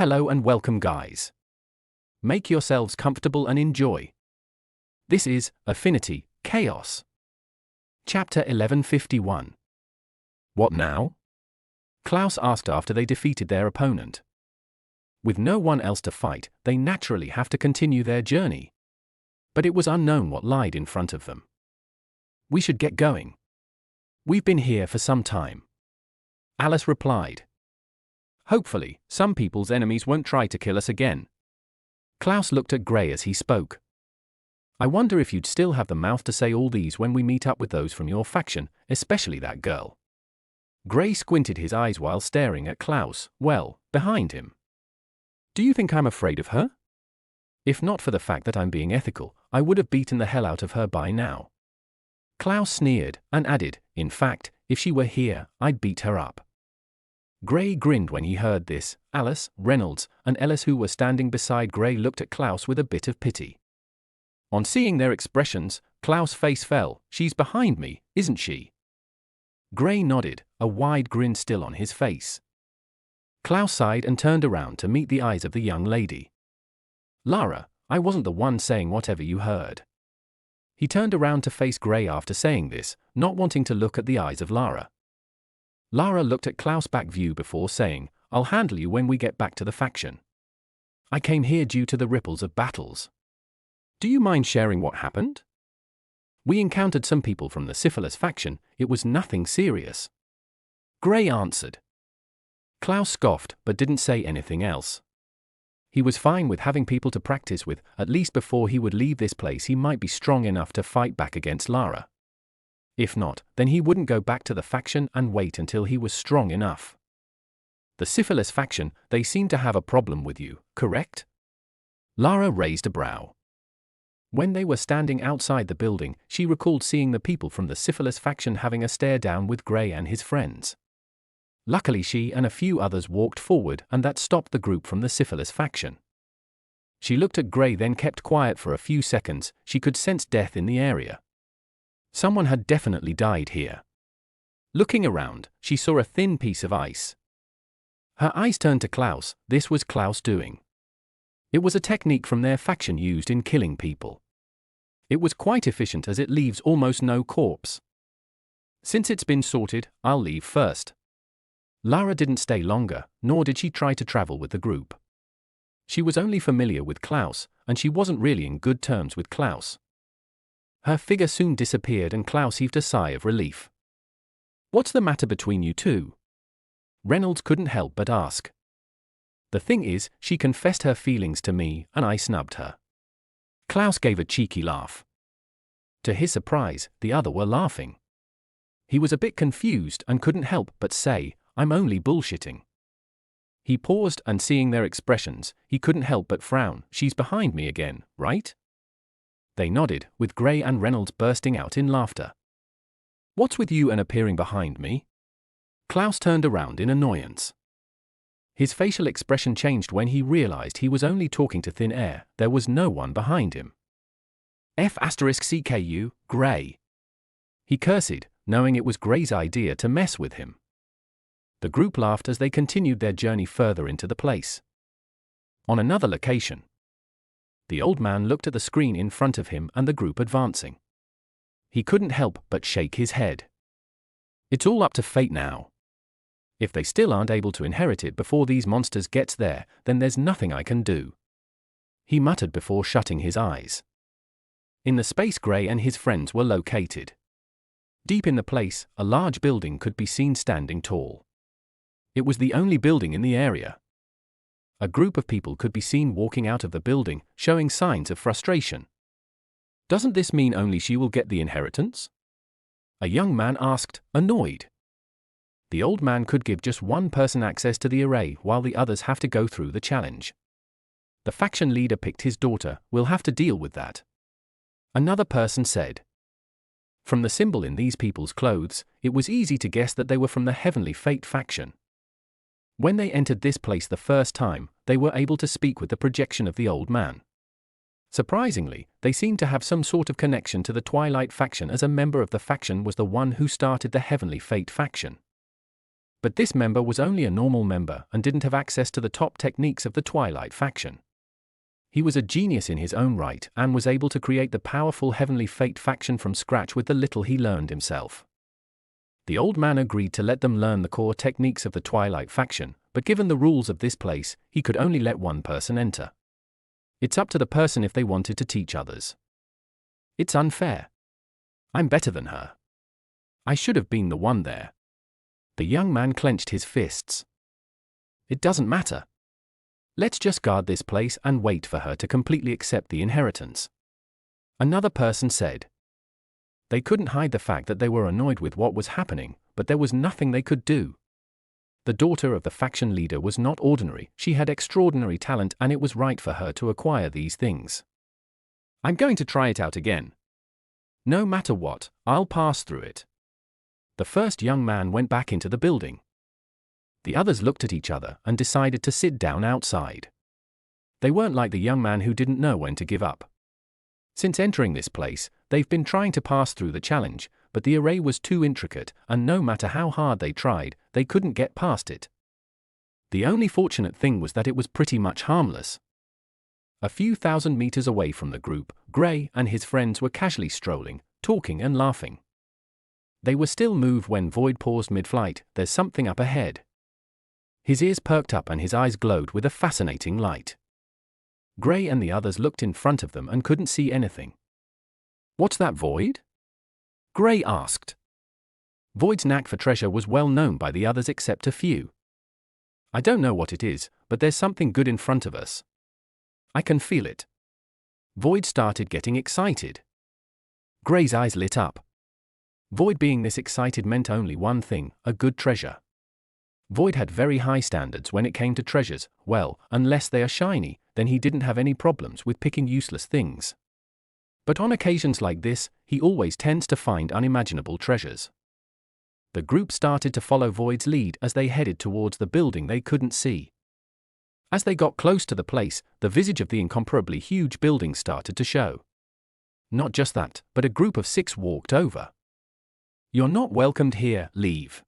Hello and welcome, guys. Make yourselves comfortable and enjoy. This is Affinity, Chaos. Chapter 1151. What now? Klaus asked after they defeated their opponent. With no one else to fight, they naturally have to continue their journey. But it was unknown what lied in front of them. We should get going. We've been here for some time. Alice replied. Hopefully, some people's enemies won't try to kill us again. Klaus looked at Gray as he spoke. I wonder if you'd still have the mouth to say all these when we meet up with those from your faction, especially that girl. Gray squinted his eyes while staring at Klaus, behind him. Do you think I'm afraid of her? If not for the fact that I'm being ethical, I would have beaten the hell out of her by now. Klaus sneered, and added, in fact, if she were here, I'd beat her up. Gray grinned when he heard this. Alice, Reynolds, and Ellis, who were standing beside Gray, looked at Klaus with a bit of pity. On seeing their expressions, Klaus' face fell. She's behind me, isn't she? Gray nodded, a wide grin still on his face. Klaus sighed and turned around to meet the eyes of the young lady. Lara, I wasn't the one saying whatever you heard. He turned around to face Gray after saying this, not wanting to look at the eyes of Lara. Lara looked at Klaus' back view before saying, I'll handle you when we get back to the faction. I came here due to the ripples of battles. Do you mind sharing what happened? We encountered some people from the Syphilis faction. It was nothing serious. Gray answered. Klaus scoffed but didn't say anything else. He was fine with having people to practice with. At least before he would leave this place he might be strong enough to fight back against Lara. If not, then he wouldn't go back to the faction and wait until he was strong enough. The Syphilis faction, they seem to have a problem with you, correct? Lara raised a brow. When they were standing outside the building, she recalled seeing the people from the Syphilis faction having a stare down with Gray and his friends. Luckily she and a few others walked forward, and that stopped the group from the Syphilis faction. She looked at Gray, then kept quiet for a few seconds. She could sense death in the area. Someone had definitely died here. Looking around, she saw a thin piece of ice. Her eyes turned to Klaus. This was Klaus doing. It was a technique from their faction used in killing people. It was quite efficient as it leaves almost no corpse. Since it's been sorted, I'll leave first. Lara didn't stay longer, nor did she try to travel with the group. She was only familiar with Klaus, and she wasn't really in good terms with Klaus. Her figure soon disappeared and Klaus heaved a sigh of relief. What's the matter between you two? Reynolds couldn't help but ask. The thing is, she confessed her feelings to me, and I snubbed her. Klaus gave a cheeky laugh. To his surprise, the other were laughing. He was a bit confused and couldn't help but say, I'm only bullshitting. He paused, and seeing their expressions, he couldn't help but frown. She's behind me again, right? They nodded, with Gray and Reynolds bursting out in laughter. What's with you and appearing behind me? Klaus turned around in annoyance. His facial expression changed when he realized he was only talking to thin air. There was no one behind him. F***CKU, Gray. He cursed, knowing it was Gray's idea to mess with him. The group laughed as they continued their journey further into the place. On another location, the old man looked at the screen in front of him and the group advancing. He couldn't help but shake his head. It's all up to fate now. If they still aren't able to inherit it before these monsters gets there, then there's nothing I can do. He muttered before shutting his eyes. In the space Gray and his friends were located. Deep in the place, a large building could be seen standing tall. It was the only building in the area. A group of people could be seen walking out of the building, showing signs of frustration. Doesn't this mean only she will get the inheritance? A young man asked, annoyed. The old man could give just one person access to the array while the others have to go through the challenge. The faction leader picked his daughter. We'll have to deal with that. Another person said. From the symbol in these people's clothes, it was easy to guess that they were from the Heavenly Fate faction. When they entered this place the first time, they were able to speak with the projection of the old man. Surprisingly, they seemed to have some sort of connection to the Twilight faction, as a member of the faction was the one who started the Heavenly Fate faction. But this member was only a normal member and didn't have access to the top techniques of the Twilight faction. He was a genius in his own right and was able to create the powerful Heavenly Fate faction from scratch with the little he learned himself. The old man agreed to let them learn the core techniques of the Twilight faction, but given the rules of this place, he could only let one person enter. It's up to the person if they wanted to teach others. It's unfair. I'm better than her. I should have been the one there. The young man clenched his fists. It doesn't matter. Let's just guard this place and wait for her to completely accept the inheritance. Another person said. They couldn't hide the fact that they were annoyed with what was happening, but there was nothing they could do. The daughter of the faction leader was not ordinary, she had extraordinary talent and it was right for her to acquire these things. I'm going to try it out again. No matter what, I'll pass through it. The first young man went back into the building. The others looked at each other and decided to sit down outside. They weren't like the young man who didn't know when to give up. Since entering this place, they've been trying to pass through the challenge, but the array was too intricate, and no matter how hard they tried, they couldn't get past it. The only fortunate thing was that it was pretty much harmless. A few thousand meters away from the group, Gray and his friends were casually strolling, talking and laughing. They were still moved when Void paused mid-flight. There's something up ahead. His ears perked up and his eyes glowed with a fascinating light. Gray and the others looked in front of them and couldn't see anything. What's that, Void? Gray asked. Void's knack for treasure was well known by the others except a few. I don't know what it is, but there's something good in front of us. I can feel it. Void started getting excited. Gray's eyes lit up. Void being this excited meant only one thing, a good treasure. Void had very high standards when it came to treasures. Well, unless they are shiny, then he didn't have any problems with picking useless things. But on occasions like this, he always tends to find unimaginable treasures. The group started to follow Void's lead as they headed towards the building they couldn't see. As they got close to the place, the visage of the incomparably huge building started to show. Not just that, but a group of 6 walked over. You're not welcomed here, leave.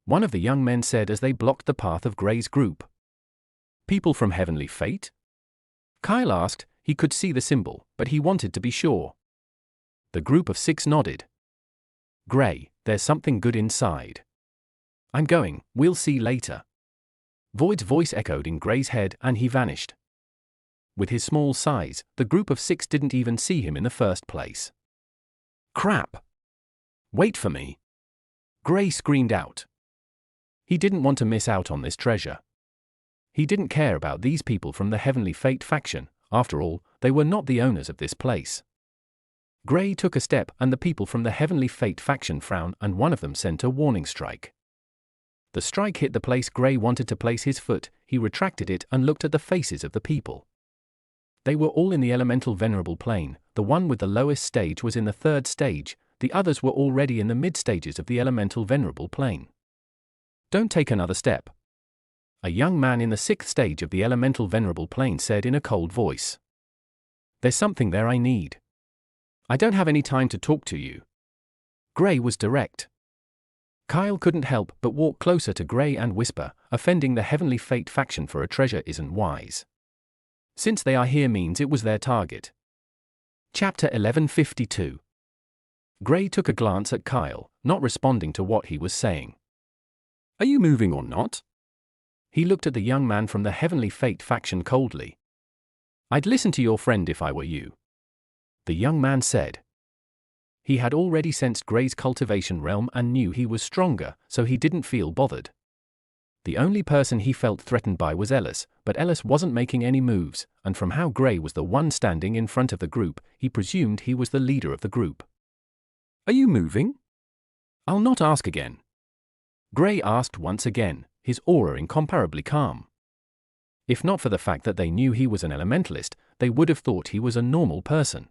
One of the young men said as they blocked the path of Gray's group. People from Heavenly Fate? Kyle asked. He could see the symbol, but he wanted to be sure. The group of 6 nodded. Gray, there's something good inside. I'm going, we'll see later. Void's voice echoed in Gray's head and he vanished. With his small size, the group of 6 didn't even see him in the first place. Crap! Wait for me! Gray screamed out. He didn't want to miss out on this treasure. He didn't care about these people from the Heavenly Fate faction. After all, they were not the owners of this place. Gray took a step and the people from the Heavenly Fate faction frowned and one of them sent a warning strike. The strike hit the place Gray wanted to place his foot. He retracted it and looked at the faces of the people. They were all in the elemental venerable plane. The one with the lowest stage was in the 3rd stage, the others were already in the mid-stages of the elemental venerable plane. Don't take another step. A young man in the 6th stage of the elemental venerable plane said in a cold voice. There's something there I need. I don't have any time to talk to you. Gray was direct. Kyle couldn't help but walk closer to Gray and whisper, offending the Heavenly Fate faction for a treasure isn't wise. Since they are here means it was their target. Chapter 1152. Gray took a glance at Kyle, not responding to what he was saying. Are you moving or not? He looked at the young man from the Heavenly Fate faction coldly. I'd listen to your friend if I were you. The young man said. He had already sensed Gray's cultivation realm and knew he was stronger, so he didn't feel bothered. The only person he felt threatened by was Ellis, but Ellis wasn't making any moves, and from how Gray was the one standing in front of the group, he presumed he was the leader of the group. Are you moving? I'll not ask again. Gray asked once again, his aura incomparably calm. If not for the fact that they knew he was an elementalist, they would have thought he was a normal person.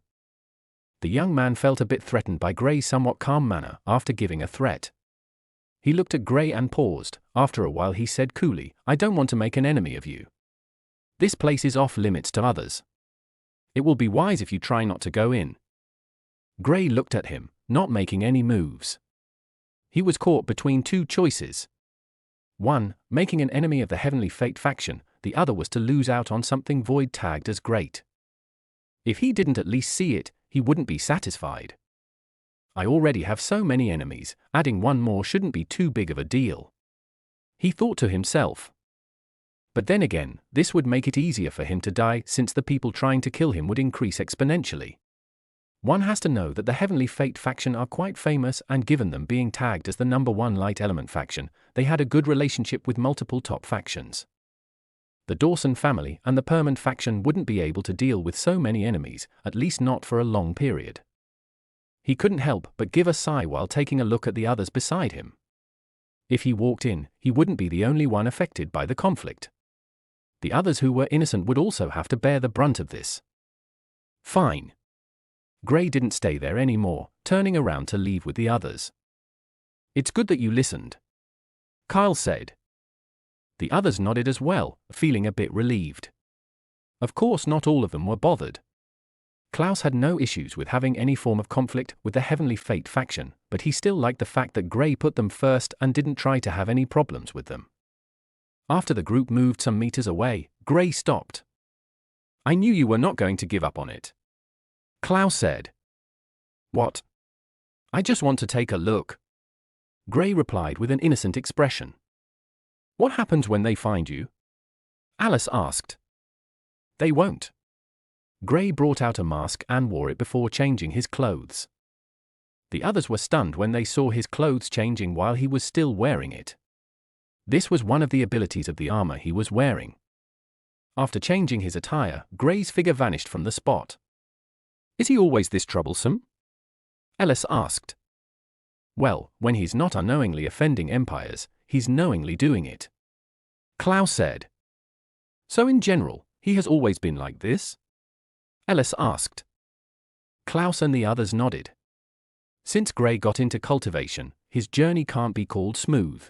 The young man felt a bit threatened by Gray's somewhat calm manner after giving a threat. He looked at Gray and paused. After a while he said coolly, I don't want to make an enemy of you. This place is off limits to others. It will be wise if you try not to go in. Gray looked at him, not making any moves. He was caught between 2 choices. One, making an enemy of the Heavenly Fate faction, the other was to lose out on something Void tagged as great. If he didn't at least see it, he wouldn't be satisfied. I already have so many enemies, adding one more shouldn't be too big of a deal, he thought to himself. But then again, this would make it easier for him to die since the people trying to kill him would increase exponentially. One has to know that the Heavenly Fate faction are quite famous, and given them being tagged as the #1 light element faction, they had a good relationship with multiple top factions. The Dawson family and the Perman faction wouldn't be able to deal with so many enemies, at least not for a long period. He couldn't help but give a sigh while taking a look at the others beside him. If he walked in, he wouldn't be the only one affected by the conflict. The others who were innocent would also have to bear the brunt of this. Fine. Gray didn't stay there anymore, turning around to leave with the others. It's good that you listened, Kyle said. The others nodded as well, feeling a bit relieved. Of course, not all of them were bothered. Klaus had no issues with having any form of conflict with the Heavenly Fate faction, but he still liked the fact that Gray put them first and didn't try to have any problems with them. After the group moved some meters away, Gray stopped. I knew you were not going to give up on it, Klaus said. What? I just want to take a look, Gray replied with an innocent expression. What happens when they find you? Alice asked. They won't. Gray brought out a mask and wore it before changing his clothes. The others were stunned when they saw his clothes changing while he was still wearing it. This was one of the abilities of the armor he was wearing. After changing his attire, Gray's figure vanished from the spot. Is he always this troublesome? Ellis asked. Well, when he's not unknowingly offending empires, he's knowingly doing it, Klaus said. So in general, he has always been like this? Ellis asked. Klaus and the others nodded. Since Gray got into cultivation, his journey can't be called smooth.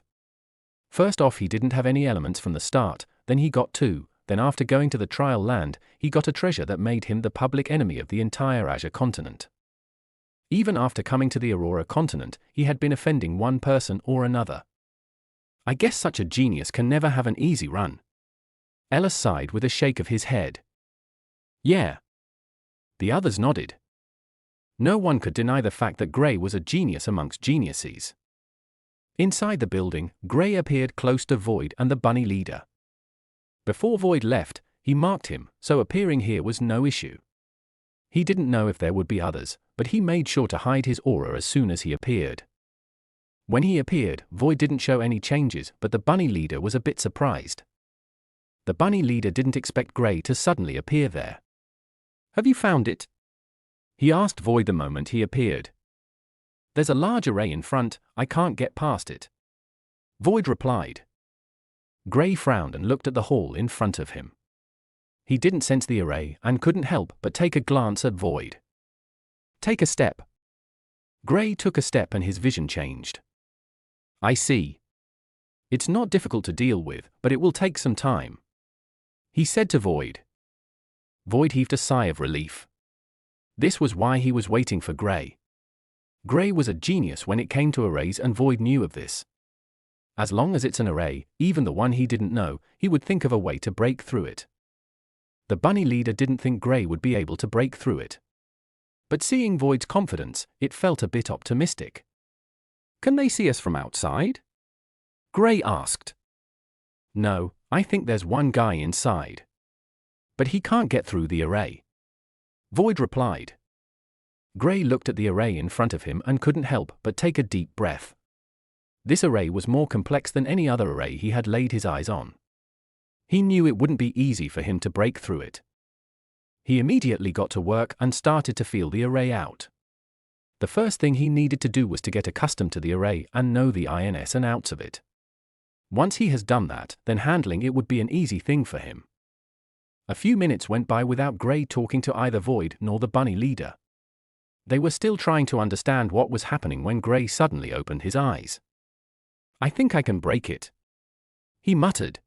First off, he didn't have any elements from the start, then he got 2, then after going to the trial land, he got a treasure that made him the public enemy of the entire Azure continent. Even after coming to the Aurora continent, he had been offending one person or another. I guess such a genius can never have an easy run. Ellis sighed with a shake of his head. Yeah. The others nodded. No one could deny the fact that Gray was a genius amongst geniuses. Inside the building, Gray appeared close to Void and the bunny leader. Before Void left, he marked him, so appearing here was no issue. He didn't know if there would be others, but he made sure to hide his aura as soon as he appeared. When he appeared, Void didn't show any changes, but the bunny leader was a bit surprised. The bunny leader didn't expect Gray to suddenly appear there. Have you found it? He asked Void the moment he appeared. There's a large array in front, I can't get past it, Void replied. Gray frowned and looked at the hall in front of him. He didn't sense the array and couldn't help but take a glance at Void. Take a step. Gray took a step and his vision changed. I see. It's not difficult to deal with, but it will take some time, he said to Void. Void heaved a sigh of relief. This was why he was waiting for Gray. Gray was a genius when it came to arrays, and Void knew of this. As long as it's an array, even the one he didn't know, he would think of a way to break through it. The bunny leader didn't think Gray would be able to break through it. But seeing Void's confidence, it felt a bit optimistic. Can they see us from outside? Gray asked. No, I think there's one guy inside. But he can't get through the array, Void replied. Gray looked at the array in front of him and couldn't help but take a deep breath. This array was more complex than any other array he had laid his eyes on. He knew it wouldn't be easy for him to break through it. He immediately got to work and started to feel the array out. The first thing he needed to do was to get accustomed to the array and know the ins and outs of it. Once he has done that, then handling it would be an easy thing for him. A few minutes went by without Gray talking to either Void nor the bunny leader. They were still trying to understand what was happening when Gray suddenly opened his eyes. I think I can break it, he muttered.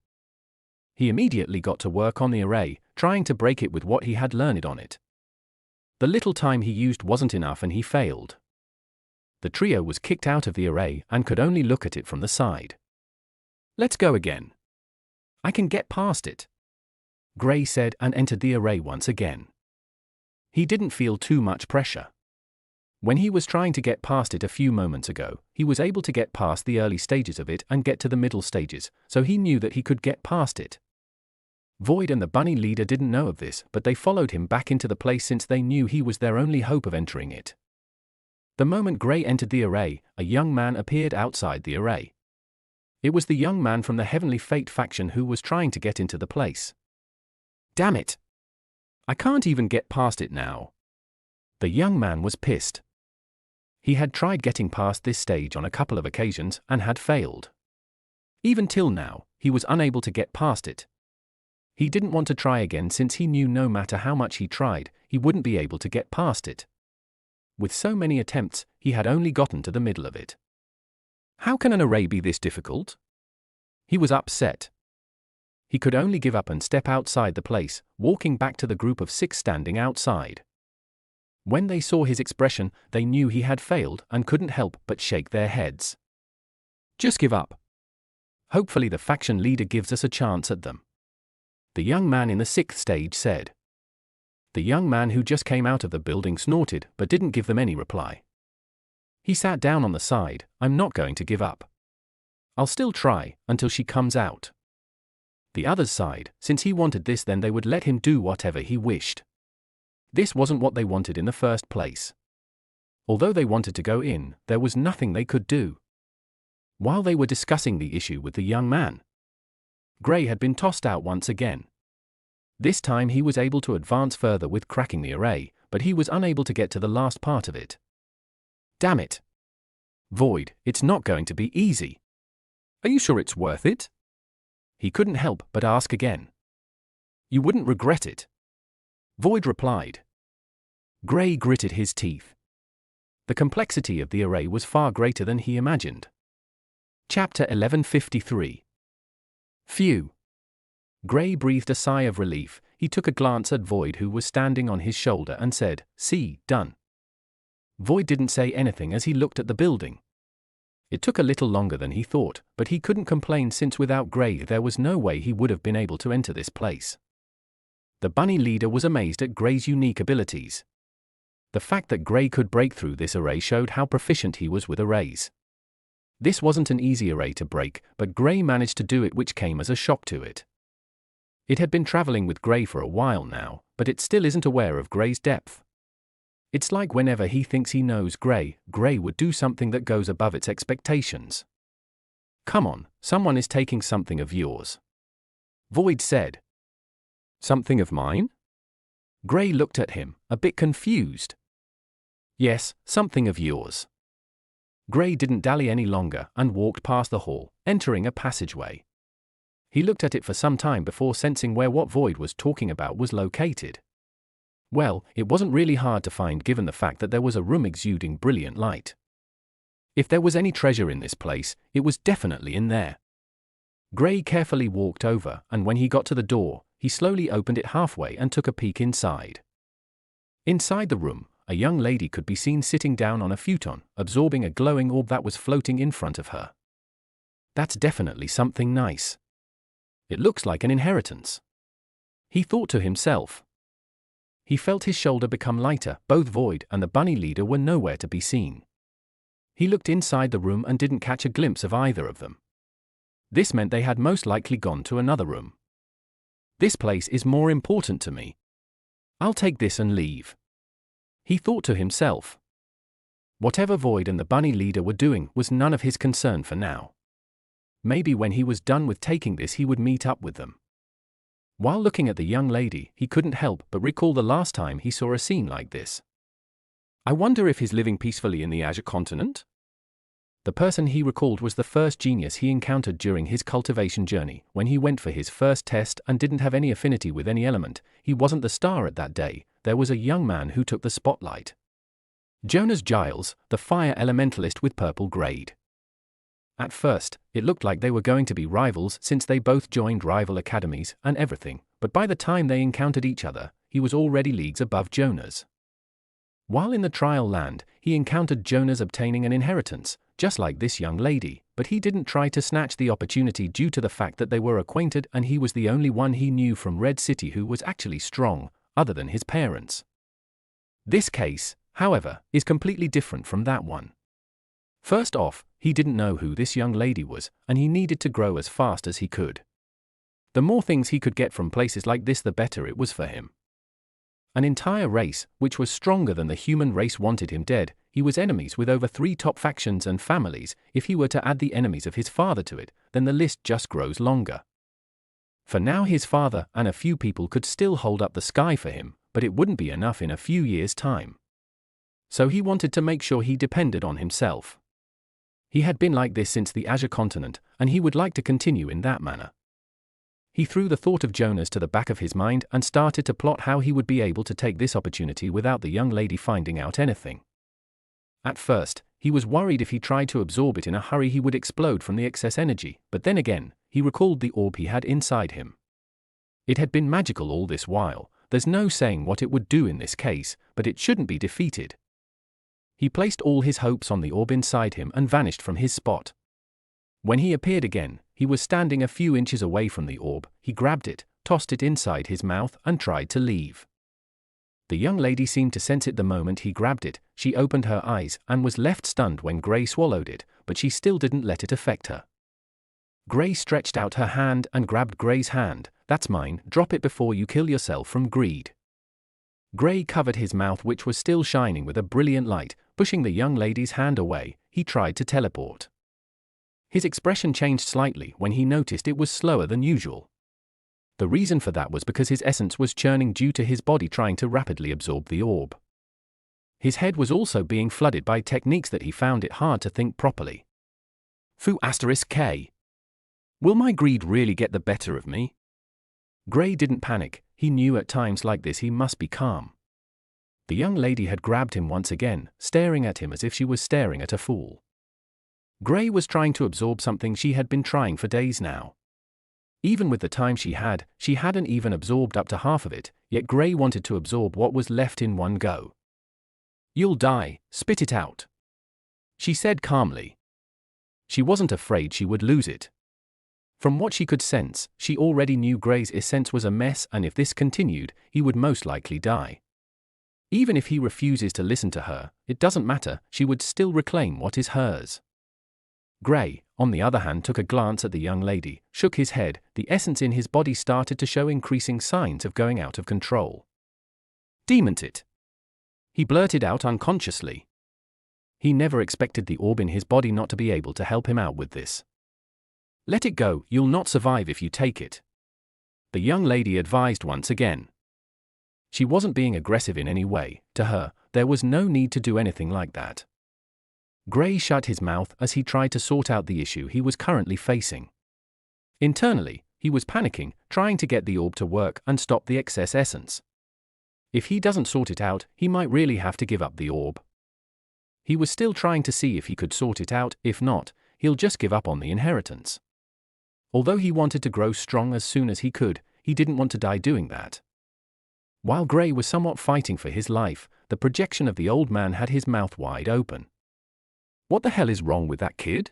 He immediately got to work on the array, trying to break it with what he had learned on it. The little time he used wasn't enough and he failed. The trio was kicked out of the array and could only look at it from the side. Let's go again. I can get past it, Gray said and entered the array once again. He didn't feel too much pressure. When he was trying to get past it a few moments ago, he was able to get past the early stages of it and get to the middle stages, so he knew that he could get past it. Void and the bunny leader didn't know of this, but they followed him back into the place since they knew he was their only hope of entering it. The moment Gray entered the array, a young man appeared outside the array. It was the young man from the Heavenly Fate faction who was trying to get into the place. Damn it! I can't even get past it now. The young man was pissed. He had tried getting past this stage on a couple of occasions and had failed. Even till now, he was unable to get past it. He didn't want to try again since he knew no matter how much he tried, he wouldn't be able to get past it. With so many attempts, he had only gotten to the middle of it. How can an array be this difficult? He was upset. He could only give up and step outside the place, walking back to the group of 6 standing outside. When they saw his expression, they knew he had failed and couldn't help but shake their heads. Just give up. Hopefully the faction leader gives us a chance at them, the young man in the 6th stage said. The young man who just came out of the building snorted but didn't give them any reply. He sat down on the side. I'm not going to give up. I'll still try until she comes out. The others sighed. Since he wanted this, then they would let him do whatever he wished. This wasn't what they wanted in the first place. Although they wanted to go in, there was nothing they could do. While they were discussing the issue with the young man, Gray had been tossed out once again. This time he was able to advance further with cracking the array, but he was unable to get to the last part of it. Damn it! Void, it's not going to be easy. Are you sure it's worth it? He couldn't help but ask again. You wouldn't regret it, Void replied. Gray gritted his teeth. The complexity of the array was far greater than he imagined. Chapter 1153. Phew. Gray breathed a sigh of relief. He took a glance at Void, who was standing on his shoulder, and said, "See, done." Void didn't say anything as he looked at the building. It took a little longer than he thought, but he couldn't complain since without Gray there was no way he would have been able to enter this place. The bunny leader was amazed at Gray's unique abilities. The fact that Gray could break through this array showed how proficient he was with arrays. This wasn't an easy array to break, but Gray managed to do it, which came as a shock to it. It had been traveling with Gray for a while now, but it still isn't aware of Gray's depth. It's like whenever he thinks he knows Gray, Gray would do something that goes above its expectations. Come on, someone is taking something of yours, Void said. Something of mine? Gray looked at him, a bit confused. Yes, something of yours. Gray didn't dally any longer and walked past the hall, entering a passageway. He looked at it for some time before sensing where what Void was talking about was located. Well, it wasn't really hard to find given the fact that there was a room exuding brilliant light. If there was any treasure in this place, it was definitely in there. Gray carefully walked over, and when he got to the door, he slowly opened it halfway and took a peek inside. Inside the room, a young lady could be seen sitting down on a futon, absorbing a glowing orb that was floating in front of her. That's definitely something nice. It looks like an inheritance, he thought to himself. He felt his shoulder become lighter. Both Void and the bunny leader were nowhere to be seen. He looked inside the room and didn't catch a glimpse of either of them. This meant they had most likely gone to another room. This place is more important to me. I'll take this and leave, he thought to himself. Whatever Void and the bunny leader were doing was none of his concern for now. Maybe when he was done with taking this he would meet up with them. While looking at the young lady, he couldn't help but recall the last time he saw a scene like this. I wonder if he's living peacefully in the Azure continent? The person he recalled was the first genius he encountered during his cultivation journey. When he went for his first test and didn't have any affinity with any element, he wasn't the star at that day. There was a young man who took the spotlight. Jonas Giles, the fire elementalist with purple grade. At first, it looked like they were going to be rivals since they both joined rival academies and everything, but by the time they encountered each other, he was already leagues above Jonas. While in the trial land, he encountered Jonas obtaining an inheritance, just like this young lady, but he didn't try to snatch the opportunity due to the fact that they were acquainted and he was the only one he knew from Red City who was actually strong, other than his parents. This case, however, is completely different from that one. First off, he didn't know who this young lady was, and he needed to grow as fast as he could. The more things he could get from places like this, the better it was for him. An entire race, which was stronger than the human race, wanted him dead. He was enemies with over 3 top factions and families. If he were to add the enemies of his father to it, then the list just grows longer. For now, his father and a few people could still hold up the sky for him, but it wouldn't be enough in a few years' time. So he wanted to make sure he depended on himself. He had been like this since the Azure continent, and he would like to continue in that manner. He threw the thought of Jonas to the back of his mind and started to plot how he would be able to take this opportunity without the young lady finding out anything. At first, he was worried if he tried to absorb it in a hurry he would explode from the excess energy, but then again, he recalled the orb he had inside him. It had been magical all this while. There's no saying what it would do in this case, but it shouldn't be defeated. He placed all his hopes on the orb inside him and vanished from his spot. When he appeared again, he was standing a few inches away from the orb. He grabbed it, tossed it inside his mouth, and tried to leave. The young lady seemed to sense it the moment he grabbed it. She opened her eyes and was left stunned when Gray swallowed it, but she still didn't let it affect her. Gray stretched out her hand and grabbed Gray's hand. "That's mine, drop it before you kill yourself from greed." Gray covered his mouth, which was still shining with a brilliant light. Pushing the young lady's hand away, he tried to teleport. His expression changed slightly when he noticed it was slower than usual. The reason for that was because his essence was churning due to his body trying to rapidly absorb the orb. His head was also being flooded by techniques that he found it hard to think properly. Fu*K. Will my greed really get the better of me? Gray didn't panic. He knew at times like this he must be calm. The young lady had grabbed him once again, staring at him as if she was staring at a fool. Gray was trying to absorb something she had been trying for days now. Even with the time she hadn't even absorbed up to half of it, yet Gray wanted to absorb what was left in one go. "You'll die, spit it out," she said calmly. She wasn't afraid she would lose it. From what she could sense, she already knew Gray's essence was a mess, and if this continued, he would most likely die. Even if he refuses to listen to her, it doesn't matter, she would still reclaim what is hers. Gray, on the other hand, took a glance at the young lady, shook his head. The essence in his body started to show increasing signs of going out of control. "Demon it!" he blurted out unconsciously. He never expected the orb in his body not to be able to help him out with this. "Let it go, you'll not survive if you take it," the young lady advised once again. She wasn't being aggressive in any way. To her, there was no need to do anything like that. Gray shut his mouth as he tried to sort out the issue he was currently facing. Internally, he was panicking, trying to get the orb to work and stop the excess essence. If he doesn't sort it out, he might really have to give up the orb. He was still trying to see if he could sort it out. If not, he'll just give up on the inheritance. Although he wanted to grow strong as soon as he could, he didn't want to die doing that. While Gray was somewhat fighting for his life, the projection of the old man had his mouth wide open. "What the hell is wrong with that kid?"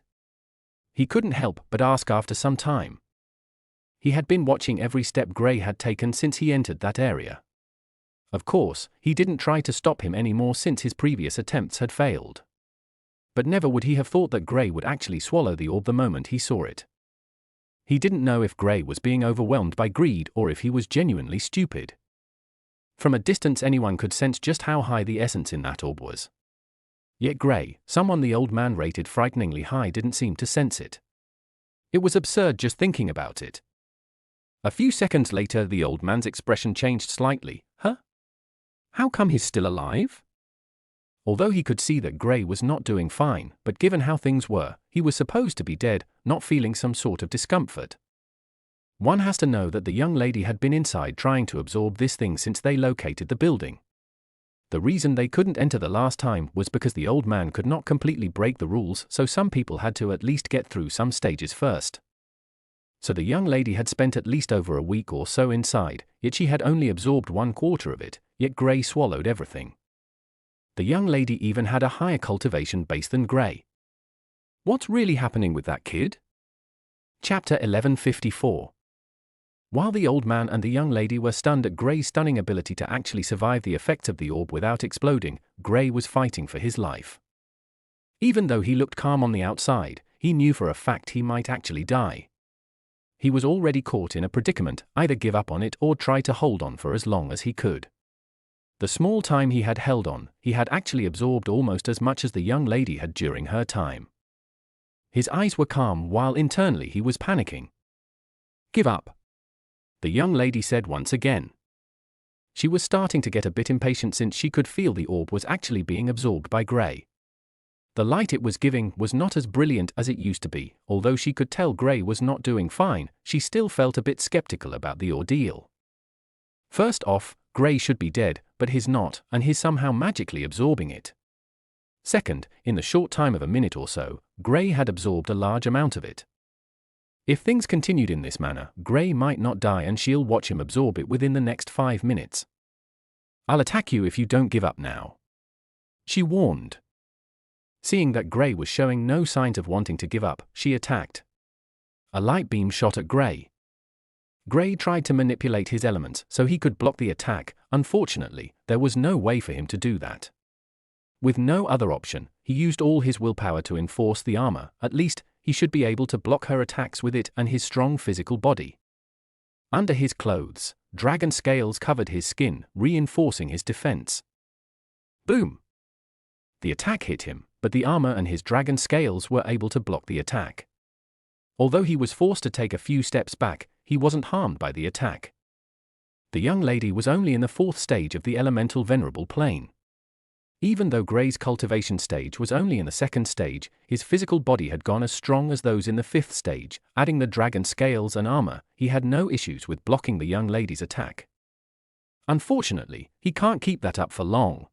he couldn't help but ask after some time. He had been watching every step Gray had taken since he entered that area. Of course, he didn't try to stop him anymore since his previous attempts had failed. But never would he have thought that Gray would actually swallow the orb the moment he saw it. He didn't know if Gray was being overwhelmed by greed or if he was genuinely stupid. From a distance, anyone could sense just how high the essence in that orb was. Yet Gray, someone the old man rated frighteningly high, didn't seem to sense it. It was absurd just thinking about it. A few seconds later, the old man's expression changed slightly. "Huh? How come he's still alive?" Although he could see that Gray was not doing fine, but given how things were, he was supposed to be dead, not feeling some sort of discomfort. One has to know that the young lady had been inside trying to absorb this thing since they located the building. The reason they couldn't enter the last time was because the old man could not completely break the rules, so some people had to at least get through some stages first. So the young lady had spent at least over a week or so inside, yet she had only absorbed 1/4 of it, yet Gray swallowed everything. The young lady even had a higher cultivation base than Gray. What's really happening with that kid? Chapter 1154. While the old man and the young lady were stunned at Gray's stunning ability to actually survive the effects of the orb without exploding, Gray was fighting for his life. Even though he looked calm on the outside, he knew for a fact he might actually die. He was already caught in a predicament: either give up on it or try to hold on for as long as he could. The small time he had held on, he had actually absorbed almost as much as the young lady had during her time. His eyes were calm while internally he was panicking. "Give up," the young lady said once again. She was starting to get a bit impatient since she could feel the orb was actually being absorbed by Gray. The light it was giving was not as brilliant as it used to be. Although she could tell Gray was not doing fine, she still felt a bit skeptical about the ordeal. First off, Gray should be dead, but he's not, and he's somehow magically absorbing it. Second, in the short time of a minute or so, Gray had absorbed a large amount of it. If things continued in this manner, Gray might not die and she'll watch him absorb it within the next 5 minutes. "I'll attack you if you don't give up now," she warned. Seeing that Gray was showing no signs of wanting to give up, she attacked. A light beam shot at Gray. Gray tried to manipulate his elements so he could block the attack. Unfortunately, there was no way for him to do that. With no other option, he used all his willpower to enforce the armor. At least, he should be able to block her attacks with it and his strong physical body. Under his clothes, dragon scales covered his skin, reinforcing his defense. Boom! The attack hit him, but the armor and his dragon scales were able to block the attack. Although he was forced to take a few steps back, he wasn't harmed by the attack. The young lady was only in the 4th stage of the elemental venerable plane. Even though Gray's cultivation stage was only in the 2nd stage, his physical body had gone as strong as those in the 5th stage. Adding the dragon scales and armor, he had no issues with blocking the young lady's attack. Unfortunately, he can't keep that up for long.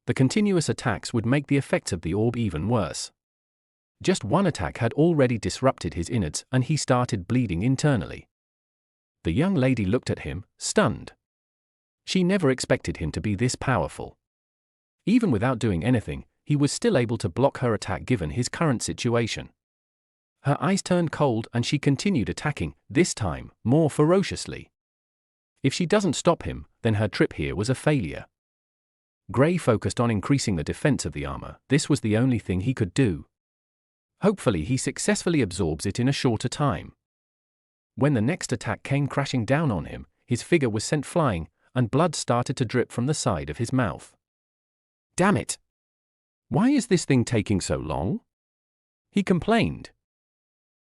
The continuous attacks would make the effects of the orb even worse. Just one attack had already disrupted his innards and he started bleeding internally. The young lady looked at him, stunned. She never expected him to be this powerful. Even without doing anything, he was still able to block her attack given his current situation. Her eyes turned cold and she continued attacking, this time, more ferociously. If she doesn't stop him, then her trip here was a failure. Gray focused on increasing the defense of the armor. This was the only thing he could do. Hopefully he successfully absorbs it in a shorter time. When the next attack came crashing down on him, his figure was sent flying, and blood started to drip from the side of his mouth. "Damn it! Why is this thing taking so long?" he complained.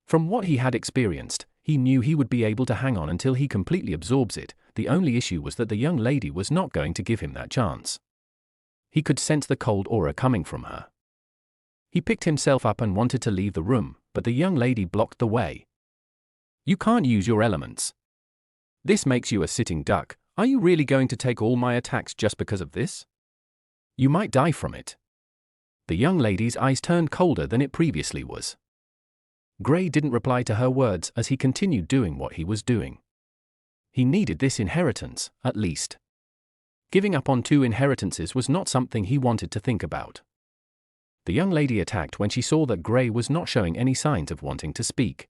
From what he had experienced, he knew he would be able to hang on until he completely absorbs it. The only issue was that the young lady was not going to give him that chance. He could sense the cold aura coming from her. He picked himself up and wanted to leave the room, but the young lady blocked the way. "You can't use your elements. This makes you a sitting duck. Are you really going to take all my attacks just because of this? You might die from it." The young lady's eyes turned colder than it previously was. Gray didn't reply to her words as he continued doing what he was doing. He needed this inheritance, at least. Giving up on 2 inheritances was not something he wanted to think about. The young lady attacked when she saw that Gray was not showing any signs of wanting to speak.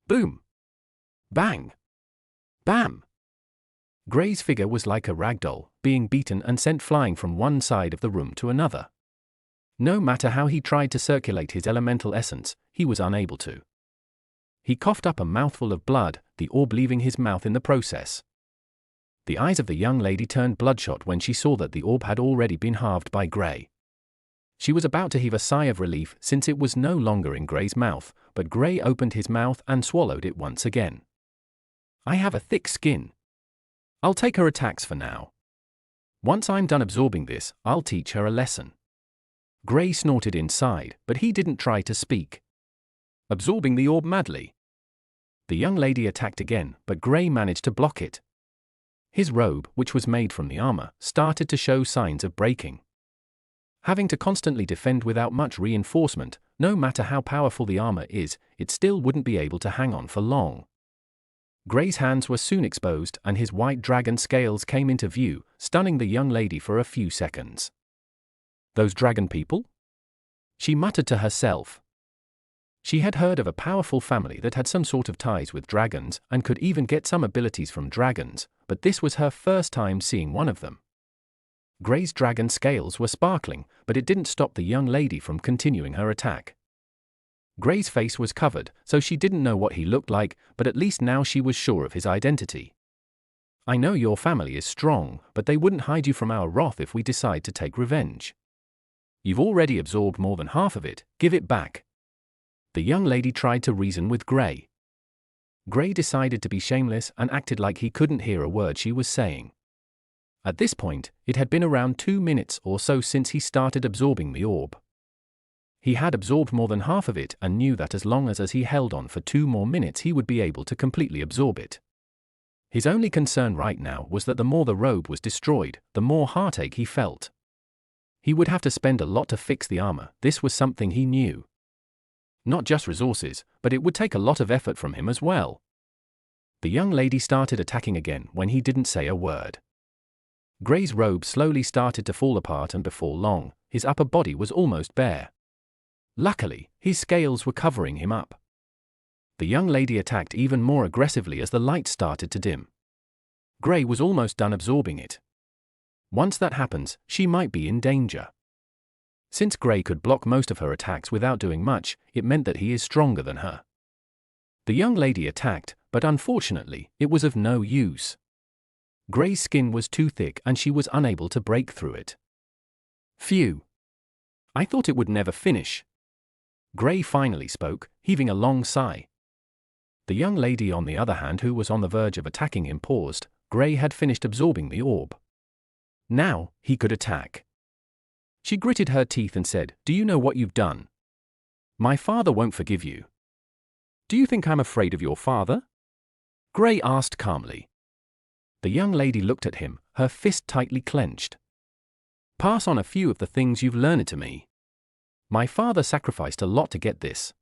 Boom! Bang! Bam! Gray's figure was like a ragdoll, being beaten and sent flying from one side of the room to another. No matter how he tried to circulate his elemental essence, he was unable to. He coughed up a mouthful of blood, the orb leaving his mouth in the process. The eyes of the young lady turned bloodshot when she saw that the orb had already been halved by Gray. She was about to heave a sigh of relief since it was no longer in Gray's mouth, but Gray opened his mouth and swallowed it once again. "I have a thick skin. I'll take her attacks for now. Once I'm done absorbing this, I'll teach her a lesson." Gray snorted inside, but he didn't try to speak. Absorbing the orb madly. The young lady attacked again, but Gray managed to block it. His robe, which was made from the armor, started to show signs of breaking. Having to constantly defend without much reinforcement, no matter how powerful the armor is, it still wouldn't be able to hang on for long. Gray's hands were soon exposed and his white dragon scales came into view, stunning the young lady for a few seconds. "Those dragon people?" she muttered to herself. She had heard of a powerful family that had some sort of ties with dragons and could even get some abilities from dragons, but this was her first time seeing one of them. Grey's dragon scales were sparkling, but it didn't stop the young lady from continuing her attack. Grey's face was covered, so she didn't know what he looked like, but at least now she was sure of his identity. I know your family is strong, but they wouldn't hide you from our wrath if we decide to take revenge. You've already absorbed more than half of it, give it back. The young lady tried to reason with Grey. Grey decided to be shameless and acted like he couldn't hear a word she was saying. At this point, it had been around 2 minutes or so since he started absorbing the orb. He had absorbed more than half of it and knew that as long as he held on for 2 more minutes he would be able to completely absorb it. His only concern right now was that the more the robe was destroyed, the more heartache he felt. He would have to spend a lot to fix the armor, this was something he knew. Not just resources, but it would take a lot of effort from him as well. The young lady started attacking again when he didn't say a word. Grey's robe slowly started to fall apart and before long, his upper body was almost bare. Luckily, his scales were covering him up. The young lady attacked even more aggressively as the light started to dim. Grey was almost done absorbing it. Once that happens, she might be in danger. Since Grey could block most of her attacks without doing much, it meant that he is stronger than her. The young lady attacked, but unfortunately, it was of no use. Grey's skin was too thick and she was unable to break through it. Phew! I thought it would never finish. Grey finally spoke, heaving a long sigh. The young lady on the other hand who was on the verge of attacking him paused. Grey had finished absorbing the orb. Now, he could attack. She gritted her teeth and said, "Do you know what you've done? My father won't forgive you." "Do you think I'm afraid of your father?" Grey asked calmly. The young lady looked at him, her fist tightly clenched. "Pass on a few of the things you've learned to me. My father sacrificed a lot to get this,"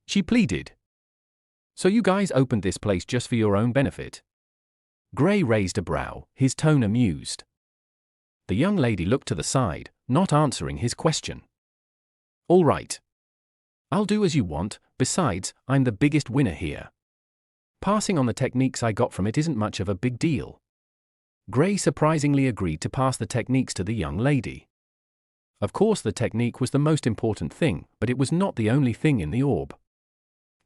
she pleaded. "So you guys opened this place just for your own benefit?" Grey raised a brow, his tone amused. The young lady looked to the side, not answering his question. "All right. I'll do as you want, besides, I'm the biggest winner here. Passing on the techniques I got from it isn't much of a big deal." Grey surprisingly agreed to pass the techniques to the young lady. Of course the technique was the most important thing, but it was not the only thing in the orb.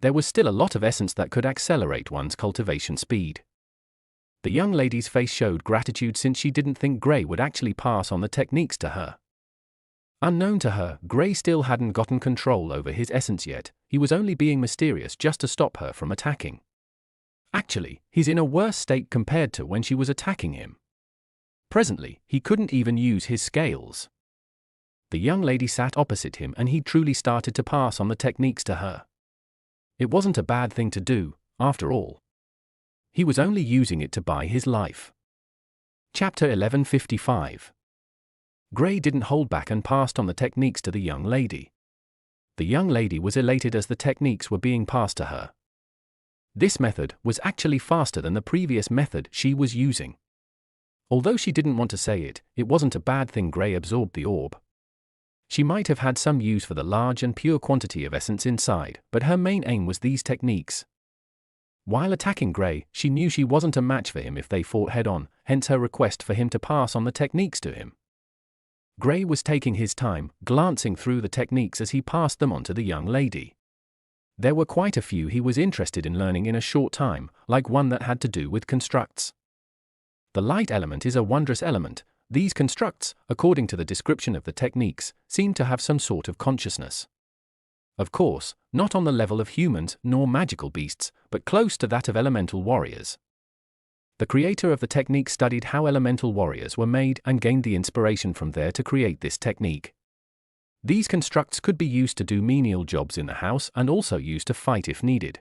There was still a lot of essence that could accelerate one's cultivation speed. The young lady's face showed gratitude since she didn't think Grey would actually pass on the techniques to her. Unknown to her, Grey still hadn't gotten control over his essence yet, he was only being mysterious just to stop her from attacking. Actually, he's in a worse state compared to when she was attacking him. Presently, he couldn't even use his scales. The young lady sat opposite him and he truly started to pass on the techniques to her. It wasn't a bad thing to do, after all. He was only using it to buy his life. Chapter 1155. Grey didn't hold back and passed on the techniques to the young lady. The young lady was elated as the techniques were being passed to her. This method was actually faster than the previous method she was using. Although she didn't want to say it, it wasn't a bad thing Grey absorbed the orb. She might have had some use for the large and pure quantity of essence inside, but her main aim was these techniques. While attacking Grey, she knew she wasn't a match for him if they fought head-on, hence her request for him to pass on the techniques to him. Grey was taking his time, glancing through the techniques as he passed them on to the young lady. There were quite a few he was interested in learning in a short time, like one that had to do with constructs. The light element is a wondrous element. These constructs, according to the description of the techniques, seem to have some sort of consciousness. Of course, not on the level of humans nor magical beasts, but close to that of elemental warriors. The creator of the technique studied how elemental warriors were made and gained the inspiration from there to create this technique. These constructs could be used to do menial jobs in the house and also used to fight if needed.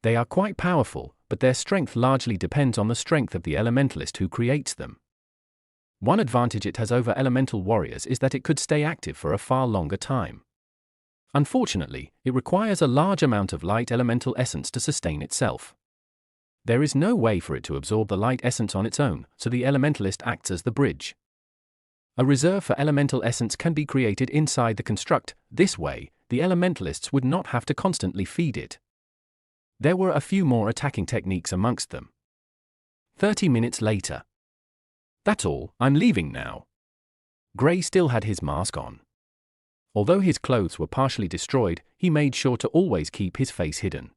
They are quite powerful, but their strength largely depends on the strength of the elementalist who creates them. One advantage it has over elemental warriors is that it could stay active for a far longer time. Unfortunately, it requires a large amount of light elemental essence to sustain itself. There is no way for it to absorb the light essence on its own, so the elementalist acts as the bridge. A reserve for elemental essence can be created inside the construct. This way, the elementalists would not have to constantly feed it. There were a few more attacking techniques amongst them. 30 minutes later. That's all, I'm leaving now. Gray still had his mask on. Although his clothes were partially destroyed, he made sure to always keep his face hidden.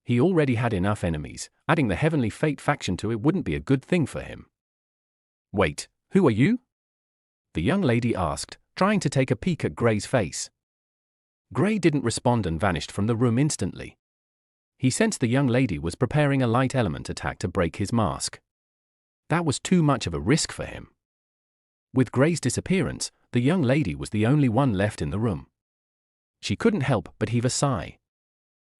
He already had enough enemies, adding the Heavenly Fate faction to it wouldn't be a good thing for him. Wait, who are you? The young lady asked, trying to take a peek at Gray's face. Gray didn't respond and vanished from the room instantly. He sensed the young lady was preparing a light element attack to break his mask. That was too much of a risk for him. With Gray's disappearance, the young lady was the only one left in the room. She couldn't help but heave a sigh.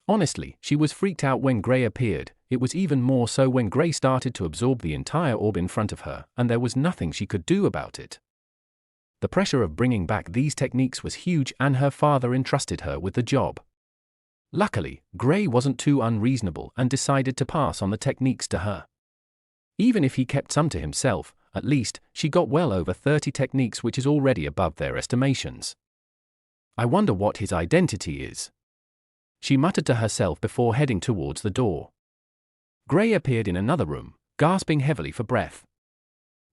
Honestly, she was freaked out when Gray appeared. It was even more so when Gray started to absorb the entire orb in front of her, and there was nothing she could do about it. The pressure of bringing back these techniques was huge, and her father entrusted her with the job. Luckily, Gray wasn't too unreasonable and decided to pass on the techniques to her. Even if he kept some to himself, at least, she got well over 30 techniques, which is already above their estimations. I wonder what his identity is, she muttered to herself before heading towards the door. Gray appeared in another room, gasping heavily for breath.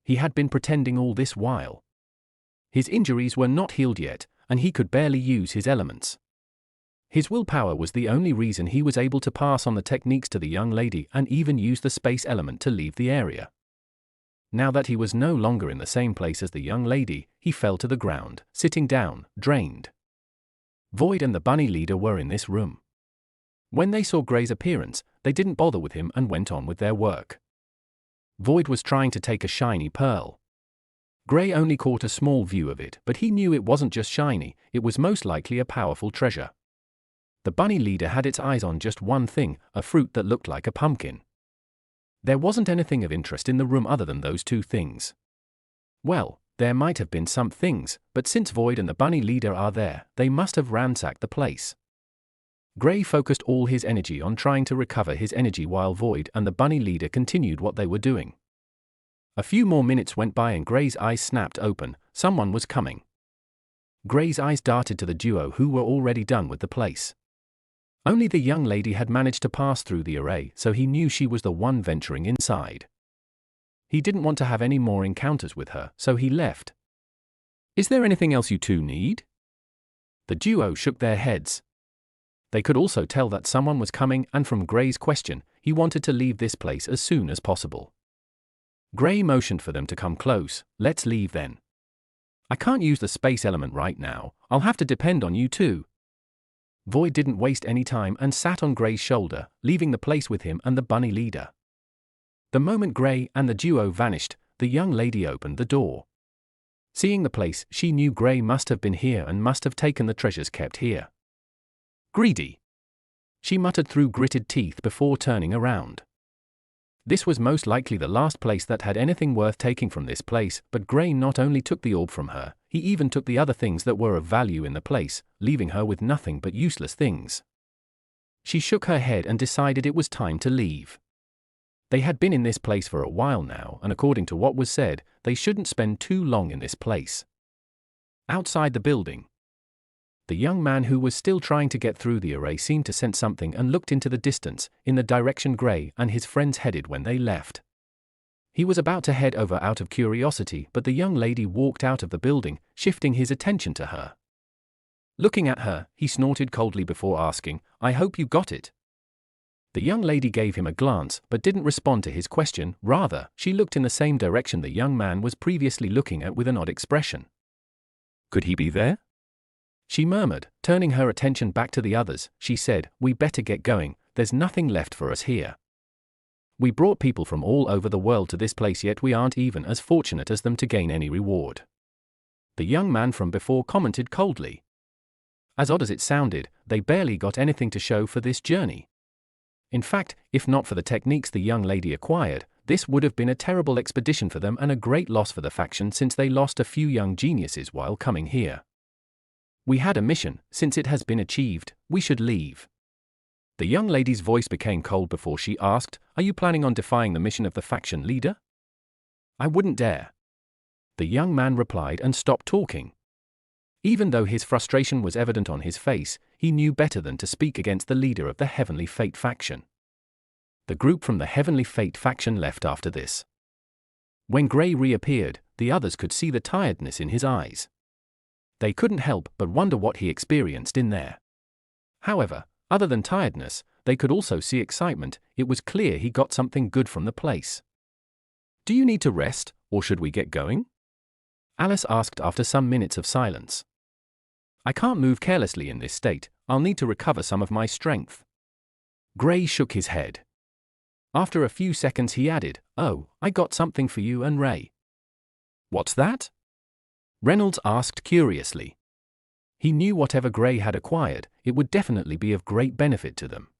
He had been pretending all this while. His injuries were not healed yet, and he could barely use his elements. His willpower was the only reason he was able to pass on the techniques to the young lady and even use the space element to leave the area. Now that he was no longer in the same place as the young lady, he fell to the ground, sitting down, drained. Void and the bunny leader were in this room. When they saw Gray's appearance, they didn't bother with him and went on with their work. Void was trying to take a shiny pearl. Gray only caught a small view of it, but he knew it wasn't just shiny, it was most likely a powerful treasure. The bunny leader had its eyes on just one thing, a fruit that looked like a pumpkin. There wasn't anything of interest in the room other than those two things. Well, there might have been some things, but since Void and the bunny leader are there, they must have ransacked the place. Gray focused all his energy on trying to recover his energy while Void and the bunny leader continued what they were doing. A few more minutes went by and Gray's eyes snapped open. Someone was coming. Gray's eyes darted to the duo who were already done with the place. Only the young lady had managed to pass through the array, so he knew she was the one venturing inside. He didn't want to have any more encounters with her, so he left. Is there anything else you two need? The duo shook their heads. They could also tell that someone was coming, and from Gray's question, he wanted to leave this place as soon as possible. Gray motioned for them to come close. Let's leave then. I can't use the space element right now, I'll have to depend on you two. Void didn't waste any time and sat on Gray's shoulder, leaving the place with him and the bunny leader. The moment Gray and the duo vanished, the young lady opened the door. Seeing the place, she knew Gray must have been here and must have taken the treasures kept here. Greedy, she muttered through gritted teeth before turning around. This was most likely the last place that had anything worth taking from this place, but Gray not only took the orb from her, he even took the other things that were of value in the place, leaving her with nothing but useless things. She shook her head and decided it was time to leave. They had been in this place for a while now, and according to what was said, they shouldn't spend too long in this place. Outside the building, the young man who was still trying to get through the array seemed to sense something and looked into the distance, in the direction Gray and his friends headed when they left. He was about to head over out of curiosity, but the young lady walked out of the building, shifting his attention to her. Looking at her, he snorted coldly before asking, "I hope you got it." The young lady gave him a glance, but didn't respond to his question. Rather, she looked in the same direction the young man was previously looking at with an odd expression. Could he be there? She murmured, turning her attention back to the others. She said, "We better get going, there's nothing left for us here. We brought people from all over the world to this place, yet we aren't even as fortunate as them to gain any reward." The young man from before commented coldly. As odd as it sounded, they barely got anything to show for this journey. In fact, if not for the techniques the young lady acquired, this would have been a terrible expedition for them and a great loss for the faction, since they lost a few young geniuses while coming here. "We had a mission, since it has been achieved, we should leave." The young lady's voice became cold before she asked, "Are you planning on defying the mission of the faction leader?" "I wouldn't dare." The young man replied and stopped talking. Even though his frustration was evident on his face, he knew better than to speak against the leader of the Heavenly Fate faction. The group from the Heavenly Fate faction left after this. When Gray reappeared, the others could see the tiredness in his eyes. They couldn't help but wonder what he experienced in there. However, other than tiredness, they could also see excitement. It was clear he got something good from the place. "Do you need to rest, or should we get going?" Alice asked after some minutes of silence. "I can't move carelessly in this state. I'll need to recover some of my strength." Gray shook his head. After a few seconds he added, "Oh, I got something for you and Ray." "What's that?" Reynolds asked curiously. He knew whatever Gray had acquired, it would definitely be of great benefit to them.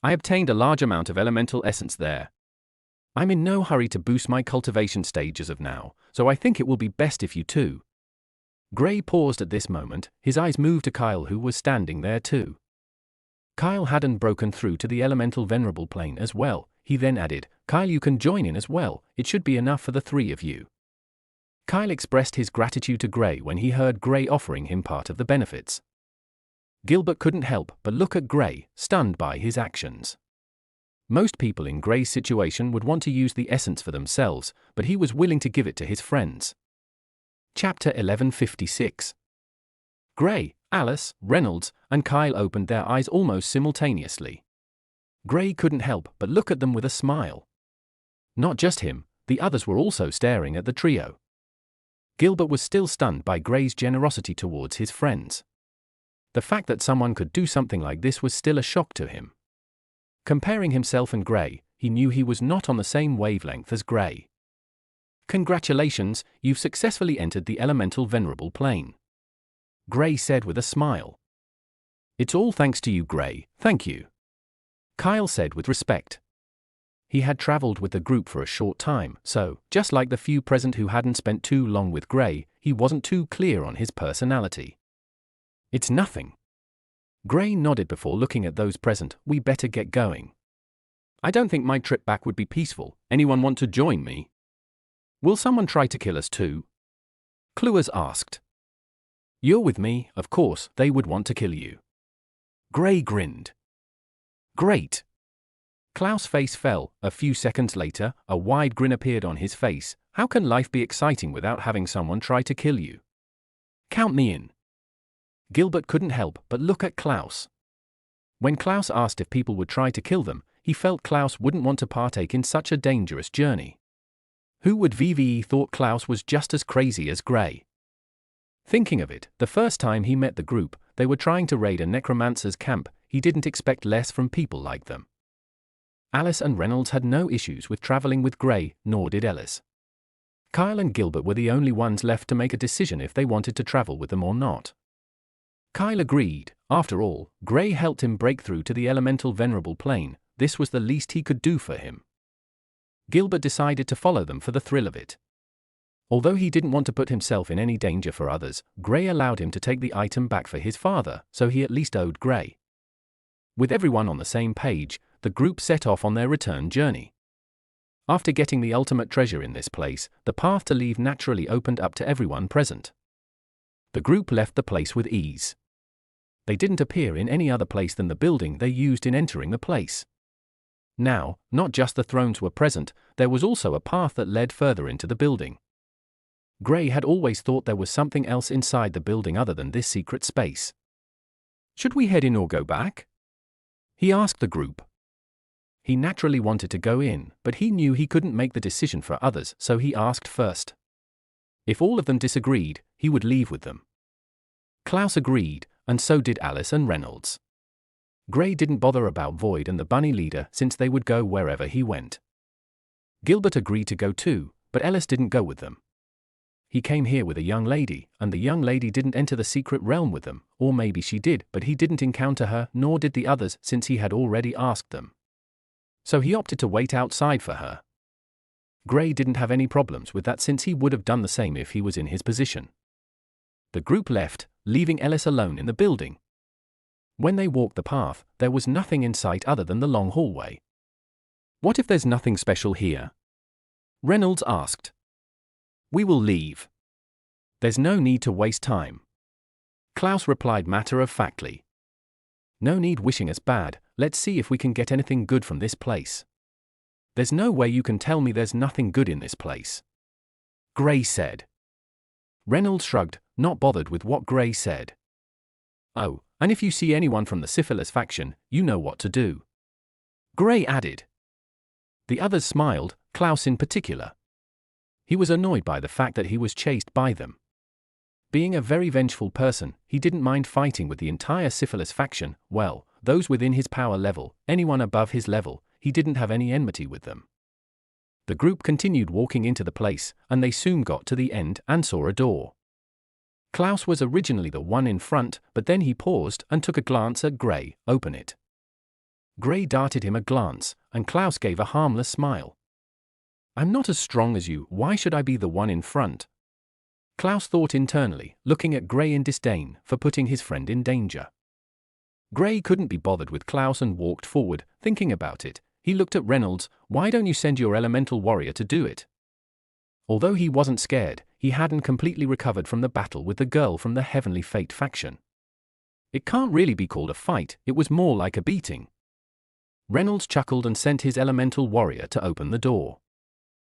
"I obtained a large amount of elemental essence there. I'm in no hurry to boost my cultivation stage as of now, so I think it will be best if you two." Gray paused at this moment. His eyes moved to Kyle, who was standing there too. Kyle hadn't broken through to the elemental venerable plane as well. He then added, "Kyle, you can join in as well. It should be enough for the three of you." Kyle expressed his gratitude to Gray when he heard Gray offering him part of the benefits. Gilbert couldn't help but look at Gray, stunned by his actions. Most people in Gray's situation would want to use the essence for themselves, but he was willing to give it to his friends. Chapter 1156. Gray, Alice, Reynolds, and Kyle opened their eyes almost simultaneously. Gray couldn't help but look at them with a smile. Not just him, the others were also staring at the trio. Gilbert was still stunned by Gray's generosity towards his friends. The fact that someone could do something like this was still a shock to him. Comparing himself and Gray, he knew he was not on the same wavelength as Gray. "Congratulations, you've successfully entered the elemental venerable plane," Gray said with a smile. "It's all thanks to you, Gray, thank you," Kyle said with respect. He had traveled with the group for a short time, so, just like the few present who hadn't spent too long with Gray, he wasn't too clear on his personality. "It's nothing." Gray nodded before looking at those present. "We better get going. I don't think my trip back would be peaceful. Anyone want to join me?" "Will someone try to kill us too?" Kluas asked. "You're with me, of course, they would want to kill you." Gray grinned. "Great." Klaus' face fell. A few seconds later, a wide grin appeared on his face. "How can life be exciting without having someone try to kill you? Count me in." Gilbert couldn't help but look at Klaus. When Klaus asked if people would try to kill them, he felt Klaus wouldn't want to partake in such a dangerous journey. Who would VVE thought Klaus was just as crazy as Gray. Thinking of it, the first time he met the group, they were trying to raid a necromancer's camp. He didn't expect less from people like them. Alice and Reynolds had no issues with traveling with Gray, nor did Ellis. Kyle and Gilbert were the only ones left to make a decision if they wanted to travel with them or not. Kyle agreed. After all, Gray helped him break through to the elemental venerable plane. This was the least he could do for him. Gilbert decided to follow them for the thrill of it. Although he didn't want to put himself in any danger for others, Gray allowed him to take the item back for his father, so he at least owed Gray. With everyone on the same page, the group set off on their return journey. After getting the ultimate treasure in this place, the path to leave naturally opened up to everyone present. The group left the place with ease. They didn't appear in any other place than the building they used in entering the place. Now, not just the thrones were present, there was also a path that led further into the building. Gray had always thought there was something else inside the building other than this secret space. "Should we head in or go back?" he asked the group. He naturally wanted to go in, but he knew he couldn't make the decision for others, so he asked first. If all of them disagreed, he would leave with them. Klaus agreed, and so did Alice and Reynolds. Gray didn't bother about Void and the bunny leader since they would go wherever he went. Gilbert agreed to go too, but Ellis didn't go with them. He came here with a young lady, and the young lady didn't enter the secret realm with them, or maybe she did, but he didn't encounter her, nor did the others, since he had already asked them. So he opted to wait outside for her. Gray didn't have any problems with that since he would have done the same if he was in his position. The group left, leaving Ellis alone in the building. When they walked the path, there was nothing in sight other than the long hallway. "What if there's nothing special here?" Reynolds asked. "We will leave. There's no need to waste time." Klaus replied matter-of-factly. No need wishing us bad, let's see if we can get anything good from this place. There's no way you can tell me there's nothing good in this place. Gray said. Reynolds shrugged, not bothered with what Gray said. Oh, and if you see anyone from the syphilis faction, you know what to do. Gray added. The others smiled, Klaus in particular. He was annoyed by the fact that he was chased by them. Being a very vengeful person, he didn't mind fighting with the entire syphilis faction, well, those within his power level, anyone above his level, he didn't have any enmity with them. The group continued walking into the place, and they soon got to the end and saw a door. Klaus was originally the one in front, but then he paused and took a glance at Gray. Open it. Gray darted him a glance, and Klaus gave a harmless smile. I'm not as strong as you, why should I be the one in front? Klaus thought internally, looking at Gray in disdain for putting his friend in danger. Gray couldn't be bothered with Klaus and walked forward, thinking about it. He looked at Reynolds. Why don't you send your elemental warrior to do it? Although he wasn't scared, he hadn't completely recovered from the battle with the girl from the Heavenly Fate faction. It can't really be called a fight, it was more like a beating. Reynolds chuckled and sent his elemental warrior to open the door.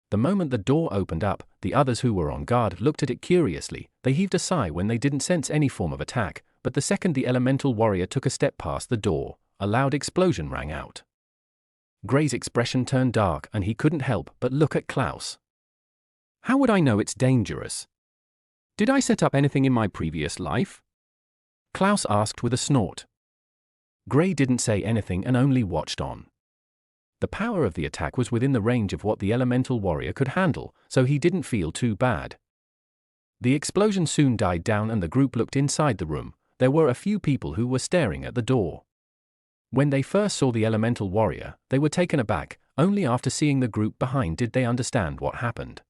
The moment the door opened up, the others who were on guard looked at it curiously. They heaved a sigh when they didn't sense any form of attack, but the second the elemental warrior took a step past the door, a loud explosion rang out. Gray's expression turned dark and he couldn't help but look at Klaus. How would I know it's dangerous? Did I set up anything in my previous life? Klaus asked with a snort. Gray didn't say anything and only watched on. The power of the attack was within the range of what the elemental warrior could handle, so he didn't feel too bad. The explosion soon died down and the group looked inside the room. There were a few people who were staring at the door. When they first saw the elemental warrior, they were taken aback. Only after seeing the group behind did they understand what happened.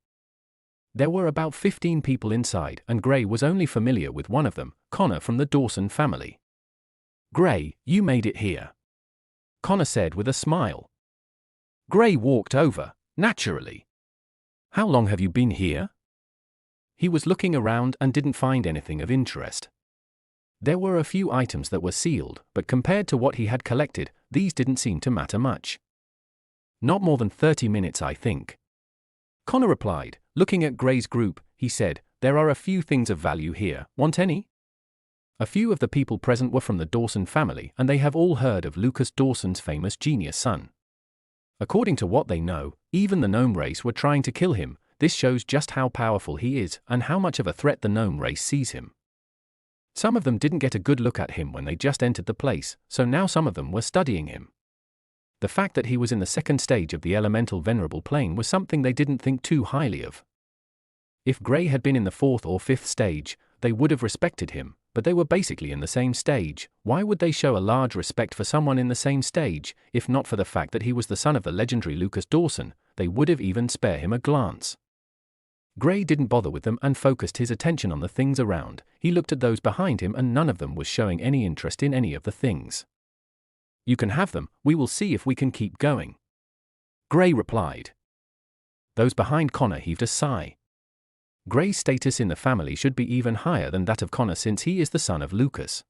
There were about 15 people inside, and Gray was only familiar with one of them, Connor from the Dawson family. Gray, you made it here, Connor said with a smile. Gray walked over, naturally. How long have you been here? He was looking around and didn't find anything of interest. There were a few items that were sealed, but compared to what he had collected, these didn't seem to matter much. Not more than 30 minutes, I think. Connor replied. Looking at Gray's group, he said, there are a few things of value here, want any? A few of the people present were from the Dawson family and they have all heard of Lucas Dawson's famous genius son. According to what they know, even the gnome race were trying to kill him. This shows just how powerful he is and how much of a threat the gnome race sees him. Some of them didn't get a good look at him when they just entered the place, so now some of them were studying him. The fact that he was in the second stage of the elemental venerable plane was something they didn't think too highly of. If Gray had been in the 4th or 5th stage, they would have respected him, but they were basically in the same stage. Why would they show a large respect for someone in the same stage? If not for the fact that he was the son of the legendary Lucas Dawson, they would have even spared him a glance. Gray didn't bother with them and focused his attention on the things around. He looked at those behind him and none of them was showing any interest in any of the things. You can have them, we will see if we can keep going, Gray replied. Those behind Connor heaved a sigh. Gray's status in the family should be even higher than that of Connor since he is the son of Lucas.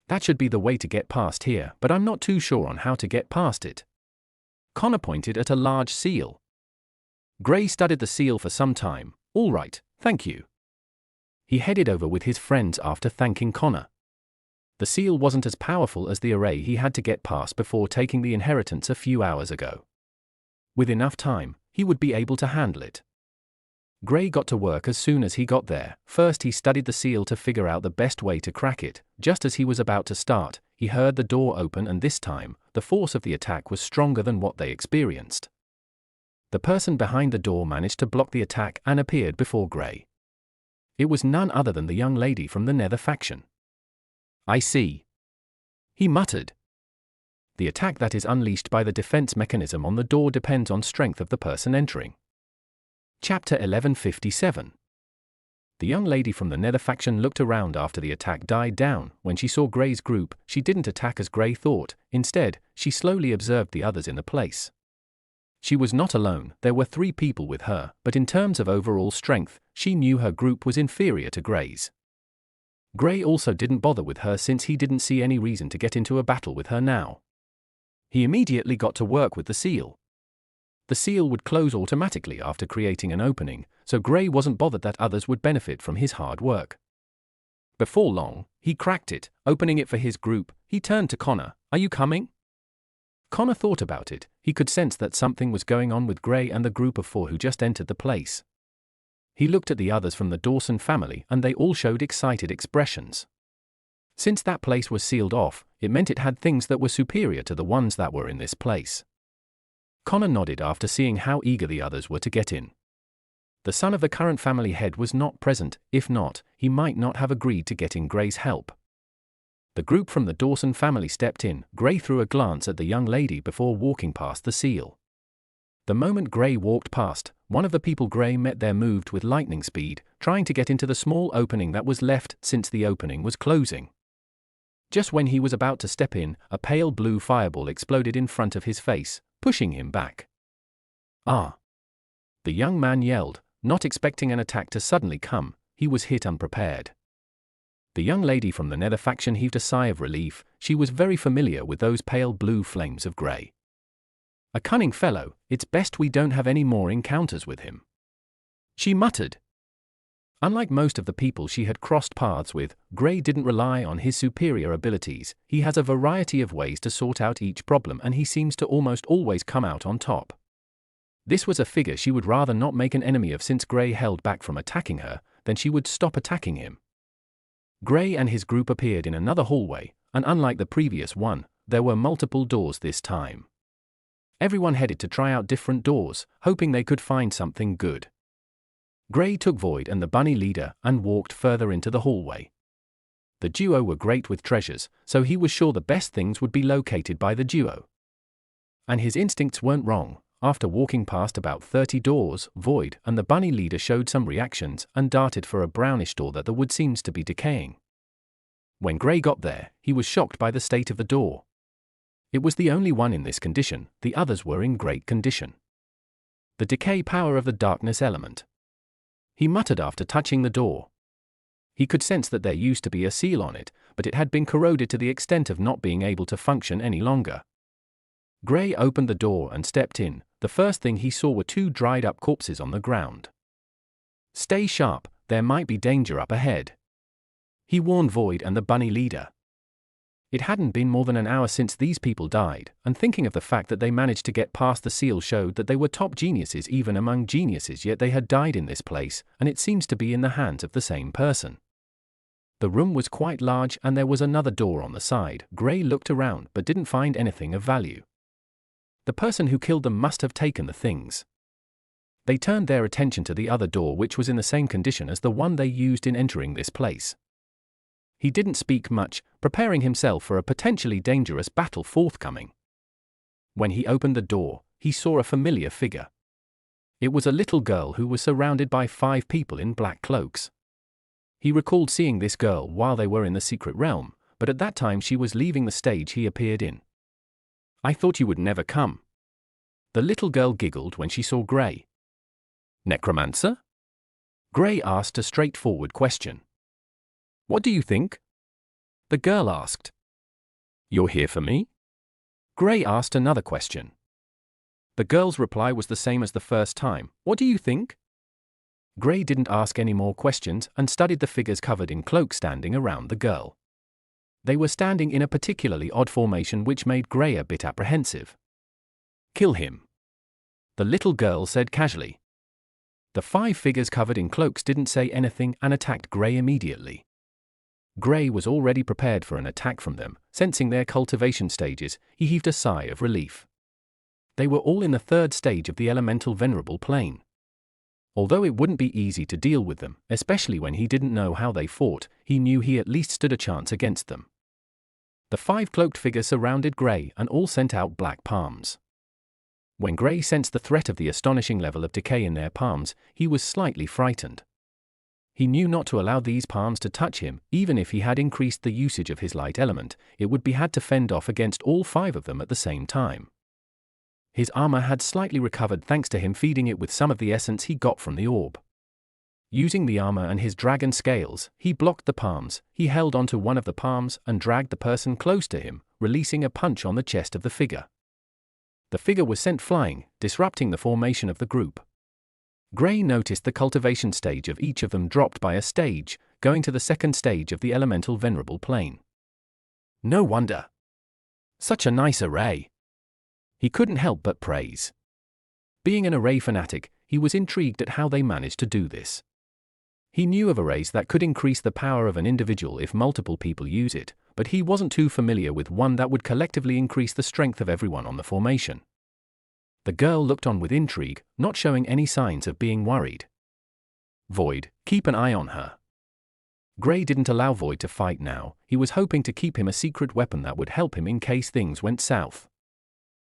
That should be the way to get past here, but I'm not too sure on how to get past it. Connor pointed at a large seal. Gray studied the seal for some time. All right, thank you. He headed over with his friends after thanking Connor. The seal wasn't as powerful as the array he had to get past before taking the inheritance a few hours ago. With enough time, he would be able to handle it. Gray got to work as soon as he got there. First he studied the seal to figure out the best way to crack it. Just as he was about to start, he heard the door open and this time, the force of the attack was stronger than what they experienced. The person behind the door managed to block the attack and appeared before Gray. It was none other than the young lady from the Nether faction. I see, he muttered. The attack that is unleashed by the defense mechanism on the door depends on strength of the person entering. Chapter 1157. The young lady from the Nether faction looked around after the attack died down. When she saw Gray's group, she didn't attack as Gray thought. Instead, she slowly observed the others in the place. She was not alone, there were 3 people with her, but in terms of overall strength, she knew her group was inferior to Gray's. Gray also didn't bother with her since he didn't see any reason to get into a battle with her now. He immediately got to work with the seal. The seal would close automatically after creating an opening, so Gray wasn't bothered that others would benefit from his hard work. Before long, he cracked it, opening it for his group. He turned to Connor. "Are you coming?" Connor thought about it. He could sense that something was going on with Gray and the group of 4 who just entered the place. He looked at the others from the Dawson family and they all showed excited expressions. Since that place was sealed off, it meant it had things that were superior to the ones that were in this place. Connor nodded after seeing how eager the others were to get in. The son of the current family head was not present. If not, he might not have agreed to getting Gray's help. The group from the Dawson family stepped in. Gray threw a glance at the young lady before walking past the seal. The moment Gray walked past, one of the people Gray met there moved with lightning speed, trying to get into the small opening that was left since the opening was closing. Just when he was about to step in, a pale blue fireball exploded in front of his face, pushing him back. "Ah!" the young man yelled, not expecting an attack to suddenly come. He was hit unprepared. The young lady from the Nether faction heaved a sigh of relief. She was very familiar with those pale blue flames of Gray. "A cunning fellow, it's best we don't have any more encounters with him," she muttered. Unlike most of the people she had crossed paths with, Gray didn't rely on his superior abilities. He has a variety of ways to sort out each problem and he seems to almost always come out on top. This was a figure she would rather not make an enemy of since Gray held back from attacking her, then she would stop attacking him. Gray and his group appeared in another hallway, and unlike the previous one, there were multiple doors this time. Everyone headed to try out different doors, hoping they could find something good. Gray took Void and the bunny leader and walked further into the hallway. The duo were great with treasures, so he was sure the best things would be located by the duo. And his instincts weren't wrong. After walking past about 30 doors, Void and the bunny leader showed some reactions and darted for a brownish door that the wood seems to be decaying. When Gray got there, he was shocked by the state of the door. It was the only one in this condition, the others were in great condition. The decay power of the darkness element. He muttered after touching the door. He could sense that there used to be a seal on it, but it had been corroded to the extent of not being able to function any longer. Gray opened the door and stepped in. The first thing he saw were 2 dried-up corpses on the ground. "Stay sharp, there might be danger up ahead," he warned Void and the bunny leader. It hadn't been more than an hour since these people died, and thinking of the fact that they managed to get past the seal showed that they were top geniuses even among geniuses, yet they had died in this place, and it seems to be in the hands of the same person. The room was quite large and there was another door on the side. Gray looked around but didn't find anything of value. The person who killed them must have taken the things. They turned their attention to the other door, which was in the same condition as the one they used in entering this place. He didn't speak much, preparing himself for a potentially dangerous battle forthcoming. When he opened the door, he saw a familiar figure. It was a little girl who was surrounded by 5 people in black cloaks. He recalled seeing this girl while they were in the secret realm, but at that time she was leaving the stage he appeared in. "I thought you would never come." The little girl giggled when she saw Gray. "Necromancer?" Gray asked a straightforward question. "What do you think?" the girl asked. "You're here for me?" Gray asked another question. The girl's reply was the same as the first time. "What do you think?" Gray didn't ask any more questions and studied the figures covered in cloaks standing around the girl. They were standing in a particularly odd formation which made Gray a bit apprehensive. "Kill him," the little girl said casually. The 5 figures covered in cloaks didn't say anything and attacked Gray immediately. Gray was already prepared for an attack from them. Sensing their cultivation stages, he heaved a sigh of relief. They were all in the 3rd stage of the elemental venerable plane. Although it wouldn't be easy to deal with them, especially when he didn't know how they fought, he knew he at least stood a chance against them. The 5 cloaked figures surrounded Gray and all sent out black palms. When Gray sensed the threat of the astonishing level of decay in their palms, he was slightly frightened. He knew not to allow these palms to touch him. Even if he had increased the usage of his light element, it would be had to fend off against all 5 of them at the same time. His armor had slightly recovered thanks to him feeding it with some of the essence he got from the orb. Using the armor and his dragon scales, he blocked the palms. He held onto one of the palms and dragged the person close to him, releasing a punch on the chest of the figure. The figure was sent flying, disrupting the formation of the group. Gray noticed the cultivation stage of each of them dropped by a stage, going to the second stage of the elemental venerable plane. No wonder. Such a nice array. He couldn't help but praise. Being an array fanatic, he was intrigued at how they managed to do this. He knew of arrays that could increase the power of an individual if multiple people use it, but he wasn't too familiar with one that would collectively increase the strength of everyone on the formation. The girl looked on with intrigue, not showing any signs of being worried. Void, keep an eye on her. Gray didn't allow Void to fight now. He was hoping to keep him a secret weapon that would help him in case things went south.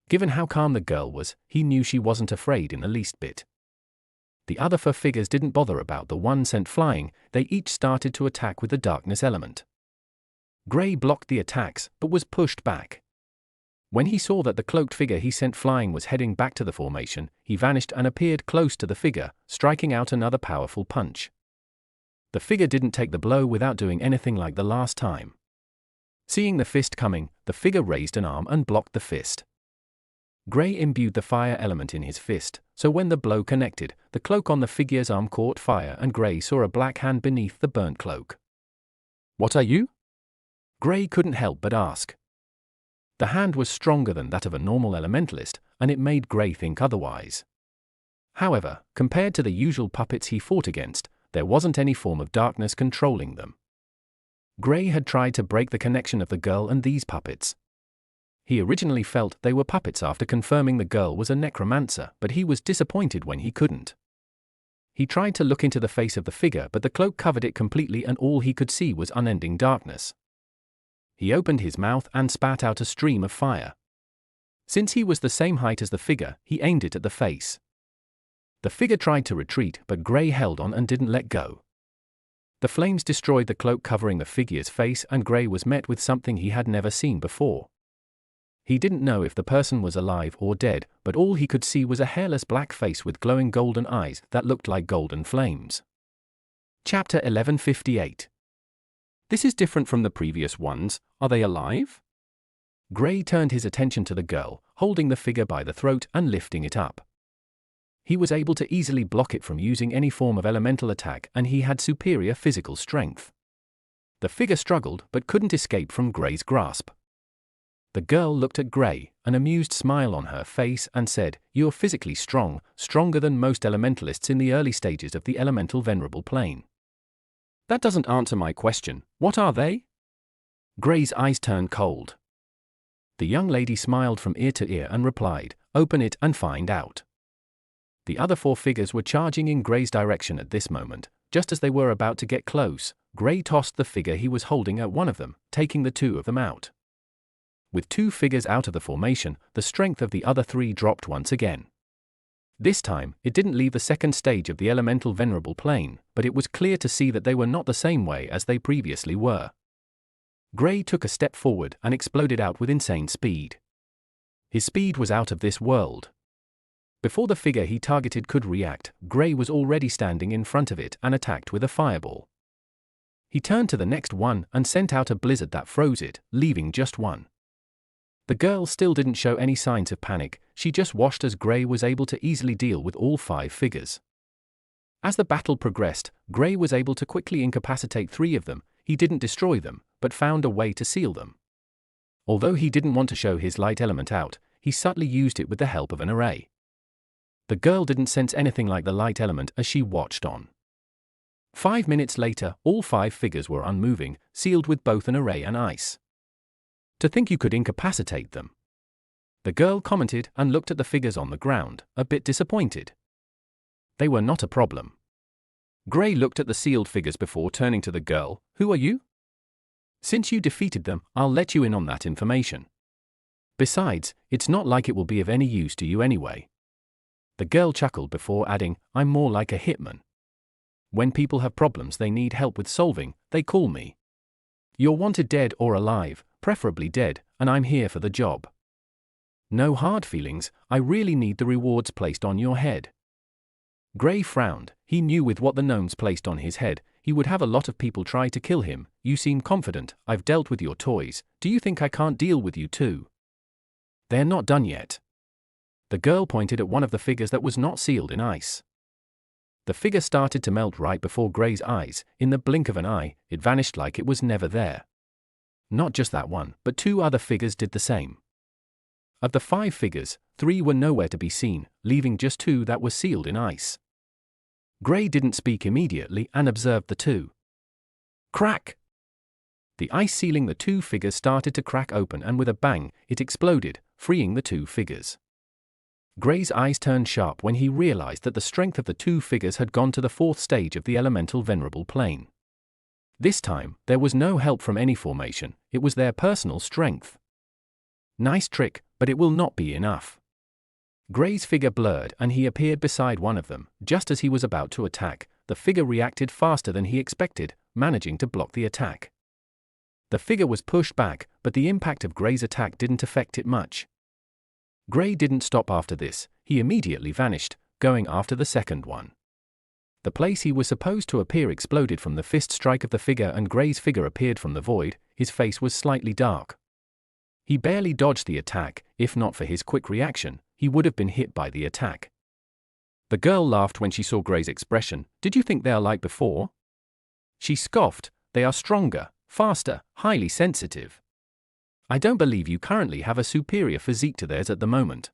Given how calm the girl was, he knew she wasn't afraid in the least bit. The other 4 figures didn't bother about the one sent flying. They each started to attack with the darkness element. Gray blocked the attacks, but was pushed back. When he saw that the cloaked figure he sent flying was heading back to the formation, he vanished and appeared close to the figure, striking out another powerful punch. The figure didn't take the blow without doing anything like the last time. Seeing the fist coming, the figure raised an arm and blocked the fist. Gray imbued the fire element in his fist, so when the blow connected, the cloak on the figure's arm caught fire and Gray saw a black hand beneath the burnt cloak. "What are you?" Gray couldn't help but ask. The hand was stronger than that of a normal elementalist, and it made Gray think otherwise. However, compared to the usual puppets he fought against, there wasn't any form of darkness controlling them. Gray had tried to break the connection of the girl and these puppets. He originally felt they were puppets after confirming the girl was a necromancer, but he was disappointed when he couldn't. He tried to look into the face of the figure, but the cloak covered it completely and all he could see was unending darkness. He opened his mouth and spat out a stream of fire. Since he was the same height as the figure, he aimed it at the face. The figure tried to retreat, but Gray held on and didn't let go. The flames destroyed the cloak covering the figure's face, and Gray was met with something he had never seen before. He didn't know if the person was alive or dead, but all he could see was a hairless black face with glowing golden eyes that looked like golden flames. Chapter 1158. This is different from the previous ones. Are they alive? Gray turned his attention to the girl, holding the figure by the throat and lifting it up. He was able to easily block it from using any form of elemental attack, and he had superior physical strength. The figure struggled but couldn't escape from Gray's grasp. The girl looked at Gray, an amused smile on her face, and said, "You're physically strong, stronger than most elementalists in the early stages of the elemental venerable plane." "That doesn't answer my question. What are they?" Gray's eyes turned cold. The young lady smiled from ear to ear and replied, "Open it and find out." The other 4 figures were charging in Gray's direction at this moment. Just as they were about to get close, Gray tossed the figure he was holding at one of them, taking the 2 of them out. With 2 figures out of the formation, the strength of the other 3 dropped once again. This time, it didn't leave the second stage of the elemental venerable plane, but it was clear to see that they were not the same way as they previously were. Gray took a step forward and exploded out with insane speed. His speed was out of this world. Before the figure he targeted could react, Gray was already standing in front of it and attacked with a fireball. He turned to the next one and sent out a blizzard that froze it, leaving just one. The girl still didn't show any signs of panic. She just watched as Gray was able to easily deal with all 5 figures. As the battle progressed, Gray was able to quickly incapacitate 3 of them. He didn't destroy them, but found a way to seal them. Although he didn't want to show his light element out, he subtly used it with the help of an array. The girl didn't sense anything like the light element as she watched on. 5 minutes later, all 5 figures were unmoving, sealed with both an array and ice. "To think you could incapacitate them," the girl commented and looked at the figures on the ground, a bit disappointed. They were not a problem. Gray looked at the sealed figures before turning to the girl. "Who are you? Since you defeated them, I'll let you in on that information. Besides, it's not like it will be of any use to you anyway." The girl chuckled before adding, "I'm more like a hitman. When people have problems they need help with solving, they call me. You're wanted dead or alive, preferably dead, and I'm here for the job. No hard feelings, I really need the rewards placed on your head." Gray frowned. He knew with what the gnomes placed on his head, he would have a lot of people try to kill him. You seem confident. I've dealt with your toys. Do you think I can't deal with you too? They're not done yet. The girl pointed at one of the figures that was not sealed in ice. The figure started to melt right before Gray's eyes. In the blink of an eye, it vanished like it was never there. Not just that one, but 2 other figures did the same. Of the 5 figures, 3 were nowhere to be seen, leaving just 2 that were sealed in ice. Gray didn't speak immediately and observed the 2. Crack! The ice sealing the 2 figures started to crack open, and with a bang, it exploded, freeing the 2 figures. Gray's eyes turned sharp when he realized that the strength of the 2 figures had gone to the 4th stage of the elemental venerable plane. This time, there was no help from any formation, it was their personal strength. Nice trick, but it will not be enough. Gray's figure blurred and he appeared beside one of them. Just as he was about to attack, the figure reacted faster than he expected, managing to block the attack. The figure was pushed back, but the impact of Gray's attack didn't affect it much. Gray didn't stop after this, he immediately vanished, going after the second one. The place he was supposed to appear exploded from the fist strike of the figure, and Gray's figure appeared from the void. His face was slightly dark. He barely dodged the attack. If not for his quick reaction, he would have been hit by the attack. The girl laughed when she saw Gray's expression. Did you think they are like before? She scoffed. They are stronger, faster, highly sensitive. I don't believe you currently have a superior physique to theirs at the moment.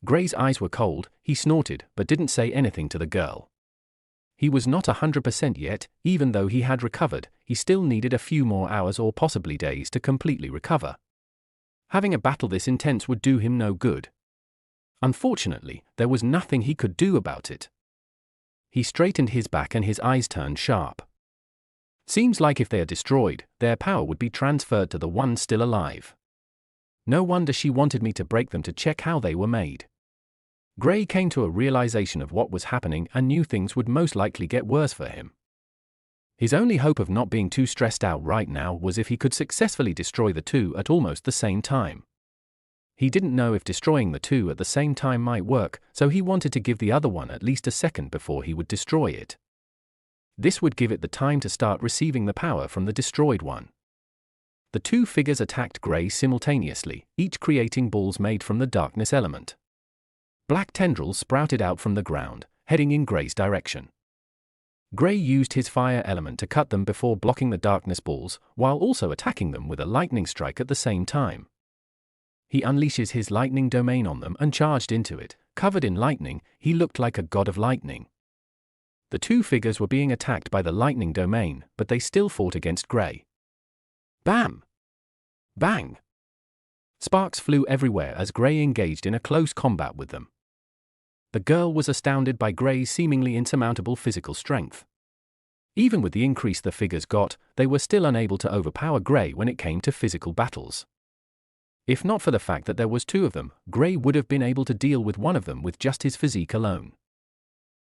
Gray's eyes were cold. He snorted, but didn't say anything to the girl. He was not 100% yet. Even though he had recovered, he still needed a few more hours or possibly days to completely recover. Having a battle this intense would do him no good. Unfortunately, there was nothing he could do about it. He straightened his back and his eyes turned sharp. Seems like if they are destroyed, their power would be transferred to the ones still alive. No wonder she wanted me to break them to check how they were made. Gray came to a realization of what was happening and knew things would most likely get worse for him. His only hope of not being too stressed out right now was if he could successfully destroy the 2 at almost the same time. He didn't know if destroying the 2 at the same time might work, so he wanted to give the other one at least a second before he would destroy it. This would give it the time to start receiving the power from the destroyed one. The 2 figures attacked Gray simultaneously, each creating balls made from the darkness element. Black tendrils sprouted out from the ground, heading in Gray's direction. Gray used his fire element to cut them before blocking the darkness balls, while also attacking them with a lightning strike at the same time. He unleashes his lightning domain on them and charged into it. Covered in lightning, he looked like a god of lightning. The 2 figures were being attacked by the lightning domain, but they still fought against Gray. Bam! Bang! Sparks flew everywhere as Gray engaged in a close combat with them. The girl was astounded by Gray's seemingly insurmountable physical strength. Even with the increase the figures got, they were still unable to overpower Gray when it came to physical battles. If not for the fact that there was 2 of them, Gray would have been able to deal with one of them with just his physique alone.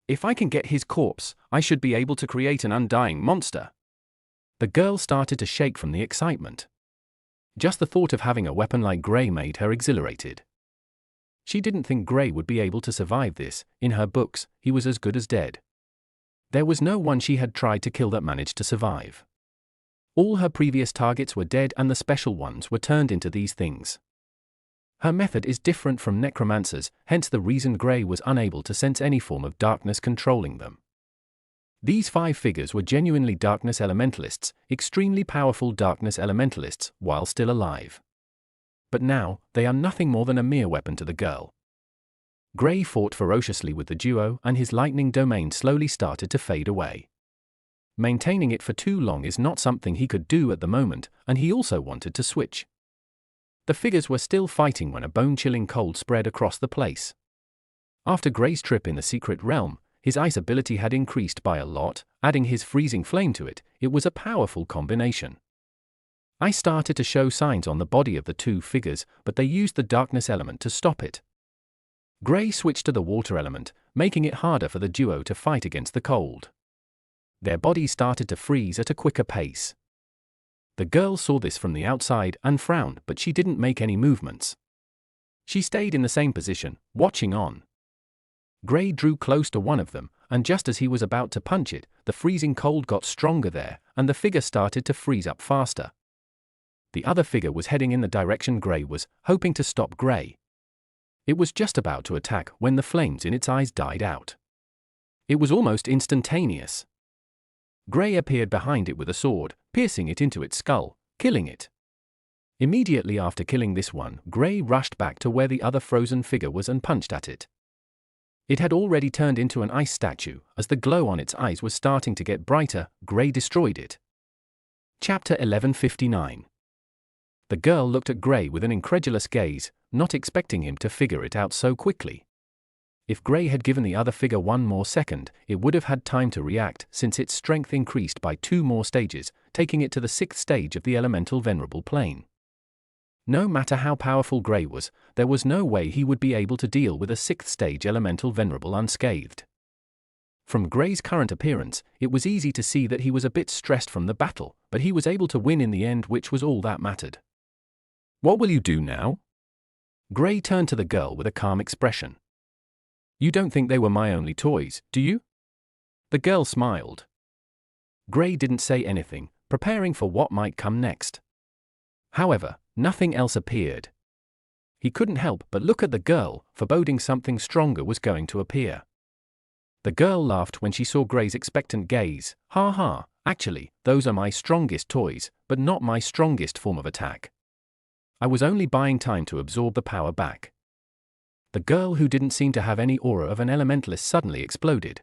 If I can get his corpse, I should be able to create an undying monster. The girl started to shake from the excitement. Just the thought of having a weapon like Gray made her exhilarated. She didn't think Gray would be able to survive this. In her books, he was as good as dead. There was no one she had tried to kill that managed to survive. All her previous targets were dead and the special ones were turned into these things. Her method is different from necromancers, hence the reason Gray was unable to sense any form of darkness controlling them. These 5 figures were genuinely darkness elementalists, extremely powerful darkness elementalists, while still alive. But now, they are nothing more than a mere weapon to the girl. Gray fought ferociously with the duo and his lightning domain slowly started to fade away. Maintaining it for too long is not something he could do at the moment, and he also wanted to switch. The figures were still fighting when a bone-chilling cold spread across the place. After Gray's trip in the secret realm, his ice ability had increased by a lot. Adding his freezing flame to it, it was a powerful combination. Ice started to show signs on the body of the 2 figures, but they used the darkness element to stop it. Gray switched to the water element, making it harder for the duo to fight against the cold. Their bodies started to freeze at a quicker pace. The girl saw this from the outside and frowned, but she didn't make any movements. She stayed in the same position, watching on. Gray drew close to one of them, and just as he was about to punch it, the freezing cold got stronger there, and the figure started to freeze up faster. The other figure was heading in the direction Gray was, hoping to stop Gray. It was just about to attack when the flames in its eyes died out. It was almost instantaneous. Gray appeared behind it with a sword, piercing it into its skull, killing it. Immediately after killing this one, Gray rushed back to where the other frozen figure was and punched at it. It had already turned into an ice statue. As the glow on its eyes was starting to get brighter, Gray destroyed it. Chapter 1159. The girl looked at Gray with an incredulous gaze, not expecting him to figure it out so quickly. If Gray had given the other figure one more second, it would have had time to react, since its strength increased by 2 more stages, taking it to the 6th stage of the elemental venerable plane. No matter how powerful Gray was, there was no way he would be able to deal with a 6th stage elemental venerable unscathed. From Gray's current appearance, it was easy to see that he was a bit stressed from the battle, but he was able to win in the end, which was all that mattered. "What will you do now?" Gray turned to the girl with a calm expression. "You don't think they were my only toys, do you?" The girl smiled. Gray didn't say anything, preparing for what might come next. However, nothing else appeared. He couldn't help but look at the girl, foreboding something stronger was going to appear. The girl laughed when she saw Gray's expectant gaze. "Ha ha, actually, those are my strongest toys, but not my strongest form of attack. I was only buying time to absorb the power back." The girl, who didn't seem to have any aura of an elementalist, suddenly exploded.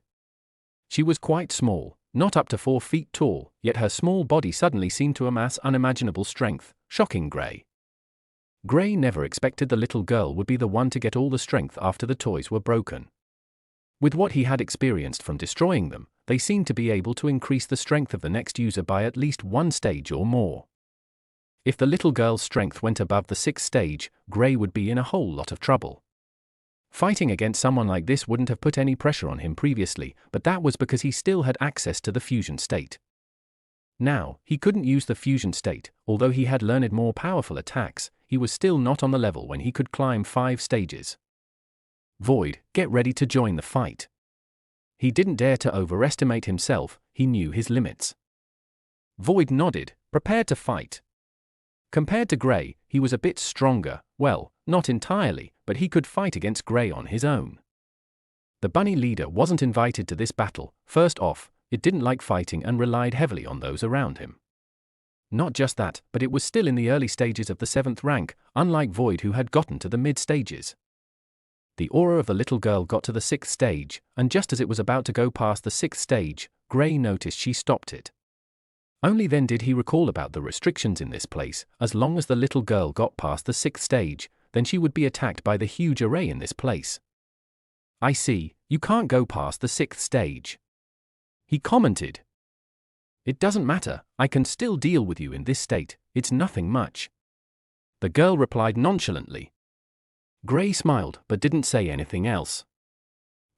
She was quite small, not up to 4 feet tall, yet her small body suddenly seemed to amass unimaginable strength, shocking Gray. Gray never expected the little girl would be the one to get all the strength after the toys were broken. With what he had experienced from destroying them, they seemed to be able to increase the strength of the next user by at least 1 stage or more. If the little girl's strength went above the 6th stage, Gray would be in a whole lot of trouble. Fighting against someone like this wouldn't have put any pressure on him previously, but that was because he still had access to the fusion state. Now, he couldn't use the fusion state. Although he had learned more powerful attacks, he was still not on the level when he could climb 5 stages. "Void, get ready to join the fight." He didn't dare to overestimate himself, he knew his limits. Void nodded, prepared to fight. Compared to Gray, he was a bit stronger. Well, not entirely, but he could fight against Gray on his own. The bunny leader wasn't invited to this battle. First off, it didn't like fighting and relied heavily on those around him. Not just that, but it was still in the early stages of the 7th rank, unlike Void, who had gotten to the mid stages. The aura of the little girl got to the 6th stage, and just as it was about to go past the 6th stage, Gray noticed she stopped it. Only then did he recall about the restrictions in this place. As long as the little girl got past the 6th stage, then she would be attacked by the huge array in this place. "I see, you can't go past the 6th stage," he commented. "It doesn't matter, I can still deal with you in this state, it's nothing much," the girl replied nonchalantly. Gray smiled but didn't say anything else.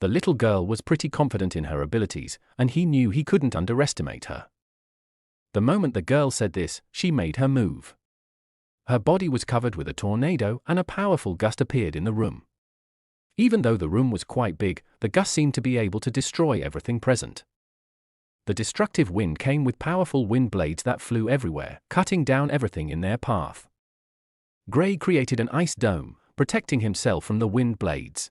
The little girl was pretty confident in her abilities, and he knew he couldn't underestimate her. The moment the girl said this, she made her move. Her body was covered with a tornado, and a powerful gust appeared in the room. Even though the room was quite big, the gust seemed to be able to destroy everything present. The destructive wind came with powerful wind blades that flew everywhere, cutting down everything in their path. Gray created an ice dome, protecting himself from the wind blades.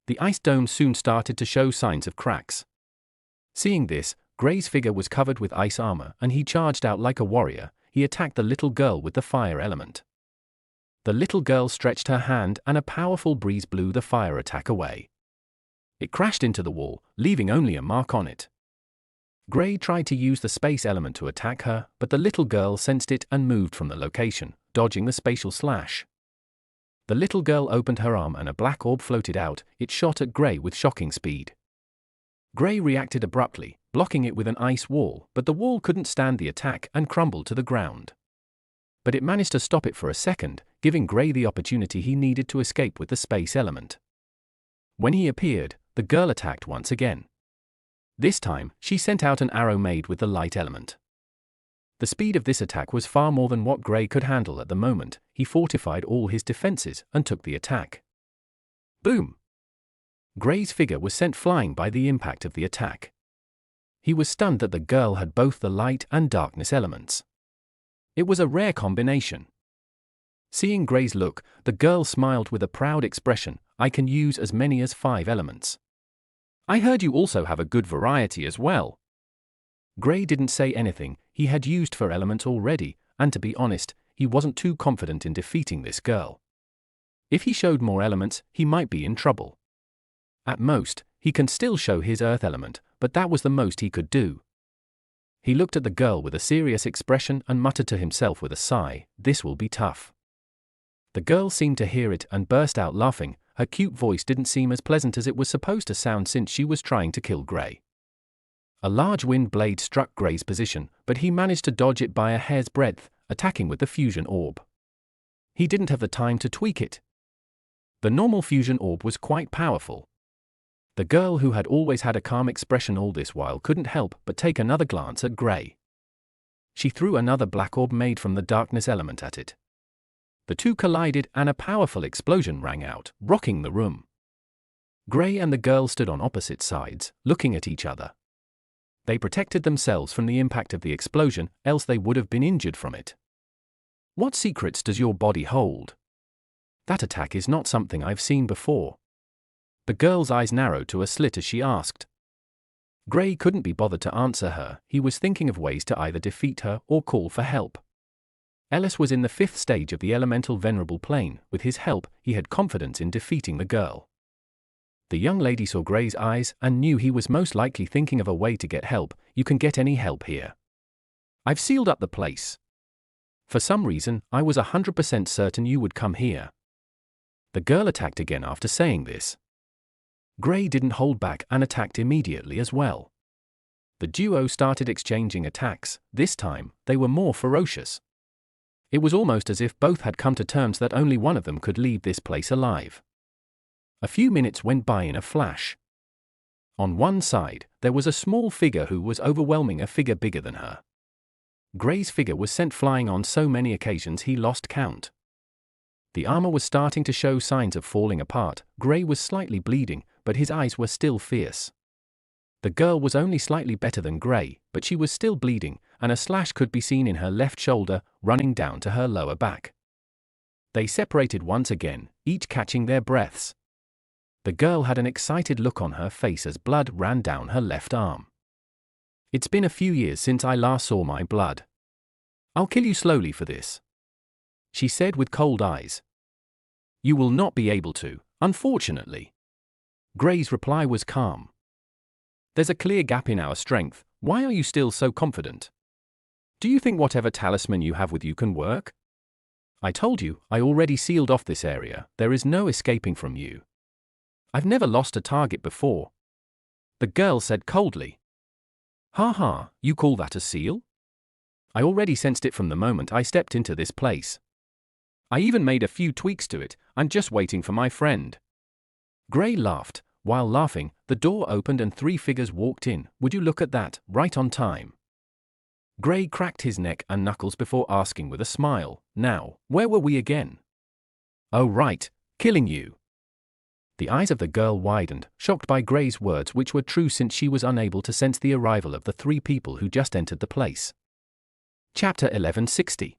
The ice dome soon started to show signs of cracks. Seeing this, Gray's figure was covered with ice armor, and he charged out like a warrior. He attacked the little girl with the fire element. The little girl stretched her hand, and a powerful breeze blew the fire attack away. It crashed into the wall, leaving only a mark on it. Gray tried to use the space element to attack her, but the little girl sensed it and moved from the location, dodging the spatial slash. The little girl opened her arm and a black orb floated out. It shot at Gray with shocking speed. Gray reacted abruptly, blocking it with an ice wall, but the wall couldn't stand the attack and crumbled to the ground. But it managed to stop it for a second, giving Gray the opportunity he needed to escape with the space element. When he appeared, the girl attacked once again. This time, she sent out an arrow made with the light element. The speed of this attack was far more than what Gray could handle at the moment. He fortified all his defenses and took the attack. Boom! Gray's figure was sent flying by the impact of the attack. He was stunned that the girl had both the light and darkness elements. It was a rare combination. Seeing Gray's look, the girl smiled with a proud expression. I can use as many as 5 elements. I heard you also have a good variety as well. Gray didn't say anything. He had used 4 elements already, and to be honest, he wasn't too confident in defeating this girl. If he showed more elements, he might be in trouble. At most, he can still show his earth element, but that was the most he could do. He looked at the girl with a serious expression and muttered to himself with a sigh, this will be tough. The girl seemed to hear it and burst out laughing. Her cute voice didn't seem as pleasant as it was supposed to sound since she was trying to kill Gray. A large wind blade struck Gray's position, but he managed to dodge it by a hair's breadth, attacking with the fusion orb. He didn't have the time to tweak it. The normal fusion orb was quite powerful. The girl, who had always had a calm expression all this while, couldn't help but take another glance at Gray. She threw another black orb made from the darkness element at it. The two collided and a powerful explosion rang out, rocking the room. Gray and the girl stood on opposite sides, looking at each other. They protected themselves from the impact of the explosion, else they would have been injured from it. What secrets does your body hold? That attack is not something I've seen before. The girl's eyes narrowed to a slit as she asked. Gray couldn't be bothered to answer her. He was thinking of ways to either defeat her or call for help. Ellis was in the 5th stage of the elemental venerable plane. With his help, he had confidence in defeating the girl. The young lady saw Gray's eyes and knew he was most likely thinking of a way to get help. You can get any help here. I've sealed up the place. For some reason, I was 100% certain you would come here. The girl attacked again after saying this. Gray didn't hold back and attacked immediately as well. The duo started exchanging attacks. This time, they were more ferocious. It was almost as if both had come to terms that only one of them could leave this place alive. A few minutes went by in a flash. On one side, there was a small figure who was overwhelming a figure bigger than her. Gray's figure was sent flying on so many occasions he lost count. The armor was starting to show signs of falling apart. Gray was slightly bleeding, but his eyes were still fierce. The girl was only slightly better than Gray, but she was still bleeding, and a slash could be seen in her left shoulder, running down to her lower back. They separated once again, each catching their breaths. The girl had an excited look on her face as blood ran down her left arm. It's been a few years since I last saw my blood. I'll kill you slowly for this, she said with cold eyes. You will not be able to, unfortunately. Gray's reply was calm. There's a clear gap in our strength. Why are you still so confident? Do you think whatever talisman you have with you can work? I told you, I already sealed off this area. There is no escaping from you. I've never lost a target before. The girl said coldly. Ha ha, you call that a seal? I already sensed it from the moment I stepped into this place. I even made a few tweaks to it. I'm just waiting for my friend. Gray laughed. While laughing, the door opened and 3 figures walked in. Would you look at that, right on time. Gray cracked his neck and knuckles before asking with a smile, now, where were we again? Oh right, killing you. The eyes of the girl widened, shocked by Gray's words, which were true since she was unable to sense the arrival of the 3 people who just entered the place. Chapter 1160.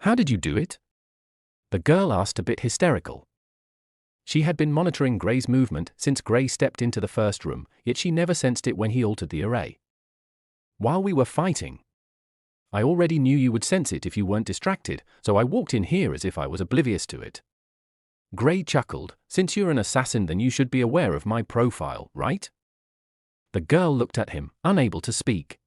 How did you do it? The girl asked, a bit hysterical. She had been monitoring Gray's movement since Gray stepped into the first room, yet she never sensed it when he altered the array. While we were fighting. I already knew you would sense it if you weren't distracted, so I walked in here as if I was oblivious to it. Gray chuckled. Since you're an assassin, then you should be aware of my profile, right? The girl looked at him, unable to speak.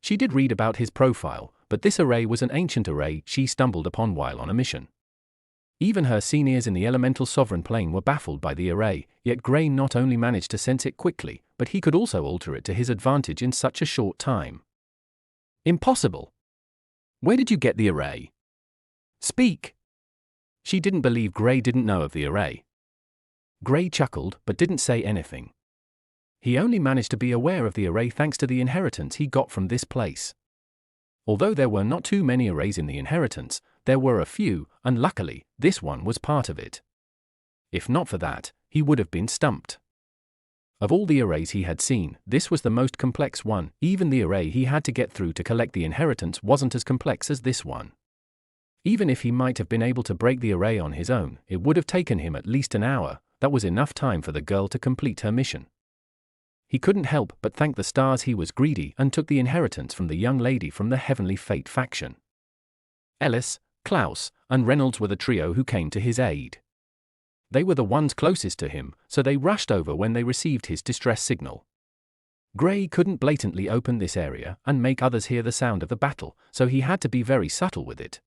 She did read about his profile, but this array was an ancient array she stumbled upon while on a mission. Even her seniors in the elemental sovereign plane were baffled by the array, yet Gray not only managed to sense it quickly, but he could also alter it to his advantage in such a short time. Impossible! Where did you get the array? Speak! She didn't believe Gray didn't know of the array. Gray chuckled, but didn't say anything. He only managed to be aware of the array thanks to the inheritance he got from this place. Although there were not too many arrays in the inheritance, there were a few, and luckily, this one was part of it. If not for that, he would have been stumped. Of all the arrays he had seen, this was the most complex one. Even the array he had to get through to collect the inheritance wasn't as complex as this one. Even if he might have been able to break the array on his own, it would have taken him at least an hour. That was enough time for the girl to complete her mission. He couldn't help but thank the stars he was greedy and took the inheritance from the young lady from the Heavenly Fate faction. Ellis, Klaus, and Reynolds were the trio who came to his aid. They were the ones closest to him, so they rushed over when they received his distress signal. Gray couldn't blatantly open this area and make others hear the sound of the battle, so he had to be very subtle with it.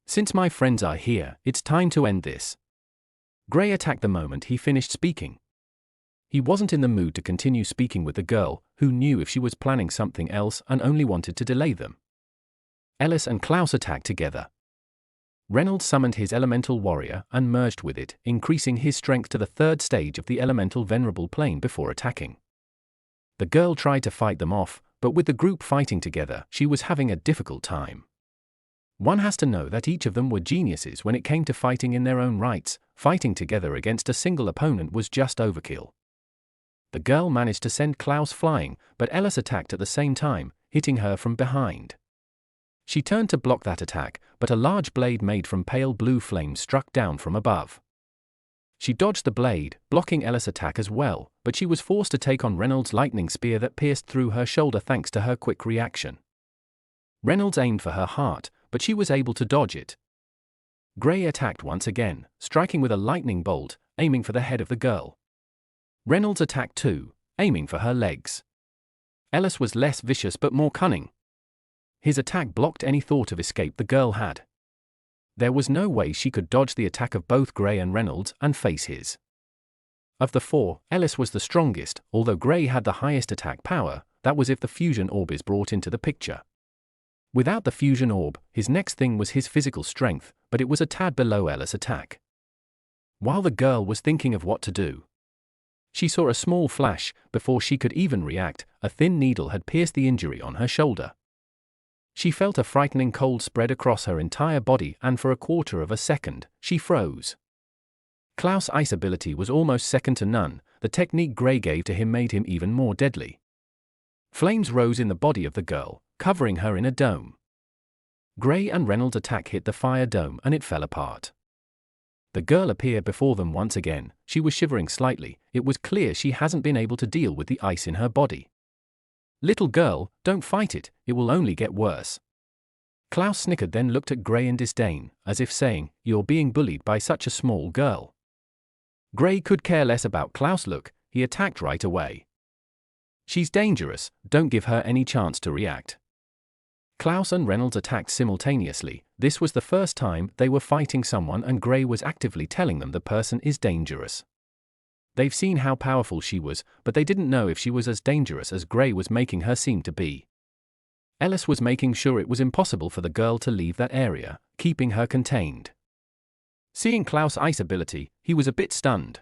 "Since my friends are here, it's time to end this." Gray attacked the moment he finished speaking. He wasn't in the mood to continue speaking with the girl, who knew if she was planning something else and only wanted to delay them. Ellis and Klaus attacked together. Reynolds summoned his elemental warrior and merged with it, increasing his strength to the 3rd stage of the elemental venerable plane before attacking. The girl tried to fight them off, but with the group fighting together, she was having a difficult time. One has to know that each of them were geniuses when it came to fighting in their own rights. Fighting together against a single opponent was just overkill. The girl managed to send Klaus flying, but Ellis attacked at the same time, hitting her from behind. She turned to block that attack, but a large blade made from pale blue flames struck down from above. She dodged the blade, blocking Ellis' attack as well, but she was forced to take on Reynolds' lightning spear that pierced through her shoulder thanks to her quick reaction. Reynolds aimed for her heart, but she was able to dodge it. Gray attacked once again, striking with a lightning bolt, aiming for the head of the girl. Reynolds attacked too, aiming for her legs. Ellis was less vicious but more cunning. His attack blocked any thought of escape the girl had. There was no way she could dodge the attack of both Gray and Reynolds and face his. Of the 4, Ellis was the strongest, although Gray had the highest attack power. That was if the fusion orb is brought into the picture. Without the fusion orb, his next thing was his physical strength, but it was a tad below Ellis' attack. While the girl was thinking of what to do, she saw a small flash. Before she could even react, a thin needle had pierced the injury on her shoulder. She felt a frightening cold spread across her entire body, and for a quarter of a second, she froze. Klaus' ice ability was almost second to none. The technique Gray gave to him made him even more deadly. Flames rose in the body of the girl, covering her in a dome. Gray and Reynolds' attack hit the fire dome and it fell apart. The girl appeared before them once again. She was shivering slightly. It was clear she hasn't been able to deal with the ice in her body. "Little girl, don't fight it, it will only get worse." Klaus snickered, then looked at Gray in disdain, as if saying, "You're being bullied by such a small girl." Gray could care less about Klaus' look. He attacked right away. "She's dangerous, don't give her any chance to react." Klaus and Reynolds attacked simultaneously. This was the first time they were fighting someone and Gray was actively telling them the person is dangerous. They've seen how powerful she was, but they didn't know if she was as dangerous as Gray was making her seem to be. Ellis was making sure it was impossible for the girl to leave that area, keeping her contained. Seeing Klaus' ice ability, he was a bit stunned.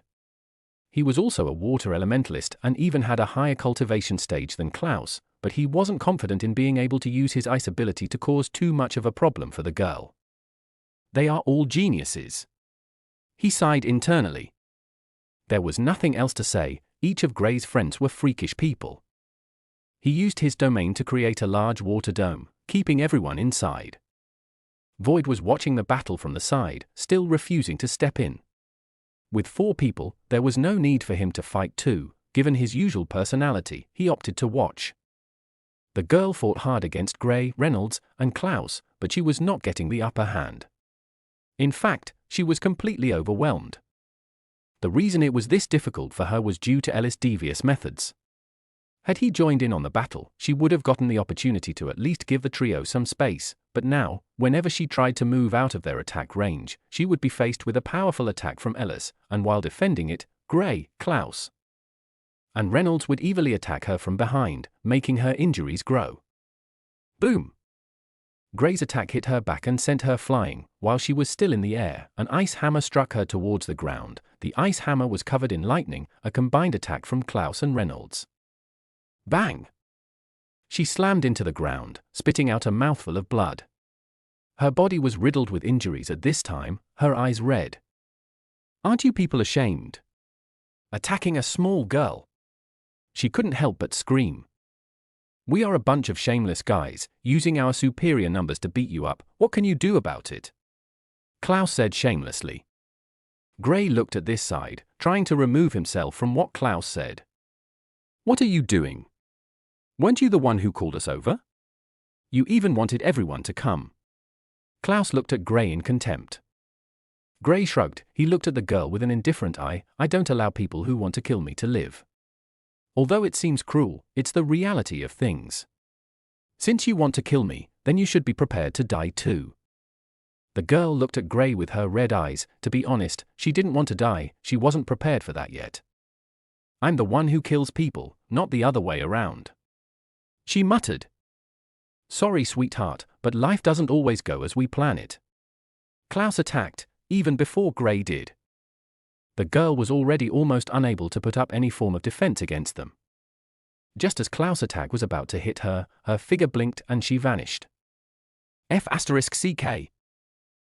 He was also a water elementalist and even had a higher cultivation stage than Klaus, but he wasn't confident in being able to use his ice ability to cause too much of a problem for the girl. They are all geniuses. He sighed internally. There was nothing else to say. Each of Gray's friends were freakish people. He used his domain to create a large water dome, keeping everyone inside. Void was watching the battle from the side, still refusing to step in. With 4 people, there was no need for him to fight too. Given his usual personality, he opted to watch. The girl fought hard against Gray, Reynolds, and Klaus, but she was not getting the upper hand. In fact, she was completely overwhelmed. The reason it was this difficult for her was due to Ellis' devious methods. Had he joined in on the battle, she would have gotten the opportunity to at least give the trio some space, but now, whenever she tried to move out of their attack range, she would be faced with a powerful attack from Ellis, and while defending it, Gray, Klaus, and Reynolds would evilly attack her from behind, making her injuries grow. Boom! Gray's attack hit her back and sent her flying. While she was still in the air, an ice hammer struck her towards the ground. The ice hammer was covered in lightning, a combined attack from Klaus and Reynolds. Bang! She slammed into the ground, spitting out a mouthful of blood. Her body was riddled with injuries at this time, her eyes red. "Aren't you people ashamed?" attacking a small girl. She couldn't help but scream. We are a bunch of shameless guys, using our superior numbers to beat you up. What can you do about it? Klaus said shamelessly. Gray looked at this side, trying to remove himself from what Klaus said. What are you doing? Weren't you the one who called us over? You even wanted everyone to come. Klaus looked at Gray in contempt. Gray shrugged. He looked at the girl with an indifferent eye. I don't allow people who want to kill me to live. Although it seems cruel, it's the reality of things. Since you want to kill me, then you should be prepared to die too. The girl looked at Gray with her red eyes. To be honest, she didn't want to die, she wasn't prepared for that yet. I'm the one who kills people, not the other way around. She muttered. Sorry, sweetheart, but life doesn't always go as we plan it. Klaus attacked, even before Gray did. The girl was already almost unable to put up any form of defense against them. Just as Klaus' attack was about to hit her, her figure blinked and she vanished. F***CK.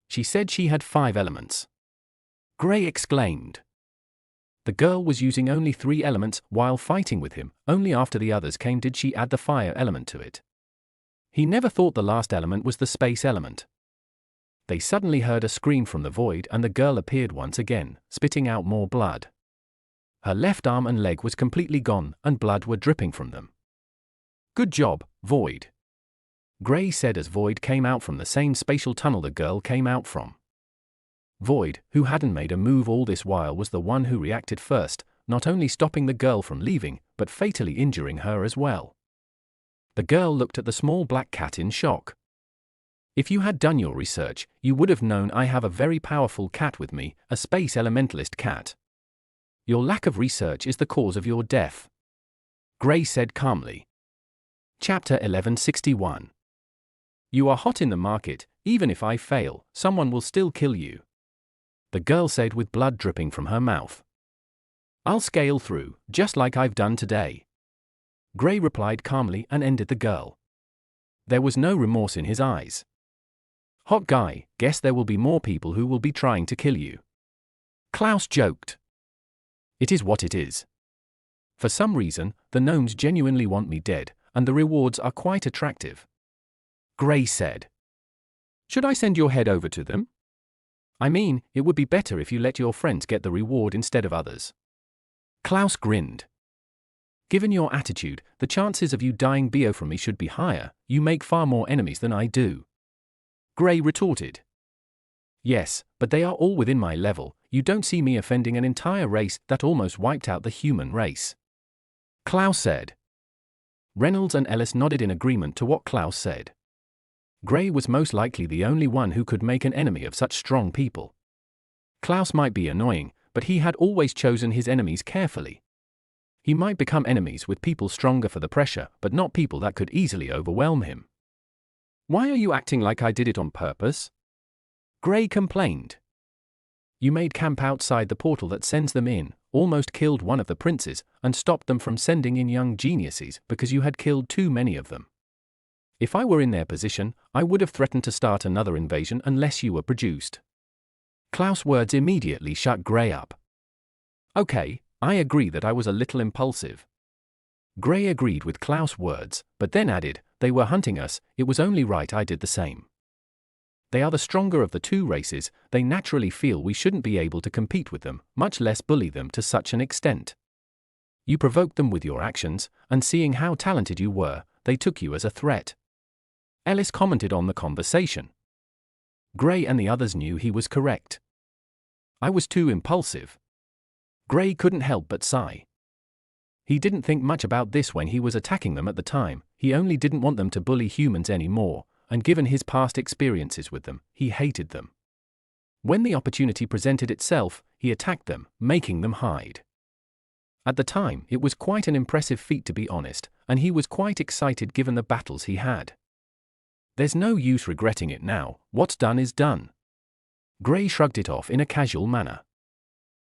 She said she had 5 elements. Gray exclaimed. The girl was using only 3 elements while fighting with him. Only after the others came did she add the fire element to it. He never thought the last element was the space element. They suddenly heard a scream from the void and the girl appeared once again, spitting out more blood. Her left arm and leg was completely gone and blood were dripping from them. Good job, Void. Gray said as Void came out from the same spatial tunnel the girl came out from. Void, who hadn't made a move all this while, was the one who reacted first, not only stopping the girl from leaving, but fatally injuring her as well. The girl looked at the small black cat in shock. If you had done your research, you would have known I have a very powerful cat with me, a space elementalist cat. Your lack of research is the cause of your death. Gray said calmly. Chapter 1161. You are hot in the market. Even if I fail, someone will still kill you. The girl said with blood dripping from her mouth. I'll scale through, just like I've done today. Gray replied calmly and ended the girl. There was no remorse in his eyes. Hot guy, guess there will be more people who will be trying to kill you. Klaus joked. It is what it is. For some reason, the gnomes genuinely want me dead, and the rewards are quite attractive. Gray said. Should I send your head over to them? I mean, it would be better if you let your friends get the reward instead of others. Klaus grinned. Given your attitude, the chances of you dying bio from me should be higher. You make far more enemies than I do. Gray retorted. Yes, but they are all within my level. You don't see me offending an entire race that almost wiped out the human race. Klaus said. Reynolds and Ellis nodded in agreement to what Klaus said. Gray was most likely the only one who could make an enemy of such strong people. Klaus might be annoying, but he had always chosen his enemies carefully. He might become enemies with people stronger for the pressure, but not people that could easily overwhelm him. Why are you acting like I did it on purpose? Gray complained. You made camp outside the portal that sends them in, almost killed one of the princes, and stopped them from sending in young geniuses because you had killed too many of them. If I were in their position, I would have threatened to start another invasion unless you were produced. Klaus' words immediately shut Gray up. Okay, I agree that I was a little impulsive. Gray agreed with Klaus' words, but then added, they were hunting us, it was only right I did the same. They are the stronger of the two races, they naturally feel we shouldn't be able to compete with them, much less bully them to such an extent. You provoked them with your actions, and seeing how talented you were, they took you as a threat. Ellis commented on the conversation. Gray and the others knew he was correct. I was too impulsive. Gray couldn't help but sigh. He didn't think much about this when he was attacking them at the time, he only didn't want them to bully humans anymore, and given his past experiences with them, he hated them. When the opportunity presented itself, he attacked them, making them hide. At the time, it was quite an impressive feat to be honest, and he was quite excited given the battles he had. There's no use regretting it now, what's done is done. Gray shrugged it off in a casual manner.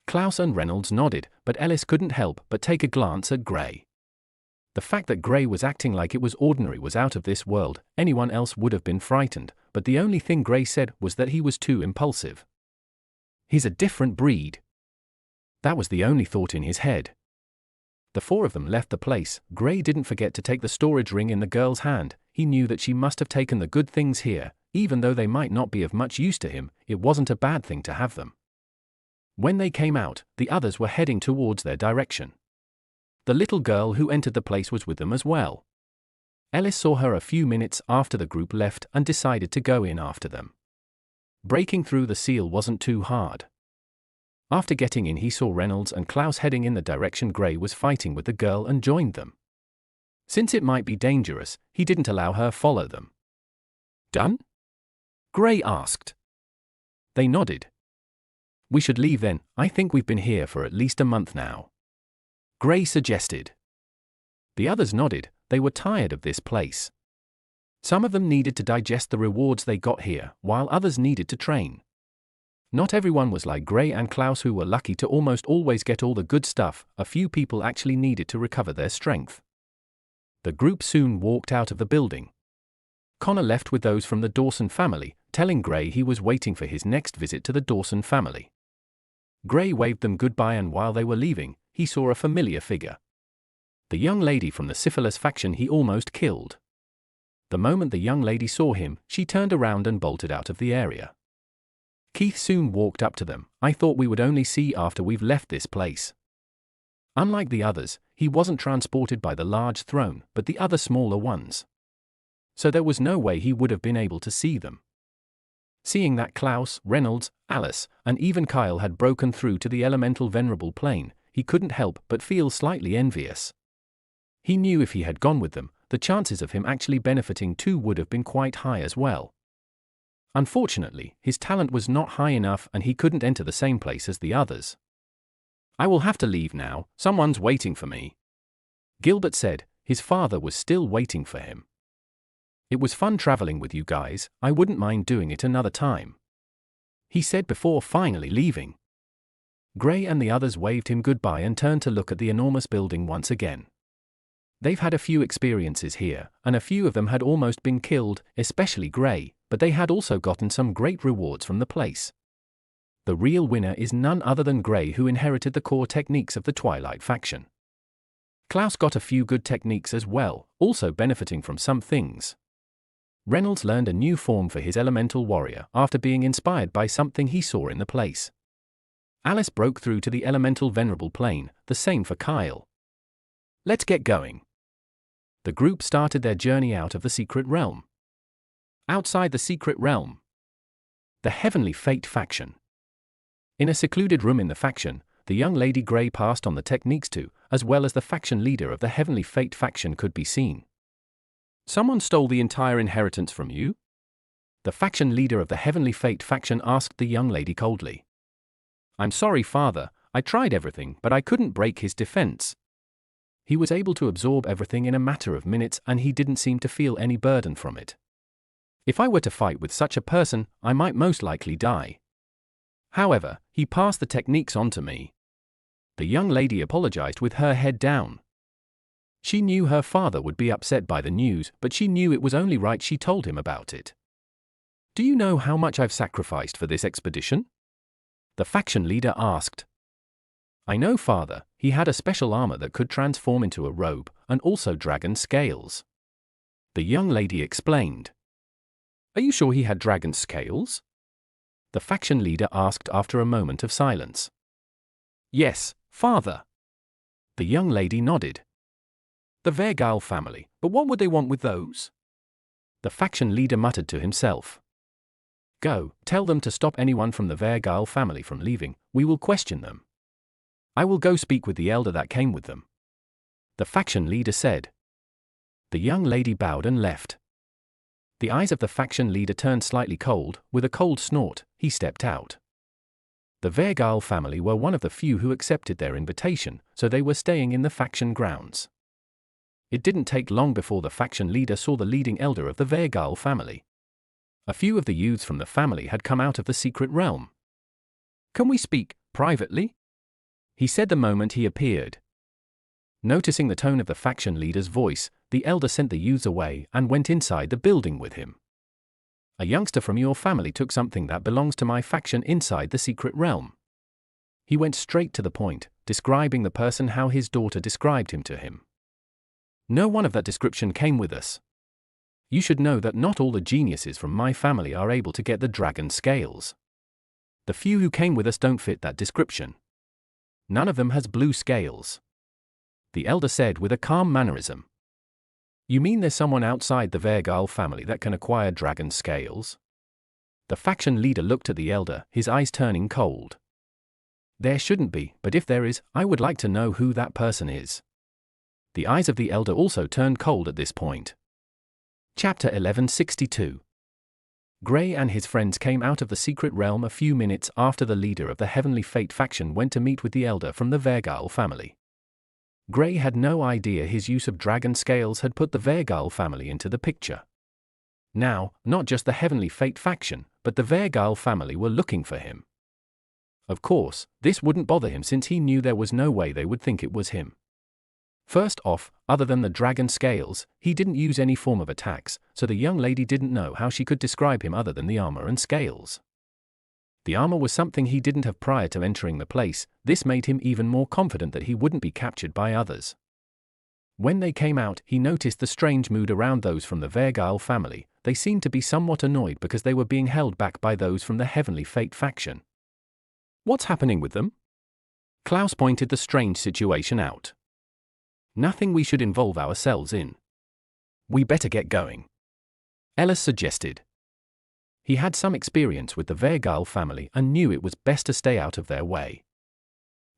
Klaus and Reynolds nodded, but Ellis couldn't help but take a glance at Gray. The fact that Gray was acting like it was ordinary was out of this world, anyone else would have been frightened, but the only thing Gray said was that he was too impulsive. He's a different breed. That was the only thought in his head. The four of them left the place. Gray didn't forget to take the storage ring in the girl's hand. He knew that she must have taken the good things here. Even though they might not be of much use to him, it wasn't a bad thing to have them. When they came out, the others were heading towards their direction. The little girl who entered the place was with them as well. Ellis saw her a few minutes after the group left and decided to go in after them. Breaking through the seal wasn't too hard. After getting in, he saw Reynolds and Klaus heading in the direction Gray was fighting with the girl and joined them. Since it might be dangerous, he didn't allow her follow them. Done? Gray asked. They nodded. We should leave then. I think we've been here for at least a month now. Gray suggested. The others nodded. They were tired of this place. Some of them needed to digest the rewards they got here, while others needed to train. Not everyone was like Gray and Klaus, who were lucky to almost always get all the good stuff. A few people actually needed to recover their strength. The group soon walked out of the building. Connor left with those from the Dawson family, telling Gray he was waiting for his next visit to the Dawson family. Gray waved them goodbye, and while they were leaving, he saw a familiar figure. The young lady from the syphilis faction he almost killed. The moment the young lady saw him, she turned around and bolted out of the area. Keith soon walked up to them. I thought we would only see after we've left this place. Unlike the others, he wasn't transported by the large throne, but the other smaller ones. So there was no way he would have been able to see them. Seeing that Klaus, Reynolds, Alice, and even Kyle had broken through to the elemental venerable plane, he couldn't help but feel slightly envious. He knew if he had gone with them, the chances of him actually benefiting too would have been quite high as well. Unfortunately, his talent was not high enough and he couldn't enter the same place as the others. I will have to leave now, someone's waiting for me. Gilbert said. His father was still waiting for him. It was fun traveling with you guys. I wouldn't mind doing it another time, he said before finally leaving. Gray and the others waved him goodbye and turned to look at the enormous building once again. They've had a few experiences here, and a few of them had almost been killed, especially Gray, but they had also gotten some great rewards from the place. The real winner is none other than Gray, who inherited the core techniques of the Twilight faction. Klaus got a few good techniques as well, also benefiting from some things. Reynolds learned a new form for his elemental warrior after being inspired by something he saw in the place. Alice broke through to the elemental venerable plane, the same for Kyle. Let's get going. The group started their journey out of the secret realm. Outside the secret realm, the Heavenly Fate faction. In a secluded room in the faction, the young Lady Gray passed on the techniques to, as well as the faction leader of the Heavenly Fate faction could be seen. Someone stole the entire inheritance from you? The faction leader of the Heavenly Fate faction asked the young lady coldly. I'm sorry, father, I tried everything, but I couldn't break his defense. He was able to absorb everything in a matter of minutes and he didn't seem to feel any burden from it. If I were to fight with such a person, I might most likely die. However, he passed the techniques on to me. The young lady apologized with her head down. She knew her father would be upset by the news, but she knew it was only right she told him about it. Do you know how much I've sacrificed for this expedition? The faction leader asked. I know, father. He had a special armor that could transform into a robe, and also dragon scales. The young lady explained. Are you sure he had dragon scales? The faction leader asked after a moment of silence. Yes, father. The young lady nodded. The Vergal family, but what would they want with those? The faction leader muttered to himself. Go, tell them to stop anyone from the Vergal family from leaving. We will question them. I will go speak with the elder that came with them, the faction leader said. The young lady bowed and left. The eyes of the faction leader turned slightly cold. With a cold snort, he stepped out. The Vergal family were one of the few who accepted their invitation, so they were staying in the faction grounds. It didn't take long before the faction leader saw the leading elder of the Vergal family. A few of the youths from the family had come out of the secret realm. Can we speak privately? He said the moment he appeared. Noticing the tone of the faction leader's voice, the elder sent the youths away and went inside the building with him. A youngster from your family took something that belongs to my faction inside the secret realm. He went straight to the point, describing the person how his daughter described him to him. No one of that description came with us. You should know that not all the geniuses from my family are able to get the dragon scales. The few who came with us don't fit that description. None of them has blue scales. The elder said with a calm mannerism. You mean there's someone outside the Vergal family that can acquire dragon scales? The faction leader looked at the elder, his eyes turning cold. There shouldn't be, but if there is, I would like to know who that person is. The eyes of the elder also turned cold at this point. Chapter 1162. Gray and his friends came out of the secret realm a few minutes after the leader of the Heavenly Fate faction went to meet with the elder from the Vergal family. Gray had no idea his use of dragon scales had put the Vergal family into the picture. Now, not just the Heavenly Fate faction, but the Vergal family were looking for him. Of course, this wouldn't bother him since he knew there was no way they would think it was him. First off, other than the dragon scales, he didn't use any form of attacks, so the young lady didn't know how she could describe him other than the armor and scales. The armor was something he didn't have prior to entering the place. This made him even more confident that he wouldn't be captured by others. When they came out, he noticed the strange mood around those from the Vergal family. They seemed to be somewhat annoyed because they were being held back by those from the Heavenly Fate faction. What's happening with them? Klaus pointed the strange situation out. Nothing we should involve ourselves in. We better get going. Ellis suggested. He had some experience with the Vergal family and knew it was best to stay out of their way.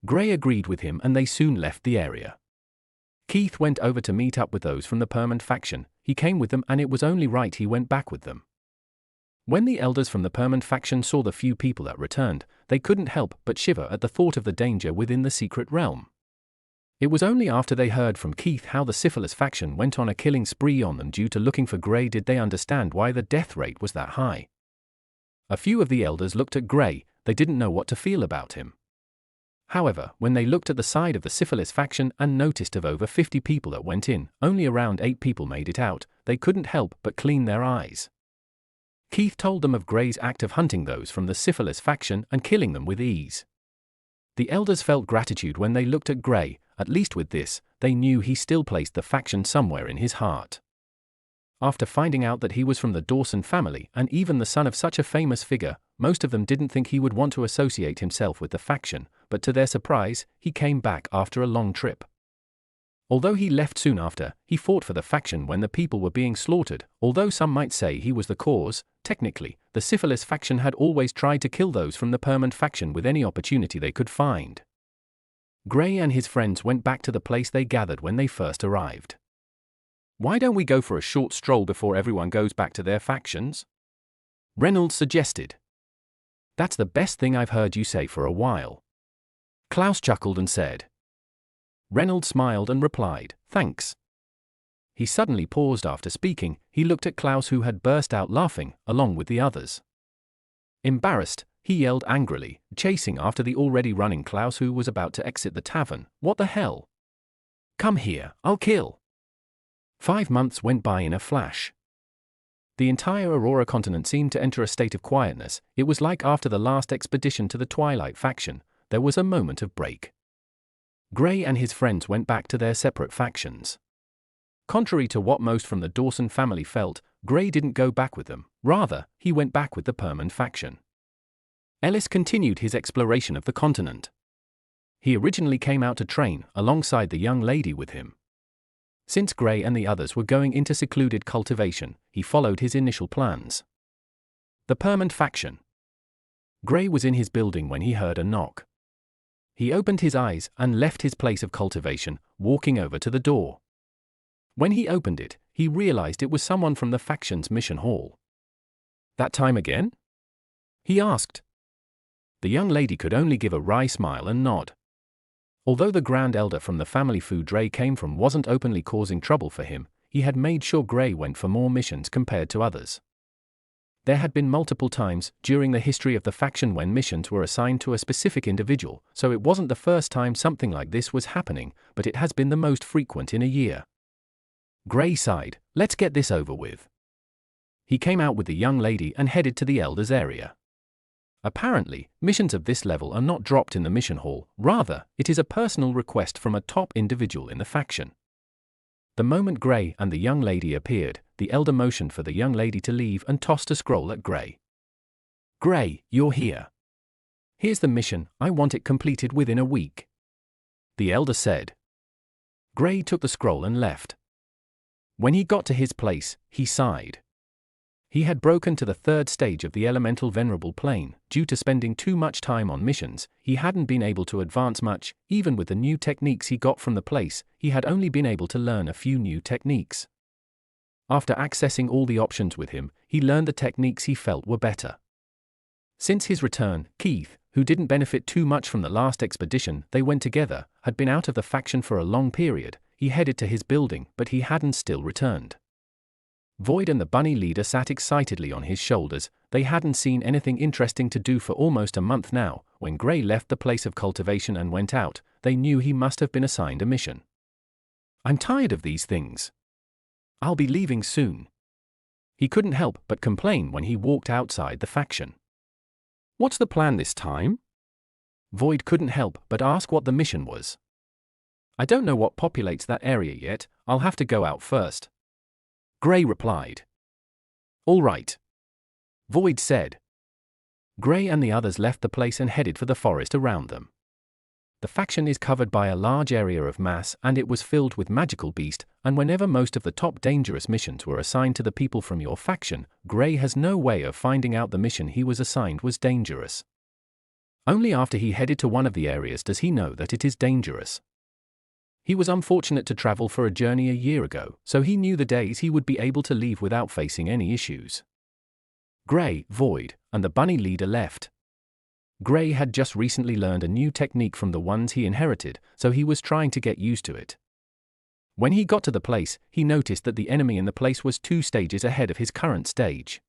Gray agreed with him and they soon left the area. Keith went over to meet up with those from the Permanent faction. He came with them and it was only right he went back with them. When the elders from the Permanent faction saw the few people that returned, they couldn't help but shiver at the thought of the danger within the secret realm. It was only after they heard from Keith how the Syphilis faction went on a killing spree on them due to looking for Gray did they understand why the death rate was that high. A few of the elders looked at Gray. They didn't know what to feel about him. However, when they looked at the side of the Syphilis faction and noticed of over 50 people that went in, only around 8 people made it out, they couldn't help but clean their eyes. Keith told them of Gray's act of hunting those from the Syphilis faction and killing them with ease. The elders felt gratitude when they looked at Gray. At least with this, they knew he still placed the faction somewhere in his heart. After finding out that he was from the Dawson family and even the son of such a famous figure, most of them didn't think he would want to associate himself with the faction, but to their surprise, he came back after a long trip. Although he left soon after, he fought for the faction when the people were being slaughtered. Although some might say he was the cause, technically, the Syphilis faction had always tried to kill those from the Permanent faction with any opportunity they could find. Gray and his friends went back to the place they gathered when they first arrived. Why don't we go for a short stroll before everyone goes back to their factions? Reynolds suggested. That's the best thing I've heard you say for a while. Klaus chuckled and said. Reynolds smiled and replied, thanks. He suddenly paused after speaking. He looked at Klaus who had burst out laughing, along with the others. Embarrassed, he yelled angrily, chasing after the already running Klaus who was about to exit the tavern. What the hell? Come here, I'll kill. 5 months went by in a flash. The entire Aurora continent seemed to enter a state of quietness. It was like after the last expedition to the Twilight faction, there was a moment of break. Gray and his friends went back to their separate factions. Contrary to what most from the Dawson family felt, Gray didn't go back with them. Rather, he went back with the Perman faction. Ellis continued his exploration of the continent. He originally came out to train, alongside the young lady with him. Since Gray and the others were going into secluded cultivation, he followed his initial plans. The Perman faction. Gray was in his building when he heard a knock. He opened his eyes and left his place of cultivation, walking over to the door. When he opened it, he realized it was someone from the faction's mission hall. That time again? He asked. The young lady could only give a wry smile and nod. Although the Grand Elder from the family food Gray came from wasn't openly causing trouble for him, he had made sure Gray went for more missions compared to others. There had been multiple times during the history of the faction when missions were assigned to a specific individual, so it wasn't the first time something like this was happening, but it has been the most frequent in a year. Gray sighed, let's get this over with. He came out with the young lady and headed to the Elder's area. Apparently, missions of this level are not dropped in the mission hall, rather, it is a personal request from a top individual in the faction. The moment Gray and the young lady appeared, the elder motioned for the young lady to leave and tossed a scroll at Gray. "Gray, you're here. Here's the mission, I want it completed within a week," the elder said. Gray took the scroll and left. When he got to his place, he sighed. He had broken to the third stage of the elemental venerable plane. Due to spending too much time on missions, he hadn't been able to advance much. Even with the new techniques he got from the place, he had only been able to learn a few new techniques. After accessing all the options with him, he learned the techniques he felt were better. Since his return, Keith, who didn't benefit too much from the last expedition they went together, had been out of the faction for a long period. He headed to his building, but he hadn't still returned. Void and the bunny leader sat excitedly on his shoulders. They hadn't seen anything interesting to do for almost a month now. When Gray left the place of cultivation and went out, they knew he must have been assigned a mission. "I'm tired of these things. I'll be leaving soon." He couldn't help but complain when he walked outside the faction. "What's the plan this time?" Void couldn't help but ask what the mission was. "I don't know what populates that area yet, I'll have to go out first," Gray replied. "All right," Void said. Gray and the others left the place and headed for the forest around them. The faction is covered by a large area of mass, and it was filled with magical beasts, and whenever most of the top dangerous missions were assigned to the people from your faction, Gray has no way of finding out the mission he was assigned was dangerous. Only after he headed to one of the areas does he know that it is dangerous. He was unfortunate to travel for a journey a year ago, so he knew the days he would be able to leave without facing any issues. Gray, Void, and the bunny leader left. Gray had just recently learned a new technique from the ones he inherited, so he was trying to get used to it. When he got to the place, he noticed that the enemy in the place was 2 stages ahead of his current stage.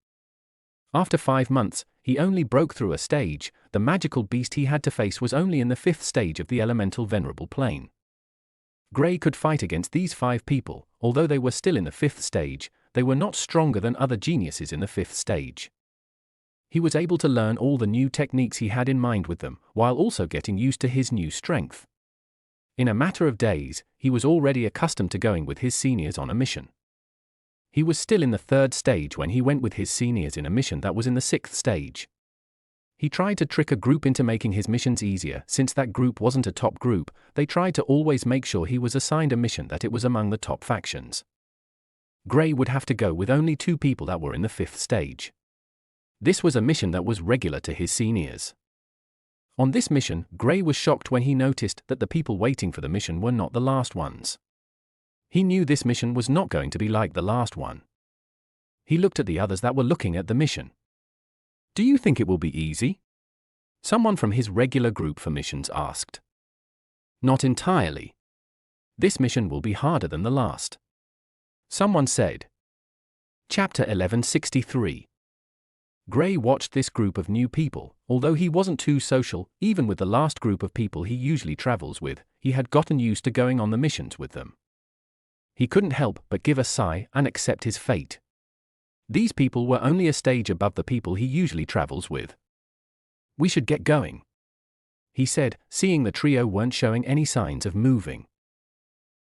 After 5 months, he only broke through a stage. The magical beast he had to face was only in the 5th stage of the elemental venerable plane. Gray could fight against these 5 people. Although they were still in the 5th stage, they were not stronger than other geniuses in the 5th stage. He was able to learn all the new techniques he had in mind with them, while also getting used to his new strength. In a matter of days, he was already accustomed to going with his seniors on a mission. He was still in the 3rd stage when he went with his seniors in a mission that was in the 6th stage. He tried to trick a group into making his missions easier. Since that group wasn't a top group, they tried to always make sure he was assigned a mission that it was among the top factions. Gray would have to go with only 2 people that were in the 5th stage. This was a mission that was regular to his seniors. On this mission, Gray was shocked when he noticed that the people waiting for the mission were not the last ones. He knew this mission was not going to be like the last one. He looked at the others that were looking at the mission. "Do you think it will be easy?" someone from his regular group for missions asked. "Not entirely. This mission will be harder than the last," someone said. Chapter 1163. Gray watched this group of new people. Although he wasn't too social, even with the last group of people he usually travels with, he had gotten used to going on the missions with them. He couldn't help but give a sigh and accept his fate. These people were only a stage above the people he usually travels with. "We should get going," he said, seeing the trio weren't showing any signs of moving.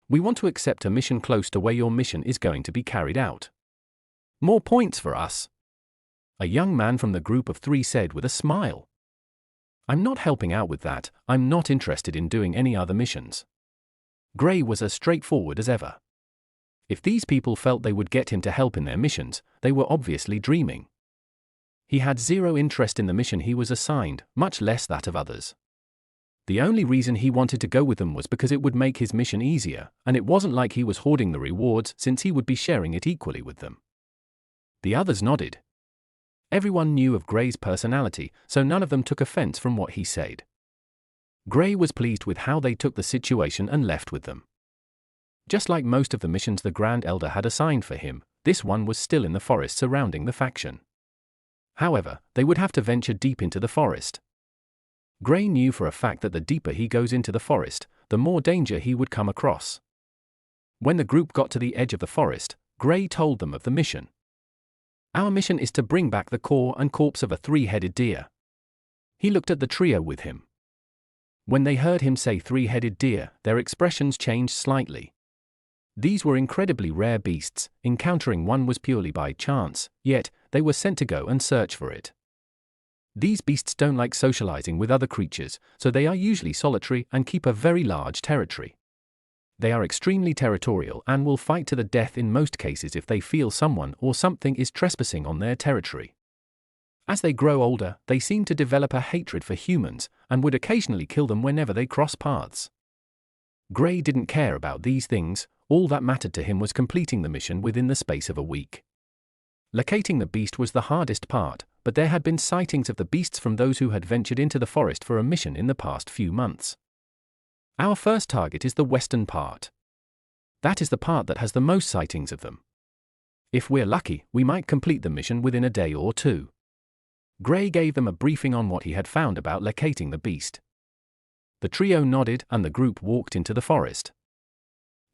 "We want to accept a mission close to where your mission is going to be carried out. More points for us," a young man from the group of 3 said with a smile. "I'm not helping out with that. I'm not interested in doing any other missions." Gray was as straightforward as ever. If these people felt they would get him to help in their missions, they were obviously dreaming. He had zero interest in the mission he was assigned, much less that of others. The only reason he wanted to go with them was because it would make his mission easier, and it wasn't like he was hoarding the rewards since he would be sharing it equally with them. The others nodded. Everyone knew of Gray's personality, so none of them took offense from what he said. Gray was pleased with how they took the situation and left with them. Just like most of the missions the Grand Elder had assigned for him, this one was still in the forest surrounding the faction. However, they would have to venture deep into the forest. Gray knew for a fact that the deeper he goes into the forest, the more danger he would come across. When the group got to the edge of the forest, Gray told them of the mission. "Our mission is to bring back the core and corpse of a 3-headed deer. He looked at the trio with him. When they heard him say three-headed deer, their expressions changed slightly. These were incredibly rare beasts, encountering one was purely by chance, yet they were sent to go and search for it. These beasts don't like socializing with other creatures, so they are usually solitary and keep a very large territory. They are extremely territorial and will fight to the death in most cases if they feel someone or something is trespassing on their territory. As they grow older, they seem to develop a hatred for humans and would occasionally kill them whenever they cross paths. Gray didn't care about these things. All that mattered to him was completing the mission within the space of a week. Locating the beast was the hardest part, but there had been sightings of the beasts from those who had ventured into the forest for a mission in the past few months. Our first target is the western part. That is the part that has the most sightings of them. If we're lucky, we might complete the mission within a day or two. Gray gave them a briefing on what he had found about locating the beast. The trio nodded and the group walked into the forest.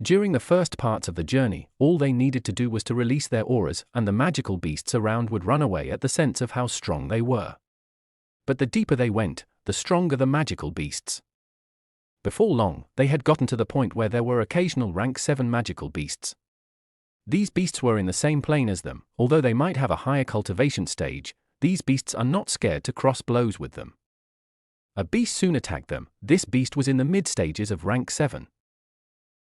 During the first parts of the journey, all they needed to do was to release their auras and the magical beasts around would run away at the sense of how strong they were. But the deeper they went, the stronger the magical beasts. Before long, they had gotten to the point where there were occasional rank 7 magical beasts. These beasts were in the same plane as them, although they might have a higher cultivation stage. These beasts are not scared to cross blows with them. A beast soon attacked them. This beast was in the mid-stages of rank 7.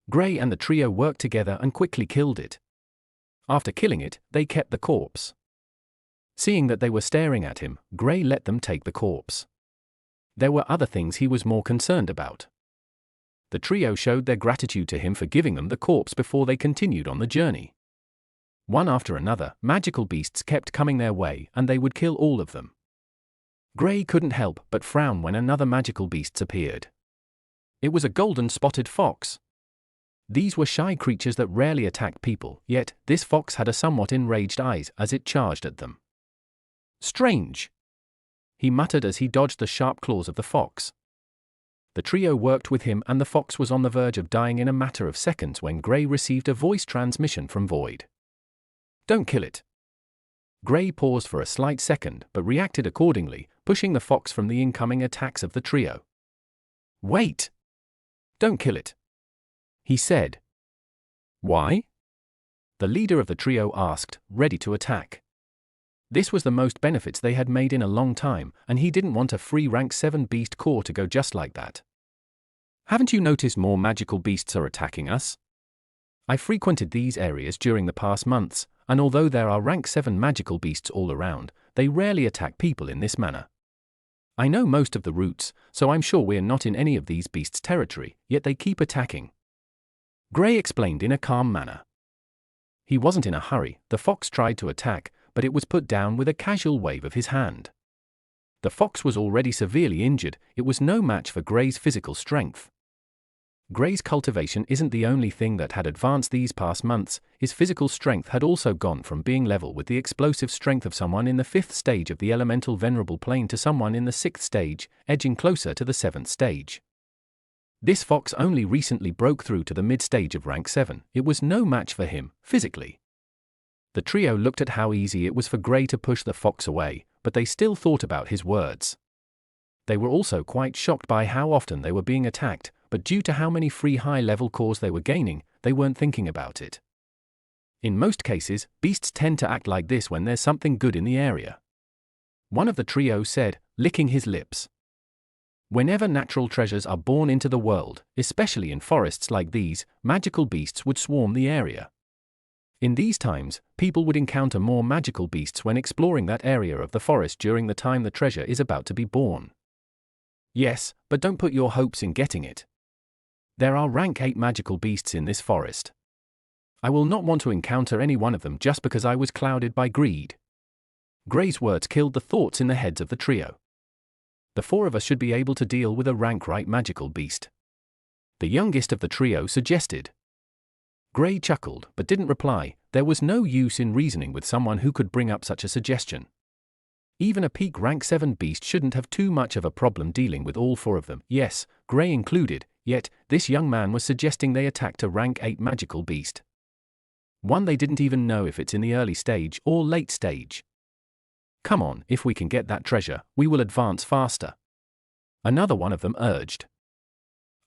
Gray and the trio worked together and quickly killed it. After killing it, they kept the corpse. Seeing that they were staring at him, Gray let them take the corpse. There were other things he was more concerned about. The trio showed their gratitude to him for giving them the corpse before they continued on the journey. One after another, magical beasts kept coming their way and they would kill all of them. Gray couldn't help but frown when another magical beast appeared. It was a golden-spotted fox. These were shy creatures that rarely attack people, yet this fox had a somewhat enraged eyes as it charged at them. "Strange," he muttered as he dodged the sharp claws of the fox. The trio worked with him and the fox was on the verge of dying in a matter of seconds when Gray received a voice transmission from Void. "Don't kill it." Gray paused for a slight second but reacted accordingly, pushing the fox from the incoming attacks of the trio. "Wait! Don't kill it," he said. "Why?" the leader of the trio asked, ready to attack. This was the most benefits they had made in a long time, and he didn't want a free rank 7 beast core to go just like that. "Haven't you noticed more magical beasts are attacking us? I frequented these areas during the past months, and although there are rank 7 magical beasts all around, they rarely attack people in this manner. I know most of the routes, so I'm sure we're not in any of these beasts' territory, yet they keep attacking." Gray explained in a calm manner. He wasn't in a hurry. The fox tried to attack, but it was put down with a casual wave of his hand. The fox was already severely injured. It was no match for Gray's physical strength. Gray's cultivation isn't the only thing that had advanced these past months. His physical strength had also gone from being level with the explosive strength of someone in the 5th stage of the elemental venerable plane to someone in the 6th stage, edging closer to the 7th stage. This fox only recently broke through to the mid-stage of rank 7. It was no match for him, physically. The trio looked at how easy it was for Gray to push the fox away, but they still thought about his words. They were also quite shocked by how often they were being attacked, but due to how many free high-level cores they were gaining, they weren't thinking about it. In most cases, beasts tend to act like this when there's something good in the area. One of the trio said, licking his lips. Whenever natural treasures are born into the world, especially in forests like these, magical beasts would swarm the area. In these times, people would encounter more magical beasts when exploring that area of the forest during the time the treasure is about to be born. Yes, but don't put your hopes in getting it. There are rank 8 magical beasts in this forest. I will not want to encounter any one of them just because I was clouded by greed. Gray's words killed the thoughts in the heads of the trio. The 4 of us should be able to deal with a rank right magical beast. The youngest of the trio suggested. Gray chuckled but didn't reply. There was no use in reasoning with someone who could bring up such a suggestion. Even a peak rank 7 beast shouldn't have too much of a problem dealing with all 4 of them, yes, Gray included, yet this young man was suggesting they attacked a rank 8 magical beast. One they didn't even know if it's in the early stage or late stage. Come on, if we can get that treasure, we will advance faster. Another one of them urged.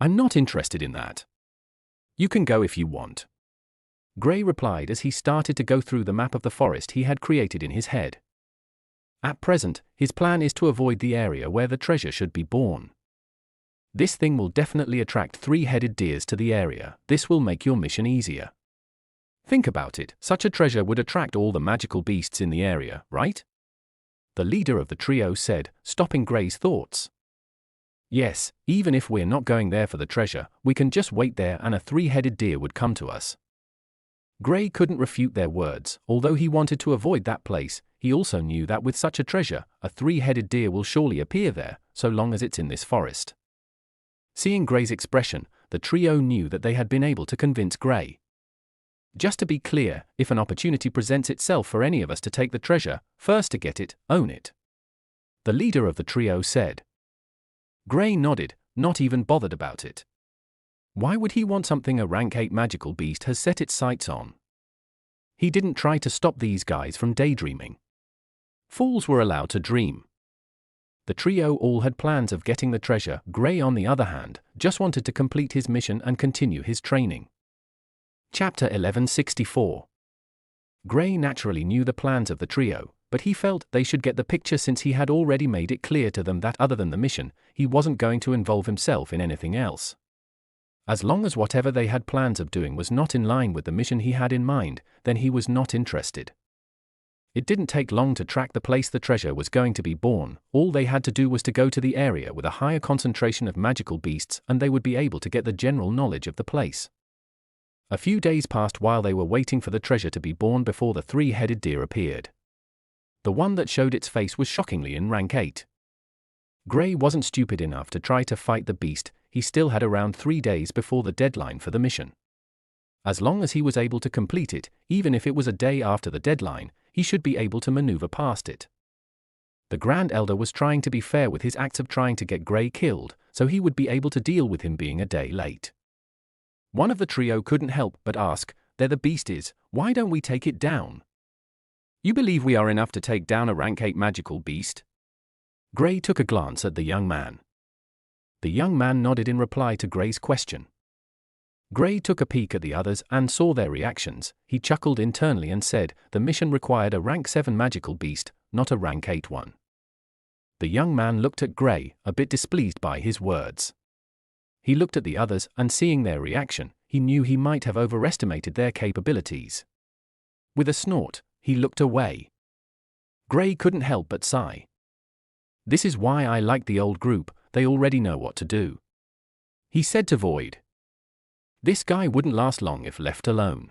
I'm not interested in that. You can go if you want. Gray replied as he started to go through the map of the forest he had created in his head. At present, his plan is to avoid the area where the treasure should be born. This thing will definitely attract three-headed deers to the area. This will make your mission easier. Think about it, such a treasure would attract all the magical beasts in the area, right? The leader of the trio said, stopping Gray's thoughts. Yes, even if we're not going there for the treasure, we can just wait there and a three-headed deer would come to us. Gray couldn't refute their words. Although he wanted to avoid that place, he also knew that with such a treasure, a three-headed deer will surely appear there, so long as it's in this forest. Seeing Gray's expression, the trio knew that they had been able to convince Gray. Just to be clear, if an opportunity presents itself for any of us to take the treasure, first to get it, own it. The leader of the trio said. Gray nodded, not even bothered about it. Why would he want something a rank 8 magical beast has set its sights on? He didn't try to stop these guys from daydreaming. Fools were allowed to dream. The trio all had plans of getting the treasure. Gray, on the other hand, just wanted to complete his mission and continue his training. Chapter 1164. Gray naturally knew the plans of the trio, but he felt they should get the picture since he had already made it clear to them that other than the mission, he wasn't going to involve himself in anything else. As long as whatever they had plans of doing was not in line with the mission he had in mind, then he was not interested. It didn't take long to track the place the treasure was going to be born. All they had to do was to go to the area with a higher concentration of magical beasts and they would be able to get the general knowledge of the place. A few days passed while they were waiting for the treasure to be born before the three-headed deer appeared. The one that showed its face was shockingly in rank 8. Gray wasn't stupid enough to try to fight the beast. He still had around 3 days before the deadline for the mission. As long as he was able to complete it, even if it was a day after the deadline, he should be able to maneuver past it. The Grand Elder was trying to be fair with his acts of trying to get Gray killed, so he would be able to deal with him being a day late. One of the trio couldn't help but ask, "There the beast is, why don't we take it down?" "You believe we are enough to take down a rank 8 magical beast?" Gray took a glance at the young man. The young man nodded in reply to Gray's question. Gray took a peek at the others and saw their reactions. He chuckled internally and said, the mission required a rank 7 magical beast, not a rank 8 one. The young man looked at Gray, a bit displeased by his words. He looked at the others and seeing their reaction, he knew he might have overestimated their capabilities. With a snort, he looked away. Gray couldn't help but sigh. This is why I like the old group, they already know what to do. He said to Void. This guy wouldn't last long if left alone.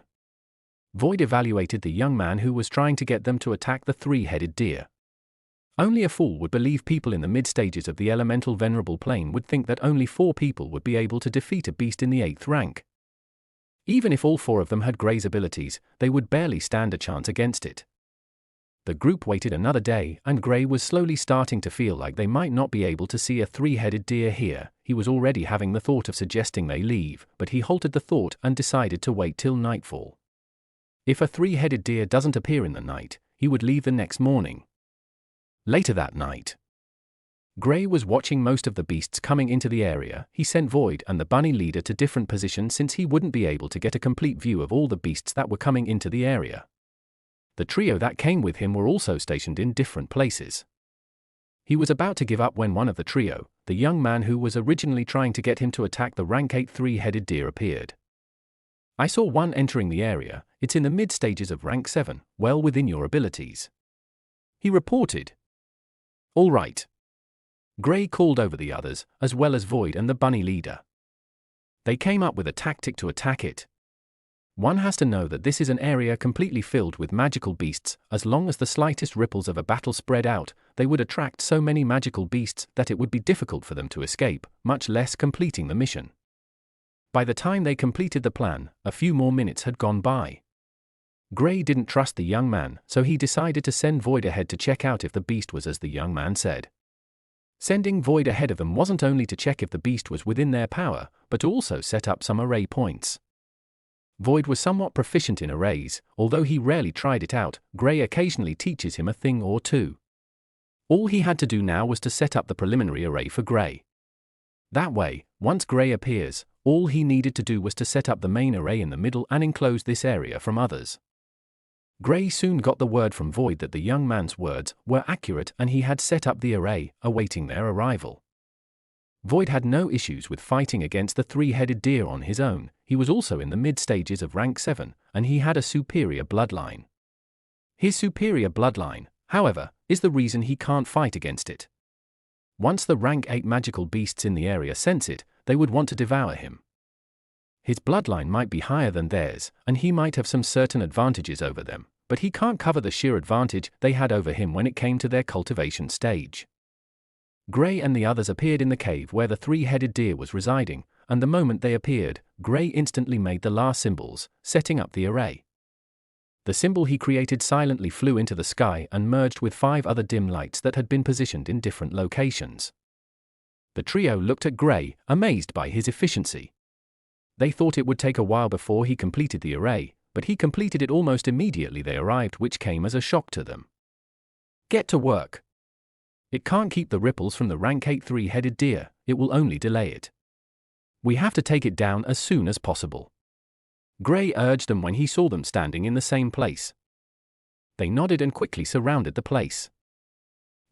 Void evaluated the young man who was trying to get them to attack the three-headed deer. Only a fool would believe people in the mid-stages of the elemental venerable plane would think that only 4 people would be able to defeat a beast in the 8th rank. Even if all 4 of them had Gray's abilities, they would barely stand a chance against it. The group waited another day, and Gray was slowly starting to feel like they might not be able to see a three-headed deer here. He was already having the thought of suggesting they leave, but he halted the thought and decided to wait till nightfall. If a three-headed deer doesn't appear in the night, he would leave the next morning. Later that night, Gray was watching most of the beasts coming into the area. He sent Void and the bunny leader to different positions since he wouldn't be able to get a complete view of all the beasts that were coming into the area. The trio that came with him were also stationed in different places. He was about to give up when one of the trio, the young man who was originally trying to get him to attack the rank 8 three-headed deer, appeared. I saw one entering the area. It's in the mid-stages of rank 7, well within your abilities. He reported. All right. Gray called over the others, as well as Void and the bunny leader. They came up with a tactic to attack it. One has to know that this is an area completely filled with magical beasts. As long as the slightest ripples of a battle spread out, they would attract so many magical beasts that it would be difficult for them to escape, much less completing the mission. By the time they completed the plan, a few more minutes had gone by. Gray didn't trust the young man, so he decided to send Void ahead to check out if the beast was as the young man said. Sending Void ahead of them wasn't only to check if the beast was within their power, but to also set up some array points. Void was somewhat proficient in arrays. Although he rarely tried it out, Gray occasionally teaches him a thing or two. All he had to do now was to set up the preliminary array for Gray. That way, once Gray appears, all he needed to do was to set up the main array in the middle and enclose this area from others. Gray soon got the word from Void that the young man's words were accurate and he had set up the array, awaiting their arrival. Void had no issues with fighting against the three-headed deer on his own. He was also in the mid-stages of rank 7, and he had a superior bloodline. His superior bloodline, however, is the reason he can't fight against it. Once the rank 8 magical beasts in the area sense it, they would want to devour him. His bloodline might be higher than theirs, and he might have some certain advantages over them, but he can't cover the sheer advantage they had over him when it came to their cultivation stage. Gray and the others appeared in the cave where the three-headed deer was residing, and the moment they appeared, Gray instantly made the last symbols, setting up the array. The symbol he created silently flew into the sky and merged with 5 other dim lights that had been positioned in different locations. The trio looked at Gray, amazed by his efficiency. They thought it would take a while before he completed the array, but he completed it almost immediately they arrived, which came as a shock to them. Get to work. It can't keep the ripples from the rank 8 three-headed deer, it will only delay it. We have to take it down as soon as possible. Gray urged them when he saw them standing in the same place. They nodded and quickly surrounded the place.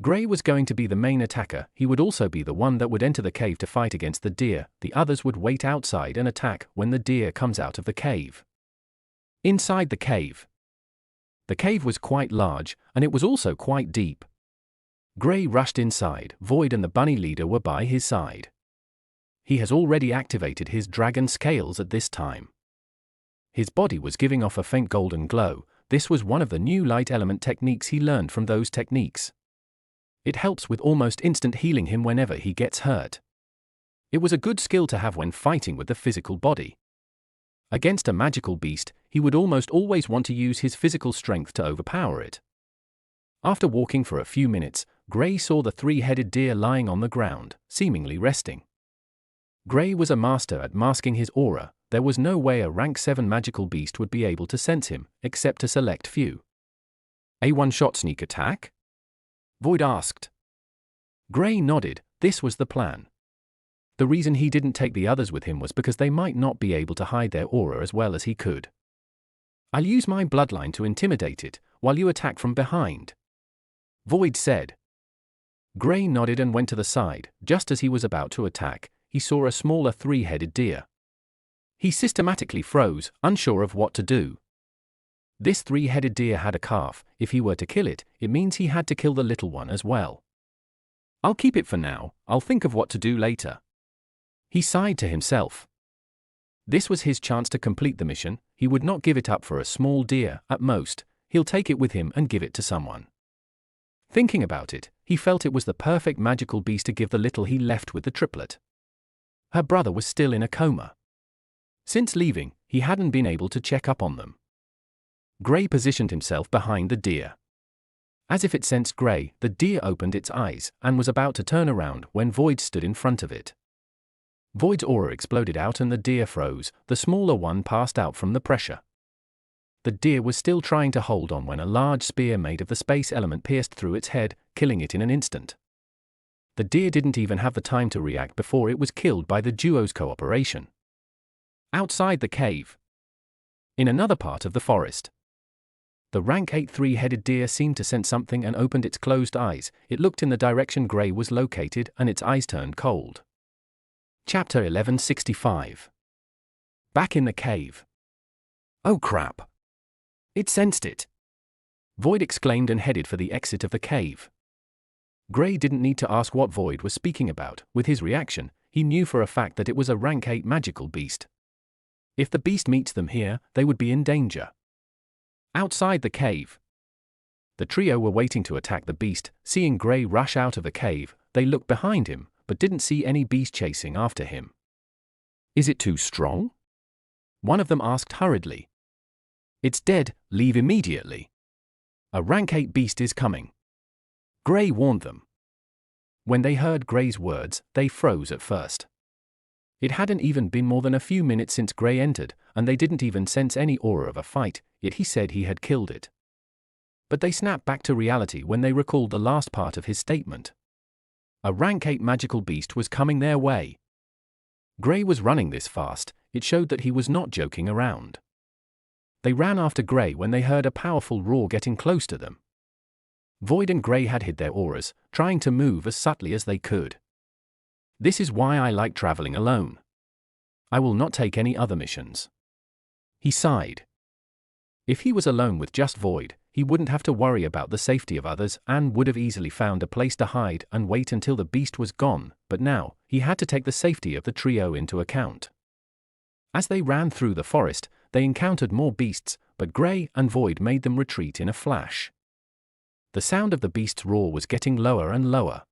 Gray was going to be the main attacker, he would also be the one that would enter the cave to fight against the deer, the others would wait outside and attack when the deer comes out of the cave. Inside the cave. The cave was quite large, and it was also quite deep. Gray rushed inside, Void and the bunny leader were by his side. He has already activated his dragon scales at this time. His body was giving off a faint golden glow. This was one of the new light element techniques he learned from those techniques. It helps with almost instant healing him whenever he gets hurt. It was a good skill to have when fighting with the physical body. Against a magical beast, he would almost always want to use his physical strength to overpower it. After walking for a few minutes, Gray saw the three-headed deer lying on the ground, seemingly resting. Gray was a master at masking his aura. There was no way a rank 7 magical beast would be able to sense him, except a select few. A one-shot sneak attack? Void asked. Gray nodded. This was the plan. The reason he didn't take the others with him was because they might not be able to hide their aura as well as he could. I'll use my bloodline to intimidate it, while you attack from behind. Void said. Gray nodded and went to the side. Just as he was about to attack, he saw a smaller three-headed deer. He systematically froze, unsure of what to do. This three-headed deer had a calf. If he were to kill it, it means he had to kill the little one as well. I'll keep it for now, I'll think of what to do later. He sighed to himself. This was his chance to complete the mission. He would not give it up for a small deer, at most. He'll take it with him and give it to someone. Thinking about it, he felt it was the perfect magical beast to give the little he left with the triplet. Her brother was still in a coma. Since leaving, he hadn't been able to check up on them. Gray positioned himself behind the deer. As if it sensed Gray, the deer opened its eyes and was about to turn around when Void stood in front of it. Void's aura exploded out and the deer froze. The smaller one passed out from the pressure. The deer was still trying to hold on when a large spear made of the space element pierced through its head, killing it in an instant. The deer didn't even have the time to react before it was killed by the duo's cooperation. Outside the cave. In another part of the forest. The rank 8 three-headed deer seemed to sense something and opened its closed eyes. It looked in the direction Gray was located and its eyes turned cold. Chapter 1165. Back in the cave. Oh crap! It sensed it! Void exclaimed and headed for the exit of the cave. Gray didn't need to ask what Void was speaking about. With his reaction, he knew for a fact that it was a rank 8 magical beast. If the beast meets them here, they would be in danger. Outside the cave. The trio were waiting to attack the beast. Seeing Gray rush out of the cave, they looked behind him, but didn't see any beast chasing after him. Is it too strong? One of them asked hurriedly. It's dead, leave immediately. A rank 8 beast is coming. Gray warned them. When they heard Gray's words, they froze at first. It hadn't even been more than a few minutes since Gray entered, and they didn't even sense any aura of a fight, yet he said he had killed it. but they snapped back to reality when they recalled the last part of his statement. A rank 8 magical beast was coming their way. Grey was running this fast, it showed that he was not joking around. They ran after Grey when they heard a powerful roar getting close to them. Void and Grey had hid their auras, trying to move as subtly as they could. This is why I like traveling alone. I will not take any other missions. He sighed. If he was alone with just Void, he wouldn't have to worry about the safety of others and would have easily found a place to hide and wait until the beast was gone, but now, he had to take the safety of the trio into account. As they ran through the forest, they encountered more beasts, but Grey and Void made them retreat in a flash. The sound of the beast's roar was getting lower and lower.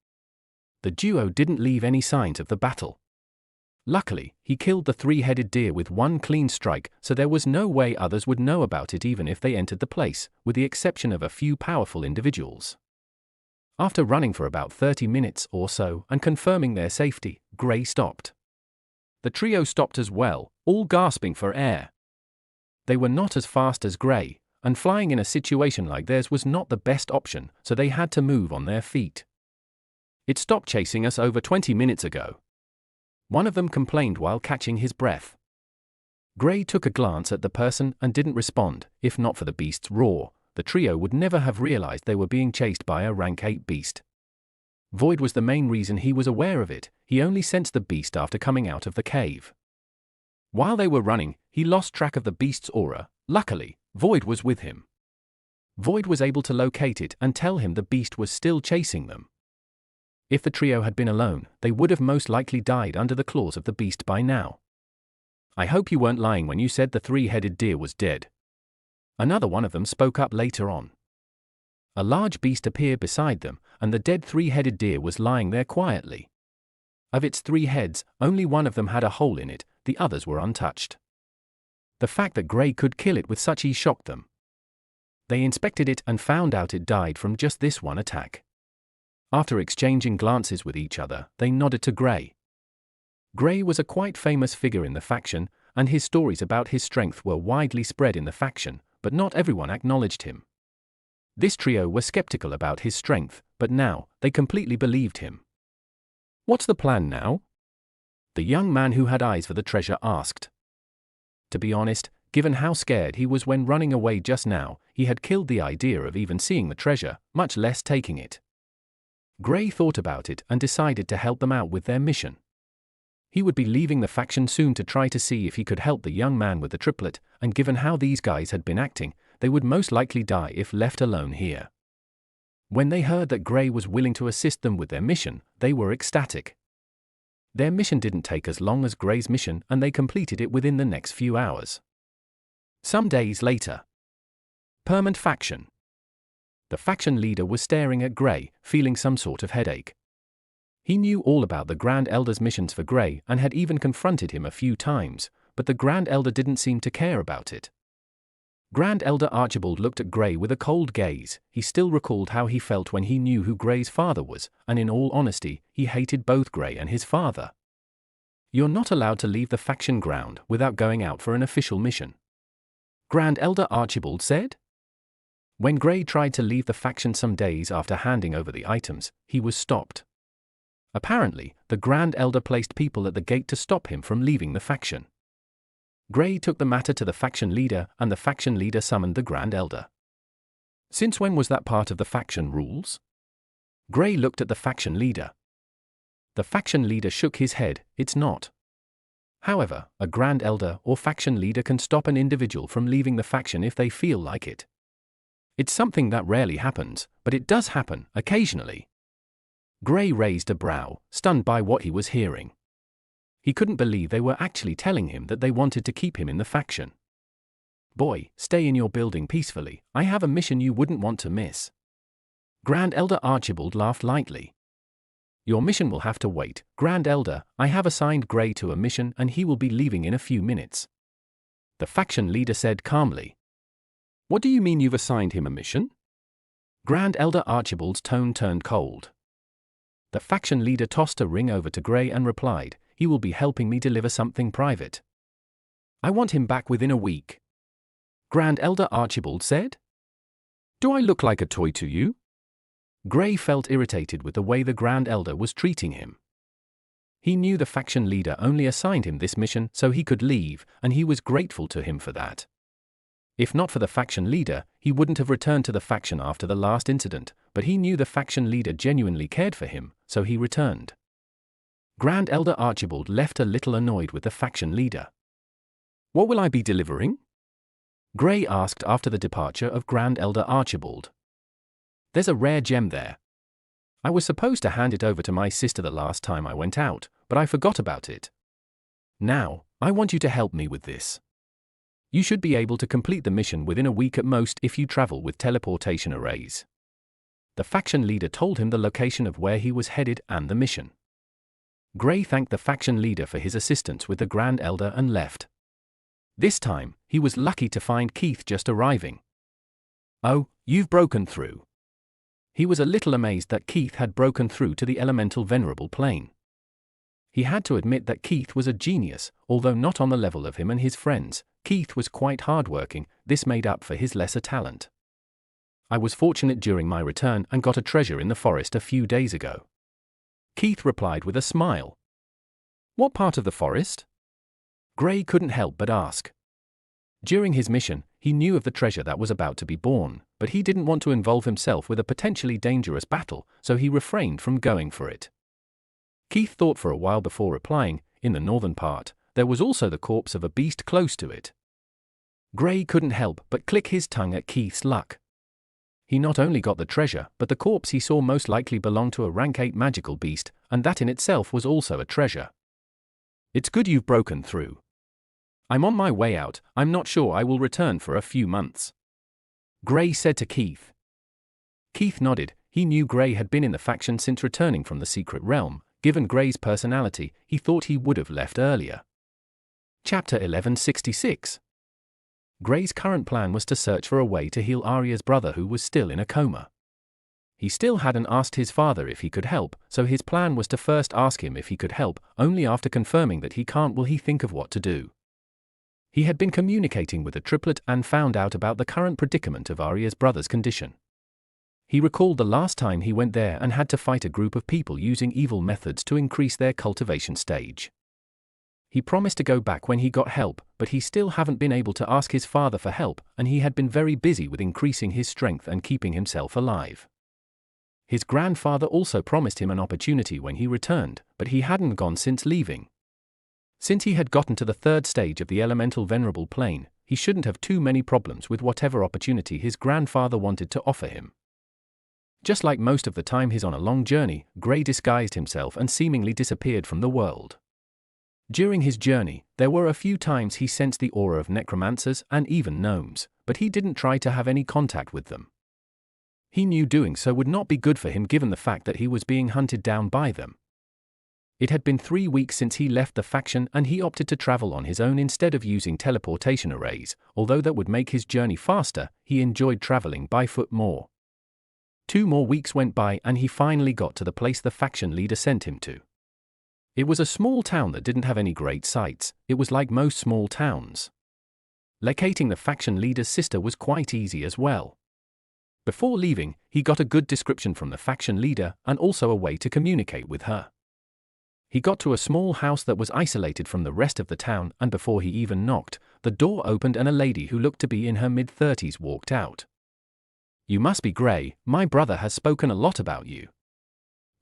The duo didn't leave any signs of the battle. Luckily, he killed the three-headed deer with one clean strike, so there was no way others would know about it even if they entered the place, with the exception of a few powerful individuals. After running for about 30 minutes or so and confirming their safety, Grey stopped. The trio stopped as well, all gasping for air. They were not as fast as Grey, and flying in a situation like theirs was not the best option, so they had to move on their feet. It stopped chasing us over 20 minutes ago. One of them complained while catching his breath. Grey took a glance at the person and didn't respond. If not for the beast's roar, the trio would never have realized they were being chased by a rank 8 beast. Void was the main reason he was aware of it. He only sensed the beast after coming out of the cave. While they were running, he lost track of the beast's aura. Luckily, Void was with him. Void was able to locate it and tell him the beast was still chasing them. If the trio had been alone, they would have most likely died under the claws of the beast by now. I hope you weren't lying when you said the three-headed deer was dead. Another one of them spoke up later on. A large beast appeared beside them, and the dead three-headed deer was lying there quietly. Of its 3 heads, only one of them had a hole in it, the others were untouched. The fact that Grey could kill it with such ease shocked them. They inspected it and found out it died from just this one attack. After exchanging glances with each other, they nodded to Grey. Grey was a quite famous figure in the faction, and his stories about his strength were widely spread in the faction, but not everyone acknowledged him. This trio were skeptical about his strength, but now, they completely believed him. "What's the plan now?" the young man who had eyes for the treasure asked. To be honest, given how scared he was when running away just now, he had killed the idea of even seeing the treasure, much less taking it. Grey thought about it and decided to help them out with their mission. He would be leaving the faction soon to try to see if he could help the young man with the triplet, and given how these guys had been acting, they would most likely die if left alone here. When they heard that Grey was willing to assist them with their mission, they were ecstatic. Their mission didn't take as long as Grey's mission, and they completed it within the next few hours. Some days later. Permanent faction. The faction leader was staring at Grey, feeling some sort of headache. He knew all about the Grand Elder's missions for Grey and had even confronted him a few times, but the Grand Elder didn't seem to care about it. Grand Elder Archibald looked at Grey with a cold gaze. He still recalled how he felt when he knew who Grey's father was, and in all honesty, he hated both Grey and his father. "You're not allowed to leave the faction ground without going out for an official mission," Grand Elder Archibald said. When Grey tried to leave the faction some days after handing over the items, he was stopped. Apparently, the Grand Elder placed people at the gate to stop him from leaving the faction. Grey took the matter to the faction leader, and the faction leader summoned the Grand Elder. "Since when was that part of the faction rules?" Grey looked at the faction leader. The faction leader shook his head. "It's not. However, a Grand Elder or faction leader can stop an individual from leaving the faction if they feel like it. It's something that rarely happens, but it does happen, occasionally." Grey raised a brow, stunned by what he was hearing. He couldn't believe they were actually telling him that they wanted to keep him in the faction. "Boy, stay in your building peacefully. I have a mission you wouldn't want to miss." Grand Elder Archibald laughed lightly. "Your mission will have to wait, Grand Elder. I have assigned Grey to a mission and he will be leaving in a few minutes," the faction leader said calmly. "What do you mean you've assigned him a mission?" Grand Elder Archibald's tone turned cold. The faction leader tossed a ring over to Grey and replied, "He will be helping me deliver something private. I want him back within a week," Grand Elder Archibald said. Do I look like a toy to you? Gray felt irritated with the way the Grand Elder was treating him. He knew the faction leader only assigned him this mission so he could leave, and he was grateful to him for that. If not for the faction leader, he wouldn't have returned to the faction after the last incident, but he knew the faction leader genuinely cared for him, so he returned. Grand Elder Archibald left a little annoyed with the faction leader. What will I be delivering? Gray asked after the departure of Grand Elder Archibald. There's a rare gem there. I was supposed to hand it over to my sister the last time I went out, but I forgot about it. Now, I want you to help me with this. You should be able to complete the mission within a week at most if you travel with teleportation arrays. The faction leader told him the location of where he was headed and the mission. Gray thanked the faction leader for his assistance with the Grand Elder and left. This time, he was lucky to find Keith just arriving. Oh, you've broken through. He was a little amazed that Keith had broken through to the elemental venerable plane. He had to admit that Keith was a genius, although not on the level of him and his friends. Keith was quite hardworking, this made up for his lesser talent. I was fortunate during my return and got a treasure in the forest a few days ago. Keith replied with a smile. What part of the forest? Gray couldn't help but ask. During his mission, he knew of the treasure that was about to be born, but he didn't want to involve himself with a potentially dangerous battle, so he refrained from going for it. Keith thought for a while before replying. In the northern part, there was also the corpse of a beast close to it. Gray couldn't help but click his tongue at Keith's luck. He not only got the treasure, but the corpse he saw most likely belonged to a rank 8 magical beast, and that in itself was also a treasure. It's good you've broken through. I'm on my way out. I'm not sure I will return for a few months. Gray said to Keith. Keith nodded. He knew Gray had been in the faction since returning from the secret realm. Given Gray's personality, he thought he would have left earlier. Chapter 1166. Gray's current plan was to search for a way to heal Arya's brother who was still in a coma. He still hadn't asked his father if he could help, so his plan was to first ask him if he could help. Only after confirming that he can't will he think of what to do. He had been communicating with the triplet and found out about the current predicament of Arya's brother's condition. He recalled the last time he went there and had to fight a group of people using evil methods to increase their cultivation stage. He promised to go back when he got help, but he still haven't been able to ask his father for help, and he had been very busy with increasing his strength and keeping himself alive. His grandfather also promised him an opportunity when he returned, but he hadn't gone since leaving. Since he had gotten to the 3rd stage of the elemental venerable plane, he shouldn't have too many problems with whatever opportunity his grandfather wanted to offer him. Just like most of the time he's on a long journey, Gray disguised himself and seemingly disappeared from the world. During his journey, there were a few times he sensed the aura of necromancers and even gnomes, but he didn't try to have any contact with them. He knew doing so would not be good for him given the fact that he was being hunted down by them. It had been 3 weeks since he left the faction and he opted to travel on his own instead of using teleportation arrays. Although that would make his journey faster, he enjoyed traveling by foot more. 2 more weeks went by and he finally got to the place the faction leader sent him to. It was a small town that didn't have any great sights. It was like most small towns. Locating the faction leader's sister was quite easy as well. Before leaving, he got a good description from the faction leader and also a way to communicate with her. He got to a small house that was isolated from the rest of the town, and before he even knocked, the door opened and a lady who looked to be in her mid-30s walked out. You must be Gray, my brother has spoken a lot about you.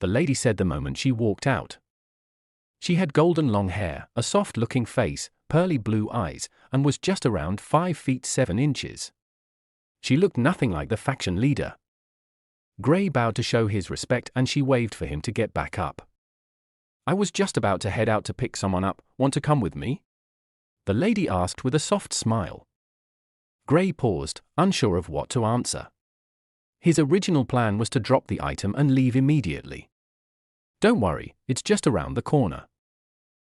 The lady said the moment she walked out. She had golden long hair, a soft-looking face, pearly blue eyes, and was just around 5 feet 7 inches. She looked nothing like the faction leader. Gray bowed to show his respect and she waved for him to get back up. I was just about to head out to pick someone up. Want to come with me? The lady asked with a soft smile. Gray paused, unsure of what to answer. His original plan was to drop the item and leave immediately. Don't worry, it's just around the corner,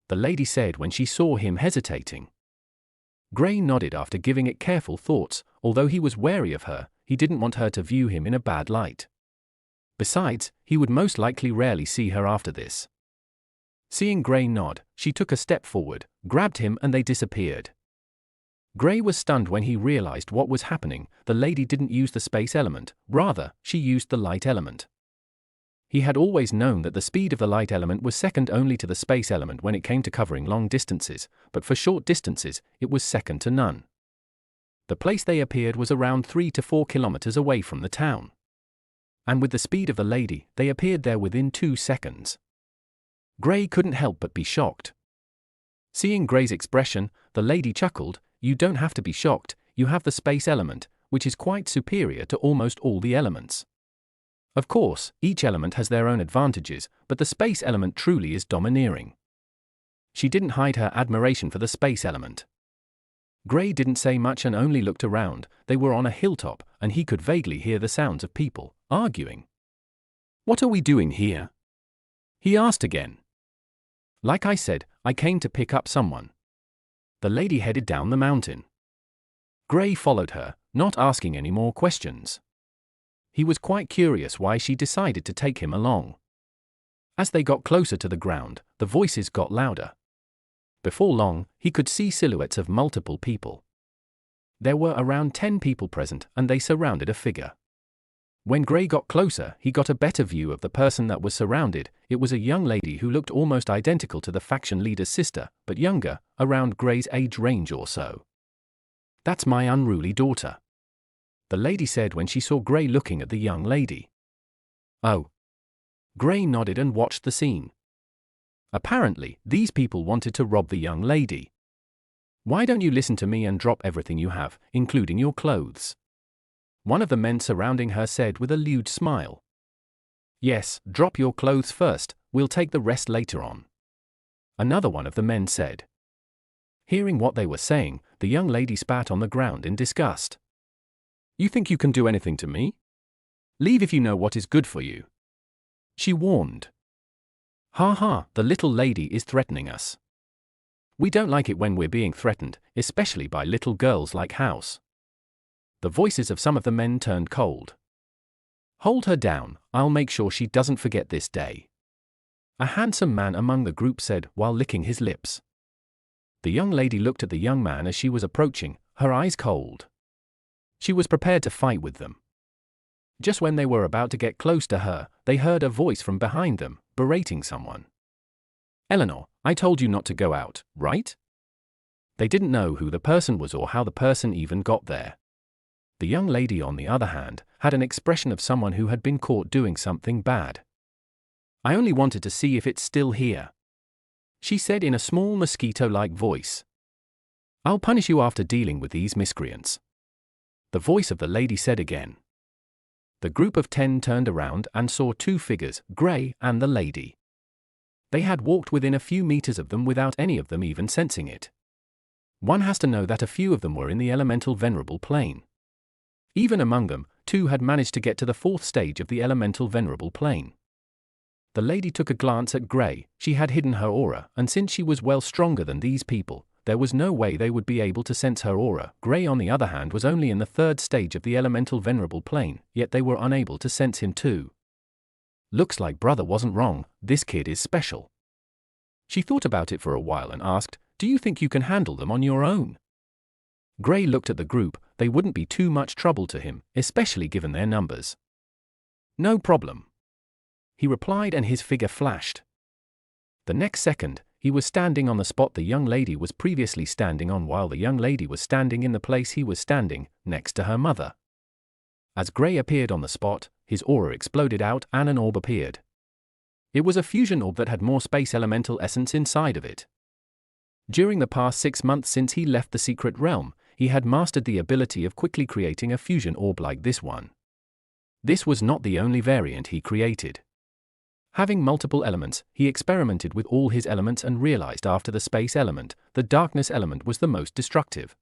the lady said when she saw him hesitating. Gray nodded after giving it careful thoughts. Although he was wary of her, he didn't want her to view him in a bad light. Besides, he would most likely rarely see her after this. Seeing Gray nod, she took a step forward, grabbed him and they disappeared. Gray was stunned when he realized what was happening. The lady didn't use the space element, rather, she used the light element. He had always known that the speed of the light element was second only to the space element when it came to covering long distances, but for short distances, it was second to none. The place they appeared was around 3 to 4 kilometers away from the town. And with the speed of the lady, they appeared there within 2 seconds. Gray couldn't help but be shocked. Seeing Gray's expression, the lady chuckled. "You don't have to be shocked, you have the space element, which is quite superior to almost all the elements. Of course, each element has their own advantages, but the space element truly is domineering." She didn't hide her admiration for the space element. Gray didn't say much and only looked around. They were on a hilltop, and he could vaguely hear the sounds of people arguing. "What are we doing here?" he asked again. "Like I said, I came to pick up someone." The lady headed down the mountain. Gray followed her, not asking any more questions. He was quite curious why she decided to take him along. As they got closer to the ground, the voices got louder. Before long, he could see silhouettes of multiple people. There were around 10 people present, and they surrounded a figure. When Gray got closer, he got a better view of the person that was surrounded. It was a young lady who looked almost identical to the faction leader's sister, but younger, around Gray's age range or so. "That's my unruly daughter," the lady said when she saw Gray looking at the young lady. "Oh." Gray nodded and watched the scene. Apparently, these people wanted to rob the young lady. "Why don't you listen to me and drop everything you have, including your clothes?" one of the men surrounding her said with a lewd smile. "Yes, drop your clothes first, we'll take the rest later on," another one of the men said. Hearing what they were saying, the young lady spat on the ground in disgust. "You think you can do anything to me? Leave if you know what is good for you," she warned. "Ha ha, the little lady is threatening us. We don't like it when we're being threatened, especially by little girls like House." The voices of some of the men turned cold. "Hold her down, I'll make sure she doesn't forget this day," a handsome man among the group said while licking his lips. The young lady looked at the young man as she was approaching, her eyes cold. She was prepared to fight with them. Just when they were about to get close to her, they heard a voice from behind them, berating someone. "Eleanor, I told you not to go out, right?" They didn't know who the person was or how the person even got there. The young lady, on the other hand, had an expression of someone who had been caught doing something bad. "I only wanted to see if it's still here," she said in a small mosquito-like voice. "I'll punish you after dealing with these miscreants," the voice of the lady said again. The group of 10 turned around and saw 2 figures, Gray and the lady. They had walked within a few meters of them without any of them even sensing it. One has to know that a few of them were in the elemental venerable plane. Even among them, 2 had managed to get to the 4th stage of the elemental venerable plane. The lady took a glance at Gray. She had hidden her aura, and since she was well stronger than these people, there was no way they would be able to sense her aura. Gray, on the other hand, was only in the 3rd stage of the elemental venerable plane, yet they were unable to sense him too. "Looks like brother wasn't wrong, this kid is special." She thought about it for a while and asked, "Do you think you can handle them on your own?" Gray looked at the group. They wouldn't be too much trouble to him, especially given their numbers. "No problem," he replied, and his figure flashed. The next second, he was standing on the spot the young lady was previously standing on, while the young lady was standing in the place he was standing, next to her mother. As Gray appeared on the spot, his aura exploded out and an orb appeared. It was a fusion orb that had more space elemental essence inside of it. During the past 6 months since he left the secret realm, he had mastered the ability of quickly creating a fusion orb like this one. This was not the only variant he created. Having multiple elements, he experimented with all his elements and realized after the space element, the darkness element was the most destructive.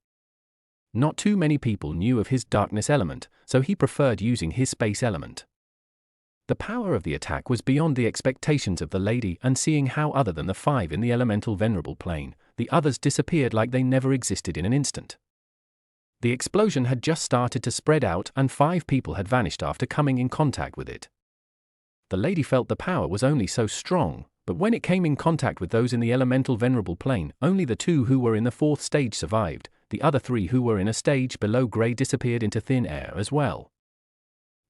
Not too many people knew of his darkness element, so he preferred using his space element. The power of the attack was beyond the expectations of the lady, and seeing how other than the 5 in the elemental venerable plane, the others disappeared like they never existed in an instant. The explosion had just started to spread out and 5 people had vanished after coming in contact with it. The lady felt the power was only so strong, but when it came in contact with those in the elemental venerable plane, only the 2 who were in the 4th stage survived. the other 3 who were in a stage below Gray disappeared into thin air as well.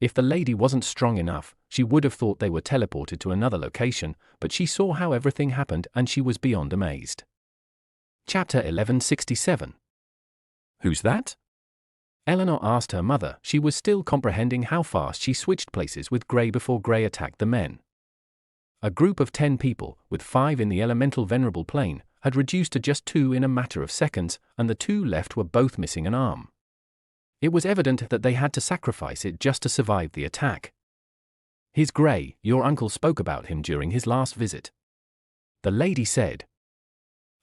If the lady wasn't strong enough, she would have thought they were teleported to another location, but she saw how everything happened and she was beyond amazed. Chapter 1167. Who's that? Eleanor asked her mother. She was still comprehending how fast she switched places with Gray before Gray attacked the men. A group of 10 people, with 5 in the elemental venerable plane, had reduced to just 2 in a matter of seconds, and the 2 left were both missing an arm. It was evident that they had to sacrifice it just to survive the attack. "Here's Gray, your uncle spoke about him during his last visit," the lady said.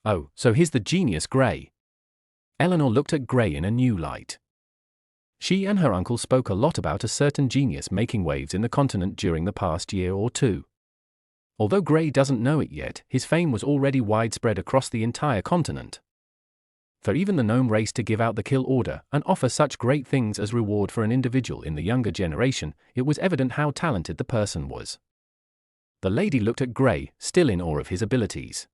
"Oh, so here's the genius Gray." Eleanor looked at Gray in a new light. She and her uncle spoke a lot about a certain genius making waves in the continent during the past year or 2. Although Gray doesn't know it yet, his fame was already widespread across the entire continent. For even the gnome race to give out the kill order and offer such great things as reward for an individual in the younger generation, it was evident how talented the person was. The lady looked at Gray, still in awe of his abilities.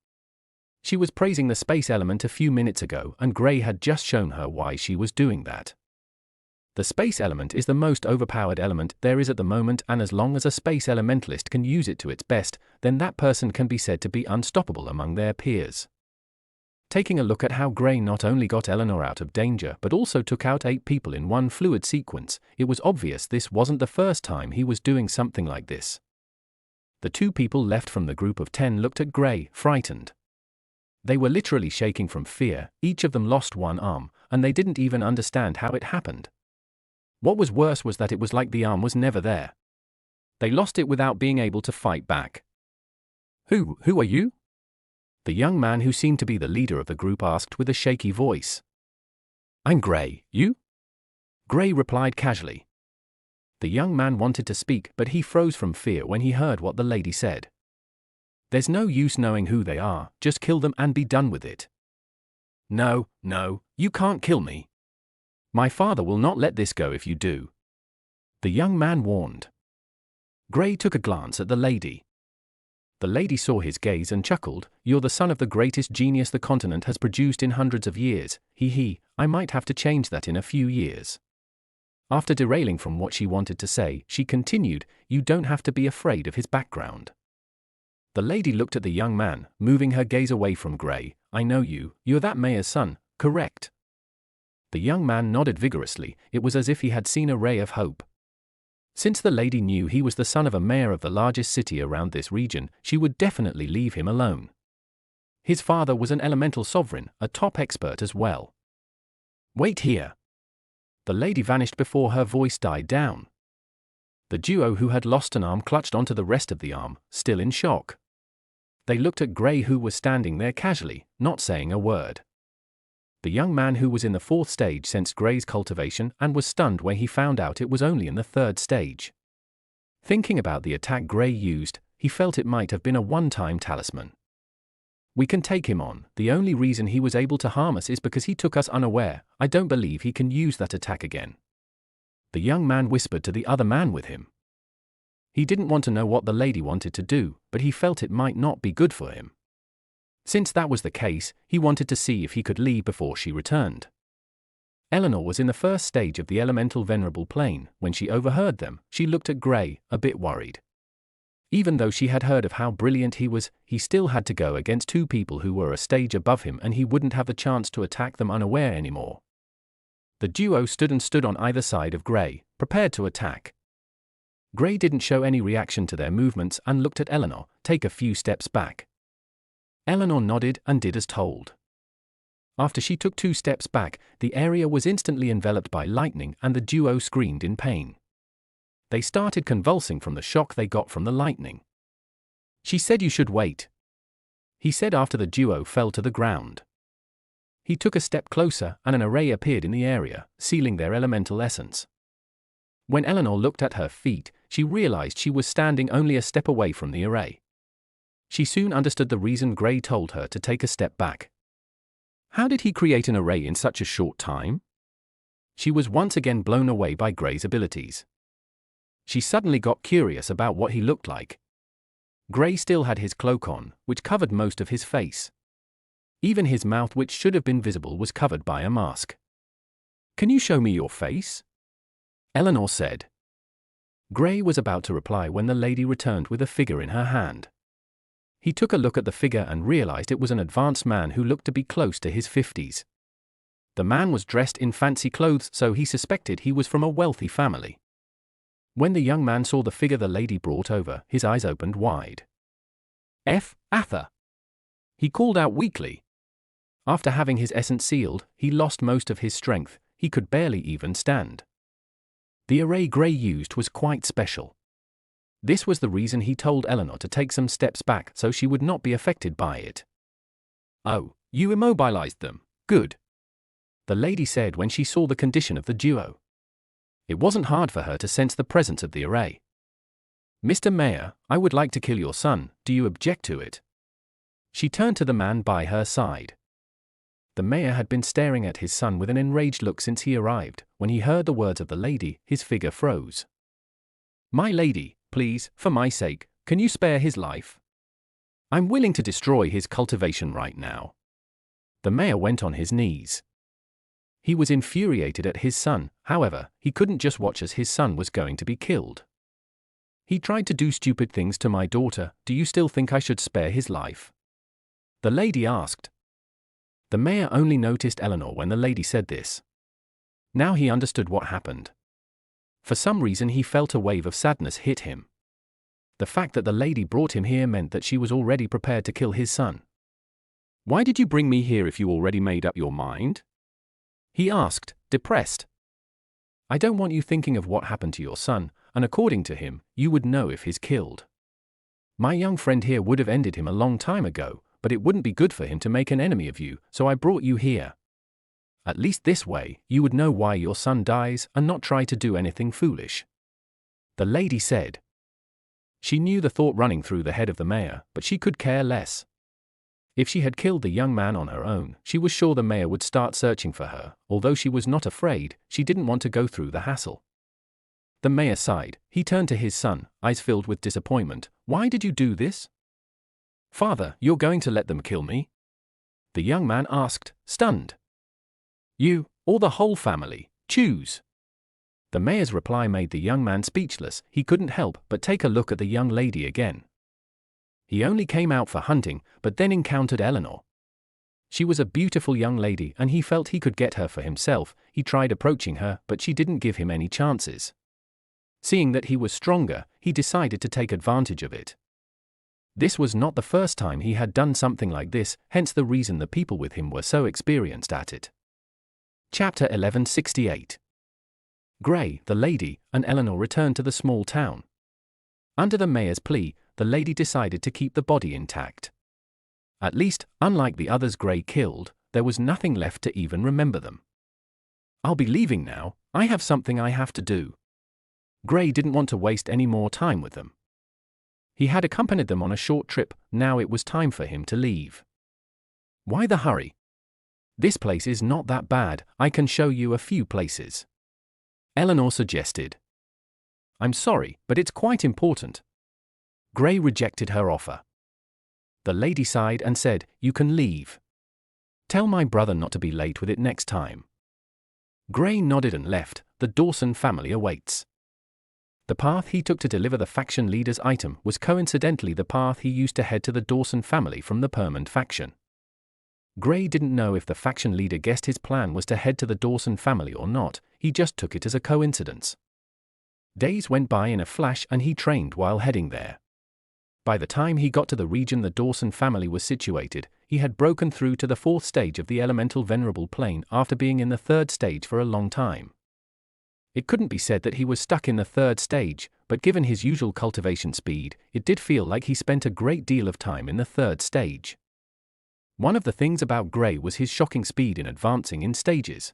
She was praising the space element a few minutes ago, and Gray had just shown her why she was doing that. The space element is the most overpowered element there is at the moment, and as long as a space elementalist can use it to its best, then that person can be said to be unstoppable among their peers. Taking a look at how Gray not only got Eleanor out of danger but also took out 8 people in one fluid sequence, it was obvious this wasn't the first time he was doing something like this. The 2 people left from the group of 10 looked at Gray, frightened. They were literally shaking from fear. Each of them lost one arm, and they didn't even understand how it happened. What was worse was that it was like the arm was never there. They lost it without being able to fight back. Who are you?" the young man who seemed to be the leader of the group asked with a shaky voice. "I'm Gray, you?" Gray replied casually. The young man wanted to speak, but he froze from fear when he heard what the lady said. "There's no use knowing who they are, just kill them and be done with it." No, you can't kill me. My father will not let this go if you do," the young man warned. Gray took a glance at the lady. The lady saw his gaze and chuckled. "You're the son of the greatest genius the continent has produced in hundreds of years. I might have to change that in a few years." After derailing from what she wanted to say, she continued, "You don't have to be afraid of his background." The lady looked at the young man, moving her gaze away from Gray. "I know you. You're that mayor's son, correct?" The young man nodded vigorously. It was as if he had seen a ray of hope. Since the lady knew he was the son of a mayor of the largest city around this region, she would definitely leave him alone. His father was an elemental sovereign, a top expert as well. "Wait here." The lady vanished before her voice died down. The duo who had lost an arm clutched onto the rest of the arm, still in shock. They looked at Gray, who was standing there casually, not saying a word. The young man who was in the 4th stage sensed Gray's cultivation and was stunned when he found out it was only in the 3rd stage. Thinking about the attack Gray used, he felt it might have been a one-time talisman. "We can take him on. The only reason he was able to harm us is because he took us unaware. I don't believe he can use that attack again," the young man whispered to the other man with him. He didn't want to know what the lady wanted to do, but he felt it might not be good for him. Since that was the case, he wanted to see if he could leave before she returned. Eleanor was in the 1st stage of the elemental venerable plane. When she overheard them, she looked at Gray, a bit worried. Even though she had heard of how brilliant he was, he still had to go against 2 people who were a stage above him, and he wouldn't have the chance to attack them unaware anymore. The duo stood on either side of Gray, prepared to attack. Gray didn't show any reaction to their movements and looked at Eleanor, take a few steps back. Eleanor nodded and did as told. After she took 2 steps back, the area was instantly enveloped by lightning and the duo screamed in pain. They started convulsing from the shock they got from the lightning. "She said you should wait," he said after the duo fell to the ground. He took a step closer and an array appeared in the area, sealing their elemental essence. When Eleanor looked at her feet, she realized she was standing only a step away from the array. She soon understood the reason Gray told her to take a step back. How did he create an array in such a short time? She was once again blown away by Gray's abilities. She suddenly got curious about what he looked like. Gray still had his cloak on, which covered most of his face. Even his mouth, which should have been visible, was covered by a mask. "Can you show me your face?" Eleanor said. Gray was about to reply when the lady returned with a figure in her hand. He took a look at the figure and realized it was an advanced man who looked to be close to his 50s. The man was dressed in fancy clothes, so he suspected he was from a wealthy family. When the young man saw the figure the lady brought over, his eyes opened wide. Arthur!" he called out weakly. After having his essence sealed, he lost most of his strength. He could barely even stand. The array Gray used was quite special. This was the reason he told Eleanor to take some steps back so she would not be affected by it. "Oh, you immobilized them. Good," the lady said when she saw the condition of the duo. It wasn't hard for her to sense the presence of the array. "Mr. Mayor, I would like to kill your son. Do you object to it?" She turned to the man by her side. The mayor had been staring at his son with an enraged look since he arrived. When he heard the words of the lady, his figure froze. "My lady, please, for my sake, can you spare his life? I'm willing to destroy his cultivation right now." The mayor went on his knees. He was infuriated at his son. However, he couldn't just watch as his son was going to be killed. "He tried to do stupid things to my daughter. Do you still think I should spare his life?" the lady asked. The mayor only noticed Eleanor when the lady said this. Now he understood what happened. For some reason he felt a wave of sadness hit him. The fact that the lady brought him here meant that she was already prepared to kill his son. "Why did you bring me here if you already made up your mind?" he asked, depressed. "I don't want you thinking of what happened to your son, and according to him, you would know if he's killed. My young friend here would have ended him a long time ago, but it wouldn't be good for him to make an enemy of you, so I brought you here. At least this way, you would know why your son dies and not try to do anything foolish," the lady said. She knew the thought running through the head of the mayor, but she could care less. If she had killed the young man on her own, she was sure the mayor would start searching for her. Although she was not afraid, she didn't want to go through the hassle. The mayor sighed. He turned to his son, eyes filled with disappointment. "Why did you do this?" "Father, you're going to let them kill me?" the young man asked, stunned. "You, or the whole family, choose." The mayor's reply made the young man speechless. He couldn't help but take a look at the young lady again. He only came out for hunting, but then encountered Eleanor. She was a beautiful young lady and he felt he could get her for himself. He tried approaching her, but she didn't give him any chances. Seeing that he was stronger, he decided to take advantage of it. This was not the first time he had done something like this, hence the reason the people with him were so experienced at it. Chapter 1168. Gray, the lady, and Eleanor returned to the small town. Under the mayor's plea, the lady decided to keep the body intact. At least, unlike the others Gray killed, there was nothing left to even remember them. "I'll be leaving now. I have something I have to do." Gray didn't want to waste any more time with them. He had accompanied them on a short trip. Now it was time for him to leave. "Why the hurry? This place is not that bad. I can show you a few places," Eleanor suggested. "I'm sorry, but it's quite important." Gray rejected her offer. The lady sighed and said, "You can leave. Tell my brother not to be late with it next time." Gray nodded and left. The Dawson family awaits. The path he took to deliver the faction leader's item was coincidentally the path he used to head to the Dawson family from the Permand faction. Gray didn't know if the faction leader guessed his plan was to head to the Dawson family or not. He just took it as a coincidence. Days went by in a flash and he trained while heading there. By the time he got to the region the Dawson family was situated, he had broken through to the 4th stage of the elemental venerable plane after being in the 3rd stage for a long time. It couldn't be said that he was stuck in the 3rd stage, but given his usual cultivation speed, it did feel like he spent a great deal of time in the 3rd stage. One of the things about Gray was his shocking speed in advancing in stages.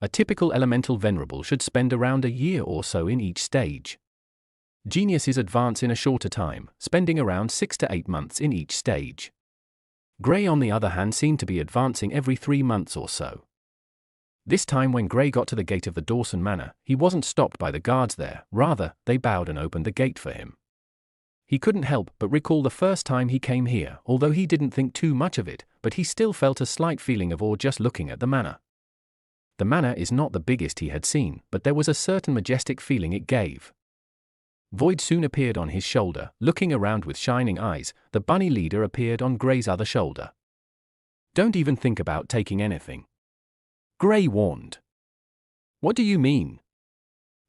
A typical elemental venerable should spend around a year or so in each stage. Geniuses advance in a shorter time, spending around 6 to 8 months in each stage. Gray, on the other hand, seemed to be advancing every 3 months or so. This time when Gray got to the gate of the Dawson Manor, he wasn't stopped by the guards there. Rather, they bowed and opened the gate for him. He couldn't help but recall the first time he came here, although he didn't think too much of it, but he still felt a slight feeling of awe just looking at the manor. The manor is not the biggest he had seen, but there was a certain majestic feeling it gave. Void soon appeared on his shoulder, looking around with shining eyes. The bunny leader appeared on Gray's other shoulder. "Don't even think about taking anything," Gray warned. "What do you mean?"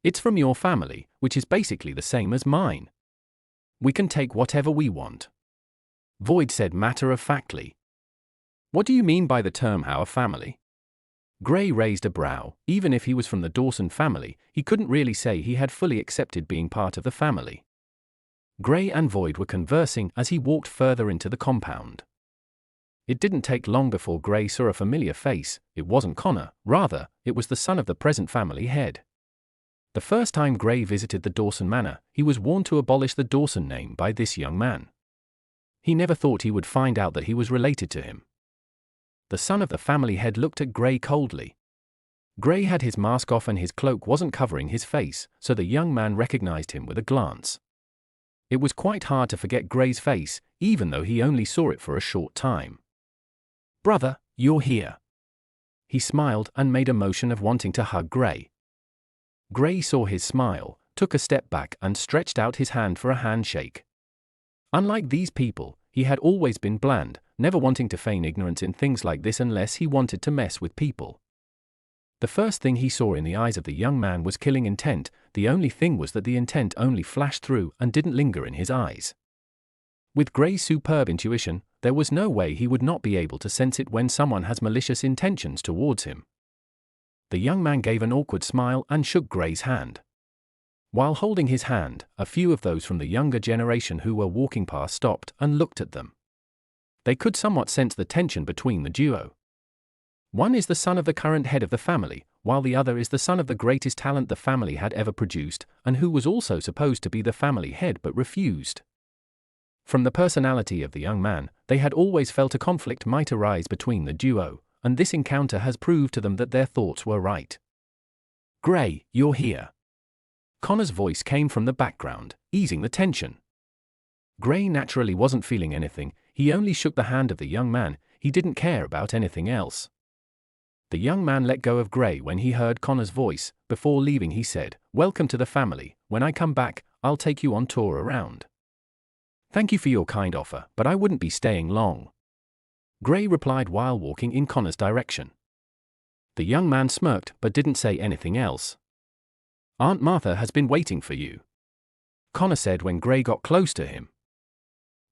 "It's from your family, which is basically the same as mine. We can take whatever we want," Void said matter-of-factly. "What do you mean by the term our family?" Gray raised a brow. Even if he was from the Dawson family, he couldn't really say he had fully accepted being part of the family. Gray and Void were conversing as he walked further into the compound. It didn't take long before Gray saw a familiar face. It wasn't Connor, rather, it was the son of the present family head. The first time Gray visited the Dawson manor, he was warned to abolish the Dawson name by this young man. He never thought he would find out that he was related to him. The son of the family head looked at Gray coldly. Gray had his mask off and his cloak wasn't covering his face, so the young man recognized him with a glance. It was quite hard to forget Gray's face, even though he only saw it for a short time. "Brother, you're here." He smiled and made a motion of wanting to hug Gray. Gray saw his smile, took a step back and stretched out his hand for a handshake. Unlike these people, he had always been bland, never wanting to feign ignorance in things like this unless he wanted to mess with people. The first thing he saw in the eyes of the young man was killing intent. The only thing was that the intent only flashed through and didn't linger in his eyes. With Gray's superb intuition, there was no way he would not be able to sense it when someone has malicious intentions towards him. The young man gave an awkward smile and shook Gray's hand. While holding his hand, a few of those from the younger generation who were walking past stopped and looked at them. They could somewhat sense the tension between the duo. One is the son of the current head of the family, while the other is the son of the greatest talent the family had ever produced, and who was also supposed to be the family head but refused. From the personality of the young man, they had always felt a conflict might arise between the duo, and this encounter has proved to them that their thoughts were right. "Gray, you're here." Connor's voice came from the background, easing the tension. Gray naturally wasn't feeling anything. He only shook the hand of the young man. He didn't care about anything else. The young man let go of Gray when he heard Connor's voice. Before leaving he said, "Welcome to the family. When I come back, I'll take you on tour around." "Thank you for your kind offer, but I wouldn't be staying long," Gray replied while walking in Connor's direction. The young man smirked but didn't say anything else. "Aunt Martha has been waiting for you," Connor said when Gray got close to him.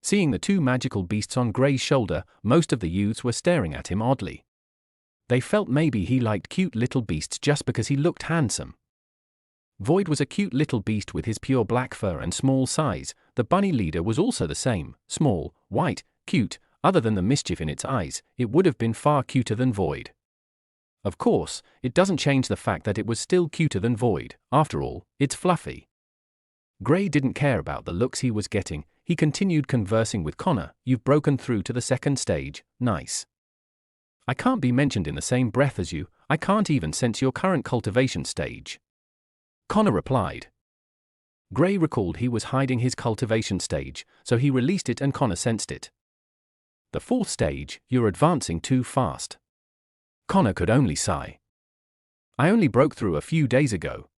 Seeing the two magical beasts on Gray's shoulder, most of the youths were staring at him oddly. They felt maybe he liked cute little beasts just because he looked handsome. Void was a cute little beast with his pure black fur and small size. The bunny leader was also the same, small, white, cute. Other than the mischief in its eyes, it would have been far cuter than Void. Of course, it doesn't change the fact that it was still cuter than Void. After all, it's fluffy. Gray didn't care about the looks he was getting. He continued conversing with Connor. "You've broken through to the second stage, nice. I can't be mentioned in the same breath as you. I can't even sense your current cultivation stage," Connor replied. Gray recalled he was hiding his cultivation stage, so he released it and Connor sensed it. "The fourth stage, you're advancing too fast." Connor could only sigh. "I only broke through a few days ago,"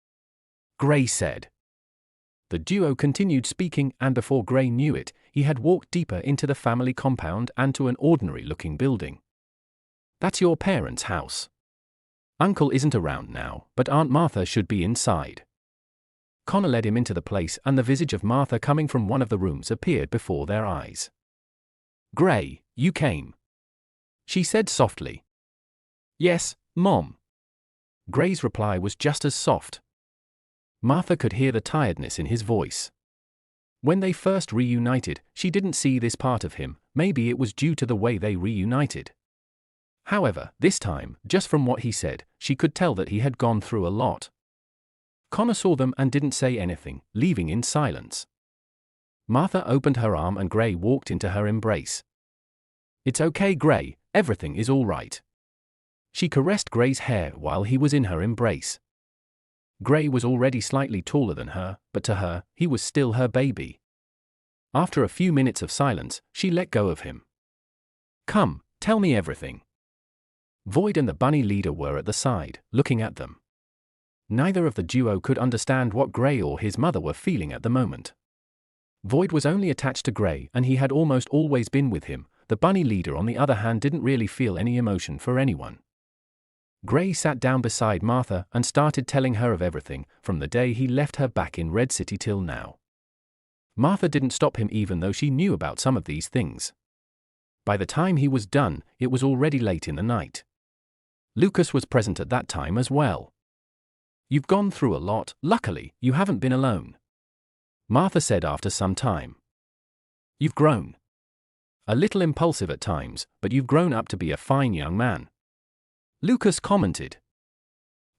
Gray said. The duo continued speaking, and before Gray knew it, he had walked deeper into the family compound and to an ordinary-looking building. "That's your parents' house. Uncle isn't around now, but Aunt Martha should be inside." Connor led him into the place and the visage of Martha coming from one of the rooms appeared before their eyes. "Gray, you came," she said softly. "Yes, Mom." Gray's reply was just as soft. Martha could hear the tiredness in his voice. When they first reunited, she didn't see this part of him. Maybe it was due to the way they reunited. However, this time, just from what he said, she could tell that he had gone through a lot. Connor saw them and didn't say anything, leaving in silence. Martha opened her arm and Gray walked into her embrace. "It's okay, Gray, everything is all right." She caressed Gray's hair while he was in her embrace. Gray was already slightly taller than her, but to her, he was still her baby. After a few minutes of silence, she let go of him. "Come, tell me everything." Void and the bunny leader were at the side, looking at them. Neither of the duo could understand what Gray or his mother were feeling at the moment. Void was only attached to Gray, and he had almost always been with him. The bunny leader, on the other hand, didn't really feel any emotion for anyone. Gray sat down beside Martha and started telling her of everything, from the day he left her back in Red City till now. Martha didn't stop him even though she knew about some of these things. By the time he was done, it was already late in the night. Lucas was present at that time as well. "You've gone through a lot. Luckily, you haven't been alone," Martha said after some time. "You've grown. A little impulsive at times, but you've grown up to be a fine young man," Lucas commented.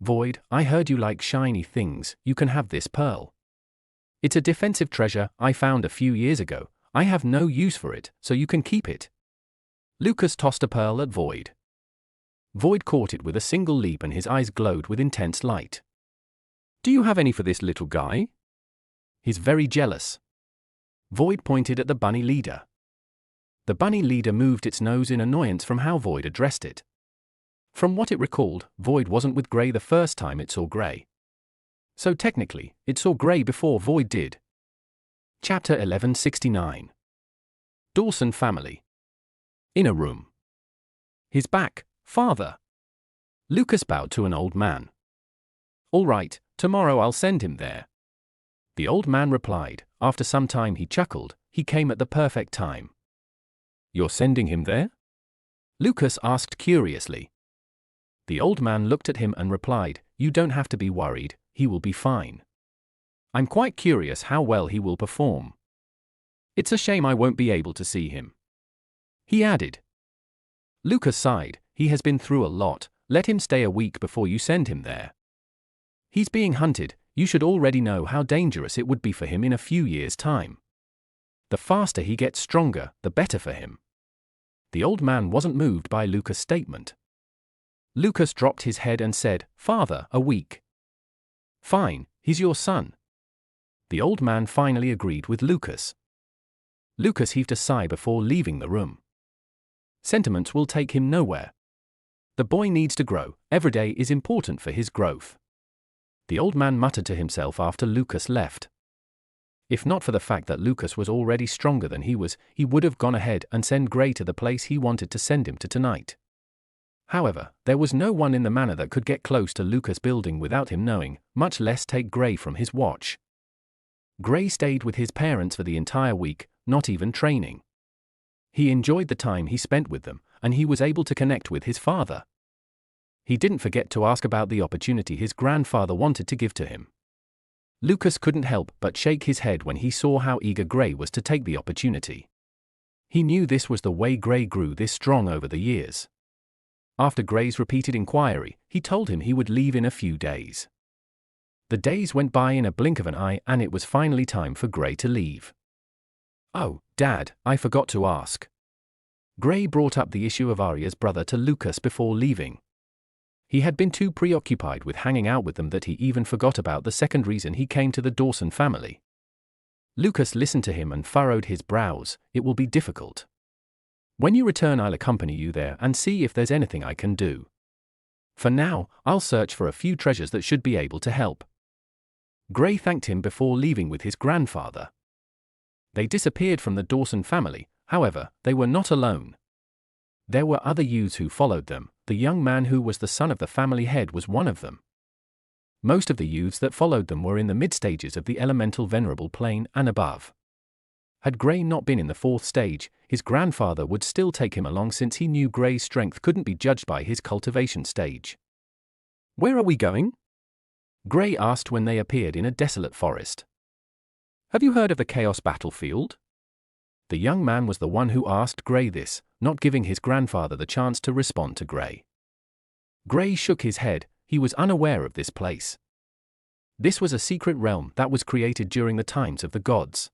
"Void, I heard you like shiny things. You can have this pearl. It's a defensive treasure I found a few years ago. I have no use for it, so you can keep it." Lucas tossed a pearl at Void. Void caught it with a single leap and his eyes glowed with intense light. "Do you have any for this little guy? He's very jealous." Void pointed at the bunny leader. The bunny leader moved its nose in annoyance from how Void addressed it. From what it recalled, Void wasn't with Gray the first time it saw Gray. So technically, it saw Gray before Void did. Chapter 1169. Dawson Family. In a room. "He's back, Father." Lucas bowed to an old man. "All right, tomorrow I'll send him there." The old man replied. After some time he chuckled. He came at the perfect time. "You're sending him there?" Lucas asked curiously. The old man looked at him and replied, "You don't have to be worried, he will be fine. I'm quite curious how well he will perform. It's a shame I won't be able to see him," he added. Lucas sighed. "He has been through a lot. Let him stay a week before you send him there. He's being hunted. You should already know how dangerous it would be for him in a few years' time. The faster he gets stronger, the better for him." The old man wasn't moved by Lucas' statement. Lucas dropped his head and said, "Father, a week." "Fine, he's your son." The old man finally agreed with Lucas. Lucas heaved a sigh before leaving the room. Sentiments will take him nowhere. The boy needs to grow. Every day is important for his growth. The old man muttered to himself after Lucas left. If not for the fact that Lucas was already stronger than he was, he would have gone ahead and sent Gray to the place he wanted to send him to tonight. However, there was no one in the manor that could get close to Lucas' building without him knowing, much less take Gray from his watch. Gray stayed with his parents for the entire week, not even training. He enjoyed the time he spent with them, and he was able to connect with his father. He didn't forget to ask about the opportunity his grandfather wanted to give to him. Lucas couldn't help but shake his head when he saw how eager Gray was to take the opportunity. He knew this was the way Gray grew this strong over the years. After Gray's repeated inquiry, he told him he would leave in a few days. The days went by in a blink of an eye and it was finally time for Gray to leave. "Oh, Dad, I forgot to ask." Gray brought up the issue of Arya's brother to Lucas before leaving. He had been too preoccupied with hanging out with them that he even forgot about the second reason he came to the Dawson family. Lucas listened to him and furrowed his brows. "It will be difficult. When you return, I'll accompany you there and see if there's anything I can do. For now, I'll search for a few treasures that should be able to help." Gray thanked him before leaving with his grandfather. They disappeared from the Dawson family. However, they were not alone. There were other youths who followed them. The young man who was the son of the family head was one of them. Most of the youths that followed them were in the mid-stages of the elemental venerable plane and above. Had Gray not been in the fourth stage, his grandfather would still take him along since he knew Gray's strength couldn't be judged by his cultivation stage. "Where are we going?" Gray asked when they appeared in a desolate forest. "Have you heard of the Chaos Battlefield?" The young man was the one who asked Gray this, not giving his grandfather the chance to respond to Gray. Gray shook his head. He was unaware of this place. This was a secret realm that was created during the times of the gods.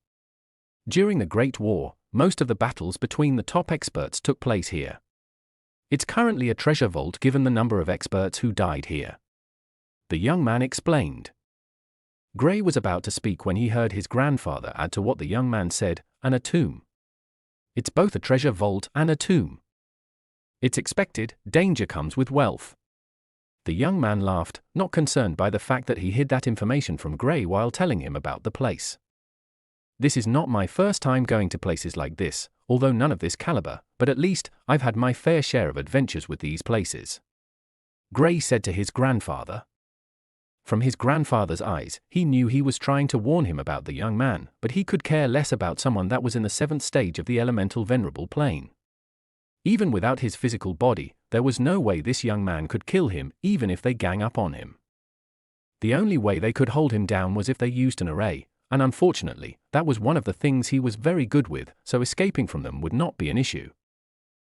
During the Great War, most of the battles between the top experts took place here. It's currently a treasure vault given the number of experts who died here. The young man explained. Gray was about to speak when he heard his grandfather add to what the young man said, and a tomb. It's both a treasure vault and a tomb. It's expected, danger comes with wealth. The young man laughed, not concerned by the fact that he hid that information from Gray while telling him about the place. This is not my first time going to places like this, although none of this caliber, but at least, I've had my fair share of adventures with these places, Gray said to his grandfather. From his grandfather's eyes, he knew he was trying to warn him about the young man, but he could care less about someone that was in the 7th stage of the elemental venerable plane. Even without his physical body, there was no way this young man could kill him, even if they gang up on him. The only way they could hold him down was if they used an array, and unfortunately, that was one of the things he was very good with, so escaping from them would not be an issue.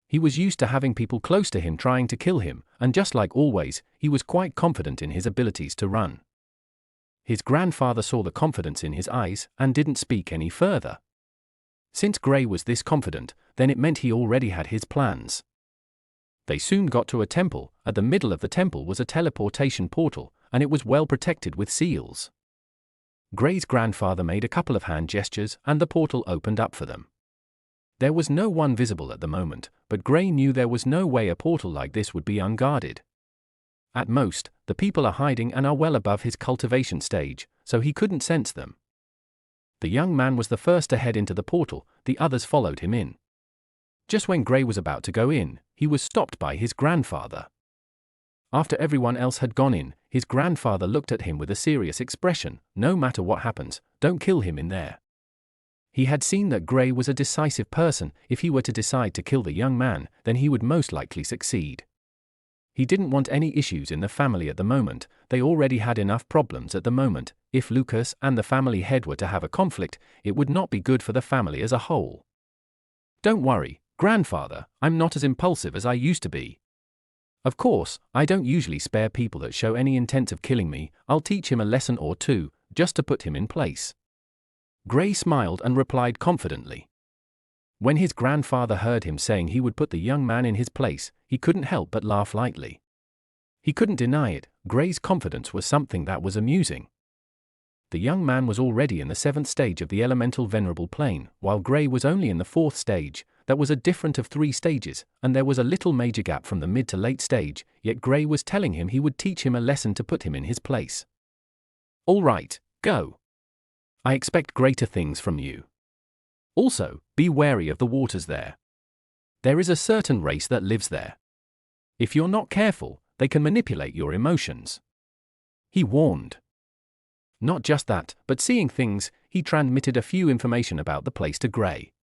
He was used to having people close to him trying to kill him, and just like always, he was quite confident in his abilities to run. His grandfather saw the confidence in his eyes, and didn't speak any further. Since Gray was this confident, then it meant he already had his plans. They soon got to a temple. At the middle of the temple was a teleportation portal, and it was well protected with seals. Gray's grandfather made a couple of hand gestures, and the portal opened up for them. There was no one visible at the moment, but Gray knew there was no way a portal like this would be unguarded. At most, the people are hiding and are well above his cultivation stage, so he couldn't sense them. The young man was the first to head into the portal, the others followed him in. Just when Gray was about to go in, he was stopped by his grandfather. After everyone else had gone in, his grandfather looked at him with a serious expression. No matter what happens, don't kill him in there. He had seen that Gray was a decisive person. If he were to decide to kill the young man, then he would most likely succeed. He didn't want any issues in the family at the moment. They already had enough problems at the moment. If Lucas and the family head were to have a conflict, it would not be good for the family as a whole. Don't worry, grandfather, I'm not as impulsive as I used to be. Of course, I don't usually spare people that show any intent of killing me. I'll teach him a lesson or two, just to put him in place. Gray smiled and replied confidently. When his grandfather heard him saying he would put the young man in his place, he couldn't help but laugh lightly. He couldn't deny it. Gray's confidence was something that was amusing. The young man was already in the 7th stage of the elemental venerable plane, while Gray was only in the 4th stage. That was a difference of 3 stages, and there was a little major gap from the mid to late stage, yet Gray was telling him he would teach him a lesson to put him in his place. All right, go. I expect greater things from you. Also, be wary of the waters there. There is a certain race that lives there. If you're not careful, they can manipulate your emotions. He warned. Not just that, but seeing things, he transmitted a few information about the place to Gray.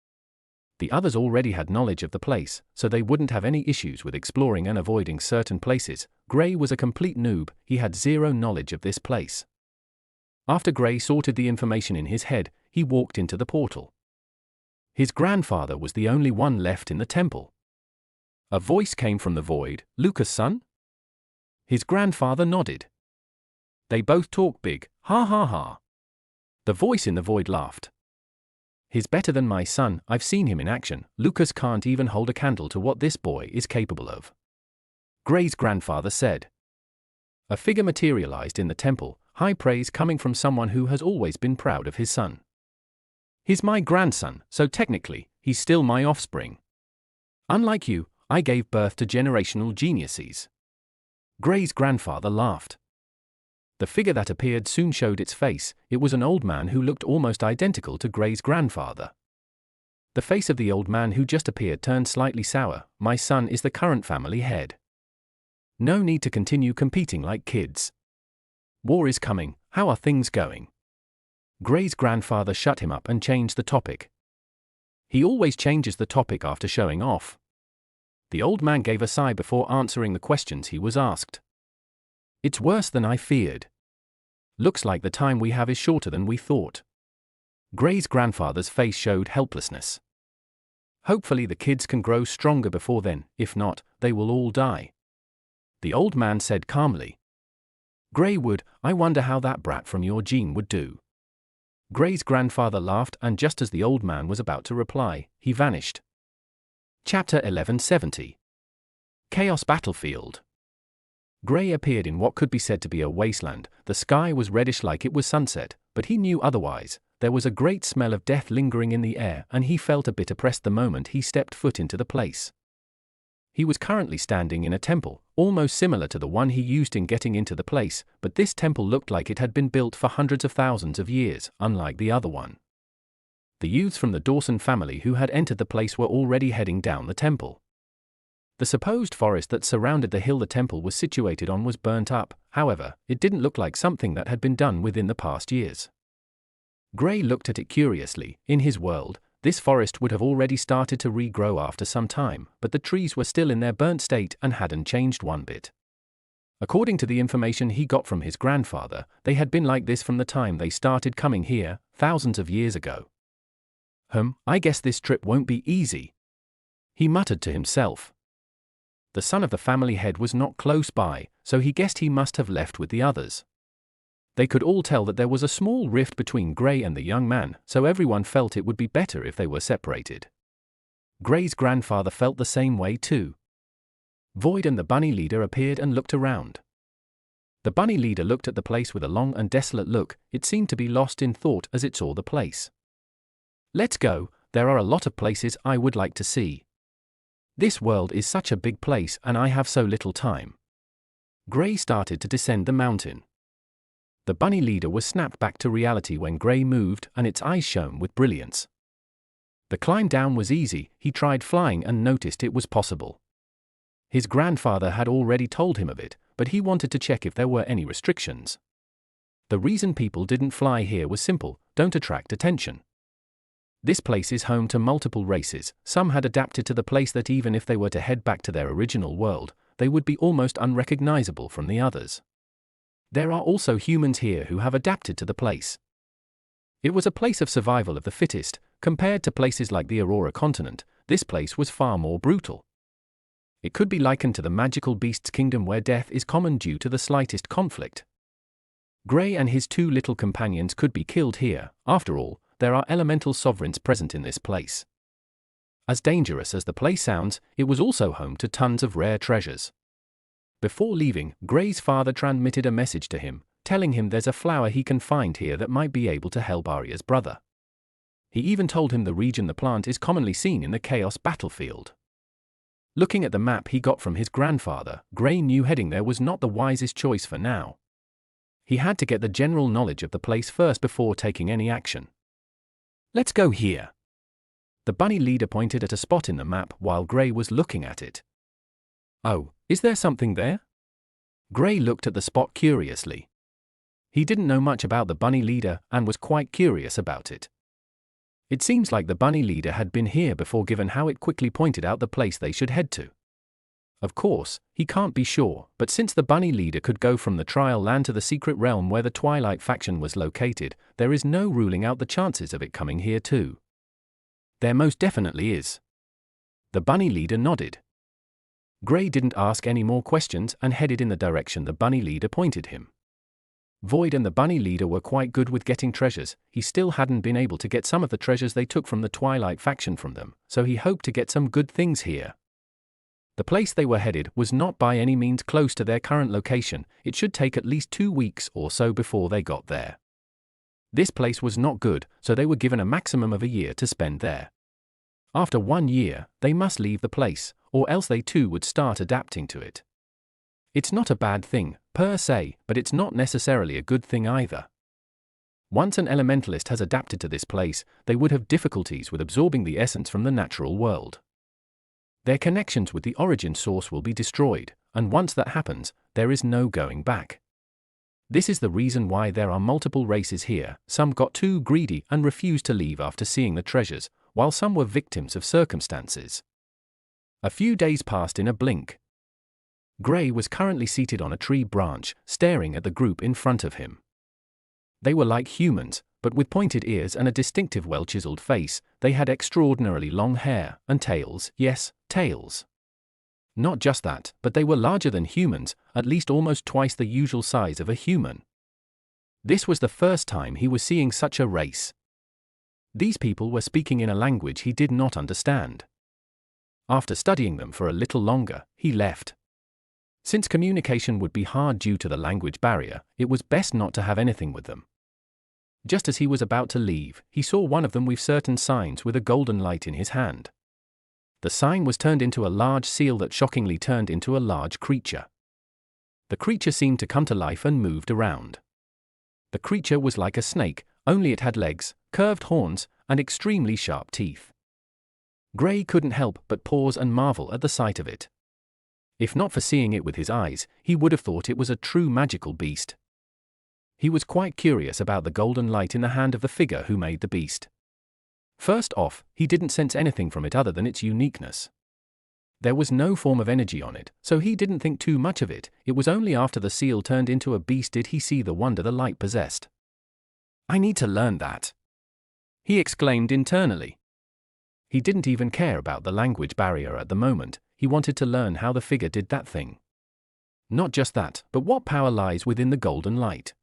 The others already had knowledge of the place, so they wouldn't have any issues with exploring and avoiding certain places. Gray was a complete noob. He had zero knowledge of this place. After Gray sorted the information in his head, he walked into the portal. His grandfather was the only one left in the temple. A voice came from the void. Lucas' son? His grandfather nodded. They both talk big, ha ha ha. The voice in the void laughed. He's better than my son. I've seen him in action. Lucas can't even hold a candle to what this boy is capable of. Gray's grandfather said. A figure materialized in the temple, high praise coming from someone who has always been proud of his son. He's my grandson, so technically, he's still my offspring. Unlike you, I gave birth to generational geniuses. Gray's grandfather laughed. The figure that appeared soon showed its face. It was an old man who looked almost identical to Gray's grandfather. The face of the old man who just appeared turned slightly sour. My son is the current family head. No need to continue competing like kids. War is coming. How are things going? Gray's grandfather shut him up and changed the topic. He always changes the topic after showing off. The old man gave a sigh before answering the questions he was asked. It's worse than I feared. Looks like the time we have is shorter than we thought. Gray's grandfather's face showed helplessness. Hopefully the kids can grow stronger before then. If not, they will all die. The old man said calmly. Gray would. I wonder how that brat from your gene would do. Gray's grandfather laughed, and just as the old man was about to reply, he vanished. Chapter 1170. Chaos Battlefield. Gray appeared in what could be said to be a wasteland. The sky was reddish like it was sunset, but he knew otherwise. there was a great smell of death lingering in the air, and he felt a bit oppressed the moment he stepped foot into the place. He was currently standing in a temple, almost similar to the one he used in getting into the place, but this temple looked like it had been built for hundreds of thousands of years, unlike the other one. The youths from the Dawson family who had entered the place were already heading down the temple. The supposed forest that surrounded the hill the temple was situated on was burnt up. However, it didn't look like something that had been done within the past years. Gray looked at it curiously. In his world, this forest would have already started to regrow after some time, but the trees were still in their burnt state and hadn't changed one bit. According to the information he got from his grandfather, they had been like this from the time they started coming here, thousands of years ago. I guess this trip won't be easy," he muttered to himself. The son of the family head was not close by, so he guessed he must have left with the others. They could all tell that there was a small rift between Gray and the young man, so everyone felt it would be better if they were separated. Gray's grandfather felt the same way too. Void and the bunny leader appeared and looked around. The bunny leader looked at the place with a long and desolate look. It seemed to be lost in thought as it saw the place. "Let's go, there are a lot of places I would like to see. This world is such a big place and I have so little time." Gray started to descend the mountain. The bunny leader was snapped back to reality when Gray moved, and its eyes shone with brilliance. The climb down was easy. He tried flying and noticed it was possible. His grandfather had already told him of it, but he wanted to check if there were any restrictions. The reason people didn't fly here was simple: don't attract attention. This place is home to multiple races. Some had adapted to the place that even if they were to head back to their original world, they would be almost unrecognizable from the others. There are also humans here who have adapted to the place. It was a place of survival of the fittest. Compared to places like the Aurora continent, this place was far more brutal. It could be likened to the magical beast's kingdom where death is common due to the slightest conflict. Gray and his two little companions could be killed here. After all, there are elemental sovereigns present in this place. As dangerous as the place sounds, it was also home to tons of rare treasures. Before leaving, Gray's father transmitted a message to him, telling him there's a flower he can find here that might be able to help Arya's brother. He even told him the region the plant is commonly seen in the Chaos battlefield. Looking at the map he got from his grandfather, Gray knew heading there was not the wisest choice for now. He had to get the general knowledge of the place first before taking any action. "Let's go here." The bunny leader pointed at a spot in the map while Gray was looking at it. "Oh, is there something there?" Gray looked at the spot curiously. He didn't know much about the bunny leader and was quite curious about it. It seems like the bunny leader had been here before, given how it quickly pointed out the place they should head to. Of course, he can't be sure, but since the bunny leader could go from the trial land to the secret realm where the Twilight faction was located, there is no ruling out the chances of it coming here too. There most definitely is. The bunny leader nodded. Gray didn't ask any more questions and headed in the direction the bunny leader pointed him. Void and the bunny leader were quite good with getting treasures. He still hadn't been able to get some of the treasures they took from the Twilight faction from them, so he hoped to get some good things here. The place they were headed was not by any means close to their current location. It should take at least 2 weeks or so before they got there. This place was not good, so they were given a maximum of a year to spend there. After 1 year, they must leave the place, or else they too would start adapting to it. It's not a bad thing, per se, but it's not necessarily a good thing either. Once an elementalist has adapted to this place, they would have difficulties with absorbing the essence from the natural world. Their connections with the origin source will be destroyed, and once that happens, there is no going back. This is the reason why there are multiple races here. Some got too greedy and refused to leave after seeing the treasures, while some were victims of circumstances. A few days passed in a blink. Gray was currently seated on a tree branch, staring at the group in front of him. They were like humans, but with pointed ears and a distinctive well-chiseled face. They had extraordinarily long hair and tails. Yes, tails. Not just that, but they were larger than humans, at least almost twice the usual size of a human. This was the first time he was seeing such a race. These people were speaking in a language he did not understand. After studying them for a little longer, he left. Since communication would be hard due to the language barrier, it was best not to have anything with them. Just as he was about to leave, he saw one of them with certain signs with a golden light in his hand. The sign was turned into a large seal that shockingly turned into a large creature. The creature seemed to come to life and moved around. The creature was like a snake, only it had legs, curved horns, and extremely sharp teeth. Gray couldn't help but pause and marvel at the sight of it. If not for seeing it with his eyes, he would have thought it was a true magical beast. He was quite curious about the golden light in the hand of the figure who made the beast. First off, he didn't sense anything from it other than its uniqueness. There was no form of energy on it, so he didn't think too much of it. It was only after the seal turned into a beast did he see the wonder the light possessed. "I need to learn that," he exclaimed internally. He didn't even care about the language barrier at the moment. He wanted to learn how the figure did that thing. Not just that, but what power lies within the golden light.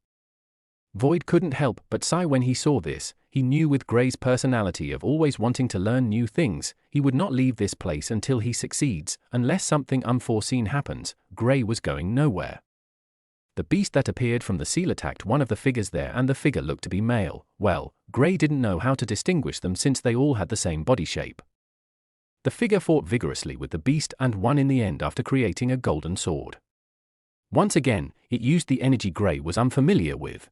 Void couldn't help but sigh when he saw this. He knew with Gray's personality of always wanting to learn new things, he would not leave this place until he succeeds. Unless something unforeseen happens, Gray was going nowhere. The beast that appeared from the seal attacked one of the figures there, and the figure looked to be male. Well, Gray didn't know how to distinguish them since they all had the same body shape. The figure fought vigorously with the beast and won in the end after creating a golden sword. Once again, it used the energy Gray was unfamiliar with.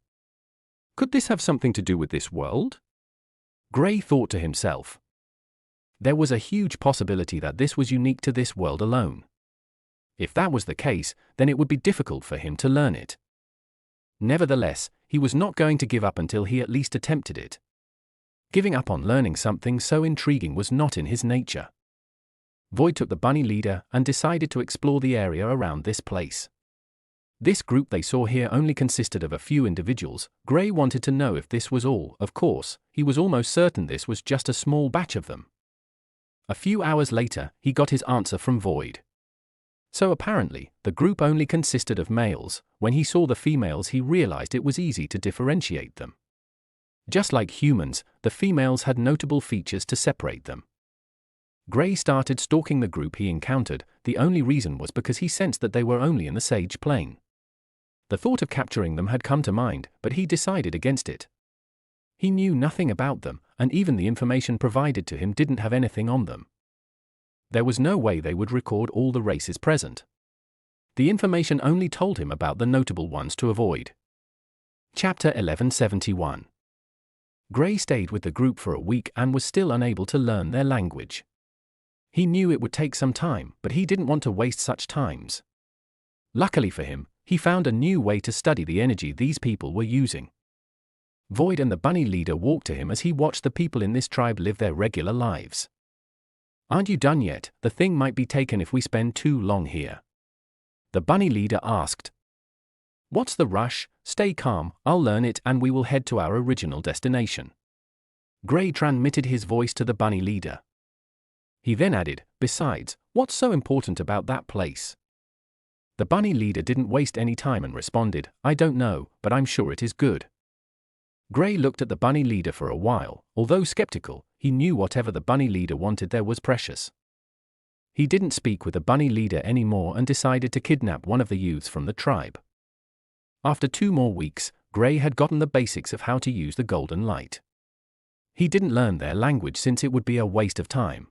Could this have something to do with this world? Gray thought to himself. There was a huge possibility that this was unique to this world alone. If that was the case, then it would be difficult for him to learn it. Nevertheless, he was not going to give up until he at least attempted it. Giving up on learning something so intriguing was not in his nature. Void took the bunny leader and decided to explore the area around this place. This group they saw here only consisted of a few individuals. Gray wanted to know if this was all. Of course, he was almost certain this was just a small batch of them. A few hours later, he got his answer from Void. So apparently, the group only consisted of males. When he saw the females, he realized it was easy to differentiate them. Just like humans, the females had notable features to separate them. Gray started stalking the group he encountered. The only reason was because he sensed that they were only in the sage plane. The thought of capturing them had come to mind, but he decided against it. He knew nothing about them, and even the information provided to him didn't have anything on them. There was no way they would record all the races present. The information only told him about the notable ones to avoid. Chapter 1171. Gray stayed with the group for a week and was still unable to learn their language. He knew it would take some time, but he didn't want to waste such times. Luckily for him, he found a new way to study the energy these people were using. Void and the bunny leader walked to him as he watched the people in this tribe live their regular lives. "Aren't you done yet? The thing might be taken if we spend too long here," the bunny leader asked. "What's the rush? Stay calm, I'll learn it and we will head to our original destination." Gray transmitted his voice to the bunny leader. He then added, "Besides, what's so important about that place?" The bunny leader didn't waste any time and responded, "I don't know, but I'm sure it is good." Gray looked at the bunny leader for a while. Although skeptical, he knew whatever the bunny leader wanted there was precious. He didn't speak with the bunny leader anymore and decided to kidnap one of the youths from the tribe. After 2 more weeks, Gray had gotten the basics of how to use the golden light. He didn't learn their language since it would be a waste of time.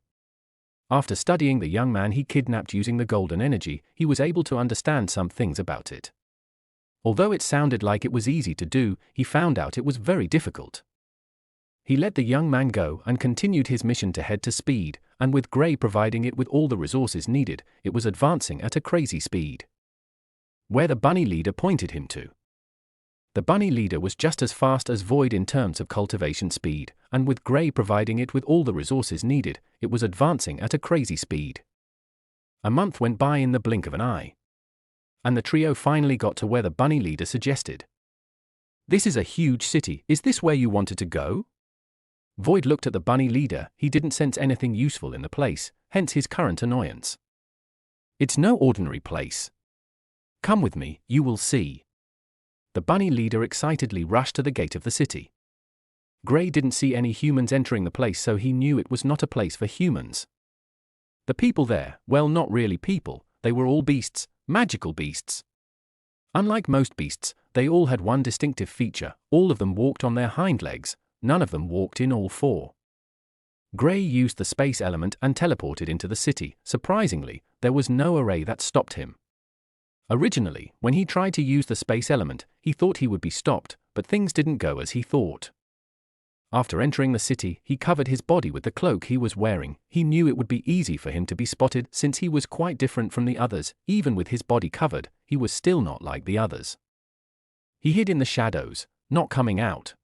After studying the young man he kidnapped using the golden energy, he was able to understand some things about it. Although it sounded like it was easy to do, he found out it was very difficult. He let the young man go and continued his mission to head to speed, and with Gray providing it with all the resources needed, it was advancing at a crazy speed. Where the bunny leader pointed him to. The bunny leader was just as fast as Void in terms of cultivation speed, and with Gray providing it with all the resources needed, it was advancing at a crazy speed. A month went by in the blink of an eye. And the trio finally got to where the bunny leader suggested. "This is a huge city, is this where you wanted to go?" Void looked at the bunny leader. He didn't sense anything useful in the place, hence his current annoyance. "It's no ordinary place. Come with me, you will see." The bunny leader excitedly rushed to the gate of the city. Gray didn't see any humans entering the place, so he knew it was not a place for humans. The people there, well, not really people, they were all beasts, magical beasts. Unlike most beasts, they all had one distinctive feature: all of them walked on their hind legs, none of them walked in all four. Gray used the space element and teleported into the city. Surprisingly, there was no array that stopped him. Originally, when he tried to use the space element, he thought he would be stopped, but things didn't go as he thought. After entering the city, he covered his body with the cloak he was wearing. He knew it would be easy for him to be spotted since he was quite different from the others. Even with his body covered, he was still not like the others. He hid in the shadows, not coming out.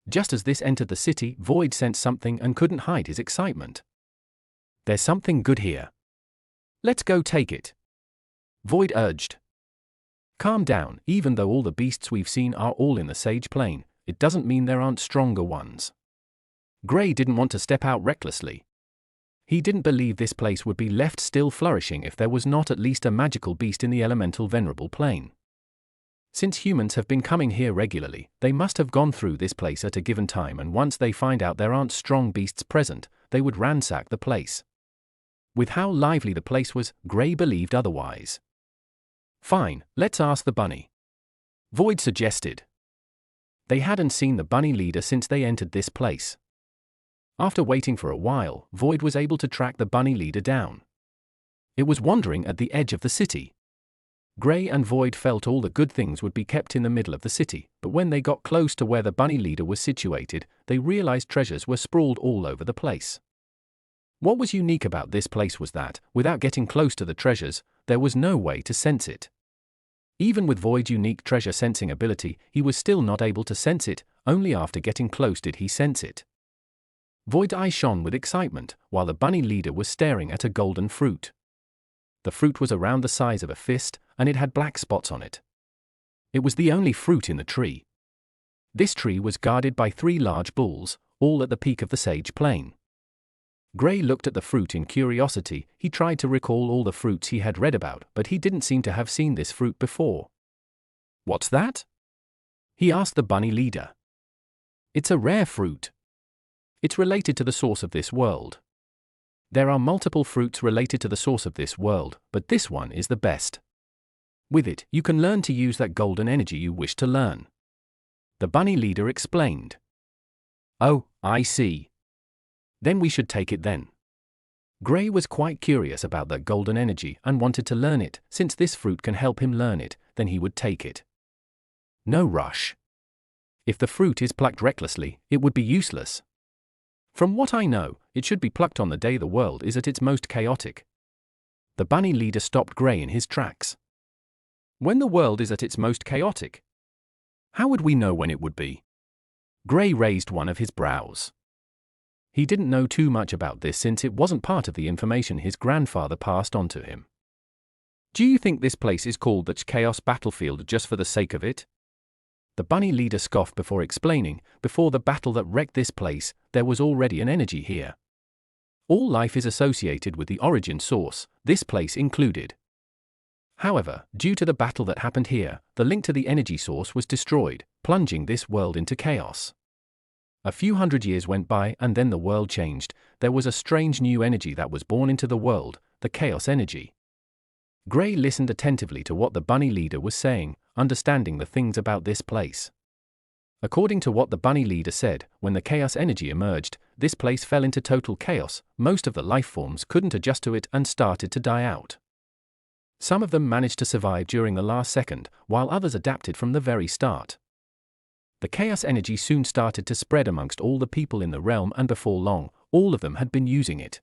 Just as this entered the city, Void sensed something and couldn't hide his excitement. "There's something good here. Let's go take it," Void urged. "Calm down. Even though all the beasts we've seen are all in the Sage Plane, it doesn't mean there aren't stronger ones." Gray didn't want to step out recklessly. He didn't believe this place would be left still flourishing if there was not at least a magical beast in the elemental venerable plane. Since humans have been coming here regularly, they must have gone through this place at a given time, and once they find out there aren't strong beasts present, they would ransack the place. With how lively the place was, Gray believed otherwise. "Fine, let's ask the bunny," Void suggested. They hadn't seen the bunny leader since they entered this place. After waiting for a while, Void was able to track the bunny leader down. It was wandering at the edge of the city. Gray and Void felt all the good things would be kept in the middle of the city, but when they got close to where the bunny leader was situated, they realized treasures were sprawled all over the place. What was unique about this place was that, without getting close to the treasures, there was no way to sense it. Even with Void's unique treasure sensing ability, he was still not able to sense it. Only after getting close did he sense it. Void's eyes shone with excitement, while the bunny leader was staring at a golden fruit. The fruit was around the size of a fist, and it had black spots on it. It was the only fruit in the tree. This tree was guarded by 3 large bulls, all at the peak of the Sage Plane. Gray looked at the fruit in curiosity. He tried to recall all the fruits he had read about, but he didn't seem to have seen this fruit before. "What's that?" he asked the bunny leader. "It's a rare fruit. It's related to the source of this world. There are multiple fruits related to the source of this world, but this one is the best. With it, you can learn to use that golden energy you wish to learn," the bunny leader explained. "Oh, I see. Then we should take it then." Gray was quite curious about that golden energy and wanted to learn it. Since this fruit can help him learn it, then he would take it. No rush. If the fruit is plucked recklessly, it would be useless. From what I know, it should be plucked on the day the world is at its most chaotic. The bunny leader stopped Gray in his tracks. "When the world is at its most chaotic? How would we know when it would be?" Gray raised one of his brows. He didn't know too much about this since it wasn't part of the information his grandfather passed on to him. "Do you think this place is called the Chaos Battlefield just for the sake of it?" The bunny leader scoffed before explaining. "Before the battle that wrecked this place, there was already an energy here. All life is associated with the origin source, this place included. However, due to the battle that happened here, the link to the energy source was destroyed, plunging this world into chaos. A few hundred years went by and then the world changed. There was a strange new energy that was born into the world, the chaos energy." Gray listened attentively to what the bunny leader was saying, understanding the things about this place. According to what the bunny leader said, when the chaos energy emerged, this place fell into total chaos. Most of the life forms couldn't adjust to it and started to die out. Some of them managed to survive during the last second, while others adapted from the very start. The chaos energy soon started to spread amongst all the people in the realm, and before long, all of them had been using it.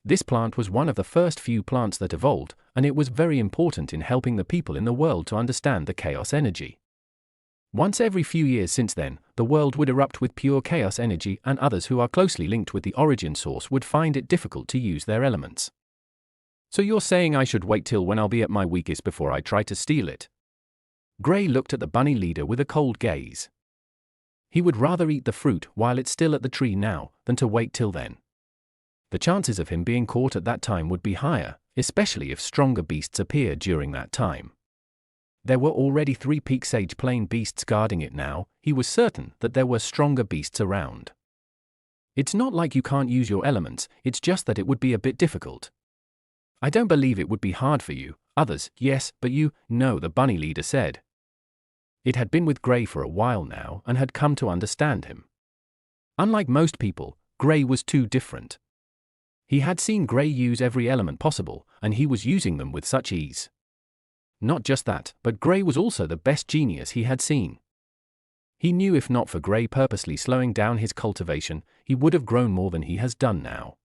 This plant was one of the first few plants that evolved, and it was very important in helping the people in the world to understand the chaos energy. Once every few years since then, the world would erupt with pure chaos energy, and others who are closely linked with the origin source would find it difficult to use their elements. "So you're saying I should wait till when I'll be at my weakest before I try to steal it?" Gray looked at the bunny leader with a cold gaze. He would rather eat the fruit while it's still at the tree now, than to wait till then. The chances of him being caught at that time would be higher, especially if stronger beasts appeared during that time. There were already 3 peak Sage Plane beasts guarding it now. He was certain that there were stronger beasts around. "It's not like you can't use your elements, it's just that it would be a bit difficult. I don't believe it would be hard for you. Others, yes, but you, no, the bunny leader said. It had been with Gray for a while now and had come to understand him. Unlike most people, Gray was too different. He had seen Gray use every element possible, and he was using them with such ease. Not just that, but Gray was also the best genius he had seen. He knew if not for Gray purposely slowing down his cultivation, he would have grown more than he has done now.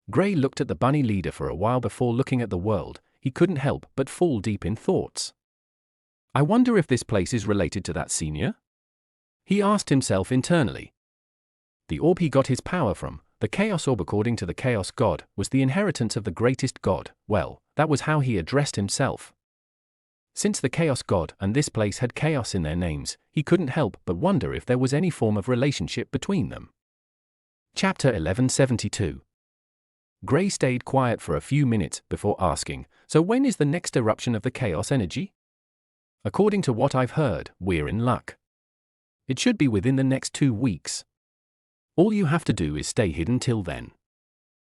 Gray looked at the bunny leader for a while before looking at the world. He couldn't help but fall deep in thoughts. I wonder if this place is related to that senior? He asked himself internally. The orb he got his power from, the Chaos Orb according to the Chaos God, was the inheritance of the greatest God. Well, that was how he addressed himself. Since the Chaos God and this place had chaos in their names, he couldn't help but wonder if there was any form of relationship between them. Chapter 1172. Gray stayed quiet for a few minutes before asking, so when is the next eruption of the chaos energy? According to what I've heard, we're in luck. It should be within the next 2 weeks. All you have to do is stay hidden till then.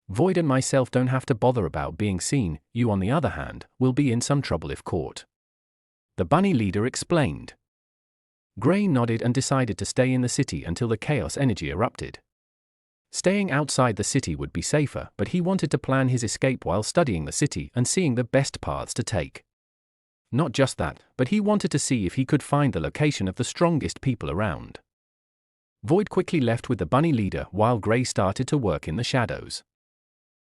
Void and myself don't have to bother about being seen. You, on the other hand, will be in some trouble if caught. The bunny leader explained. Gray nodded and decided to stay in the city until the chaos energy erupted. Staying outside the city would be safer, but he wanted to plan his escape while studying the city and seeing the best paths to take. Not just that, but he wanted to see if he could find the location of the strongest people around. Void quickly left with the bunny leader while Gray started to work in the shadows.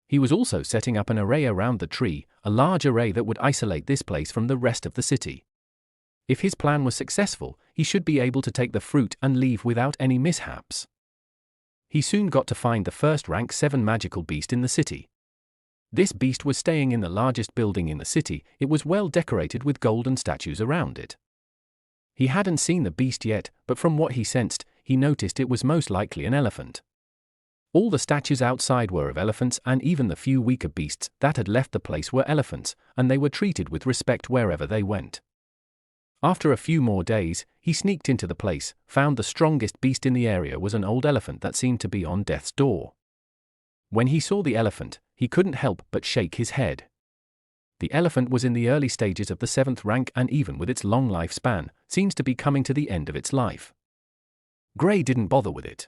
He was also setting up an array around the tree, a large array that would isolate this place from the rest of the city. If his plan was successful, he should be able to take the fruit and leave without any mishaps. He soon got to find the first rank 7 magical beast in the city. This beast was staying in the largest building in the city. It was well decorated with golden statues around it. He hadn't seen the beast yet, but from what he sensed, he noticed it was most likely an elephant. All the statues outside were of elephants, and even the few weaker beasts that had left the place were elephants, and they were treated with respect wherever they went. After a few more days, he sneaked into the place, found the strongest beast in the area was an old elephant that seemed to be on death's door. When he saw the elephant, he couldn't help but shake his head. The elephant was in the early stages of the 7th rank, and even with its long lifespan, seems to be coming to the end of its life. Gray didn't bother with it.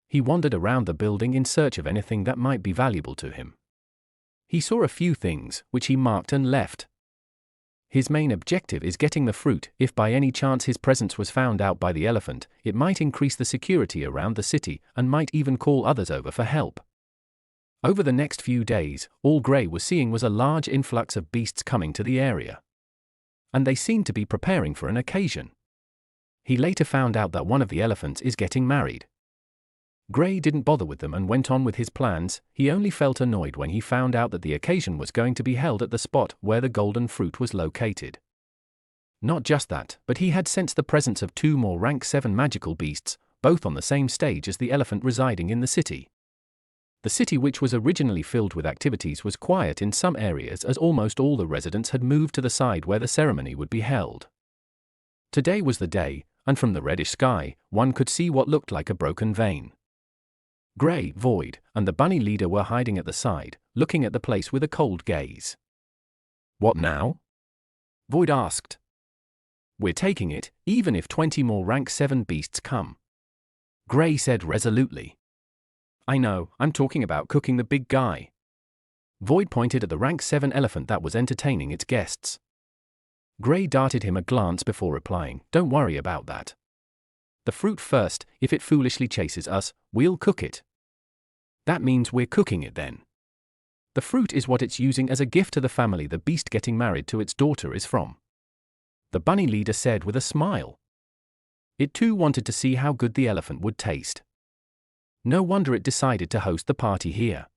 He wandered around the building in search of anything that might be valuable to him. He saw a few things, which he marked and left. His main objective is getting the fruit. If by any chance his presence was found out by the elephant, it might increase the security around the city and might even call others over for help. Over the next few days, all Gray was seeing was a large influx of beasts coming to the area. And they seemed to be preparing for an occasion. He later found out that one of the elephants is getting married. Gray didn't bother with them and went on with his plans. He only felt annoyed when he found out that the occasion was going to be held at the spot where the golden fruit was located. Not just that, but he had sensed the presence of 2 more rank 7 magical beasts, both on the same stage as the elephant residing in the city. The city, which was originally filled with activities, was quiet in some areas as almost all the residents had moved to the side where the ceremony would be held. Today was the day, and from the reddish sky, one could see what looked like a broken vein. Gray, Void, and the bunny leader were hiding at the side, looking at the place with a cold gaze. What now? Void asked. We're taking it, even if 20 more rank 7 beasts come. Gray said resolutely. I know, I'm talking about cooking the big guy. Void pointed at the rank 7 elephant that was entertaining its guests. Gray darted him a glance before replying, don't worry about that. The fruit first. If it foolishly chases us, we'll cook it. That means we're cooking it then. The fruit is what it's using as a gift to the family the beast getting married to its daughter is from. The bunny leader said with a smile. It too wanted to see how good the elephant would taste. No wonder it decided to host the party here.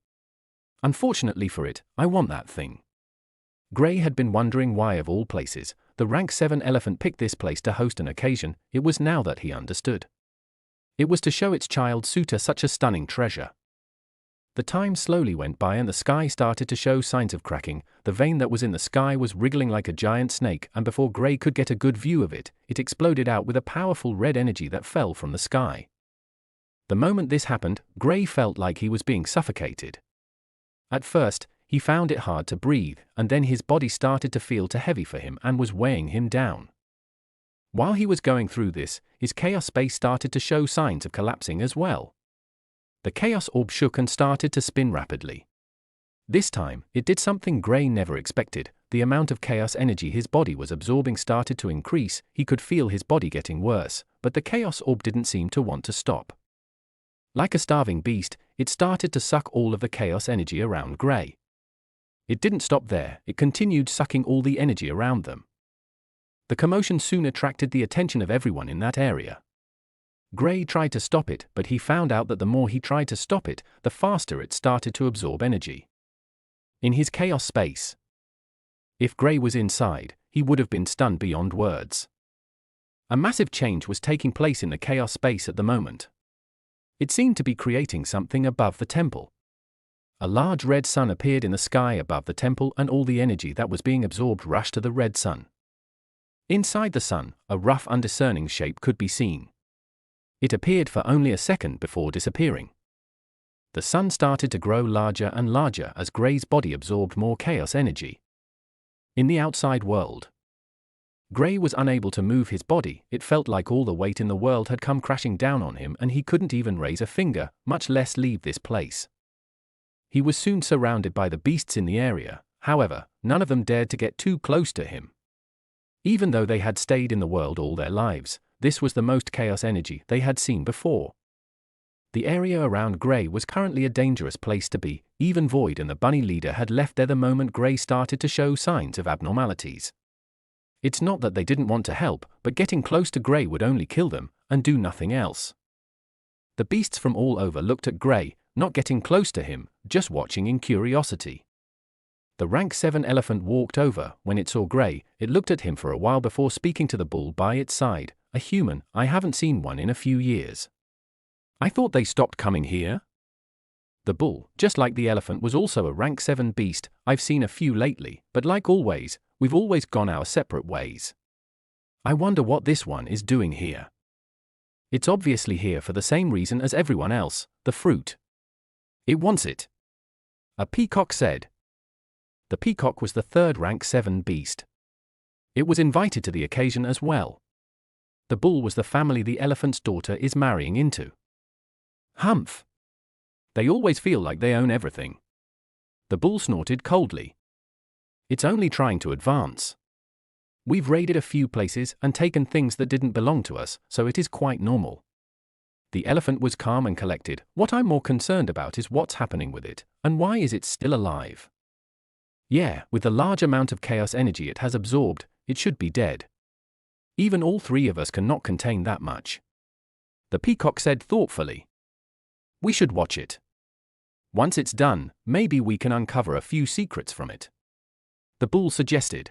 Unfortunately for it, I want that thing. Gray had been wondering why of all places, the rank 7 elephant picked this place to host an occasion. It was now that he understood. It was to show its child suitor such a stunning treasure. The time slowly went by and the sky started to show signs of cracking. The vein that was in the sky was wriggling like a giant snake, and before Gray could get a good view of it, it exploded out with a powerful red energy that fell from the sky. The moment this happened, Gray felt like he was being suffocated. At first, He found it hard to breathe, and then his body started to feel too heavy for him and was weighing him down. While he was going through this, his chaos space started to show signs of collapsing as well. The chaos orb shook and started to spin rapidly. This time, it did something Gray never expected. The amount of chaos energy his body was absorbing started to increase. He could feel his body getting worse, but the chaos orb didn't seem to want to stop. Like a starving beast, it started to suck all of the chaos energy around Gray. It didn't stop there, it continued sucking all the energy around them. The commotion soon attracted the attention of everyone in that area. Gray tried to stop it, but he found out that the more he tried to stop it, the faster it started to absorb energy. In his chaos space. If Gray was inside, he would have been stunned beyond words. A massive change was taking place in the chaos space at the moment. It seemed to be creating something above the temple. A large red sun appeared in the sky above the temple, and all the energy that was being absorbed rushed to the red sun. Inside the sun, a rough, undiscerning shape could be seen. It appeared for only a second before disappearing. The sun started to grow larger and larger as Gray's body absorbed more chaos energy. In the outside world, Gray was unable to move his body. It felt like all the weight in the world had come crashing down on him, and he couldn't even raise a finger, much less leave this place. He was soon surrounded by the beasts in the area. However, none of them dared to get too close to him. Even though they had stayed in the world all their lives, this was the most chaos energy they had seen before. The area around Gray was currently a dangerous place to be. Even Void and the bunny leader had left there the moment Gray started to show signs of abnormalities. It's not that they didn't want to help, but getting close to Gray would only kill them, and do nothing else. The beasts from all over looked at Gray, not getting close to him, just watching in curiosity. The rank 7 elephant walked over. When it saw Gray, it looked at him for a while before speaking to the bull by its side. A human, I haven't seen one in a few years. I thought they stopped coming here? The bull, just like the elephant, was also a rank 7 beast. I've seen a few lately, but like always, we've always gone our separate ways. I wonder what this one is doing here. It's obviously here for the same reason as everyone else, the fruit. It wants it. A peacock said. The peacock was the third rank 7 beast. It was invited to the occasion as well. The bull was the family the elephant's daughter is marrying into. Humph. They always feel like they own everything. The bull snorted coldly. It's only trying to advance. We've raided a few places and taken things that didn't belong to us, so it is quite normal. The elephant was calm and collected. What I'm more concerned about is what's happening with it, and why is it still alive? Yeah, with the large amount of chaos energy it has absorbed, it should be dead. Even all three of us cannot contain that much. The peacock said thoughtfully. We should watch it. Once it's done, maybe we can uncover a few secrets from it. The bull suggested.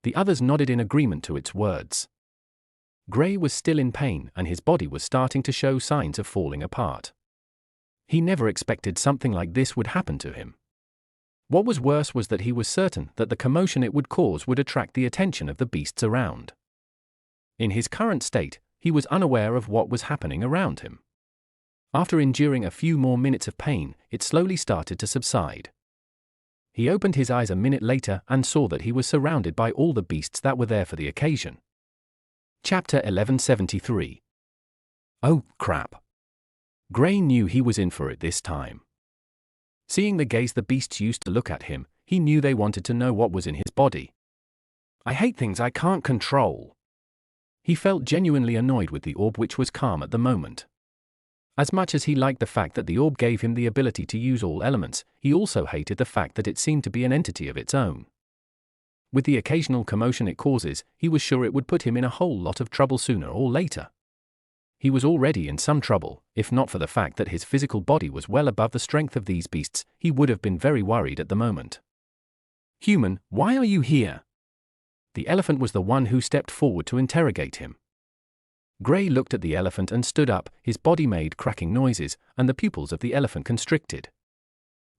The others nodded in agreement to its words. Gray was still in pain, and his body was starting to show signs of falling apart. He never expected something like this would happen to him. What was worse was that he was certain that the commotion it would cause would attract the attention of the beasts around. In his current state, he was unaware of what was happening around him. After enduring a few more minutes of pain, it slowly started to subside. He opened his eyes a minute later and saw that he was surrounded by all the beasts that were there for the occasion. Chapter 1173. Oh, crap. Gray knew he was in for it this time. Seeing the gaze the beasts used to look at him, he knew they wanted to know what was in his body. I hate things I can't control. He felt genuinely annoyed with the orb, which was calm at the moment. As much as he liked the fact that the orb gave him the ability to use all elements, he also hated the fact that it seemed to be an entity of its own. With the occasional commotion it causes, he was sure it would put him in a whole lot of trouble sooner or later. He was already in some trouble. If not for the fact that his physical body was well above the strength of these beasts, he would have been very worried at the moment. Human, why are you here? The elephant was the one who stepped forward to interrogate him. Gray looked at the elephant and stood up. His body made cracking noises, and the pupils of the elephant constricted.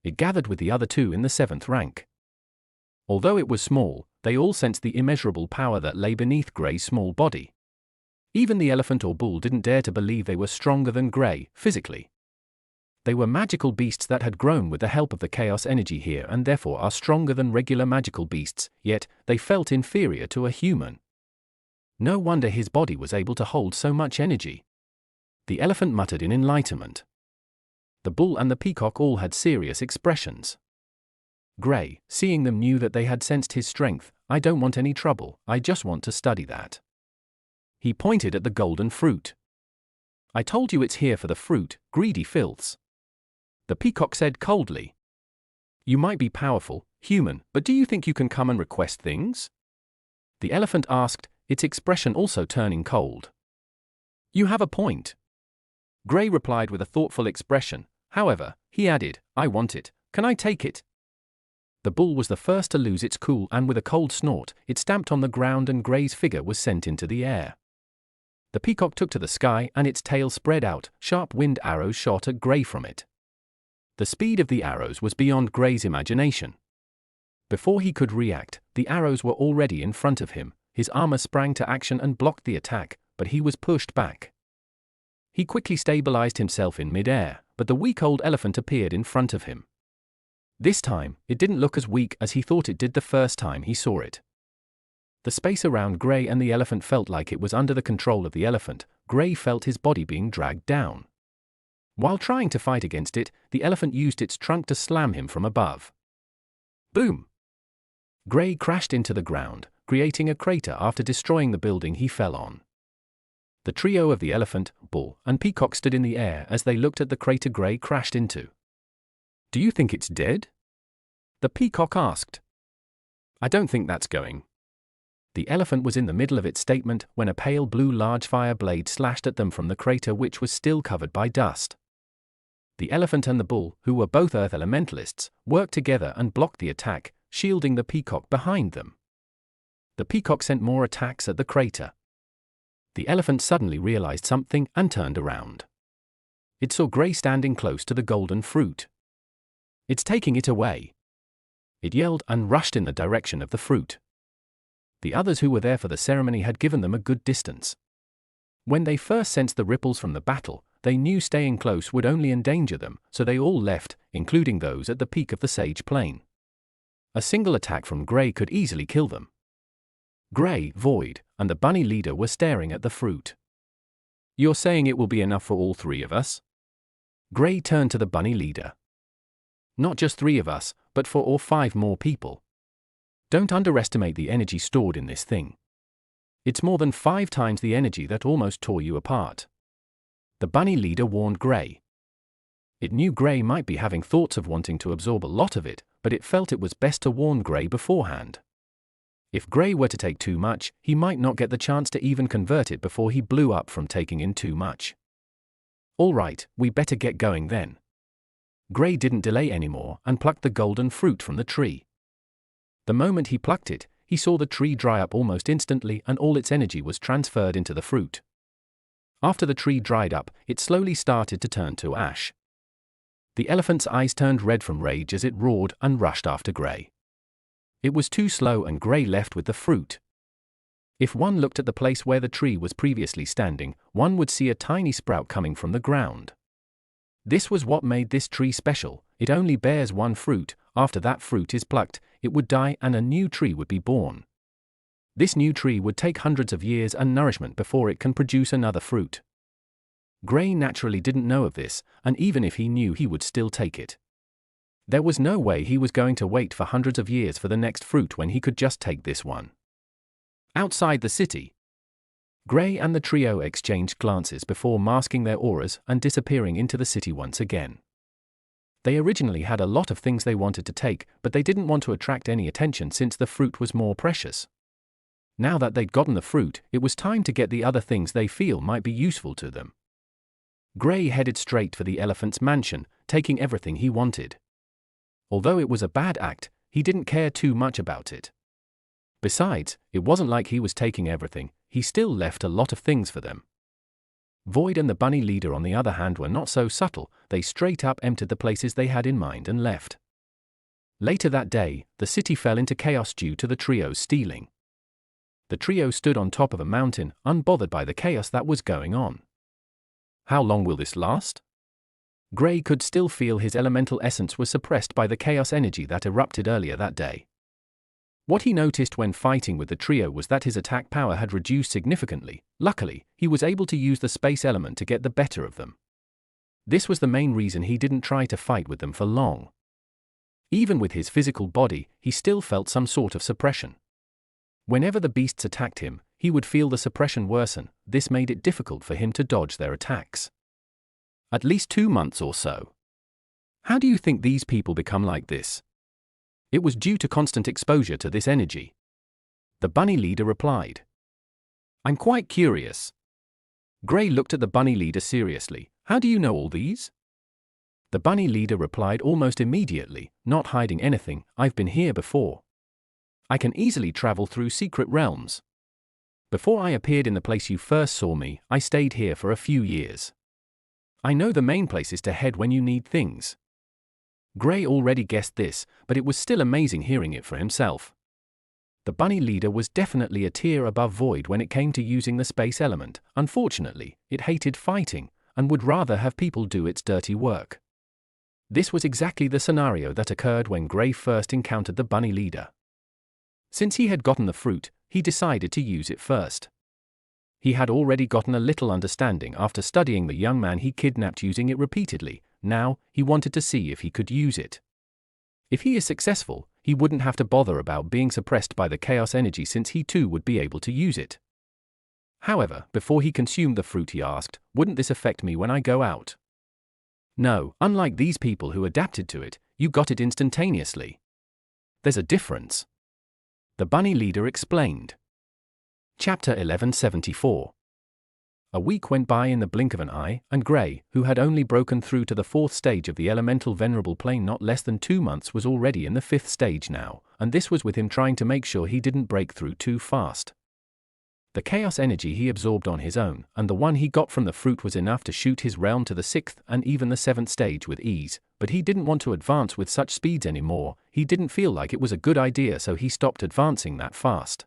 It gathered with the other two in the 7th rank. Although it was small, they all sensed the immeasurable power that lay beneath Gray's small body. Even the elephant or bull didn't dare to believe they were stronger than Gray, physically. They were magical beasts that had grown with the help of the chaos energy here and therefore are stronger than regular magical beasts, yet they felt inferior to a human. No wonder his body was able to hold so much energy. The elephant muttered in enlightenment. The bull and the peacock all had serious expressions. Gray, seeing them, knew that they had sensed his strength. "I don't want any trouble, I just want to study that." He pointed at the golden fruit. "I told you it's here for the fruit, greedy filths." The peacock said coldly. "You might be powerful, human, but do you think you can come and request things?" The elephant asked, its expression also turning cold. "You have a point." Gray replied with a thoughtful expression. "However," he added, "I want it. Can I take it?" The bull was the first to lose its cool, and with a cold snort, it stamped on the ground and Gray's figure was sent into the air. The peacock took to the sky and its tail spread out, sharp wind arrows shot at Gray from it. The speed of the arrows was beyond Gray's imagination. Before he could react, the arrows were already in front of him. His armor sprang to action and blocked the attack, but he was pushed back. He quickly stabilized himself in mid-air, but the weak old elephant appeared in front of him. This time, it didn't look as weak as he thought it did the first time he saw it. The space around Gray and the elephant felt like it was under the control of the elephant. Gray felt his body being dragged down. While trying to fight against it, the elephant used its trunk to slam him from above. Boom! Gray crashed into the ground, creating a crater after destroying the building he fell on. The trio of the elephant, bull, and peacock stood in the air as they looked at the crater Gray crashed into. "Do you think it's dead?" the peacock asked. "I don't think that's going." The elephant was in the middle of its statement when a pale blue large fire blade slashed at them from the crater, which was still covered by dust. The elephant and the bull, who were both earth elementalists, worked together and blocked the attack, shielding the peacock behind them. The peacock sent more attacks at the crater. The elephant suddenly realized something and turned around. It saw Gray standing close to the golden fruit. "It's taking it away!" it yelled and rushed in the direction of the fruit. The others who were there for the ceremony had given them a good distance. When they first sensed the ripples from the battle, they knew staying close would only endanger them, so they all left, including those at the peak of the Sage Plain. A single attack from Gray could easily kill them. Gray, Void, and the bunny leader were staring at the fruit. "You're saying it will be enough for all three of us?" Gray turned to the bunny leader. "Not just three of us, but 4 or 5 more people. Don't underestimate the energy stored in this thing. It's more than 5 times the energy that almost tore you apart." The bunny leader warned Gray. It knew Gray might be having thoughts of wanting to absorb a lot of it, but it felt it was best to warn Gray beforehand. If Gray were to take too much, he might not get the chance to even convert it before he blew up from taking in too much. "All right, we better get going then." Gray didn't delay anymore and plucked the golden fruit from the tree. The moment he plucked it, he saw the tree dry up almost instantly and all its energy was transferred into the fruit. After the tree dried up, it slowly started to turn to ash. The elephant's eyes turned red from rage as it roared and rushed after Gray. It was too slow and Gray left with the fruit. If one looked at the place where the tree was previously standing, one would see a tiny sprout coming from the ground. This was what made this tree special. It only bears one fruit. After that fruit is plucked, it would die and a new tree would be born. This new tree would take hundreds of years and nourishment before it can produce another fruit. Gray naturally didn't know of this, and even if he knew, he would still take it. There was no way he was going to wait for hundreds of years for the next fruit when he could just take this one. Outside the city, Gray and the trio exchanged glances before masking their auras and disappearing into the city once again. They originally had a lot of things they wanted to take, but they didn't want to attract any attention since the fruit was more precious. Now that they'd gotten the fruit, it was time to get the other things they feel might be useful to them. Gray headed straight for the elephant's mansion, taking everything he wanted. Although it was a bad act, he didn't care too much about it. Besides, it wasn't like he was taking everything, he still left a lot of things for them. Void and the bunny leader, on the other hand, were not so subtle. They straight up emptied the places they had in mind and left. Later that day, the city fell into chaos due to the trio's stealing. The trio stood on top of a mountain, unbothered by the chaos that was going on. "How long will this last?" Gray could still feel his elemental essence was suppressed by the chaos energy that erupted earlier that day. What he noticed when fighting with the trio was that his attack power had reduced significantly. Luckily, he was able to use the space element to get the better of them. This was the main reason he didn't try to fight with them for long. Even with his physical body, he still felt some sort of suppression. Whenever the beasts attacked him, he would feel the suppression worsen. This made it difficult for him to dodge their attacks. At least 2 months or so. How do you think these people become like this? It was due to constant exposure to this energy. The bunny leader replied. I'm quite curious. Gray looked at the bunny leader seriously. How do you know all these? The bunny leader replied almost immediately, not hiding anything. I've been here before. I can easily travel through secret realms. Before I appeared in the place you first saw me, I stayed here for a few years. I know the main places to head when you need things. Gray already guessed this, but it was still amazing hearing it for himself. The bunny leader was definitely a tier above Void when it came to using the space element. Unfortunately, it hated fighting, and would rather have people do its dirty work. This was exactly the scenario that occurred when Gray first encountered the bunny leader. Since he had gotten the fruit, he decided to use it first. He had already gotten a little understanding after studying the young man he kidnapped using it repeatedly. Now, he wanted to see if he could use it. If he is successful, he wouldn't have to bother about being suppressed by the chaos energy since he too would be able to use it. However, before he consumed the fruit he asked, wouldn't this affect me when I go out? No, unlike these people who adapted to it, you got it instantaneously. There's a difference. The bunny leader explained. Chapter 1174. A week went by in the blink of an eye, and Gray, who had only broken through to the 4th stage of the elemental venerable plane not less than 2 months, was already in the 5th stage now, and this was with him trying to make sure he didn't break through too fast. The chaos energy he absorbed on his own, and the one he got from the fruit, was enough to shoot his realm to the 6th and even the 7th stage with ease, but he didn't want to advance with such speeds anymore. He didn't feel like it was a good idea, so he stopped advancing that fast.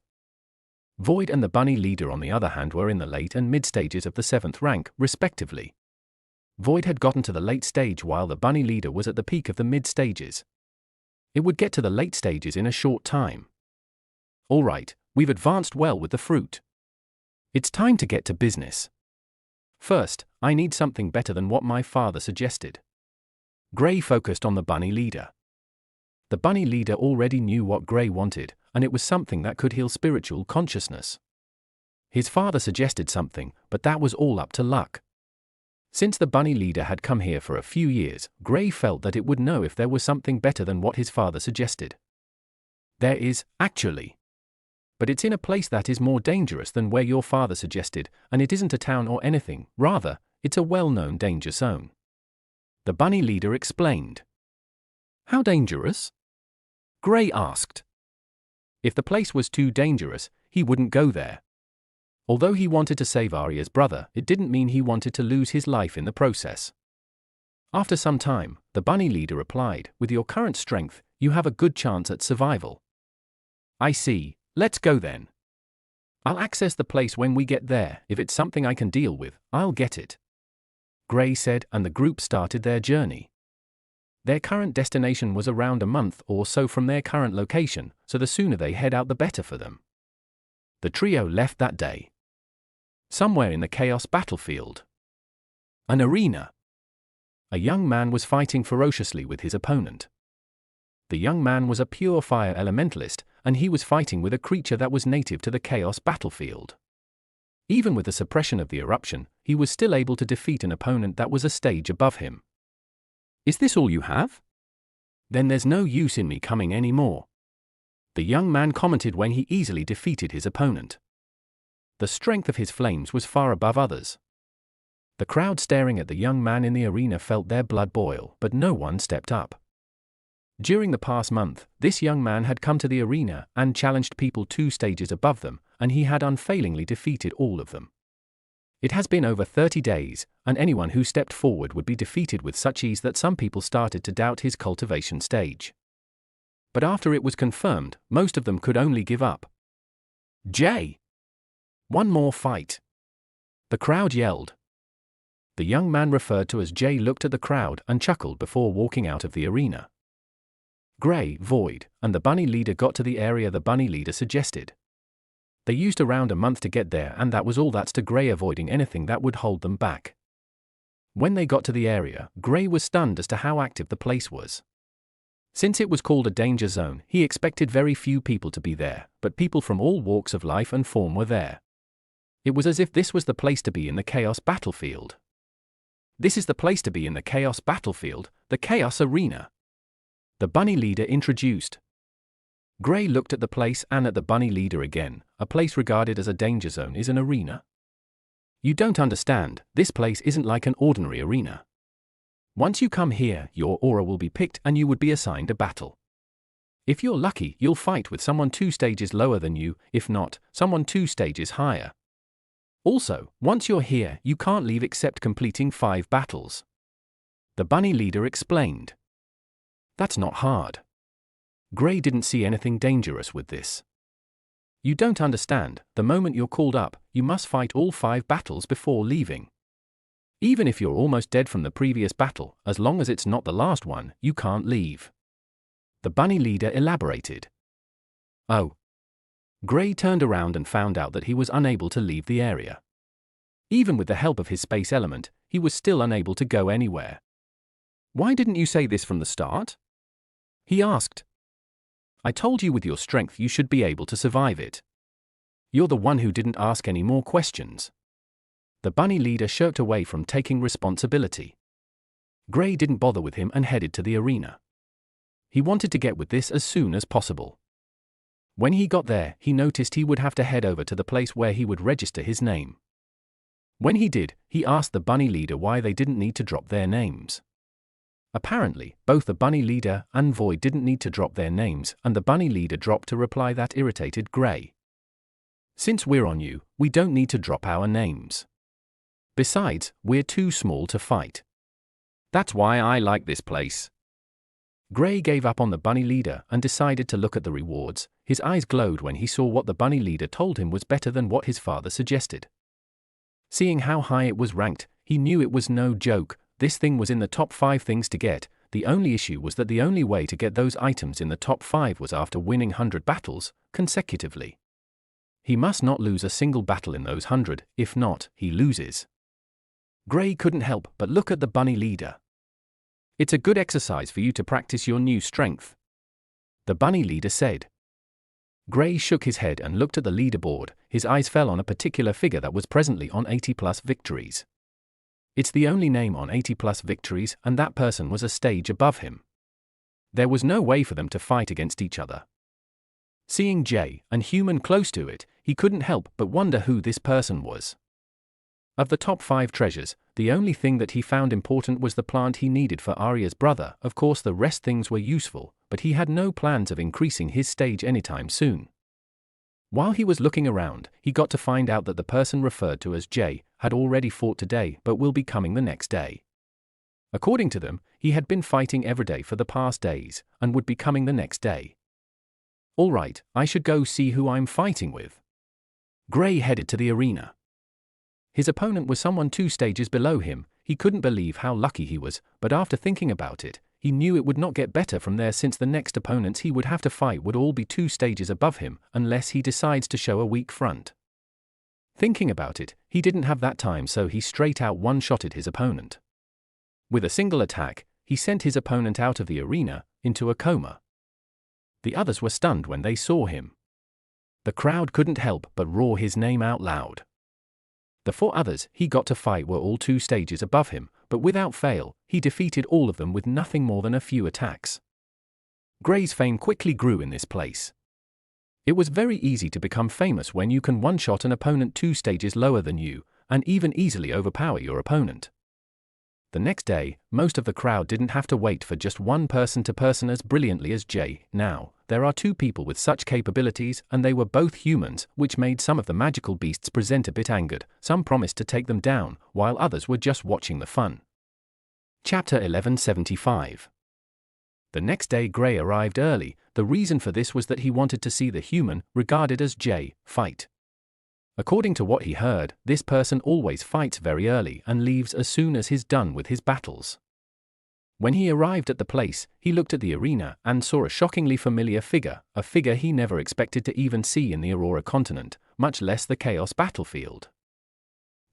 Void and the bunny leader, on the other hand, were in the late and mid stages of the 7th rank, respectively. Void had gotten to the late stage while the bunny leader was at the peak of the mid stages. It would get to the late stages in a short time. All right, we've advanced well with the fruit. It's time to get to business. First, I need something better than what my father suggested. Gray focused on the bunny leader. The bunny leader already knew what Gray wanted, and it was something that could heal spiritual consciousness. His father suggested something, but that was all up to luck. Since the bunny leader had come here for a few years, Gray felt that it would know if there was something better than what his father suggested. There is, actually. But it's in a place that is more dangerous than where your father suggested, and it isn't a town or anything. Rather, it's a well-known danger zone. The bunny leader explained. How dangerous? Gray asked. If the place was too dangerous, he wouldn't go there. Although he wanted to save Arya's brother, it didn't mean he wanted to lose his life in the process. After some time, the bunny leader replied, with your current strength, you have a good chance at survival. I see, let's go then. I'll access the place when we get there. If it's something I can deal with, I'll get it. Gray said, and the group started their journey. Their current destination was around a month or so from their current location, so the sooner they head out the better for them. The trio left that day. Somewhere in the chaos battlefield. An arena. A young man was fighting ferociously with his opponent. The young man was a pure fire elementalist, and he was fighting with a creature that was native to the chaos battlefield. Even with the suppression of the eruption, he was still able to defeat an opponent that was a stage above him. Is this all you have? Then there's no use in me coming anymore. The young man commented when he easily defeated his opponent. The strength of his flames was far above others. The crowd staring at the young man in the arena felt their blood boil, but no one stepped up. During the past month, this young man had come to the arena and challenged people 2 stages above them, and he had unfailingly defeated all of them. It has been over 30 days, and anyone who stepped forward would be defeated with such ease that some people started to doubt his cultivation stage. But after it was confirmed, most of them could only give up. One more fight. The crowd yelled. The young man referred to as Jay looked at the crowd and chuckled before walking out of the arena. Gray, Void, and the bunny leader got to the area the bunny leader suggested. They used around a month to get there, and that was all that's to Gray, avoiding anything that would hold them back. When they got to the area, Gray was stunned as to how active the place was. Since it was called a danger zone, he expected very few people to be there, but people from all walks of life and form were there. It was as if this was the place to be in the Chaos Battlefield. This is the place to be in the Chaos Battlefield, the Chaos Arena. The bunny leader introduced. Gray looked at the place and at the bunny leader again. A place regarded as a danger zone is an arena? You don't understand, this place isn't like an ordinary arena. Once you come here, your aura will be picked and you would be assigned a battle. If you're lucky, you'll fight with someone 2 stages lower than you, if not, someone 2 stages higher. Also, once you're here, you can't leave except completing 5 battles. The bunny leader explained. That's not hard. Gray didn't see anything dangerous with this. You don't understand, the moment you're called up, you must fight all 5 battles before leaving. Even if you're almost dead from the previous battle, as long as it's not the last one, you can't leave. The bunny leader elaborated. Oh. Gray turned around and found out that he was unable to leave the area. Even with the help of his space element, he was still unable to go anywhere. Why didn't you say this from the start? He asked. I told you with your strength you should be able to survive it. You're the one who didn't ask any more questions. The bunny leader shirked away from taking responsibility. Gray didn't bother with him and headed to the arena. He wanted to get with this as soon as possible. When he got there, he noticed he would have to head over to the place where he would register his name. When he did, he asked the bunny leader why they didn't need to drop their names. Apparently, both the bunny leader and Void didn't need to drop their names, and the bunny leader dropped a reply that irritated Gray. Since we're on you, we don't need to drop our names. Besides, we're too small to fight. That's why I like this place. Gray gave up on the bunny leader and decided to look at the rewards. His eyes glowed when he saw what the bunny leader told him was better than what his father suggested. Seeing how high it was ranked, he knew it was no joke. This thing was in the top 5 things to get. The only issue was that the only way to get those items in the top 5 was after winning 100 battles consecutively. He must not lose a single battle in those 100, if not, he loses. Gray couldn't help but look at the bunny leader. It's a good exercise for you to practice your new strength, the bunny leader said. Gray shook his head and looked at the leaderboard. His eyes fell on a particular figure that was presently on 80+ victories. It's the only name on 80+ victories, and that person was a stage above him. There was no way for them to fight against each other. Seeing Jay, and human close to it, he couldn't help but wonder who this person was. Of the top 5 treasures, the only thing that he found important was the plant he needed for Arya's brother. Of course the rest things were useful, but he had no plans of increasing his stage anytime soon. While he was looking around, he got to find out that the person referred to as Jay had already fought today but will be coming the next day. According to them, he had been fighting every day for the past days, and would be coming the next day. All right, I should go see who I'm fighting with. Gray headed to the arena. His opponent was someone 2 stages below him. He couldn't believe how lucky he was, but after thinking about it, he knew it would not get better from there, since the next opponents he would have to fight would all be 2 stages above him, unless he decides to show a weak front. Thinking about it, he didn't have that time, so he straight out one-shotted his opponent. With a single attack, he sent his opponent out of the arena, into a coma. The others were stunned when they saw him. The crowd couldn't help but roar his name out loud. The 4 others he got to fight were all 2 stages above him, but without fail, he defeated all of them with nothing more than a few attacks. Gray's fame quickly grew in this place. It was very easy to become famous when you can one-shot an opponent 2 stages lower than you, and even easily overpower your opponent. The next day, most of the crowd didn't have to wait for just one person to person as brilliantly as Jay. Now, there are 2 people with such capabilities, and they were both humans, which made some of the magical beasts present a bit angered. Some promised to take them down, while others were just watching the fun. Chapter 1175. The next day Gray arrived early. The reason for this was that he wanted to see the human, regarded as Jay, fight. According to what he heard, this person always fights very early and leaves as soon as he's done with his battles. When he arrived at the place, he looked at the arena and saw a shockingly familiar figure, a figure he never expected to even see in the Aurora continent, much less the Chaos battlefield.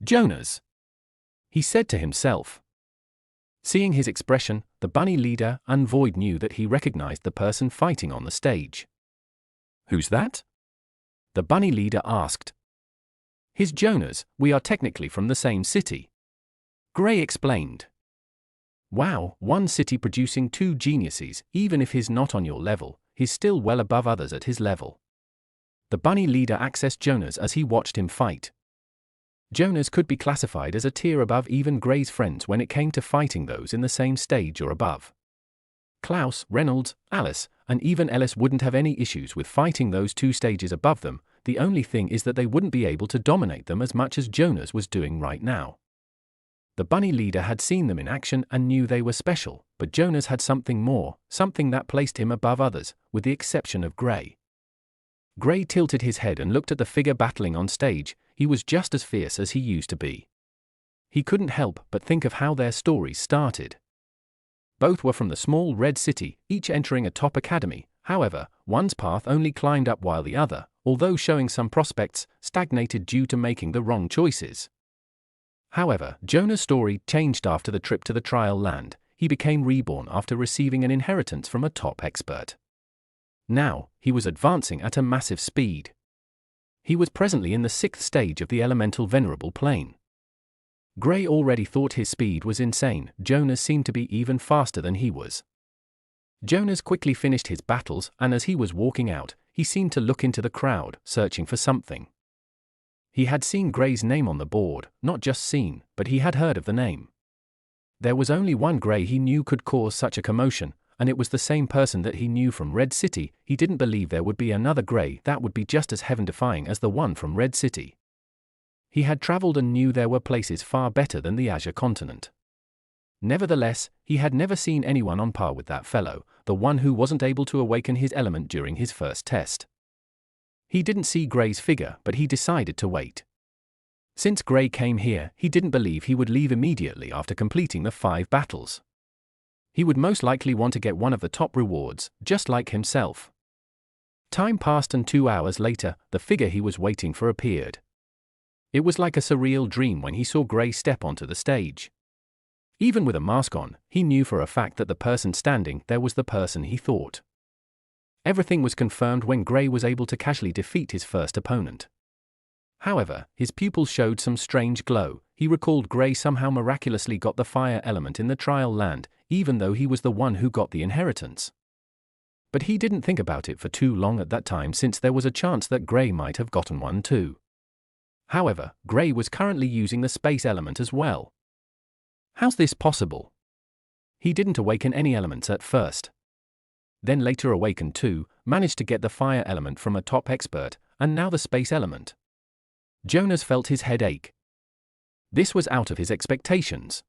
Jonas, he said to himself. Seeing his expression, the bunny leader and Void knew that he recognized the person fighting on the stage. Who's that? The bunny leader asked. He's Jonas, we are technically from the same city. Gray explained. Wow, one city producing two geniuses, even if he's not on your level, he's still well above others at his level. The bunny leader accessed Jonas as he watched him fight. Jonas could be classified as a tier above even Gray's friends when it came to fighting those in the same stage or above. Klaus, Reynolds, Alice, and even Ellis wouldn't have any issues with fighting those two stages above them. The only thing is that they wouldn't be able to dominate them as much as Jonas was doing right now. The bunny leader had seen them in action and knew they were special, but Jonas had something more, something that placed him above others, with the exception of Gray. Gray tilted his head and looked at the figure battling on stage. He was just as fierce as he used to be. He couldn't help but think of how their stories started. Both were from the small red city, each entering a top academy. However, one's path only climbed up while the other, although showing some prospects, stagnated due to making the wrong choices. However, Jonas' story changed after the trip to the trial land. He became reborn after receiving an inheritance from a top expert. Now, he was advancing at a massive speed. He was presently in the 6th stage of the elemental venerable plane. Gray already thought his speed was insane. Jonas seemed to be even faster than he was. Jonas quickly finished his battles, and as he was walking out, he seemed to look into the crowd, searching for something. He had seen Gray's name on the board, not just seen, but he had heard of the name. There was only one Gray he knew could cause such a commotion, and it was the same person that he knew from Red City. He didn't believe there would be another Gray that would be just as heaven-defying as the one from Red City. He had traveled and knew there were places far better than the Azure continent. Nevertheless, he had never seen anyone on par with that fellow, the one who wasn't able to awaken his element during his first test. He didn't see Gray's figure, but he decided to wait. Since Gray came here, he didn't believe he would leave immediately after completing the 5 battles. He would most likely want to get one of the top rewards, just like himself. Time passed and 2 hours later, the figure he was waiting for appeared. It was like a surreal dream when he saw Gray step onto the stage. Even with a mask on, he knew for a fact that the person standing there was the person he thought. Everything was confirmed when Gray was able to casually defeat his first opponent. However, his pupils showed some strange glow. He recalled Gray somehow miraculously got the fire element in the trial land, even though he was the one who got the inheritance. But he didn't think about it for too long at that time, since there was a chance that Gray might have gotten one too. However, Gray was currently using the space element as well. How's this possible? He didn't awaken any elements at first. Then later awakened two, managed to get the fire element from a top expert, and now the space element. Jonas felt his head ache. This was out of his expectations.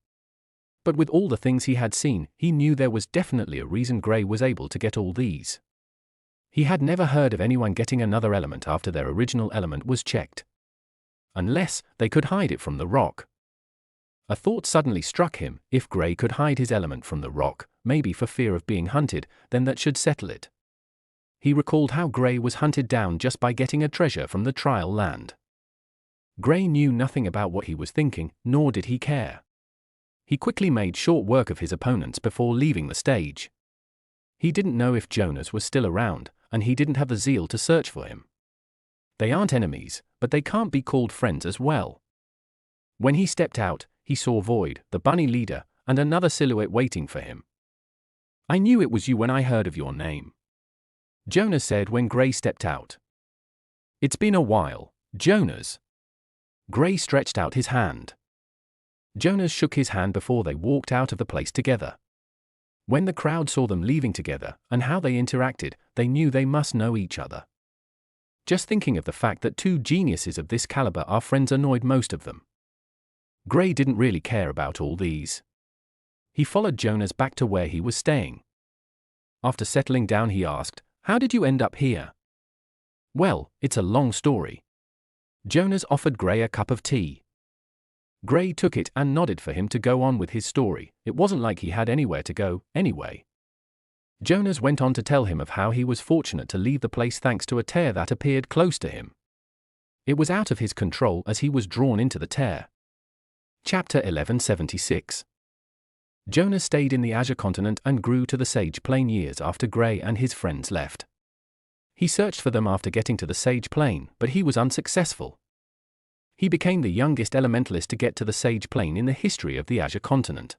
But with all the things he had seen, he knew there was definitely a reason Gray was able to get all these. He had never heard of anyone getting another element after their original element was checked. Unless they could hide it from the rock. A thought suddenly struck him: if Gray could hide his element from the rock, maybe for fear of being hunted, then that should settle it. He recalled how Gray was hunted down just by getting a treasure from the trial land. Gray knew nothing about what he was thinking, nor did he care. He quickly made short work of his opponents before leaving the stage. He didn't know if Jonas was still around, and he didn't have the zeal to search for him. They aren't enemies, but they can't be called friends as well. When he stepped out, he saw Void, the bunny leader, and another silhouette waiting for him. "I knew it was you when I heard of your name," Jonas said when Gray stepped out. "It's been a while, Jonas." Gray stretched out his hand. Jonas shook his hand before they walked out of the place together. When the crowd saw them leaving together, and how they interacted, they knew they must know each other. Just thinking of the fact that two geniuses of this caliber are friends annoyed most of them. Gray didn't really care about all these. He followed Jonas back to where he was staying. After settling down, he asked, "How did you end up here?" "Well, it's a long story. Jonas offered Gray a cup of tea. Gray took it and nodded for him to go on with his story. It wasn't like he had anywhere to go, anyway. Jonas went on to tell him of how he was fortunate to leave the place thanks to a tear that appeared close to him. It was out of his control as he was drawn into the tear. Chapter 1176. Jonas stayed in the Azure continent and grew to the Sage Plain years after Gray and his friends left. He searched for them after getting to the Sage Plain, but he was unsuccessful. He became the youngest elementalist to get to the Sage Plain in the history of the Azure continent.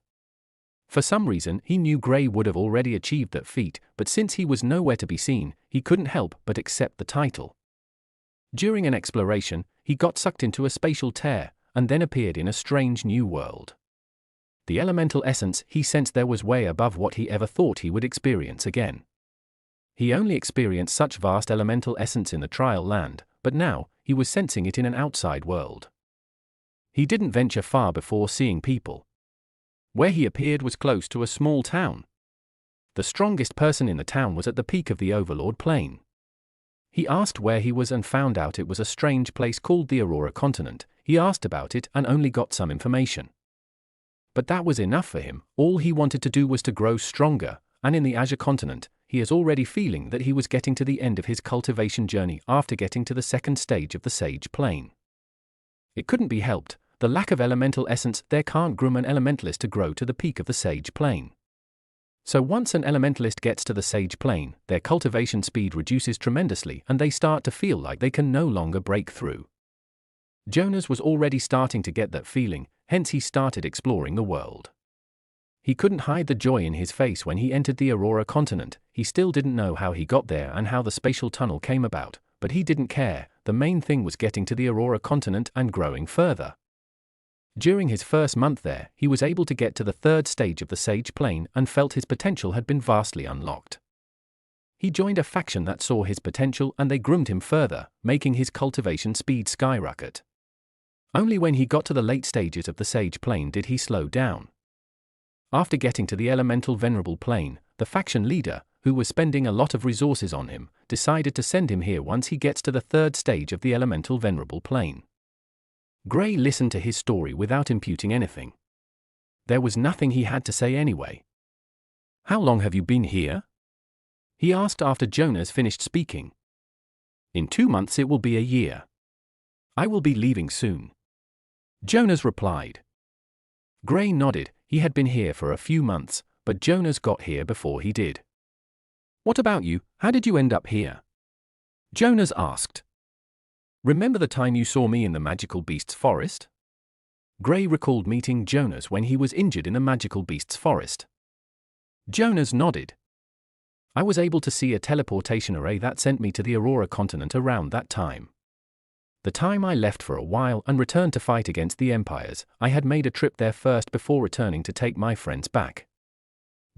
For some reason, he knew Gray would have already achieved that feat, but since he was nowhere to be seen, he couldn't help but accept the title. During an exploration, he got sucked into a spatial tear, and then appeared in a strange new world. The elemental essence he sensed there was way above what he ever thought he would experience again. He only experienced such vast elemental essence in the trial land, but now, he was sensing it in an outside world. He didn't venture far before seeing people. Where he appeared was close to a small town. The strongest person in the town was at the peak of the Overlord Plain. He asked where he was and found out it was a strange place called the Aurora Continent. He asked about it and only got some information. But that was enough for him. All he wanted to do was to grow stronger, and in the Azure Continent, he is already feeling that he was getting to the end of his cultivation journey after getting to the second stage of the Sage Plain. It couldn't be helped, the lack of elemental essence there can't groom an elementalist to grow to the peak of the Sage Plain. So once an elementalist gets to the Sage Plain, their cultivation speed reduces tremendously and they start to feel like they can no longer break through. Jonas was already starting to get that feeling, hence he started exploring the world. He couldn't hide the joy in his face when he entered the Aurora Continent. He still didn't know how he got there and how the spatial tunnel came about, but he didn't care. The main thing was getting to the Aurora Continent and growing further. During his first month there, he was able to get to the third stage of the Sage Plain and felt his potential had been vastly unlocked. He joined a faction that saw his potential and they groomed him further, making his cultivation speed skyrocket. Only when he got to the late stages of the Sage Plain did he slow down. After getting to the elemental Venerable Plane, the faction leader, who was spending a lot of resources on him, decided to send him here once he gets to the third stage of the elemental Venerable Plane. Gray listened to his story without imputing anything. There was nothing he had to say anyway. "How long have you been here?" he asked after Jonas finished speaking. "In 2 months it will be a year. I will be leaving soon," Jonas replied. Gray nodded. He had been here for a few months, but Jonas got here before he did. "What about you? How did you end up here?" Jonas asked. "Remember the time you saw me in the Magical Beasts Forest?" Gray recalled meeting Jonas when he was injured in the Magical Beasts Forest. Jonas nodded. "I was able to see a teleportation array that sent me to the Aurora Continent around that time. The time I left for a while and returned to fight against the Empires, I had made a trip there first before returning to take my friends back."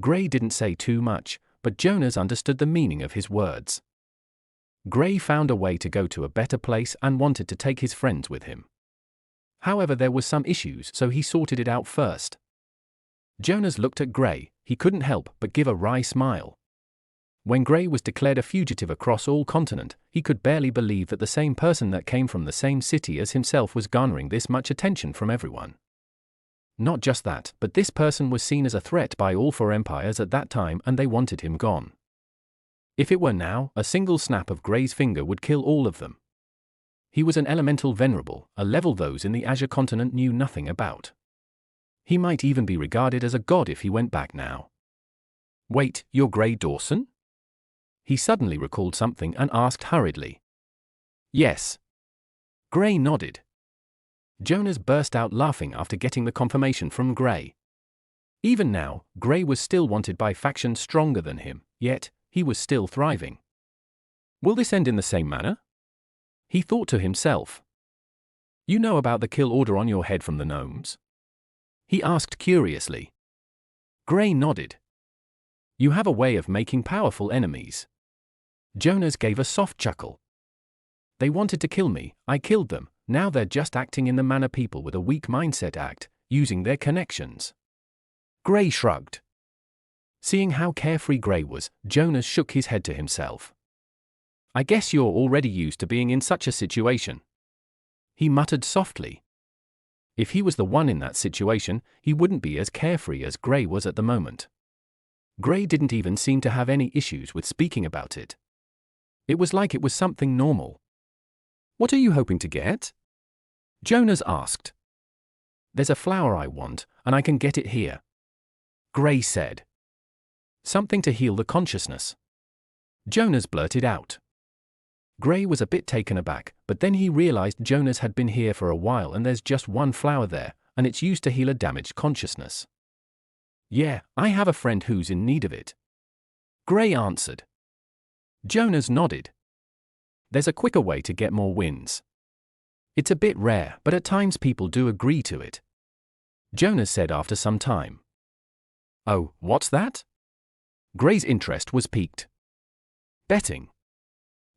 Gray didn't say too much, but Jonas understood the meaning of his words. Gray found a way to go to a better place and wanted to take his friends with him. However, there was some issues, so he sorted it out first. Jonas looked at Gray. He couldn't help but give a wry smile. When Gray was declared a fugitive across all continent, he could barely believe that the same person that came from the same city as himself was garnering this much attention from everyone. Not just that, but this person was seen as a threat by all 4 empires at that time and they wanted him gone. If it were now, a single snap of Gray's finger would kill all of them. He was an elemental venerable, a level those in the Azure continent knew nothing about. He might even be regarded as a god if he went back now. "Wait, you're Gray Dawson?" He suddenly recalled something and asked hurriedly. "Yes." Gray nodded. Jonas burst out laughing after getting the confirmation from Gray. Even now, Gray was still wanted by factions stronger than him, yet, he was still thriving. "Will this end in the same manner?" he thought to himself. "You know about the kill order on your head from the gnomes?" he asked curiously. Gray nodded. "You have a way of making powerful enemies." Jonas gave a soft chuckle. "They wanted to kill me, I killed them, now they're just acting in the manner people with a weak mindset act, using their connections." Gray shrugged. Seeing how carefree Gray was, Jonas shook his head to himself. "I guess you're already used to being in such a situation." He muttered softly. If he was the one in that situation, he wouldn't be as carefree as Gray was at the moment. Gray didn't even seem to have any issues with speaking about it. It was like it was something normal. "What are you hoping to get?" Jonas asked. "There's a flower I want, and I can get it here," Gray said. "Something to heal the consciousness," Jonas blurted out. Gray was a bit taken aback, but then he realized Jonas had been here for a while and there's just one flower there, and it's used to heal a damaged consciousness. "Yeah, I have a friend who's in need of it," Gray answered. Jonas nodded. "There's a quicker way to get more wins. It's a bit rare, but at times people do agree to it," Jonas said after some time. "Oh, what's that?" Gray's interest was piqued. "Betting,"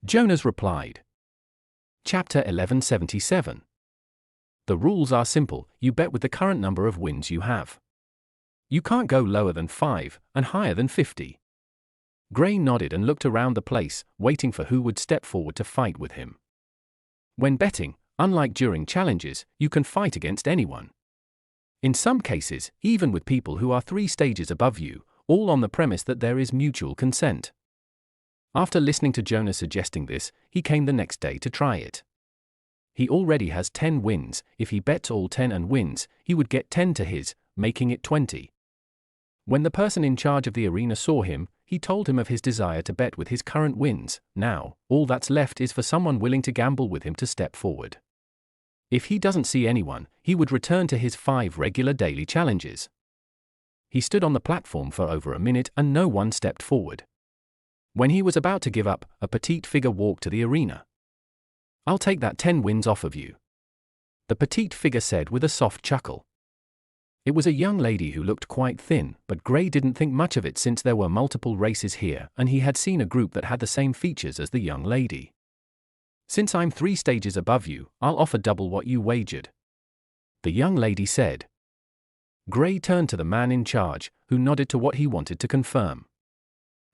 Jonas replied. Chapter 1177. The rules are simple. You bet with the current number of wins you have. You can't go lower than 5 and higher than 50. Gray nodded and looked around the place, waiting for who would step forward to fight with him. When betting, unlike during challenges, you can fight against anyone. In some cases, even with people who are 3 stages above you, all on the premise that there is mutual consent. After listening to Jonas suggesting this, he came the next day to try it. He already has 10 wins. If he bets all 10 and wins, he would get 10 to his, making it 20. When the person in charge of the arena saw him, he told him of his desire to bet with his current wins. Now, all that's left is for someone willing to gamble with him to step forward. If he doesn't see anyone, he would return to his 5 regular daily challenges. He stood on the platform for over a minute and no one stepped forward. When he was about to give up, a petite figure walked to the arena. "I'll take that 10 wins off of you," the petite figure said with a soft chuckle. It was a young lady who looked quite thin, but Gray didn't think much of it since there were multiple races here and he had seen a group that had the same features as the young lady. "Since I'm 3 stages above you, I'll offer double what you wagered," the young lady said. Gray turned to the man in charge, who nodded to what he wanted to confirm.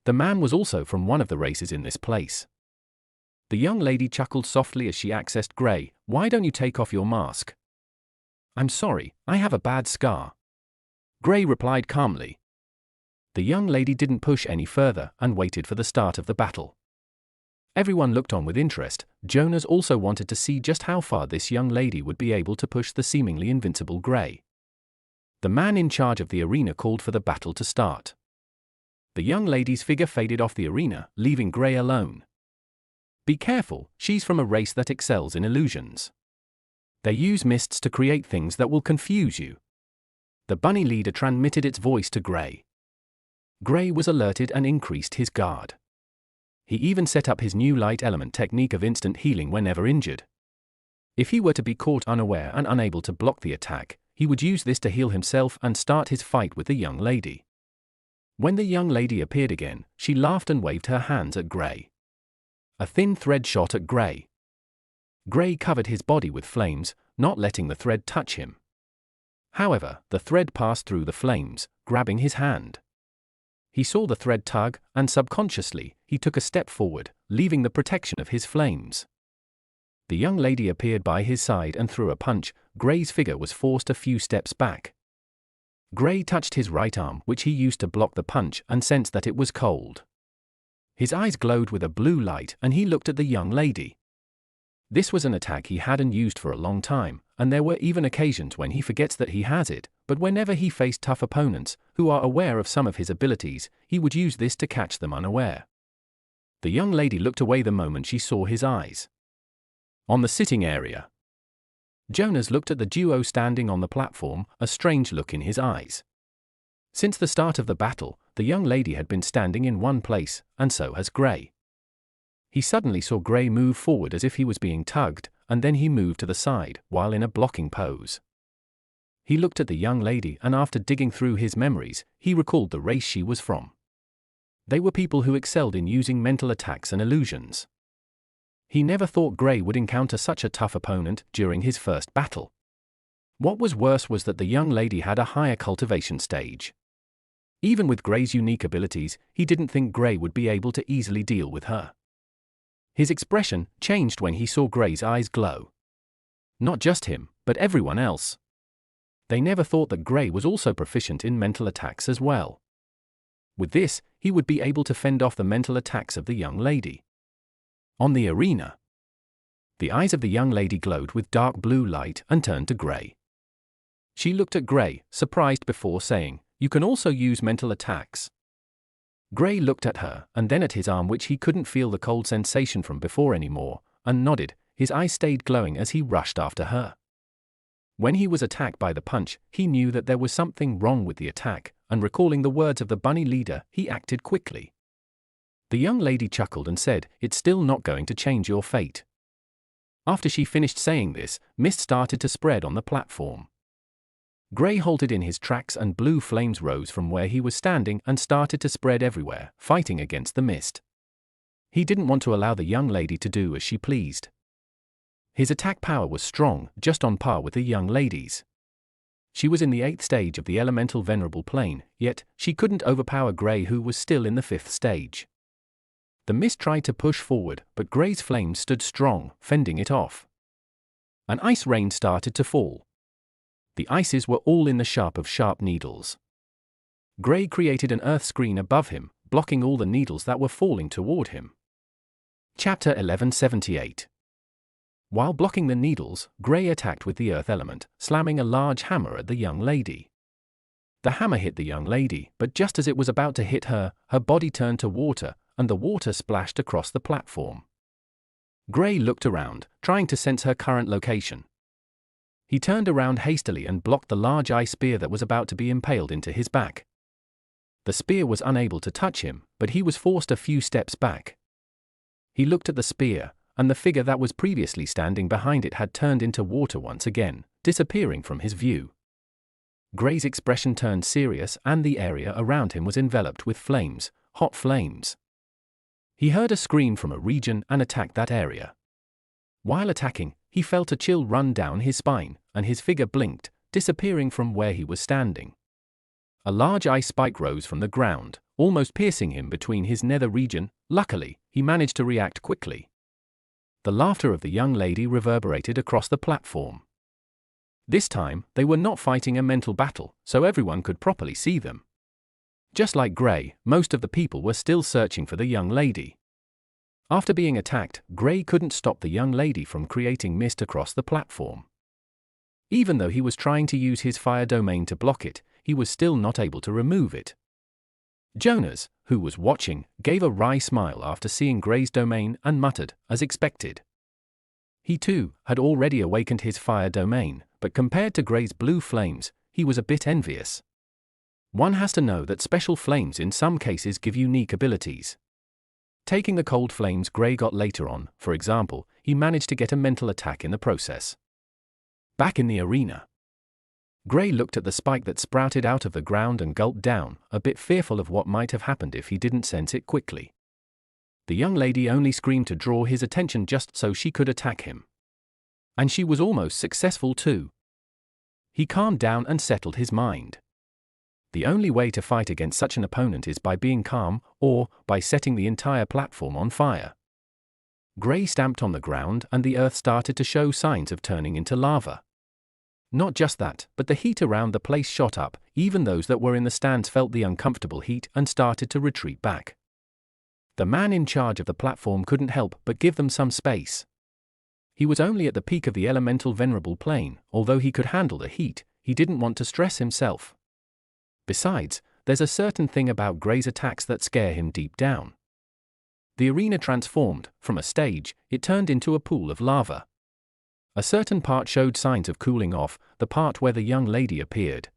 The man was also from one of the races in this place. The young lady chuckled softly as she accessed Gray. "Why don't you take off your mask?" "I'm sorry, I have a bad scar," Gray replied calmly. The young lady didn't push any further and waited for the start of the battle. Everyone looked on with interest. Jonas also wanted to see just how far this young lady would be able to push the seemingly invincible Gray. The man in charge of the arena called for the battle to start. The young lady's figure faded off the arena, leaving Gray alone. "Be careful, she's from a race that excels in illusions. They use mists to create things that will confuse you." The bunny leader transmitted its voice to Gray. Gray was alerted and increased his guard. He even set up his new light element technique of instant healing whenever injured. If he were to be caught unaware and unable to block the attack, he would use this to heal himself and start his fight with the young lady. When the young lady appeared again, she laughed and waved her hands at Gray. A thin thread shot at Gray. Gray covered his body with flames, not letting the thread touch him. However, the thread passed through the flames, grabbing his hand. He saw the thread tug, and subconsciously, he took a step forward, leaving the protection of his flames. The young lady appeared by his side and threw a punch. Gray's figure was forced a few steps back. Gray touched his right arm, which he used to block the punch, and sensed that it was cold. His eyes glowed with a blue light and he looked at the young lady. This was an attack he hadn't used for a long time, and there were even occasions when he forgets that he has it, but whenever he faced tough opponents, who are aware of some of his abilities, he would use this to catch them unaware. The young lady looked away the moment she saw his eyes. On the sitting area, Jonas looked at the duo standing on the platform, a strange look in his eyes. Since the start of the battle, the young lady had been standing in one place, and so has Gray. He suddenly saw Gray move forward as if he was being tugged, and then he moved to the side, while in a blocking pose. He looked at the young lady and after digging through his memories, he recalled the race she was from. They were people who excelled in using mental attacks and illusions. He never thought Gray would encounter such a tough opponent during his first battle. What was worse was that the young lady had a higher cultivation stage. Even with Gray's unique abilities, he didn't think Gray would be able to easily deal with her. His expression changed when he saw Gray's eyes glow. Not just him, but everyone else. They never thought that Gray was also proficient in mental attacks as well. With this, he would be able to fend off the mental attacks of the young lady. On the arena, the eyes of the young lady glowed with dark blue light and turned to Gray. She looked at Gray, surprised before saying, "You can also use mental attacks." Gray looked at her and then at his arm, which he couldn't feel the cold sensation from before anymore, and nodded. His eyes stayed glowing as he rushed after her. When he was attacked by the punch, he knew that there was something wrong with the attack, and recalling the words of the bunny leader, he acted quickly. The young lady chuckled and said, "It's still not going to change your fate." After she finished saying this, mist started to spread on the platform. Gray halted in his tracks and blue flames rose from where he was standing and started to spread everywhere, fighting against the mist. He didn't want to allow the young lady to do as she pleased. His attack power was strong, just on par with the young lady's. She was in the 8th stage of the elemental venerable plane, yet she couldn't overpower Gray, who was still in the 5th stage. The mist tried to push forward, but Gray's flames stood strong, fending it off. An ice rain started to fall. The ices were all in the shape of sharp needles. Gray created an earth screen above him, blocking all the needles that were falling toward him. Chapter 1178. While blocking the needles, Gray attacked with the earth element, slamming a large hammer at the young lady. The hammer hit the young lady, but just as it was about to hit her, her body turned to water, and the water splashed across the platform. Gray looked around, trying to sense her current location. He turned around hastily and blocked the large ice spear that was about to be impaled into his back. The spear was unable to touch him, but he was forced a few steps back. He looked at the spear, and the figure that was previously standing behind it had turned into water once again, disappearing from his view. Gray's expression turned serious and the area around him was enveloped with flames, hot flames. He heard a scream from a region and attacked that area. While attacking, he felt a chill run down his spine, and his figure blinked, disappearing from where he was standing. A large ice spike rose from the ground, almost piercing him between his nether region. Luckily, he managed to react quickly. The laughter of the young lady reverberated across the platform. This time, they were not fighting a mental battle, so everyone could properly see them. Just like Gray, most of the people were still searching for the young lady. After being attacked, Gray couldn't stop the young lady from creating mist across the platform. Even though he was trying to use his fire domain to block it, he was still not able to remove it. Jonas, who was watching, gave a wry smile after seeing Gray's domain and muttered, as expected. He too had already awakened his fire domain, but compared to Gray's blue flames, he was a bit envious. One has to know that special flames in some cases give unique abilities. Taking the cold flames Gray got later on, for example, he managed to get a mental attack in the process. Back in the arena, Gray looked at the spike that sprouted out of the ground and gulped down, a bit fearful of what might have happened if he didn't sense it quickly. The young lady only screamed to draw his attention just so she could attack him. And she was almost successful too. He calmed down and settled his mind. The only way to fight against such an opponent is by being calm, or by setting the entire platform on fire. Gray stamped on the ground and the earth started to show signs of turning into lava. Not just that, but the heat around the place shot up. Even those that were in the stands felt the uncomfortable heat and started to retreat back. The man in charge of the platform couldn't help but give them some space. He was only at the peak of the elemental venerable plane. Although he could handle the heat, he didn't want to stress himself. Besides, there's a certain thing about Gray's attacks that scare him deep down. The arena transformed. From a stage, it turned into a pool of lava. A certain part showed signs of cooling off, the part where the young lady appeared.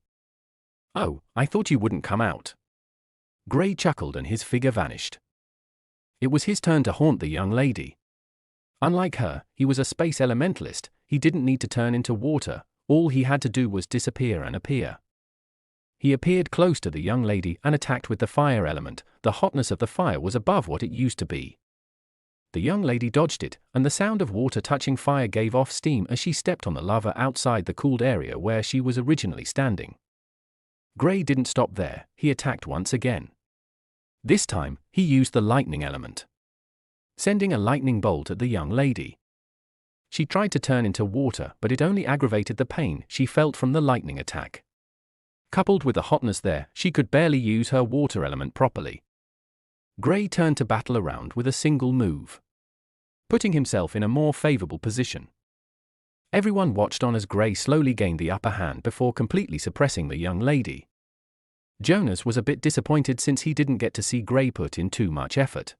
"Oh, I thought you wouldn't come out." Gray chuckled and his figure vanished. It was his turn to haunt the young lady. Unlike her, he was a space elementalist. He didn't need to turn into water. All he had to do was disappear and appear. He appeared close to the young lady and attacked with the fire element. The hotness of the fire was above what it used to be. The young lady dodged it, and the sound of water touching fire gave off steam as she stepped on the lava outside the cooled area where she was originally standing. Gray didn't stop there. He attacked once again. This time, he used the lightning element, sending a lightning bolt at the young lady. She tried to turn into water, but it only aggravated the pain she felt from the lightning attack. Coupled with the hotness there, she could barely use her water element properly. Gray turned to battle around with a single move, putting himself in a more favorable position. Everyone watched on as Gray slowly gained the upper hand before completely suppressing the young lady. Jonas was a bit disappointed since he didn't get to see Gray put in too much effort.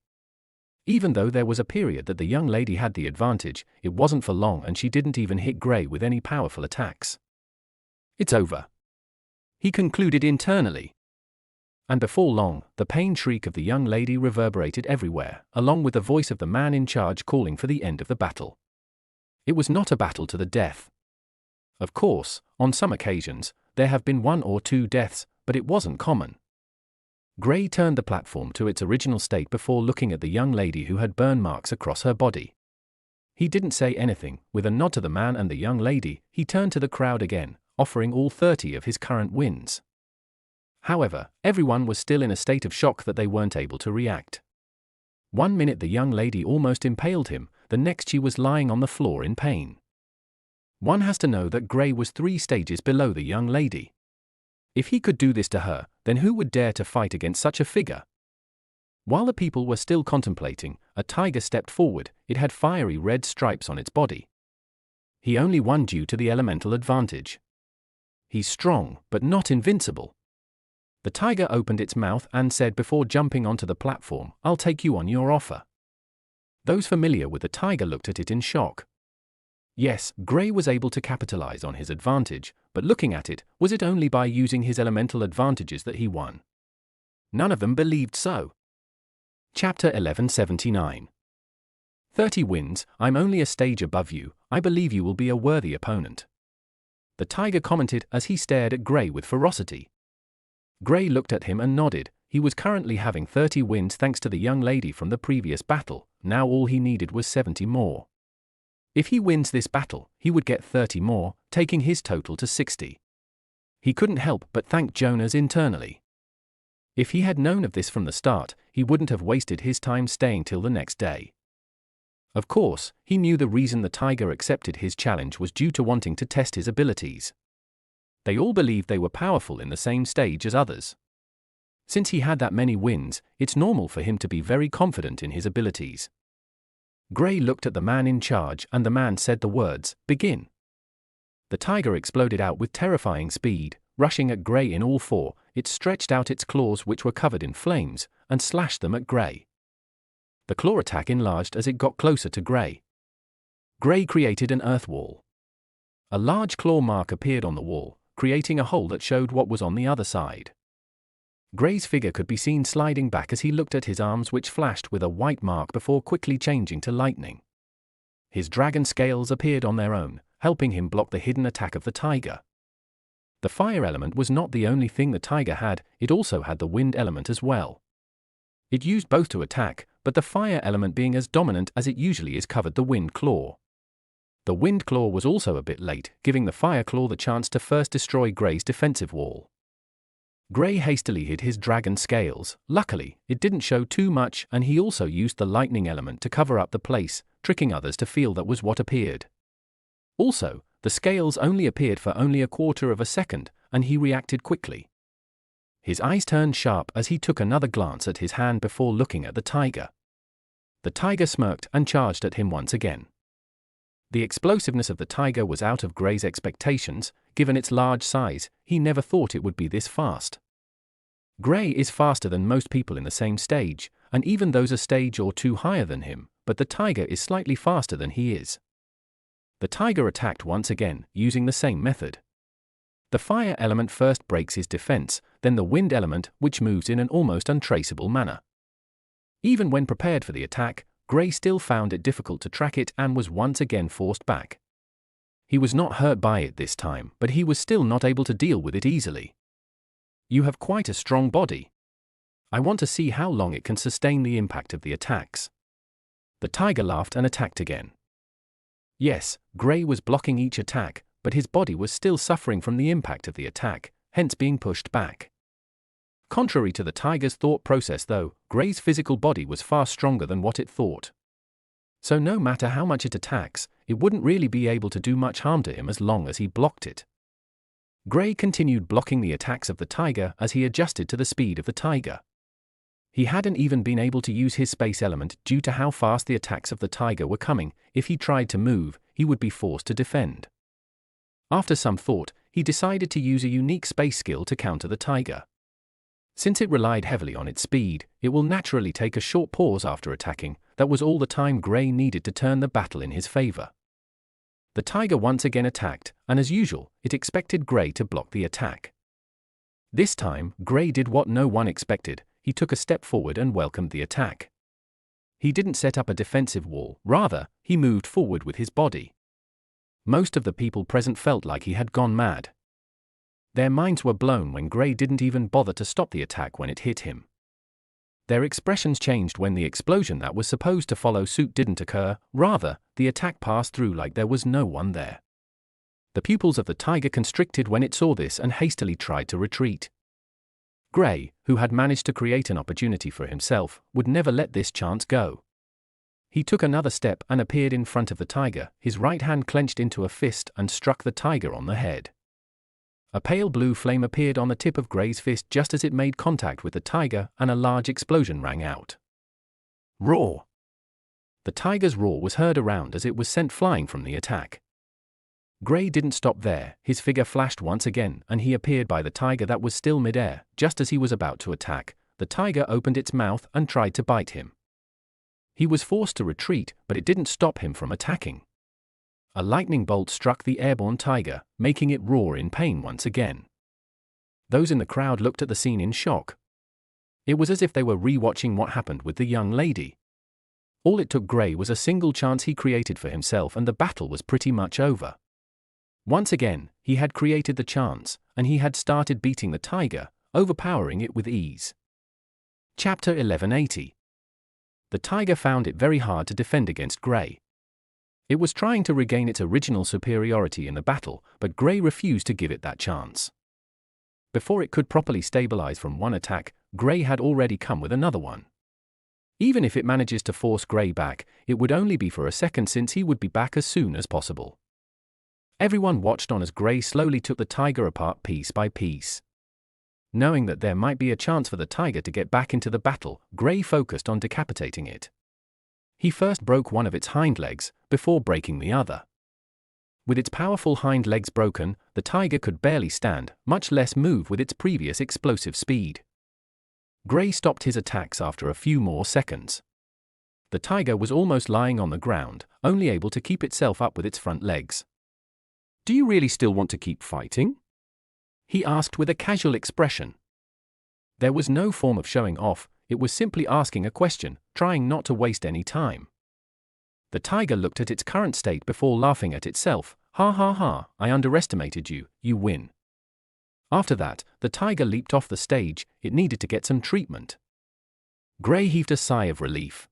Even though there was a period that the young lady had the advantage, it wasn't for long and she didn't even hit Gray with any powerful attacks. "It's over," he concluded internally. And before long, the pain shriek of the young lady reverberated everywhere, along with the voice of the man in charge calling for the end of the battle. It was not a battle to the death. Of course, on some occasions, there have been 1 or 2 deaths, but it wasn't common. Gray turned the platform to its original state before looking at the young lady who had burn marks across her body. He didn't say anything. With a nod to the man and the young lady, he turned to the crowd again, offering all 30 of his current wins. However, everyone was still in a state of shock that they weren't able to react. 1 minute the young lady almost impaled him, the next she was lying on the floor in pain. One has to know that Gray was 3 stages below the young lady. If he could do this to her, then who would dare to fight against such a figure? While the people were still contemplating, a tiger stepped forward. It had fiery red stripes on its body. He only won due to the elemental advantage. He's strong, but not invincible. The tiger opened its mouth and said before jumping onto the platform, "I'll take you on your offer." Those familiar with the tiger looked at it in shock. Yes, Gray was able to capitalize on his advantage, but looking at it, was it only by using his elemental advantages that he won? None of them believed so. Chapter 1179. 30 wins, I'm only a stage above you, I believe you will be a worthy opponent. The tiger commented as he stared at Gray with ferocity. Gray looked at him and nodded. He was currently having 30 wins thanks to the young lady from the previous battle. Now all he needed was 70 more. If he wins this battle, he would get 30 more, taking his total to 60. He couldn't help but thank Jonas internally. If he had known of this from the start, he wouldn't have wasted his time staying till the next day. Of course, he knew the reason the tiger accepted his challenge was due to wanting to test his abilities. They all believed they were powerful in the same stage as others. Since he had that many wins, it's normal for him to be very confident in his abilities. Gray looked at the man in charge and the man said the words, "Begin." The tiger exploded out with terrifying speed, rushing at Gray in all 4. It stretched out its claws which were covered in flames, and slashed them at Gray. The claw attack enlarged as it got closer to Gray. Gray created an earth wall. A large claw mark appeared on the wall, creating a hole that showed what was on the other side. Gray's figure could be seen sliding back as he looked at his arms which flashed with a white mark before quickly changing to lightning. His dragon scales appeared on their own, helping him block the hidden attack of the tiger. The fire element was not the only thing the tiger had, it also had the wind element as well. It used both to attack, but the fire element being as dominant as it usually is covered the wind claw. The wind claw was also a bit late, giving the fire claw the chance to first destroy Gray's defensive wall. Gray hastily hid his dragon scales. Luckily, it didn't show too much and he also used the lightning element to cover up the place, tricking others to feel that was what appeared. Also, the scales only appeared for only a quarter of a second, and he reacted quickly. His eyes turned sharp as he took another glance at his hand before looking at the tiger. The tiger smirked and charged at him once again. The explosiveness of the tiger was out of Gray's expectations. Given its large size, he never thought it would be this fast. Gray is faster than most people in the same stage, and even those a stage or 2 higher than him, but the tiger is slightly faster than he is. The tiger attacked once again, using the same method. The fire element first breaks his defense, then the wind element, which moves in an almost untraceable manner. Even when prepared for the attack, Gray still found it difficult to track it and was once again forced back. He was not hurt by it this time, but he was still not able to deal with it easily. You have quite a strong body. I want to see how long it can sustain the impact of the attacks. The tiger laughed and attacked again. Yes, Gray was blocking each attack, but his body was still suffering from the impact of the attack, hence being pushed back. Contrary to the tiger's thought process though, Gray's physical body was far stronger than what it thought. So no matter how much it attacks, it wouldn't really be able to do much harm to him as long as he blocked it. Gray continued blocking the attacks of the tiger as he adjusted to the speed of the tiger. He hadn't even been able to use his space element due to how fast the attacks of the tiger were coming. If he tried to move, he would be forced to defend. After some thought, he decided to use a unique space skill to counter the tiger. Since it relied heavily on its speed, it will naturally take a short pause after attacking. That was all the time Gray needed to turn the battle in his favor. The tiger once again attacked, and as usual, it expected Gray to block the attack. This time, Gray did what no one expected. He took a step forward and welcomed the attack. He didn't set up a defensive wall, rather, he moved forward with his body. Most of the people present felt like he had gone mad. Their minds were blown when Gray didn't even bother to stop the attack when it hit him. Their expressions changed when the explosion that was supposed to follow suit didn't occur, rather, the attack passed through like there was no one there. The pupils of the tiger constricted when it saw this and hastily tried to retreat. Gray, who had managed to create an opportunity for himself, would never let this chance go. He took another step and appeared in front of the tiger, his right hand clenched into a fist and struck the tiger on the head. A pale blue flame appeared on the tip of Gray's fist just as it made contact with the tiger, and a large explosion rang out. Roar! The tiger's roar was heard around as it was sent flying from the attack. Gray didn't stop there, his figure flashed once again, and he appeared by the tiger that was still midair. Just as he was about to attack, the tiger opened its mouth and tried to bite him. He was forced to retreat, but it didn't stop him from attacking. A lightning bolt struck the airborne tiger, making it roar in pain once again. Those in the crowd looked at the scene in shock. It was as if they were re-watching what happened with the young lady. All it took Gray was a single chance he created for himself and the battle was pretty much over. Once again, he had created the chance, and he had started beating the tiger, overpowering it with ease. Chapter 1180. The tiger found it very hard to defend against Gray. It was trying to regain its original superiority in the battle, but Gray refused to give it that chance. Before it could properly stabilize from one attack, Gray had already come with another one. Even if it manages to force Gray back, it would only be for a second since he would be back as soon as possible. Everyone watched on as Gray slowly took the tiger apart piece by piece. Knowing that there might be a chance for the tiger to get back into the battle, Gray focused on decapitating it. He first broke one of its hind legs, before breaking the other. With its powerful hind legs broken, the tiger could barely stand, much less move with its previous explosive speed. Gray stopped his attacks after a few more seconds. The tiger was almost lying on the ground, only able to keep itself up with its front legs. "Do you really still want to keep fighting?" he asked with a casual expression. There was no form of showing off, it was simply asking a question, trying not to waste any time. The tiger looked at its current state before laughing at itself. "Ha ha ha, I underestimated you, you win." After that, the tiger leaped off the stage, it needed to get some treatment. Gray heaved a sigh of relief.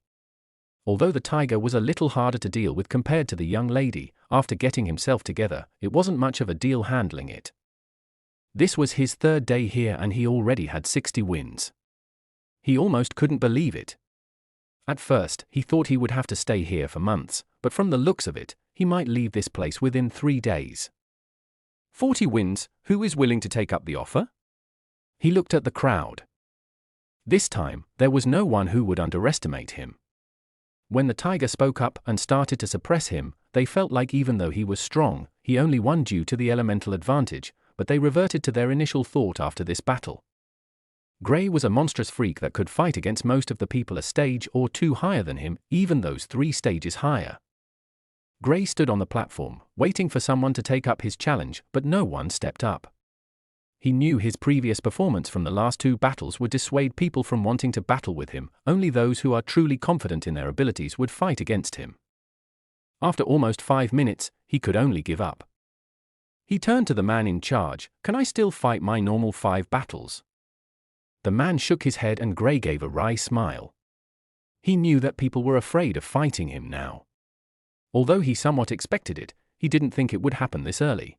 Although the tiger was a little harder to deal with compared to the young lady, after getting himself together, it wasn't much of a deal handling it. This was his third day here and he already had 60 wins. He almost couldn't believe it. At first, he thought he would have to stay here for months, but from the looks of it, he might leave this place within 3 days. 40 wins, who is willing to take up the offer? He looked at the crowd. This time, there was no one who would underestimate him. When the tiger spoke up and started to suppress him, they felt like even though he was strong, he only won due to the elemental advantage, but they reverted to their initial thought after this battle. Gray was a monstrous freak that could fight against most of the people a stage or 2 higher than him, even those 3 stages higher. Gray stood on the platform, waiting for someone to take up his challenge, but no one stepped up. He knew his previous performance from the last 2 battles would dissuade people from wanting to battle with him, only those who are truly confident in their abilities would fight against him. After almost 5 minutes, he could only give up. He turned to the man in charge. "Can I still fight my normal 5 battles?" The man shook his head and Gray gave a wry smile. He knew that people were afraid of fighting him now. Although he somewhat expected it, he didn't think it would happen this early.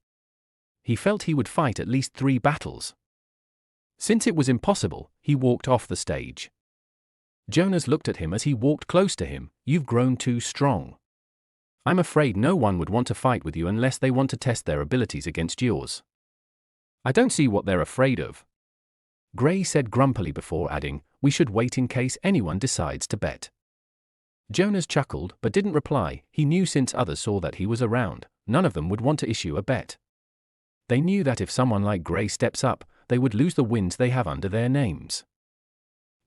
He felt he would fight at least 3 battles. Since it was impossible, he walked off the stage. Jonas looked at him as he walked close to him. "You've grown too strong." I'm afraid no one would want to fight with you unless they want to test their abilities against yours. I don't see what they're afraid of. Gray said grumpily before adding, we should wait in case anyone decides to bet. Jonas chuckled but didn't reply. He knew since others saw that he was around, none of them would want to issue a bet. They knew that if someone like Gray steps up, they would lose the wins they have under their names.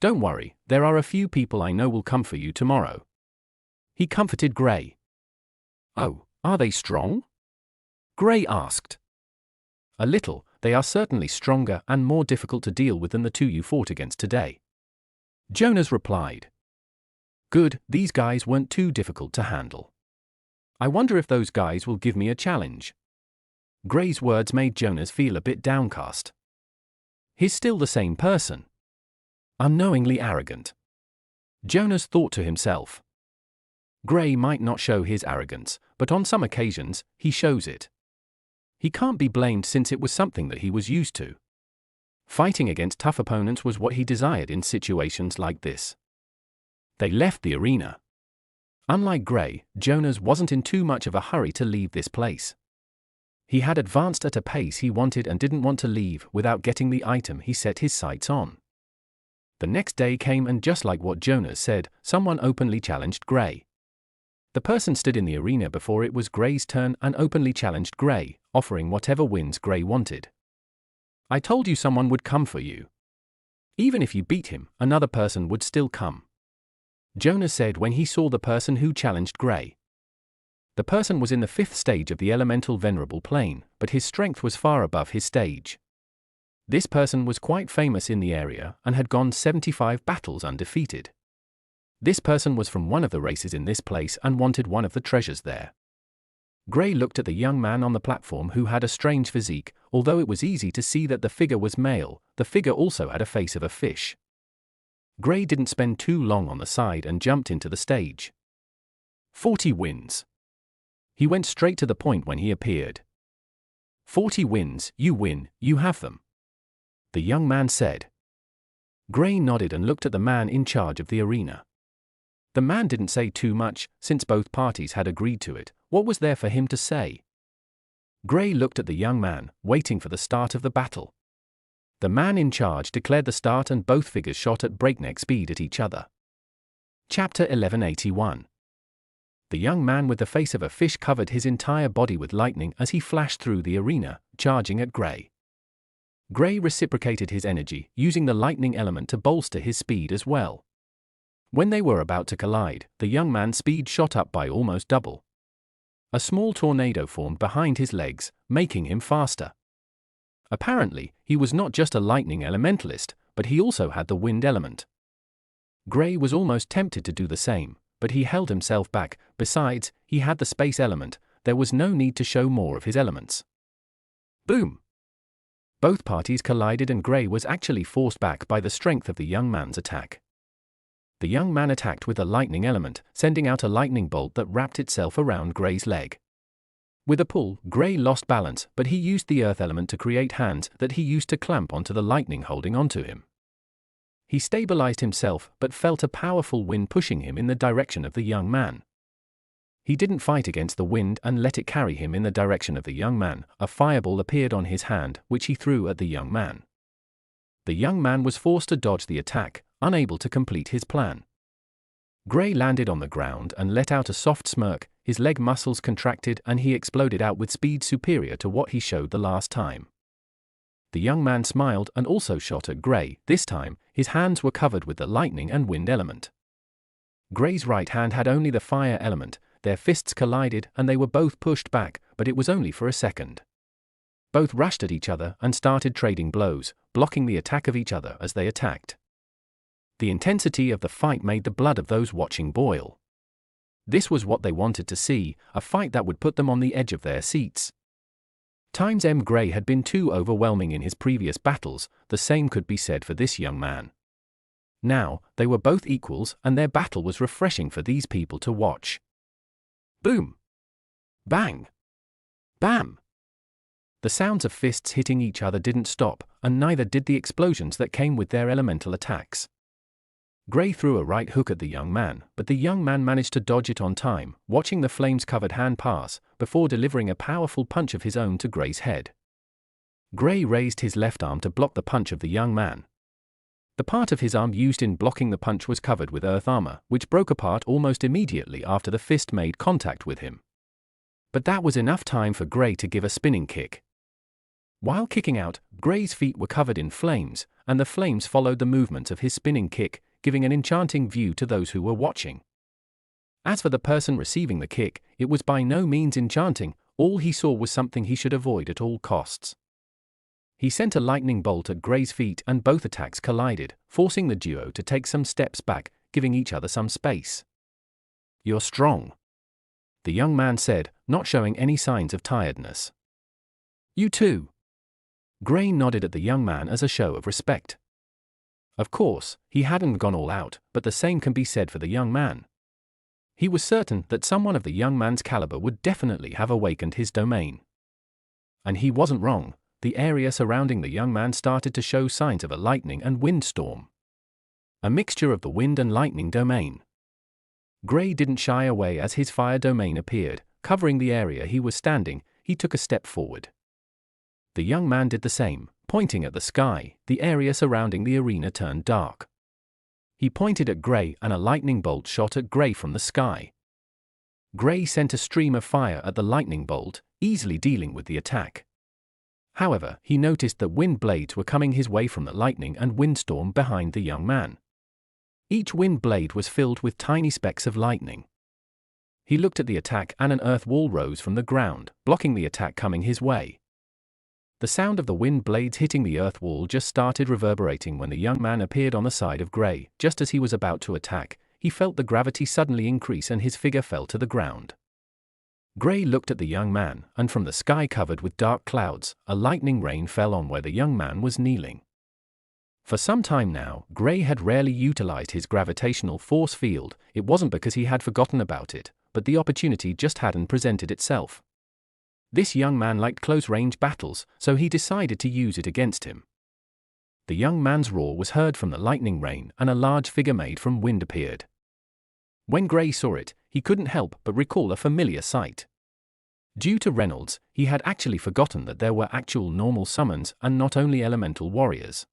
Don't worry, there are a few people I know will come for you tomorrow. He comforted Gray. Oh, are they strong? Gray asked. A little. They are certainly stronger and more difficult to deal with than the two you fought against today. Jonas replied. Good, these guys weren't too difficult to handle. I wonder if those guys will give me a challenge. Gray's words made Jonas feel a bit downcast. He's still the same person. Unknowingly arrogant. Jonas thought to himself. Gray might not show his arrogance, but on some occasions, he shows it. He can't be blamed since it was something that he was used to. Fighting against tough opponents was what he desired in situations like this. They left the arena. Unlike Gray, Jonas wasn't in too much of a hurry to leave this place. He had advanced at a pace he wanted and didn't want to leave without getting the item he set his sights on. The next day came and just like what Jonas said, someone openly challenged Gray. The person stood in the arena before it was Gray's turn and openly challenged Gray, offering whatever wins Gray wanted. I told you someone would come for you. Even if you beat him, another person would still come. Jonas said when he saw the person who challenged Gray. The person was in the 5th stage of the elemental venerable plane, but his strength was far above his stage. This person was quite famous in the area and had gone 75 battles undefeated. This person was from one of the races in this place and wanted one of the treasures there. Gray looked at the young man on the platform who had a strange physique. Although it was easy to see that the figure was male, the figure also had a face of a fish. Gray didn't spend too long on the side and jumped into the stage. 40 wins. He went straight to the point when he appeared. 40 wins, you win, you have them. The young man said. Gray nodded and looked at the man in charge of the arena. The man didn't say too much, since both parties had agreed to it. What was there for him to say? Gray looked at the young man, waiting for the start of the battle. The man in charge declared the start and both figures shot at breakneck speed at each other. Chapter 1181. The young man with the face of a fish covered his entire body with lightning as he flashed through the arena, charging at Gray. Gray reciprocated his energy, using the lightning element to bolster his speed as well. When they were about to collide, the young man's speed shot up by almost double. A small tornado formed behind his legs, making him faster. Apparently, he was not just a lightning elementalist, but he also had the wind element. Gray was almost tempted to do the same, but he held himself back. Besides, he had the space element. There was no need to show more of his elements. Boom! Both parties collided and Gray was actually forced back by the strength of the young man's attack. The young man attacked with the lightning element, sending out a lightning bolt that wrapped itself around Gray's leg. With a pull, Gray lost balance, but he used the earth element to create hands that he used to clamp onto the lightning holding onto him. He stabilized himself but felt a powerful wind pushing him in the direction of the young man. He didn't fight against the wind and let it carry him in the direction of the young man. A fireball appeared on his hand, which he threw at the young man. The young man was forced to dodge the attack, unable to complete his plan. Gray landed on the ground and let out a soft smirk. His leg muscles contracted and he exploded out with speed superior to what he showed the last time. The young man smiled and also shot at Gray. This time, his hands were covered with the lightning and wind element. Gray's right hand had only the fire element. Their fists collided and they were both pushed back, but it was only for a second. Both rushed at each other and started trading blows, blocking the attack of each other as they attacked. The intensity of the fight made the blood of those watching boil. This was what they wanted to see, a fight that would put them on the edge of their seats. Gray had been too overwhelming in his previous battles. The same could be said for this young man. Now, they were both equals and their battle was refreshing for these people to watch. Boom! Bang! Bam! The sounds of fists hitting each other didn't stop, and neither did the explosions that came with their elemental attacks. Gray threw a right hook at the young man, but the young man managed to dodge it on time, watching the flames-covered hand pass, before delivering a powerful punch of his own to Gray's head. Gray raised his left arm to block the punch of the young man. The part of his arm used in blocking the punch was covered with earth armor, which broke apart almost immediately after the fist made contact with him. But that was enough time for Gray to give a spinning kick. While kicking out, Gray's feet were covered in flames, and the flames followed the movements of his spinning kick, giving an enchanting view to those who were watching. As for the person receiving the kick, it was by no means enchanting. All he saw was something he should avoid at all costs. He sent a lightning bolt at Gray's feet and both attacks collided, forcing the duo to take some steps back, giving each other some space. "You're strong," the young man said, not showing any signs of tiredness. "You too." Gray nodded at the young man as a show of respect. Of course, he hadn't gone all out, but the same can be said for the young man. He was certain that someone of the young man's caliber would definitely have awakened his domain. And he wasn't wrong. The area surrounding the young man started to show signs of a lightning and wind storm. A mixture of the wind and lightning domain. Gray didn't shy away as his fire domain appeared, covering the area he was standing. He took a step forward. The young man did the same, pointing at the sky. The area surrounding the arena turned dark. He pointed at Gray and a lightning bolt shot at Gray from the sky. Gray sent a stream of fire at the lightning bolt, easily dealing with the attack. However, he noticed that wind blades were coming his way from the lightning and windstorm behind the young man. Each wind blade was filled with tiny specks of lightning. He looked at the attack and an earth wall rose from the ground, blocking the attack coming his way. The sound of the wind blades hitting the earth wall just started reverberating when the young man appeared on the side of Gray. Just as he was about to attack, he felt the gravity suddenly increase and his figure fell to the ground. Gray looked at the young man, and from the sky covered with dark clouds, a lightning rain fell on where the young man was kneeling. For some time now, Gray had rarely utilized his gravitational force field. It wasn't because he had forgotten about it, but the opportunity just hadn't presented itself. This young man liked close-range battles, so he decided to use it against him. The young man's roar was heard from the lightning rain, and a large figure made from wind appeared. When Gray saw it, he couldn't help but recall a familiar sight. Due to Reynolds, he had actually forgotten that there were actual normal summons and not only elemental warriors.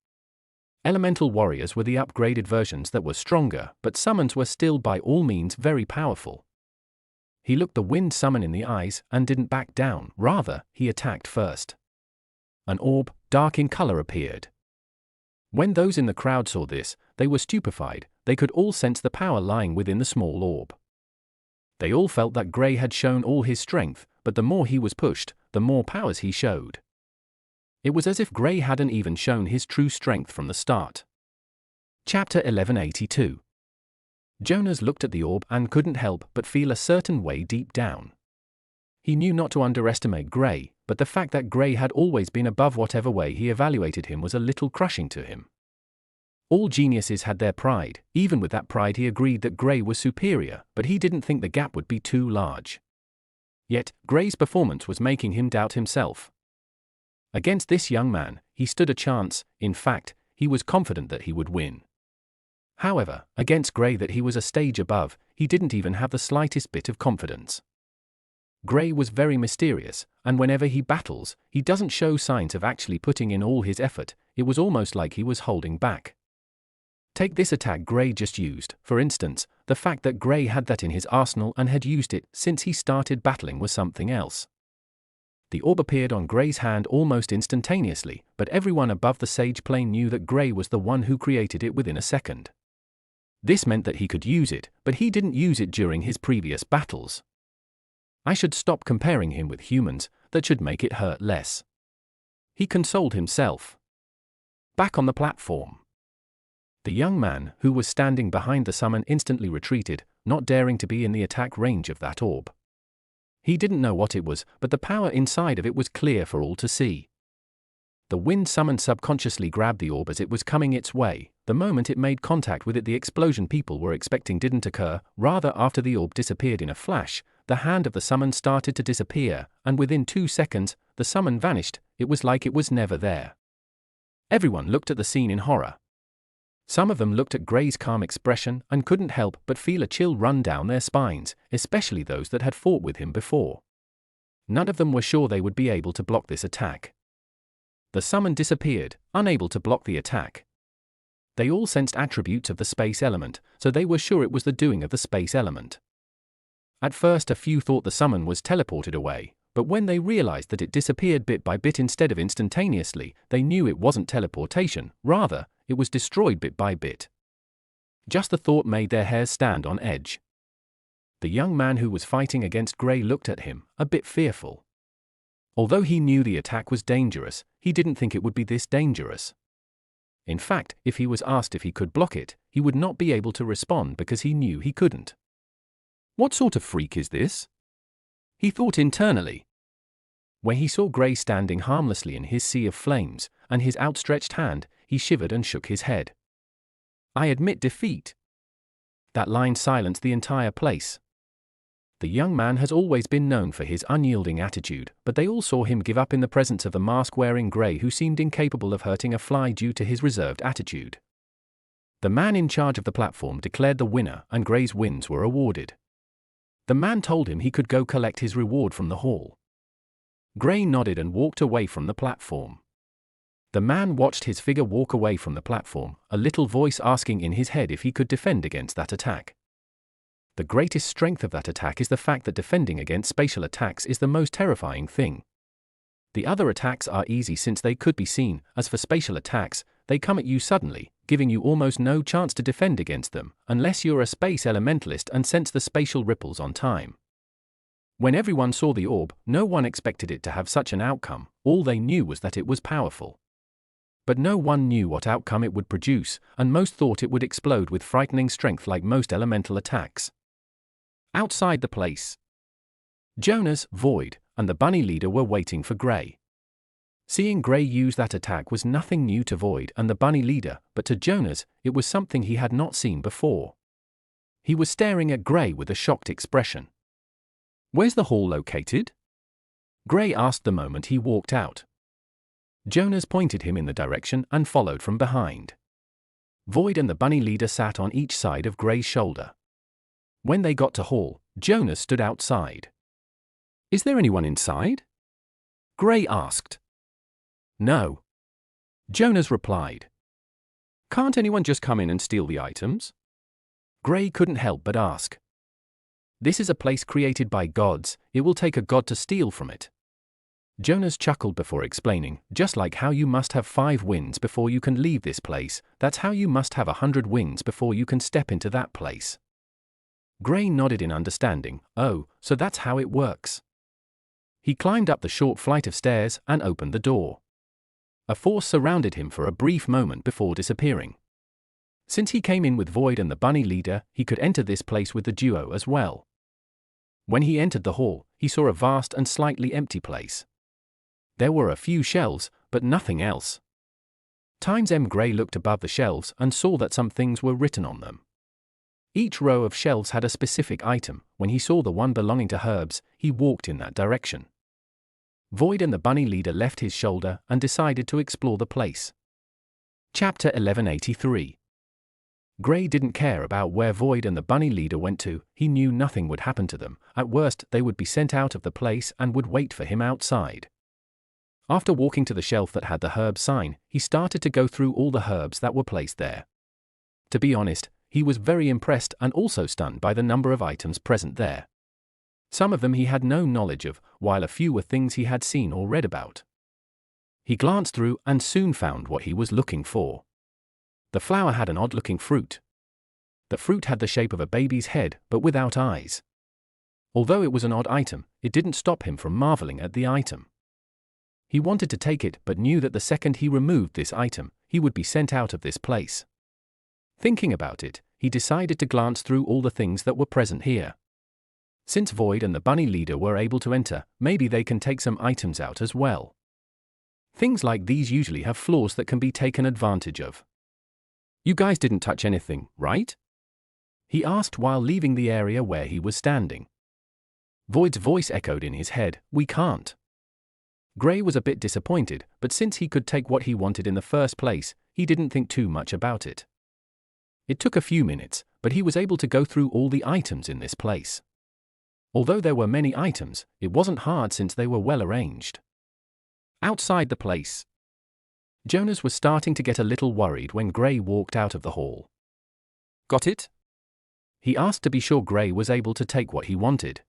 Elemental warriors were the upgraded versions that were stronger, but summons were still by all means very powerful. He looked the wind summon in the eyes and didn't back down, rather, he attacked first. An orb, dark in color, appeared. When those in the crowd saw this, they were stupefied. They could all sense the power lying within the small orb. They all felt that Gray had shown all his strength, but the more he was pushed, the more powers he showed. It was as if Gray hadn't even shown his true strength from the start. Chapter 1182. Jonas looked at the orb and couldn't help but feel a certain way deep down. He knew not to underestimate Gray, but the fact that Gray had always been above whatever way he evaluated him was a little crushing to him. All geniuses had their pride. Even with that pride he agreed that Gray was superior, but he didn't think the gap would be too large. Yet, Gray's performance was making him doubt himself. Against this young man, he stood a chance. In fact, he was confident that he would win. However, against Gray that he was a stage above, he didn't even have the slightest bit of confidence. Gray was very mysterious, and whenever he battles, he doesn't show signs of actually putting in all his effort. It was almost like he was holding back. Take this attack Gray just used, for instance. The fact that Gray had that in his arsenal and had used it since he started battling was something else. The orb appeared on Gray's hand almost instantaneously, but everyone above the sage plane knew that Gray was the one who created it within a second. This meant that he could use it, but he didn't use it during his previous battles. I should stop comparing him with humans. That should make it hurt less. He consoled himself. Back on the platform. The young man, who was standing behind the summon, instantly retreated, not daring to be in the attack range of that orb. He didn't know what it was, but the power inside of it was clear for all to see. The wind summon subconsciously grabbed the orb as it was coming its way. The moment it made contact with it, the explosion people were expecting didn't occur. Rather, after the orb disappeared in a flash, the hand of the summon started to disappear, and within 2 seconds, the summon vanished. It was like it was never there. Everyone looked at the scene in horror. Some of them looked at Gray's calm expression and couldn't help but feel a chill run down their spines, especially those that had fought with him before. None of them were sure they would be able to block this attack. The summon disappeared, unable to block the attack. They all sensed attributes of the space element, so they were sure it was the doing of the space element. At first a few thought the summon was teleported away, but when they realized that it disappeared bit by bit instead of instantaneously, they knew it wasn't teleportation, rather, it was destroyed bit by bit. Just the thought made their hairs stand on edge. The young man who was fighting against Gray looked at him, a bit fearful. Although he knew the attack was dangerous, he didn't think it would be this dangerous. In fact, if he was asked if he could block it, he would not be able to respond because he knew he couldn't. What sort of freak is this? He thought internally. When he saw Gray standing harmlessly in his sea of flames, and his outstretched hand, he shivered and shook his head. I admit defeat. That line silenced the entire place. The young man has always been known for his unyielding attitude, but they all saw him give up in the presence of the mask-wearing Gray who seemed incapable of hurting a fly due to his reserved attitude. The man in charge of the platform declared the winner and Gray's wins were awarded. The man told him he could go collect his reward from the hall. Gray nodded and walked away from the platform. The man watched his figure walk away from the platform, a little voice asking in his head if he could defend against that attack. The greatest strength of that attack is the fact that defending against spatial attacks is the most terrifying thing. The other attacks are easy since they could be seen, as for spatial attacks, they come at you suddenly, giving you almost no chance to defend against them, unless you're a space elementalist and sense the spatial ripples on time. When everyone saw the orb, no one expected it to have such an outcome, all they knew was that it was powerful. But no one knew what outcome it would produce, and most thought it would explode with frightening strength like most elemental attacks. Outside the place, Jonas, Void, and the bunny leader were waiting for Gray. Seeing Gray use that attack was nothing new to Void and the bunny leader, but to Jonas, it was something he had not seen before. He was staring at Gray with a shocked expression. Where's the hall located? Gray asked the moment he walked out. Jonas pointed him in the direction and followed from behind. Void and the bunny leader sat on each side of Gray's shoulder. When they got to hall, Jonas stood outside. Is there anyone inside? Gray asked. No. Jonas replied. Can't anyone just come in and steal the items? Gray couldn't help but ask. This is a place created by gods, it will take a god to steal from it. Jonas chuckled before explaining, just like how you must have 5 wins before you can leave this place, that's how you must have 100 wins before you can step into that place. Gray nodded in understanding. Oh, so that's how it works. He climbed up the short flight of stairs and opened the door. A force surrounded him for a brief moment before disappearing. Since he came in with Void and the bunny leader, he could enter this place with the duo as well. When he entered the hall, he saw a vast and slightly empty place. There were a few shelves, but nothing else. Gray looked above the shelves and saw that some things were written on them. Each row of shelves had a specific item. When he saw the one belonging to herbs, he walked in that direction. Void and the bunny leader left his shoulder and decided to explore the place. Chapter 1183. Gray didn't care about where Void and the bunny leader went to, he knew nothing would happen to them, at worst they would be sent out of the place and would wait for him outside. After walking to the shelf that had the herb sign, he started to go through all the herbs that were placed there. To be honest, he was very impressed and also stunned by the number of items present there. Some of them he had no knowledge of, while a few were things he had seen or read about. He glanced through and soon found what he was looking for. The flower had an odd-looking fruit. The fruit had the shape of a baby's head, but without eyes. Although it was an odd item, it didn't stop him from marveling at the item. He wanted to take it but knew that the second he removed this item, he would be sent out of this place. Thinking about it, he decided to glance through all the things that were present here. Since Void and the bunny leader were able to enter, maybe they can take some items out as well. Things like these usually have flaws that can be taken advantage of. You guys didn't touch anything, right? He asked while leaving the area where he was standing. Void's voice echoed in his head, we can't. Gray was a bit disappointed, but since he could take what he wanted in the first place, he didn't think too much about it. It took a few minutes, but he was able to go through all the items in this place. Although there were many items, it wasn't hard since they were well arranged. Outside the place, Jonas was starting to get a little worried when Gray walked out of the hall. "Got it?" he asked to be sure Gray was able to take what he wanted.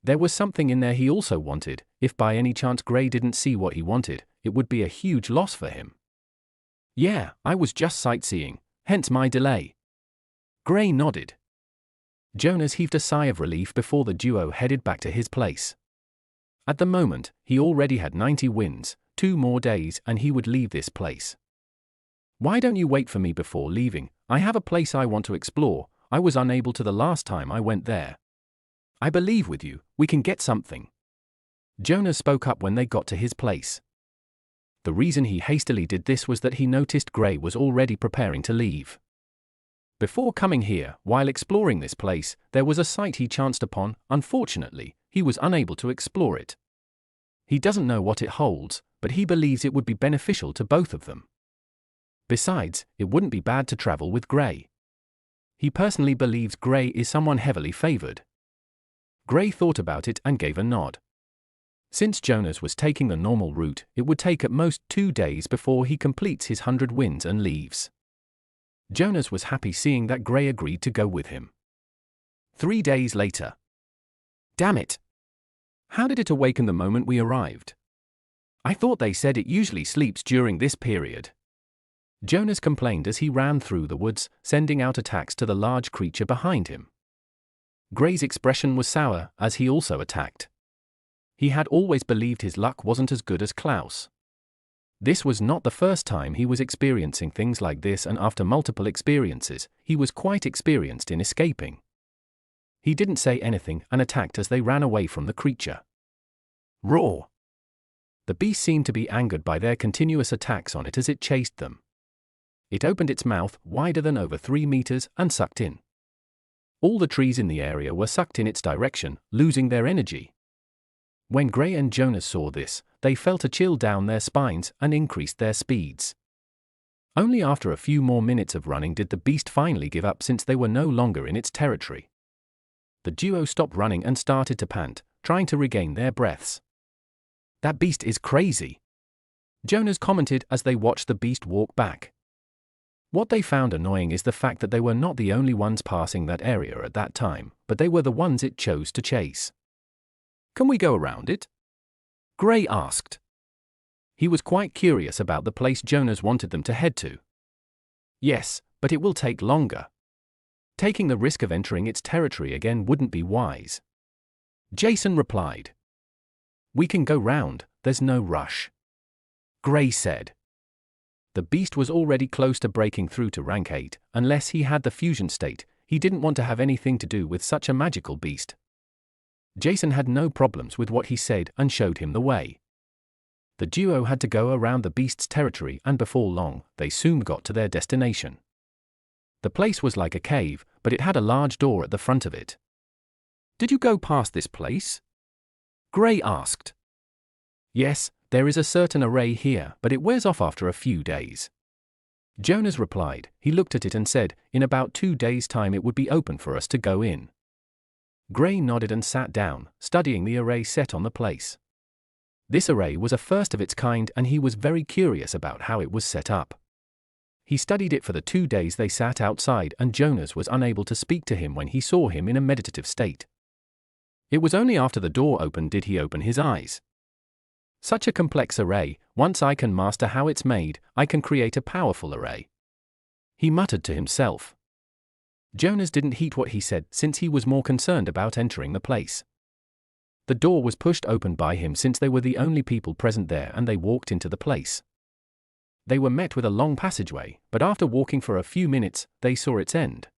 There was something in there he also wanted. If by any chance Gray didn't see what he wanted, it would be a huge loss for him. "Yeah, I was just sightseeing, hence my delay." Gray nodded. Jonas heaved a sigh of relief before the duo headed back to his place. At the moment, he already had 90 wins, 2 more days and he would leave this place. "Why don't you wait for me before leaving? I have a place I want to explore. I was unable to the last time I went there." "I believe with you, we can get something." Jonas spoke up when they got to his place. The reason he hastily did this was that he noticed Gray was already preparing to leave. Before coming here, while exploring this place, there was a site he chanced upon. Unfortunately, he was unable to explore it. He doesn't know what it holds, but he believes it would be beneficial to both of them. Besides, it wouldn't be bad to travel with Gray. He personally believes Gray is someone heavily favored. Gray thought about it and gave a nod. Since Jonas was taking the normal route, it would take at most 2 days before he completes his 100 wins and leaves. Jonas was happy seeing that Gray agreed to go with him. 3 days later. "Damn it! How did it awaken the moment we arrived? I thought they said it usually sleeps during this period." Jonas complained as he ran through the woods, sending out attacks to the large creature behind him. Gray's expression was sour as he also attacked. He had always believed his luck wasn't as good as Klaus. This was not the first time he was experiencing things like this, and after multiple experiences, he was quite experienced in escaping. He didn't say anything and attacked as they ran away from the creature. Roar! The beast seemed to be angered by their continuous attacks on it as it chased them. It opened its mouth wider than over 3 meters and sucked in. All the trees in the area were sucked in its direction, losing their energy. When Gray and Jonas saw this, they felt a chill down their spines and increased their speeds. Only after a few more minutes of running did the beast finally give up, since they were no longer in its territory. The duo stopped running and started to pant, trying to regain their breaths. "That beast is crazy," Jonas commented as they watched the beast walk back. What they found annoying is the fact that they were not the only ones passing that area at that time, but they were the ones it chose to chase. "Can we go around it?" Gray asked. He was quite curious about the place Jonas wanted them to head to. "Yes, but it will take longer. Taking the risk of entering its territory again wouldn't be wise." Jason replied. "We can go round, there's no rush," Gray said. The beast was already close to breaking through to rank 8, unless he had the fusion state. He didn't want to have anything to do with such a magical beast. Jason had no problems with what he said and showed him the way. The duo had to go around the beast's territory, and before long, they soon got to their destination. The place was like a cave, but it had a large door at the front of it. "Did you go past this place?" Gray asked. "Yes, there is a certain array here, but it wears off after a few days." Jonas replied. He looked at it and said, "In about 2 days' time it would be open for us to go in." Gray nodded and sat down, studying the array set on the place. This array was a first of its kind, and he was very curious about how it was set up. He studied it for the 2 days they sat outside, and Jonas was unable to speak to him when he saw him in a meditative state. It was only after the door opened did he open his eyes. Such a complex array, once I can master how it's made, I can create a powerful array, he muttered to himself. Jonas didn't heed what he said, since he was more concerned about entering the place. The door was pushed open by him since they were the only people present there, and they walked into the place. They were met with a long passageway, but after walking for a few minutes, they saw its end.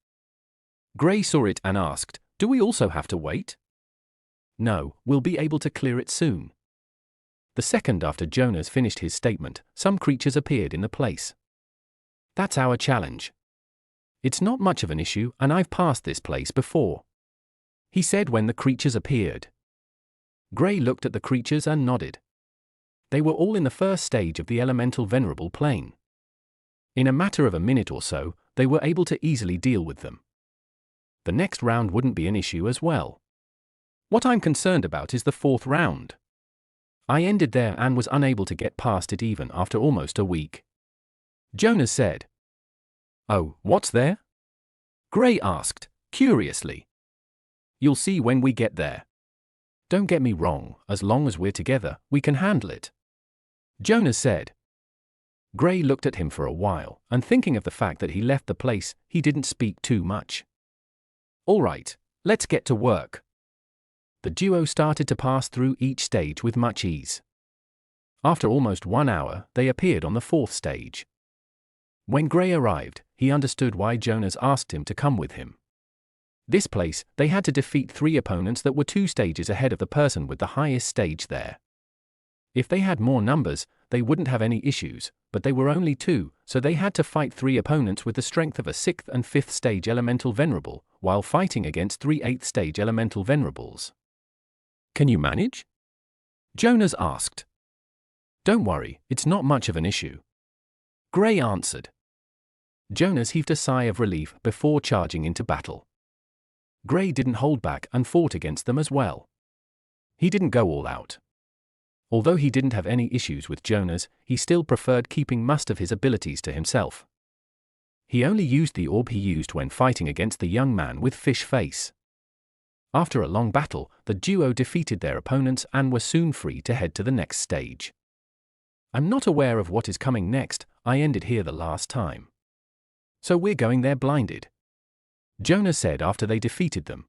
Gray saw it and asked, "Do we also have to wait?" "No, we'll be able to clear it soon." The second after Jonas finished his statement, some creatures appeared in the place. "That's our challenge. It's not much of an issue, and I've passed this place before," he said when the creatures appeared. Gray looked at the creatures and nodded. They were all in the first stage of the elemental venerable plane. In a matter of a minute or so, they were able to easily deal with them. The next round wouldn't be an issue as well. What I'm concerned about is the fourth round. I ended there and was unable to get past it even after almost a week. Jonas said. Oh, what's there? Gray asked, curiously. You'll see when we get there. Don't get me wrong, as long as we're together, we can handle it. Jonas said. Gray looked at him for a while, and thinking of the fact that he left the place, he didn't speak too much. All right, let's get to work. The duo started to pass through each stage with much ease. After almost 1 hour, they appeared on the fourth stage. When Gray arrived, he understood why Jonas asked him to come with him. This place, they had to defeat 3 opponents that were 2 stages ahead of the person with the highest stage there. If they had more numbers, they wouldn't have any issues, but they were only 2, so they had to fight 3 opponents with the strength of a 6th and 5th stage elemental venerable, while fighting against 3 8th stage elemental venerables. Can you manage? Jonas asked. Don't worry, it's not much of an issue. Gray answered. Jonas heaved a sigh of relief before charging into battle. Gray didn't hold back and fought against them as well. He didn't go all out. Although he didn't have any issues with Jonas, he still preferred keeping most of his abilities to himself. He only used the orb he used when fighting against the young man with fish face. After a long battle, the duo defeated their opponents and were soon free to head to the next stage. I'm not aware of what is coming next, I ended here the last time. So we're going there blinded. Jonas said after they defeated them.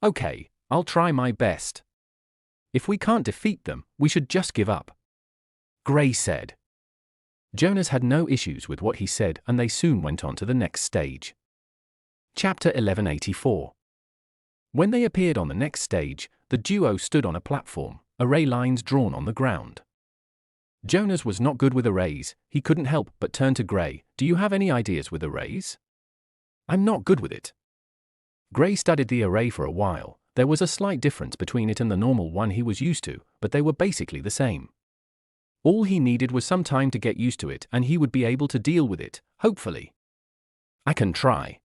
Okay, I'll try my best. If we can't defeat them, we should just give up. Gray said. Jonas had no issues with what he said and they soon went on to the next stage. Chapter 1184. When they appeared on the next stage, the duo stood on a platform, array lines drawn on the ground. Jonas was not good with arrays, he couldn't help but turn to Gray. Do you have any ideas with arrays? I'm not good with it. Gray studied the array for a while. There was a slight difference between it and the normal one he was used to, but they were basically the same. All he needed was some time to get used to it and he would be able to deal with it, hopefully. I can try.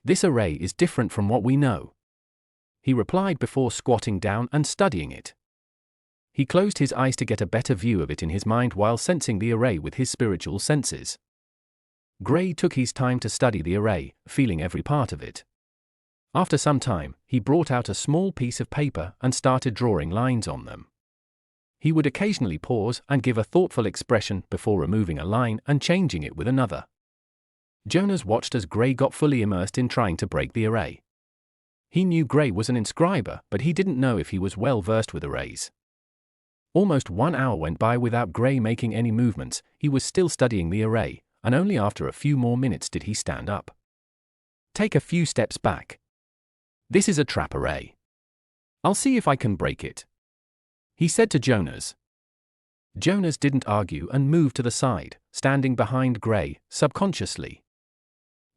This array is different from what we know. He replied before squatting down and studying it. He closed his eyes to get a better view of it in his mind while sensing the array with his spiritual senses. Gray took his time to study the array, feeling every part of it. After some time, he brought out a small piece of paper and started drawing lines on them. He would occasionally pause and give a thoughtful expression before removing a line and changing it with another. Jonas watched as Gray got fully immersed in trying to break the array. He knew Gray was an inscriber, but he didn't know if he was well versed with arrays. Almost 1 hour went by without Gray making any movements. He was still studying the array, and only after a few more minutes did he stand up. Take a few steps back. This is a trap array. I'll see if I can break it, he said to Jonas. Jonas didn't argue and moved to the side, standing behind Gray, subconsciously.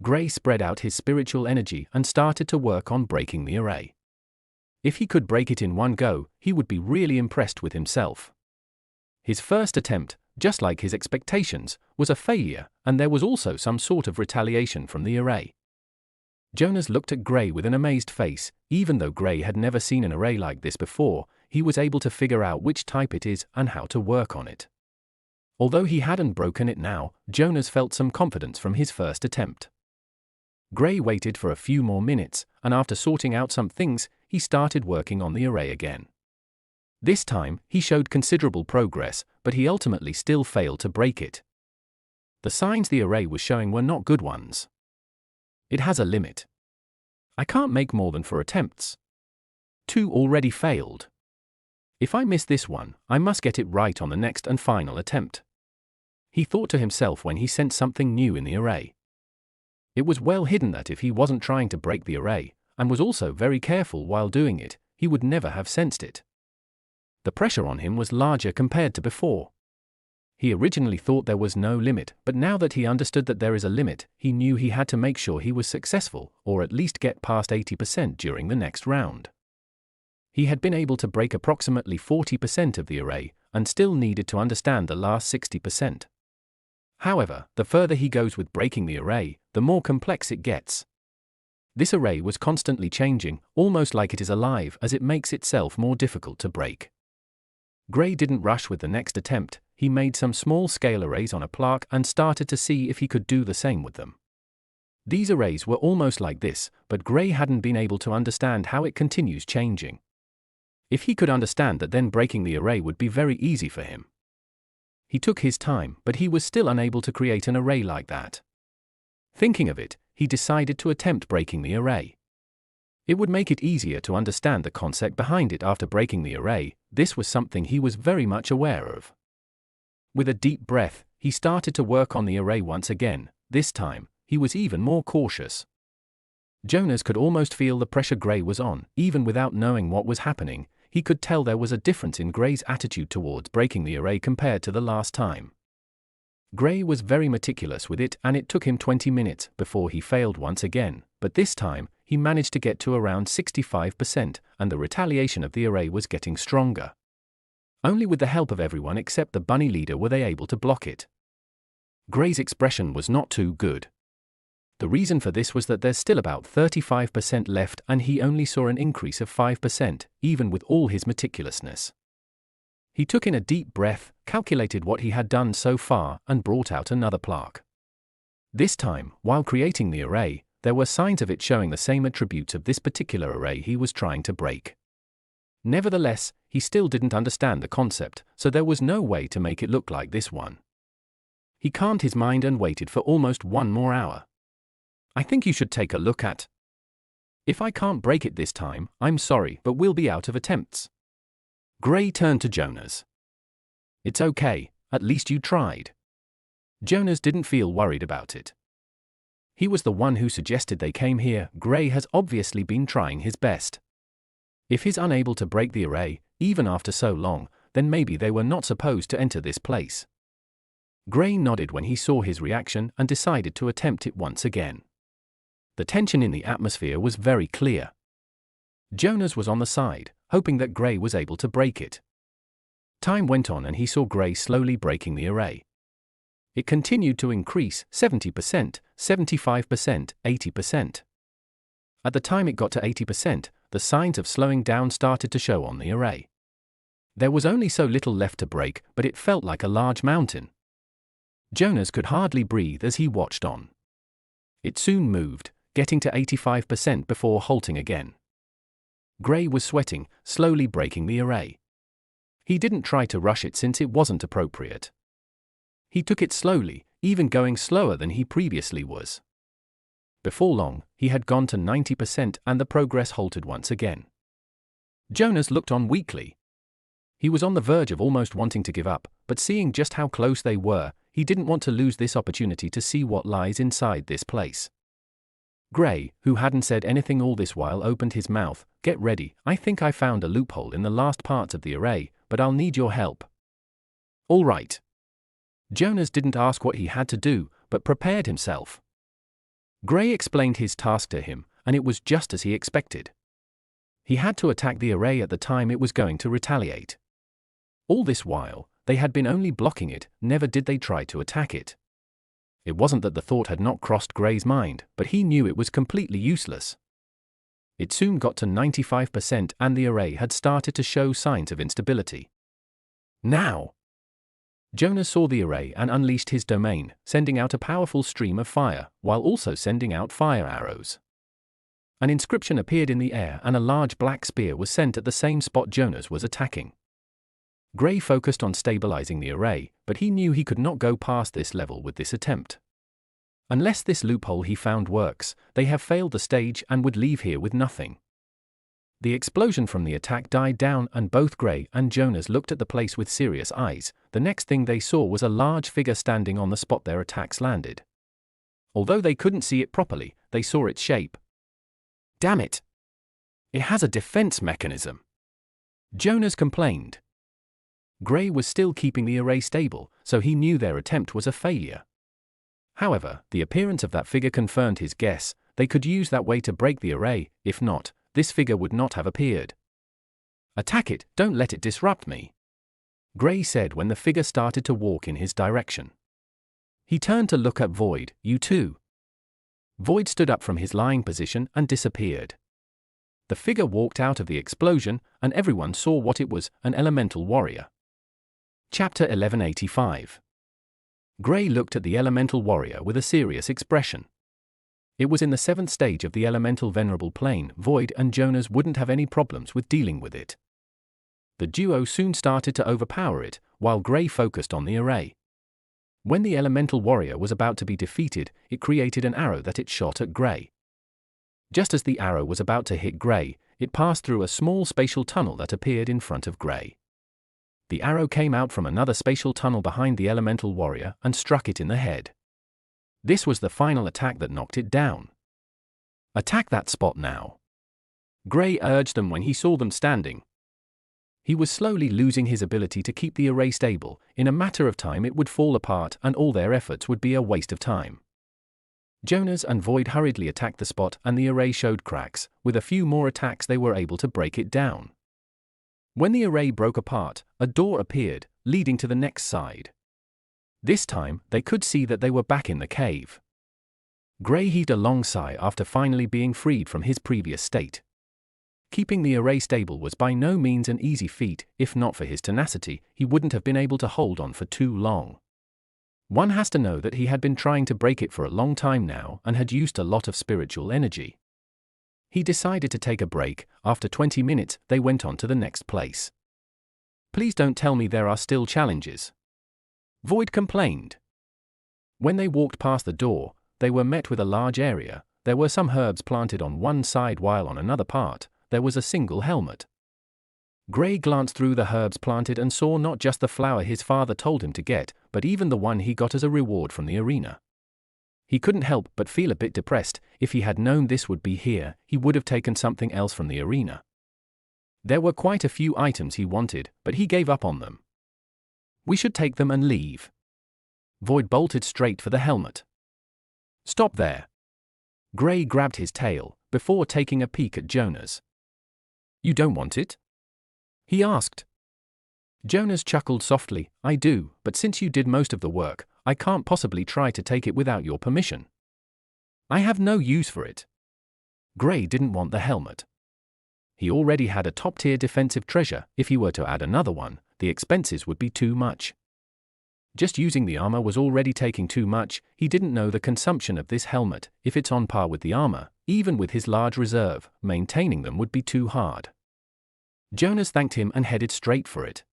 Gray spread out his spiritual energy and started to work on breaking the array. If he could break it in one go, he would be really impressed with himself. His first attempt, just like his expectations, was a failure, and there was also some sort of retaliation from the array. Jonas looked at Gray with an amazed face. Even though Gray had never seen an array like this before, he was able to figure out which type it is and how to work on it. Although he hadn't broken it now, Jonas felt some confidence from his first attempt. Gray waited for a few more minutes, and after sorting out some things, he started working on the array again. This time, he showed considerable progress, but he ultimately still failed to break it. The signs the array was showing were not good ones. It has a limit. I can't make more than 4 attempts. 2 already failed. If I miss this one, I must get it right on the next and final attempt. He thought to himself when he sensed something new in the array. It was well hidden that if he wasn't trying to break the array, and was also very careful while doing it, he would never have sensed it. The pressure on him was larger compared to before. He originally thought there was no limit, but now that he understood that there is a limit, he knew he had to make sure he was successful, or at least get past 80% during the next round. He had been able to break approximately 40% of the array, and still needed to understand the last 60%. However, the further he goes with breaking the array, the more complex it gets. This array was constantly changing, almost like it is alive, as it makes itself more difficult to break. Gray didn't rush with the next attempt. He made some small-scale arrays on a plaque and started to see if he could do the same with them. These arrays were almost like this, but Gray hadn't been able to understand how it continues changing. If he could understand that, then breaking the array would be very easy for him. He took his time, but he was still unable to create an array like that. Thinking of it, he decided to attempt breaking the array. It would make it easier to understand the concept behind it after breaking the array. This was something he was very much aware of. With a deep breath, he started to work on the array once again. This time, he was even more cautious. Jonas could almost feel the pressure Gray was on. Even without knowing what was happening, he could tell there was a difference in Gray's attitude towards breaking the array compared to the last time. Gray was very meticulous with it, and it took him 20 minutes before he failed once again, but this time, he managed to get to around 65%, and the retaliation of the array was getting stronger. Only with the help of everyone except the bunny leader were they able to block it. Gray's expression was not too good. The reason for this was that there's still about 35% left, and he only saw an increase of 5%, even with all his meticulousness. He took in a deep breath, calculated what he had done so far, and brought out another plaque. This time, while creating the array, there were signs of it showing the same attributes of this particular array he was trying to break. Nevertheless, he still didn't understand the concept, so there was no way to make it look like this one. He calmed his mind and waited for almost 1 more hour. I think you should take a look at. If I can't break it this time, I'm sorry, but we'll be out of attempts. Gray turned to Jonas. It's okay, at least you tried. Jonas didn't feel worried about it. He was the one who suggested they came here. Gray has obviously been trying his best. If he's unable to break the array, even after so long, then maybe they were not supposed to enter this place. Gray nodded when he saw his reaction and decided to attempt it once again. The tension in the atmosphere was very clear. Jonas was on the side, hoping that Gray was able to break it. Time went on and he saw Gray slowly breaking the array. It continued to increase, 70%, 75%, 80%. At the time it got to 80%, the signs of slowing down started to show on the array. There was only so little left to break, but it felt like a large mountain. Jonas could hardly breathe as he watched on. It soon moved, getting to 85% before halting again. Gray was sweating, slowly breaking the array. He didn't try to rush it since it wasn't appropriate. He took it slowly, even going slower than he previously was. Before long, he had gone to 90% and the progress halted once again. Jonas looked on weakly. He was on the verge of almost wanting to give up, but seeing just how close they were, he didn't want to lose this opportunity to see what lies inside this place. Gray, who hadn't said anything all this while, opened his mouth. Get ready, I think I found a loophole in the last parts of the array, but I'll need your help. All right. Jonas didn't ask what he had to do, but prepared himself. Gray explained his task to him, and it was just as he expected. He had to attack the array at the time it was going to retaliate. All this while, they had been only blocking it, never did they try to attack it. It wasn't that the thought had not crossed Gray's mind, but he knew it was completely useless. It soon got to 95% and the array had started to show signs of instability. Now! Jonas saw the array and unleashed his domain, sending out a powerful stream of fire, while also sending out fire arrows. An inscription appeared in the air and a large black spear was sent at the same spot Jonas was attacking. Gray focused on stabilizing the array, but he knew he could not go past this level with this attempt. Unless this loophole he found works, they have failed the stage and would leave here with nothing. The explosion from the attack died down and both Gray and Jonas looked at the place with serious eyes. The next thing they saw was a large figure standing on the spot their attacks landed. Although they couldn't see it properly, they saw its shape. Damn it! It has a defense mechanism. Jonas complained. Gray was still keeping the array stable, so he knew their attempt was a failure. However, the appearance of that figure confirmed his guess. They could use that way to break the array. If not, this figure would not have appeared. Attack it, don't let it disrupt me, Gray said when the figure started to walk in his direction. He turned to look at Void. You too. Void stood up from his lying position and disappeared. The figure walked out of the explosion, and everyone saw what it was, an elemental warrior. Chapter 1185. Gray looked at the elemental warrior with a serious expression. It was in the 7th stage of the elemental venerable plane. Void and Jonas wouldn't have any problems with dealing with it. The duo soon started to overpower it, while Gray focused on the array. When the elemental warrior was about to be defeated, it created an arrow that it shot at Gray. Just as the arrow was about to hit Gray, it passed through a small spatial tunnel that appeared in front of Gray. The arrow came out from another spatial tunnel behind the elemental warrior and struck it in the head. This was the final attack that knocked it down. Attack that spot now. Gray urged them when he saw them standing. He was slowly losing his ability to keep the array stable. In a matter of time it would fall apart and all their efforts would be a waste of time. Jonas and Void hurriedly attacked the spot and the array showed cracks. With a few more attacks they were able to break it down. When the array broke apart, a door appeared, leading to the next side. This time, they could see that they were back in the cave. Gray heaved a long sigh after finally being freed from his previous state. Keeping the array stable was by no means an easy feat. If not for his tenacity, he wouldn't have been able to hold on for too long. One has to know that he had been trying to break it for a long time now and had used a lot of spiritual energy. He decided to take a break. After 20 minutes, they went on to the next place. Please don't tell me there are still challenges. Void complained. When they walked past the door, they were met with a large area. There were some herbs planted on one side while on another part, there was a single helmet. Gray glanced through the herbs planted and saw not just the flower his father told him to get, but even the one he got as a reward from the arena. He couldn't help but feel a bit depressed. If he had known this would be here, he would have taken something else from the arena. There were quite a few items he wanted, but he gave up on them. We should take them and leave. Void bolted straight for the helmet. Stop there. Gray grabbed his tail, before taking a peek at Jonas. You don't want it? He asked. Jonas chuckled softly. I do, but since you did most of the work, I can't possibly try to take it without your permission. I have no use for it. Gray didn't want the helmet. He already had a top-tier defensive treasure. If he were to add another one, the expenses would be too much. Just using the armor was already taking too much. He didn't know the consumption of this helmet. If it's on par with the armor, even with his large reserve, maintaining them would be too hard. Jonas thanked him and headed straight for it.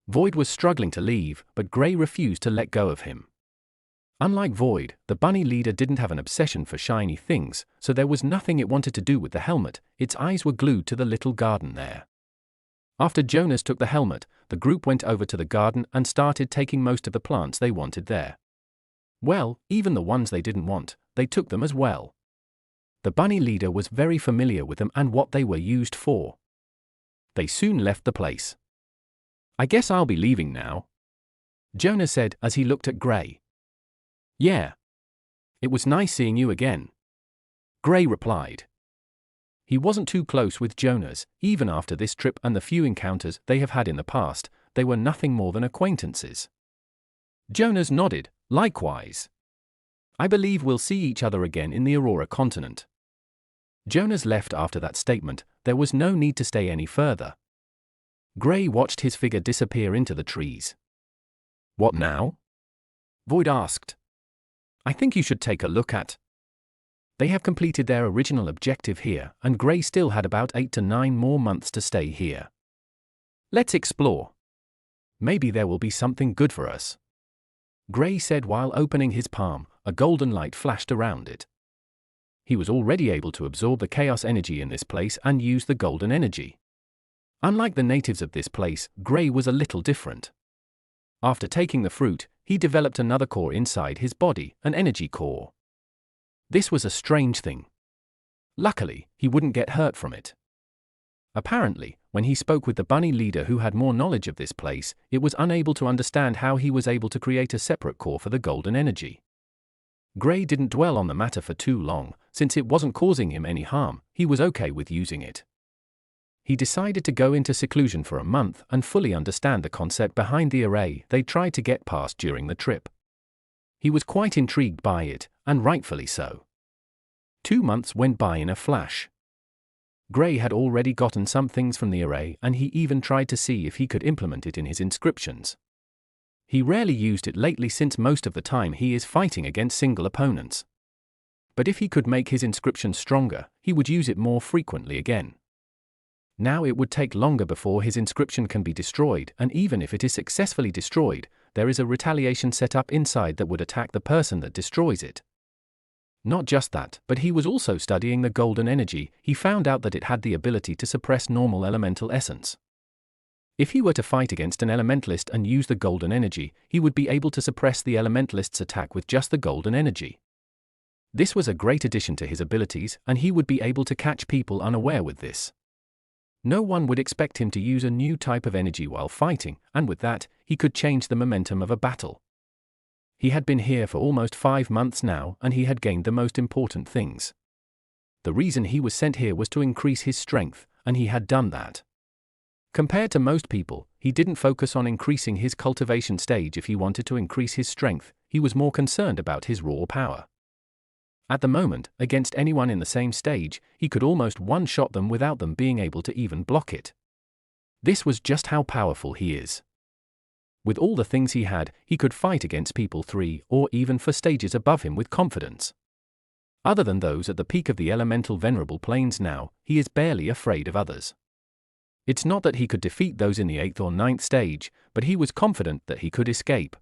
Void was struggling to leave, but Gray refused to let go of him. Unlike Void, the bunny leader didn't have an obsession for shiny things, so there was nothing it wanted to do with the helmet. Its eyes were glued to the little garden there. After Jonas took the helmet, the group went over to the garden and started taking most of the plants they wanted there. Well, even the ones they didn't want, they took them as well. The bunny leader was very familiar with them and what they were used for. They soon left the place. I guess I'll be leaving now, Jonas said as he looked at Gray. Yeah. It was nice seeing you again, Gray replied. He wasn't too close with Jonas. Even after this trip and the few encounters they have had in the past, they were nothing more than acquaintances. Jonas nodded. Likewise. I believe we'll see each other again in the Aurora continent. Jonas left after that statement. There was no need to stay any further. Gray watched his figure disappear into the trees. What now? Void asked. I think you should take a look at. They have completed their original objective here, and Gray still had about 8 to 9 more months to stay here. Let's explore. Maybe there will be something good for us, Gray said while opening his palm. A golden light flashed around it. He was already able to absorb the chaos energy in this place and use the golden energy. Unlike the natives of this place, Gray was a little different. After taking the fruit, he developed another core inside his body, an energy core. This was a strange thing. Luckily, he wouldn't get hurt from it. Apparently, when he spoke with the bunny leader who had more knowledge of this place, it was unable to understand how he was able to create a separate core for the golden energy. Gray didn't dwell on the matter for too long. Since it wasn't causing him any harm, he was okay with using it. He decided to go into seclusion for a month and fully understand the concept behind the array they tried to get past during the trip. He was quite intrigued by it, and rightfully so. 2 months went by in a flash. Gray had already gotten some things from the array, and he even tried to see if he could implement it in his inscriptions. He rarely used it lately since most of the time he is fighting against single opponents. But if he could make his inscriptions stronger, he would use it more frequently again. Now it would take longer before his inscription can be destroyed, and even if it is successfully destroyed, there is a retaliation set up inside that would attack the person that destroys it. Not just that, but he was also studying the golden energy. He found out that it had the ability to suppress normal elemental essence. If he were to fight against an elementalist and use the golden energy, he would be able to suppress the elementalist's attack with just the golden energy. This was a great addition to his abilities, and he would be able to catch people unaware with this. No one would expect him to use a new type of energy while fighting, and with that, he could change the momentum of a battle. He had been here for almost 5 months now, and he had gained the most important things. The reason he was sent here was to increase his strength, and he had done that. Compared to most people, he didn't focus on increasing his cultivation stage. If he wanted to increase his strength, he was more concerned about his raw power. At the moment, against anyone in the same stage, he could almost one-shot them without them being able to even block it. This was just how powerful he is. With all the things he had, he could fight against people 3 or even 4 stages above him with confidence. Other than those at the peak of the elemental venerable planes now, he is barely afraid of others. It's not that he could defeat those in the 8th or 9th stage, but he was confident that he could escape.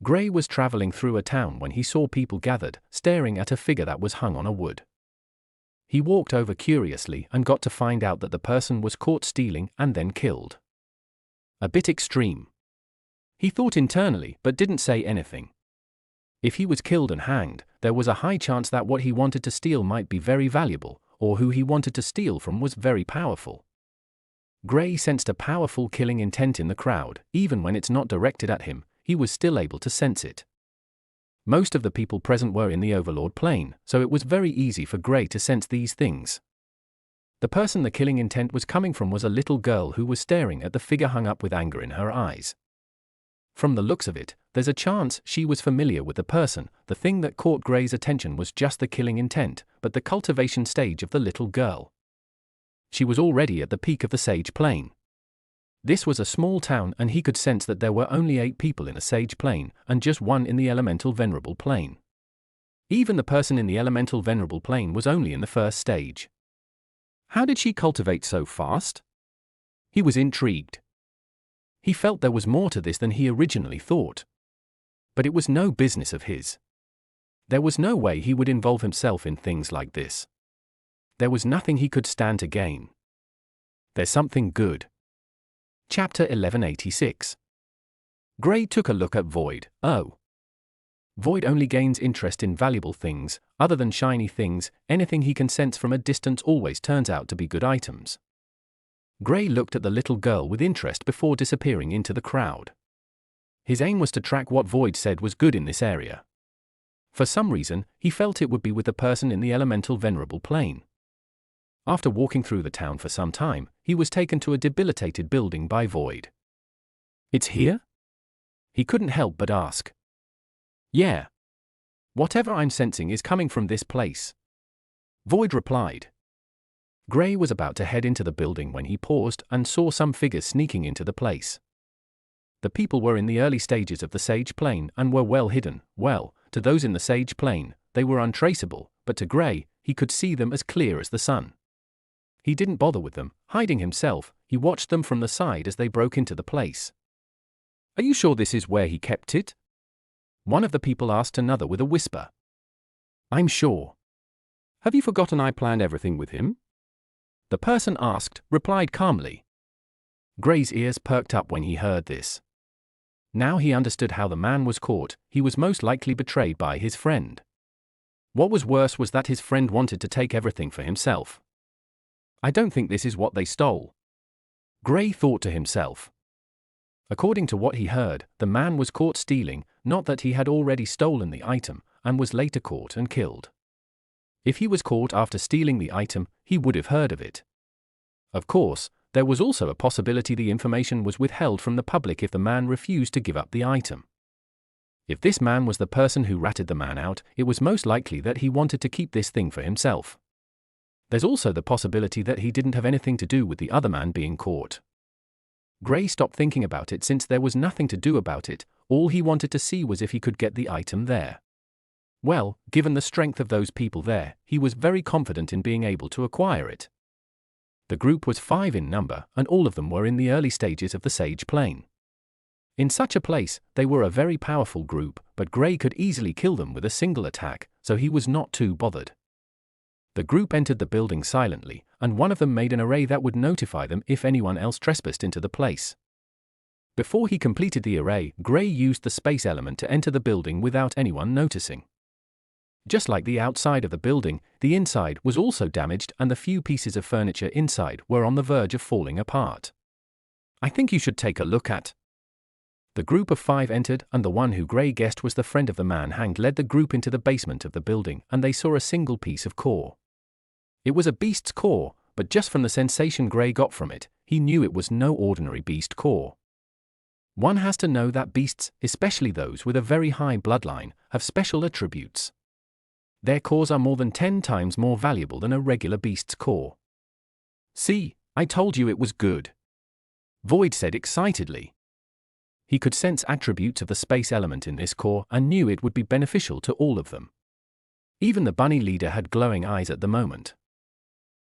Gray was traveling through a town when he saw people gathered, staring at a figure that was hung on a wood. He walked over curiously and got to find out that the person was caught stealing and then killed. A bit extreme. He thought internally but didn't say anything. If he was killed and hanged, there was a high chance that what he wanted to steal might be very valuable, or who he wanted to steal from was very powerful. Gray sensed a powerful killing intent in the crowd. Even when it's not directed at him, he was still able to sense it. Most of the people present were in the Overlord plane, so it was very easy for Gray to sense these things. The person the killing intent was coming from was a little girl who was staring at the figure hung up with anger in her eyes. From the looks of it, there's a chance she was familiar with the person. The thing that caught Gray's attention was just the killing intent, but the cultivation stage of the little girl. She was already at the peak of the Sage Plane. This was a small town, and he could sense that there were only 8 people in a Sage Plane, and just 1 in the Elemental Venerable Plane. Even the person in the Elemental Venerable Plane was only in the 1st stage. How did she cultivate so fast? He was intrigued. He felt there was more to this than he originally thought. But it was no business of his. There was no way he would involve himself in things like this. There was nothing he could stand to gain. There's something good. Chapter 1186. Gray took a look at Void. Oh. Void only gains interest in valuable things. Other than shiny things, anything he can sense from a distance always turns out to be good items. Gray looked at the little girl with interest before disappearing into the crowd. His aim was to track what Void said was good in this area. For some reason, he felt it would be with the person in the Elemental Venerable Plane. After walking through the town for some time, he was taken to a debilitated building by Void. It's here? He couldn't help but ask. Yeah. Whatever I'm sensing is coming from this place. Void replied. Gray was about to head into the building when he paused and saw some figures sneaking into the place. The people were in the early stages of the Sage Plane and were well hidden. Well, to those in the Sage Plane, they were untraceable, but to Gray, he could see them as clear as the sun. He didn't bother with them, hiding himself. He watched them from the side as they broke into the place. Are you sure this is where he kept it? One of the people asked another with a whisper. I'm sure. Have you forgotten I planned everything with him? The person asked, replied calmly. Gray's ears perked up when he heard this. Now he understood how the man was caught. He was most likely betrayed by his friend. What was worse was that his friend wanted to take everything for himself. I don't think this is what they stole. Gray thought to himself. According to what he heard, the man was caught stealing, not that he had already stolen the item, and was later caught and killed. If he was caught after stealing the item, he would have heard of it. Of course, there was also a possibility the information was withheld from the public if the man refused to give up the item. If this man was the person who ratted the man out, it was most likely that he wanted to keep this thing for himself. There's also the possibility that he didn't have anything to do with the other man being caught. Gray stopped thinking about it since there was nothing to do about it. All he wanted to see was if he could get the item there. Well, given the strength of those people there, he was very confident in being able to acquire it. The group was 5 in number, and all of them were in the early stages of the Sage Plane. In such a place, they were a very powerful group, but Gray could easily kill them with a single attack, so he was not too bothered. The group entered the building silently, and one of them made an array that would notify them if anyone else trespassed into the place. Before he completed the array, Gray used the space element to enter the building without anyone noticing. Just like the outside of the building, the inside was also damaged, and the few pieces of furniture inside were on the verge of falling apart. I think you should take a look at. The group of 5 entered, and the one who Gray guessed was the friend of the man hanged led the group into the basement of the building, and they saw a single piece of core. It was a beast's core, but just from the sensation Gray got from it, he knew it was no ordinary beast core. One has to know that beasts, especially those with a very high bloodline, have special attributes. Their cores are more than 10 times more valuable than a regular beast's core. See, I told you it was good, Void said excitedly. He could sense attributes of the space element in this core and knew it would be beneficial to all of them. Even the bunny leader had glowing eyes at the moment.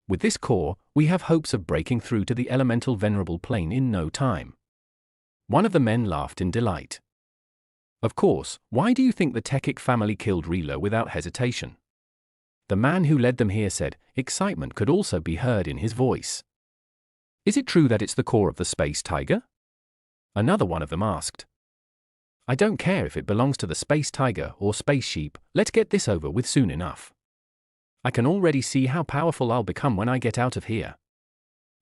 With this core, we have hopes of breaking through to the elemental venerable plane in no time. One of the men laughed in delight. Of course, why do you think the Tekik family killed Rila without hesitation? The man who led them here said. Excitement could also be heard in his voice. Is it true that it's the core of the space tiger? Another one of them asked. I don't care if it belongs to the space tiger or space sheep, let's get this over with soon enough. I can already see how powerful I'll become when I get out of here.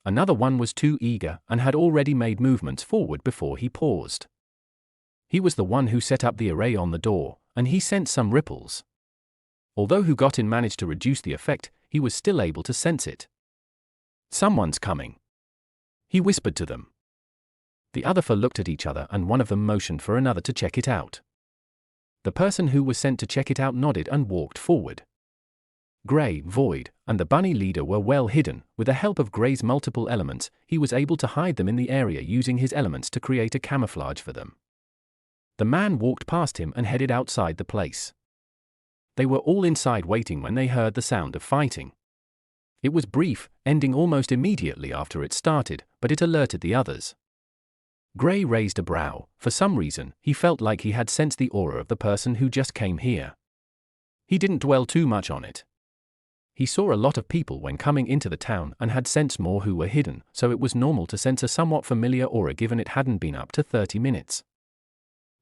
Another one was too eager and had already made movements forward before he paused. He was the one who set up the array on the door, and he sensed some ripples. Although Who Got In managed to reduce the effect, he was still able to sense it. Someone's coming, he whispered to them. The other 4 looked at each other, and one of them motioned for another to check it out. The person who was sent to check it out nodded and walked forward. Gray, Void, and the bunny leader were well hidden. With the help of Gray's multiple elements, he was able to hide them in the area using his elements to create a camouflage for them. The man walked past him and headed outside the place. They were all inside waiting when they heard the sound of fighting. It was brief, ending almost immediately after it started, but it alerted the others. Gray raised a brow. For some reason, he felt like he had sensed the aura of the person who just came here. He didn't dwell too much on it. He saw a lot of people when coming into the town and had sensed more who were hidden, so it was normal to sense a somewhat familiar aura given it hadn't been up to 30 minutes.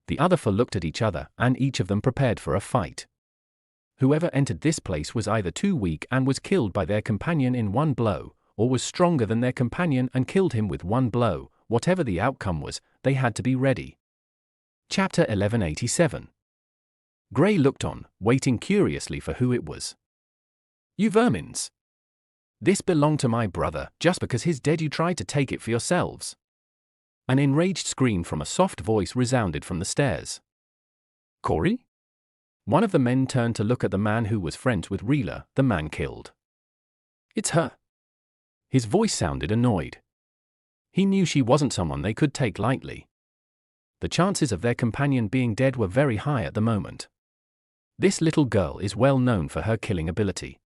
The other 4 looked at each other, and each of them prepared for a fight. Whoever entered this place was either too weak and was killed by their companion in one blow, or was stronger than their companion and killed him with one blow. Whatever the outcome was, they had to be ready. Chapter 1187. Gray looked on, waiting curiously for who it was. You vermins! This belonged to my brother. Just because he's dead you tried to take it for yourselves. An enraged scream from a soft voice resounded from the stairs. Corey? One of the men turned to look at the man who was friends with Rila, the man killed. It's her. His voice sounded annoyed. He knew she wasn't someone they could take lightly. The chances of their companion being dead were very high at the moment. This little girl is well known for her killing ability.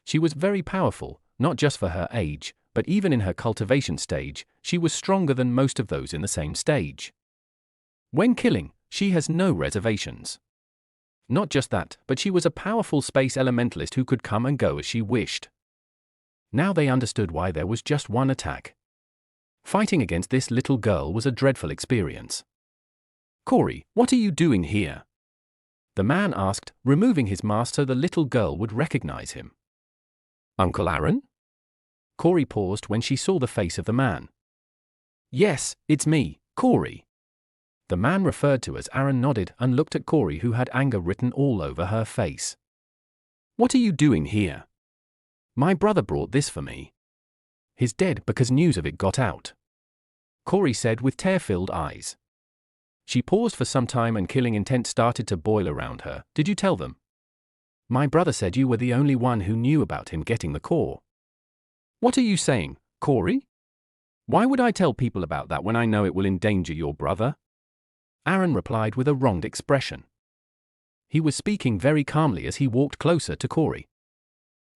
She was very powerful, not just for her age, but even in her cultivation stage, she was stronger than most of those in the same stage. When killing, she has no reservations. Not just that, but she was a powerful space elementalist who could come and go as she wished. Now they understood why there was just one attack. Fighting against this little girl was a dreadful experience. Corey, what are you doing here? The man asked, removing his mask so the little girl would recognize him. Uncle Aaron? Corey paused when she saw the face of the man. Yes, it's me, Corey. The man referred to as Aaron nodded and looked at Corey, who had anger written all over her face. What are you doing here? My brother brought this for me. He's dead because news of it got out, Corey said with tear-filled eyes. She paused for some time and killing intent started to boil around her. Did you tell them? My brother said you were the only one who knew about him getting the core. What are you saying, Corey? Why would I tell people about that when I know it will endanger your brother? Aaron replied with a wronged expression. He was speaking very calmly as he walked closer to Corey.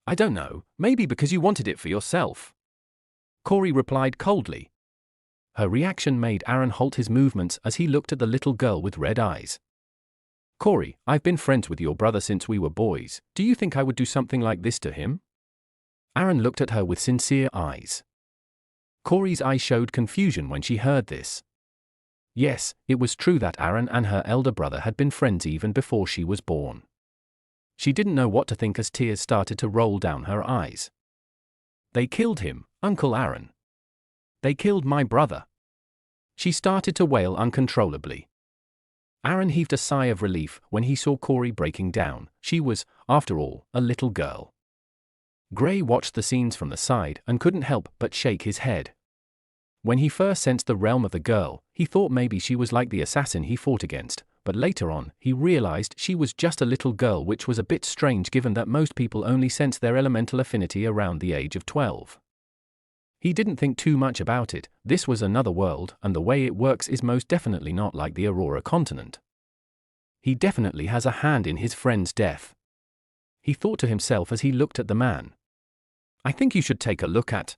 I don't know, maybe because you wanted it for yourself. Corey replied coldly. Her reaction made Aaron halt his movements as he looked at the little girl with red eyes. Corey, I've been friends with your brother since we were boys. Do you think I would do something like this to him? Aaron looked at her with sincere eyes. Corey's eyes showed confusion when she heard this. Yes, it was true that Aaron and her elder brother had been friends even before she was born. She didn't know what to think as tears started to roll down her eyes. They killed him, Uncle Aaron. They killed my brother. She started to wail uncontrollably. Aaron heaved a sigh of relief when he saw Corey breaking down. She was, after all, a little girl. Gray watched the scenes from the side and couldn't help but shake his head. When he first sensed the realm of the girl, he thought maybe she was like the assassin he fought against, but later on, he realized she was just a little girl, which was a bit strange given that most people only sense their elemental affinity around the age of 12. He didn't think too much about it. This was another world, and the way it works is most definitely not like the Aurora continent. He definitely has a hand in his friend's death. He thought to himself as he looked at the man. I think you should take a look at.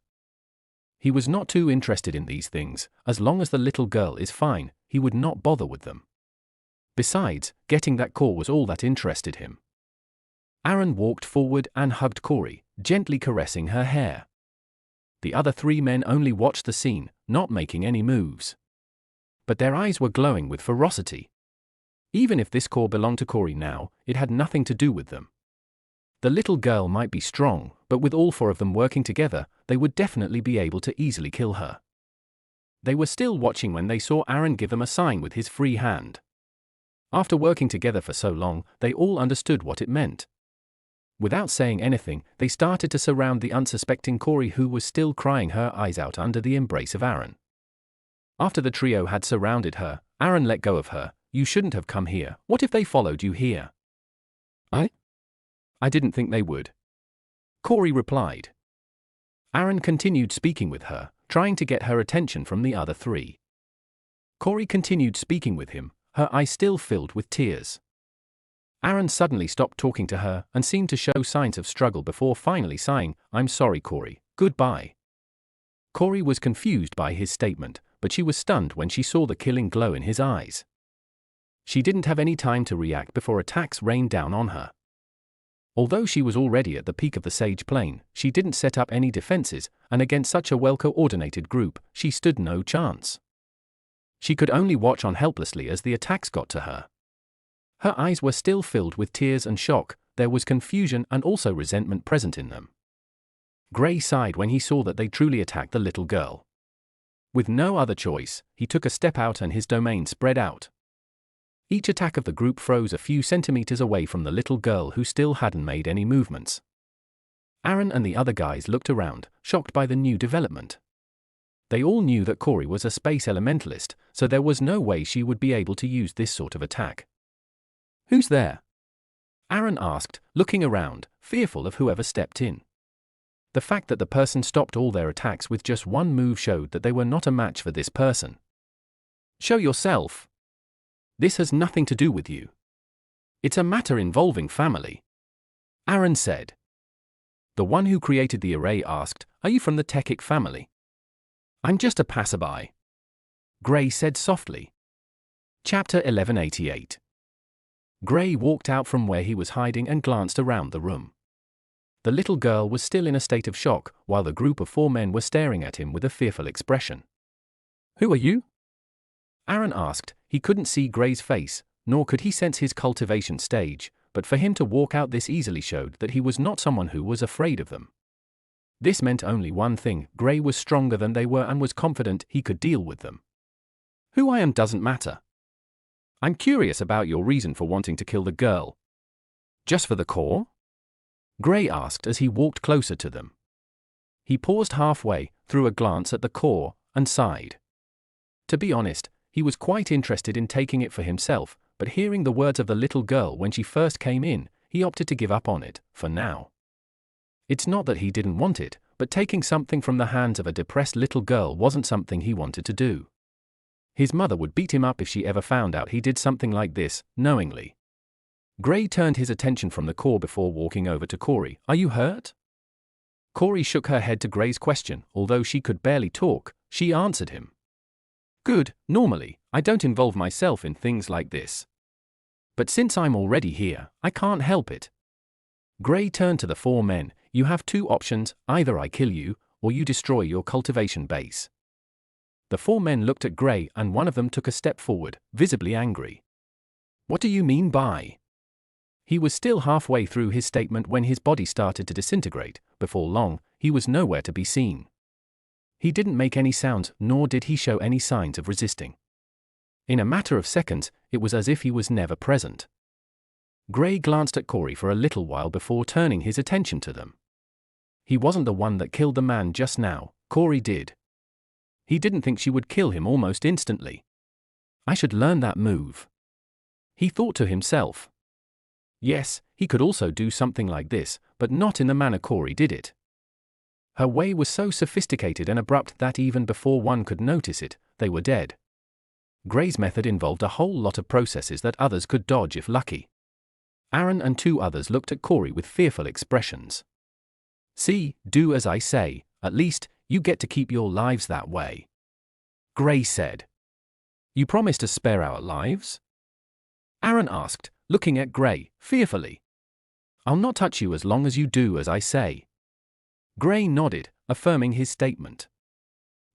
He was not too interested in these things. As long as the little girl is fine, he would not bother with them. Besides, getting that core was all that interested him. Aaron walked forward and hugged Corey, gently caressing her hair. The other three men only watched the scene, not making any moves. But their eyes were glowing with ferocity. Even if this core belonged to Corey now, it had nothing to do with them. The little girl might be strong, but with all four of them working together, they would definitely be able to easily kill her. They were still watching when they saw Aaron give them a sign with his free hand. After working together for so long, they all understood what it meant. Without saying anything, they started to surround the unsuspecting Corey, who was still crying her eyes out under the embrace of Aaron. After the trio had surrounded her, Aaron let go of her. You shouldn't have come here. What if they followed you here? I didn't think they would. Corey replied. Aaron continued speaking with her, trying to get her attention from the other three. Corey continued speaking with him, her eyes still filled with tears. Aaron suddenly stopped talking to her and seemed to show signs of struggle before finally sighing, I'm sorry, Corey, goodbye. Corey was confused by his statement, but she was stunned when she saw the killing glow in his eyes. She didn't have any time to react before attacks rained down on her. Although she was already at the peak of the Sage Plane, she didn't set up any defenses, and against such a well-coordinated group, she stood no chance. She could only watch on helplessly as the attacks got to her. Her eyes were still filled with tears and shock. There was confusion and also resentment present in them. Gray sighed when he saw that they truly attacked the little girl. With no other choice, he took a step out and his domain spread out. Each attack of the group froze a few centimeters away from the little girl, who still hadn't made any movements. Aaron and the other guys looked around, shocked by the new development. They all knew that Corey was a space elementalist, so there was no way she would be able to use this sort of attack. Who's there? Aaron asked, looking around, fearful of whoever stepped in. The fact that the person stopped all their attacks with just one move showed that they were not a match for this person. Show yourself. This has nothing to do with you. It's a matter involving family. Aaron said. The one who created the array asked, Are you from the Techic family? I'm just a passerby. Gray said softly. Chapter 1188. Gray walked out from where he was hiding and glanced around the room. The little girl was still in a state of shock, while the group of four men were staring at him with a fearful expression. Who are you? Aaron asked. He couldn't see Gray's face, nor could he sense his cultivation stage, but for him to walk out this easily showed that he was not someone who was afraid of them. This meant only one thing: Gray was stronger than they were and was confident he could deal with them. Who I am doesn't matter. I'm curious about your reason for wanting to kill the girl. Just for the core? Gray asked as he walked closer to them. He paused halfway, threw a glance at the core, and sighed. To be honest, he was quite interested in taking it for himself, but hearing the words of the little girl when she first came in, he opted to give up on it, for now. It's not that he didn't want it, but taking something from the hands of a depressed little girl wasn't something he wanted to do. His mother would beat him up if she ever found out he did something like this, knowingly. Gray turned his attention from the core before walking over to Corey. "Are you hurt?" Corey shook her head to Gray's question. Although she could barely talk, she answered him. "Good, normally, I don't involve myself in things like this. But since I'm already here, I can't help it." Gray turned to the four men. "You have two options, either I kill you, or you destroy your cultivation base." The four men looked at Gray and one of them took a step forward, visibly angry. "What do you mean by?" He was still halfway through his statement when his body started to disintegrate. Before long, he was nowhere to be seen. He didn't make any sounds, nor did he show any signs of resisting. In a matter of seconds, it was as if he was never present. Gray glanced at Corey for a little while before turning his attention to them. He wasn't the one that killed the man just now, Corey did. He didn't think she would kill him almost instantly. "I should learn that move," he thought to himself. Yes, he could also do something like this, but not in the manner Corey did it. Her way was so sophisticated and abrupt that even before one could notice it, they were dead. Gray's method involved a whole lot of processes that others could dodge if lucky. Aaron and two others looked at Corey with fearful expressions. "See, do as I say, at least, you get to keep your lives that way," Gray said. "You promise to spare our lives?" Aaron asked, looking at Gray, fearfully. "I'll not touch you as long as you do as I say." Gray nodded, affirming his statement.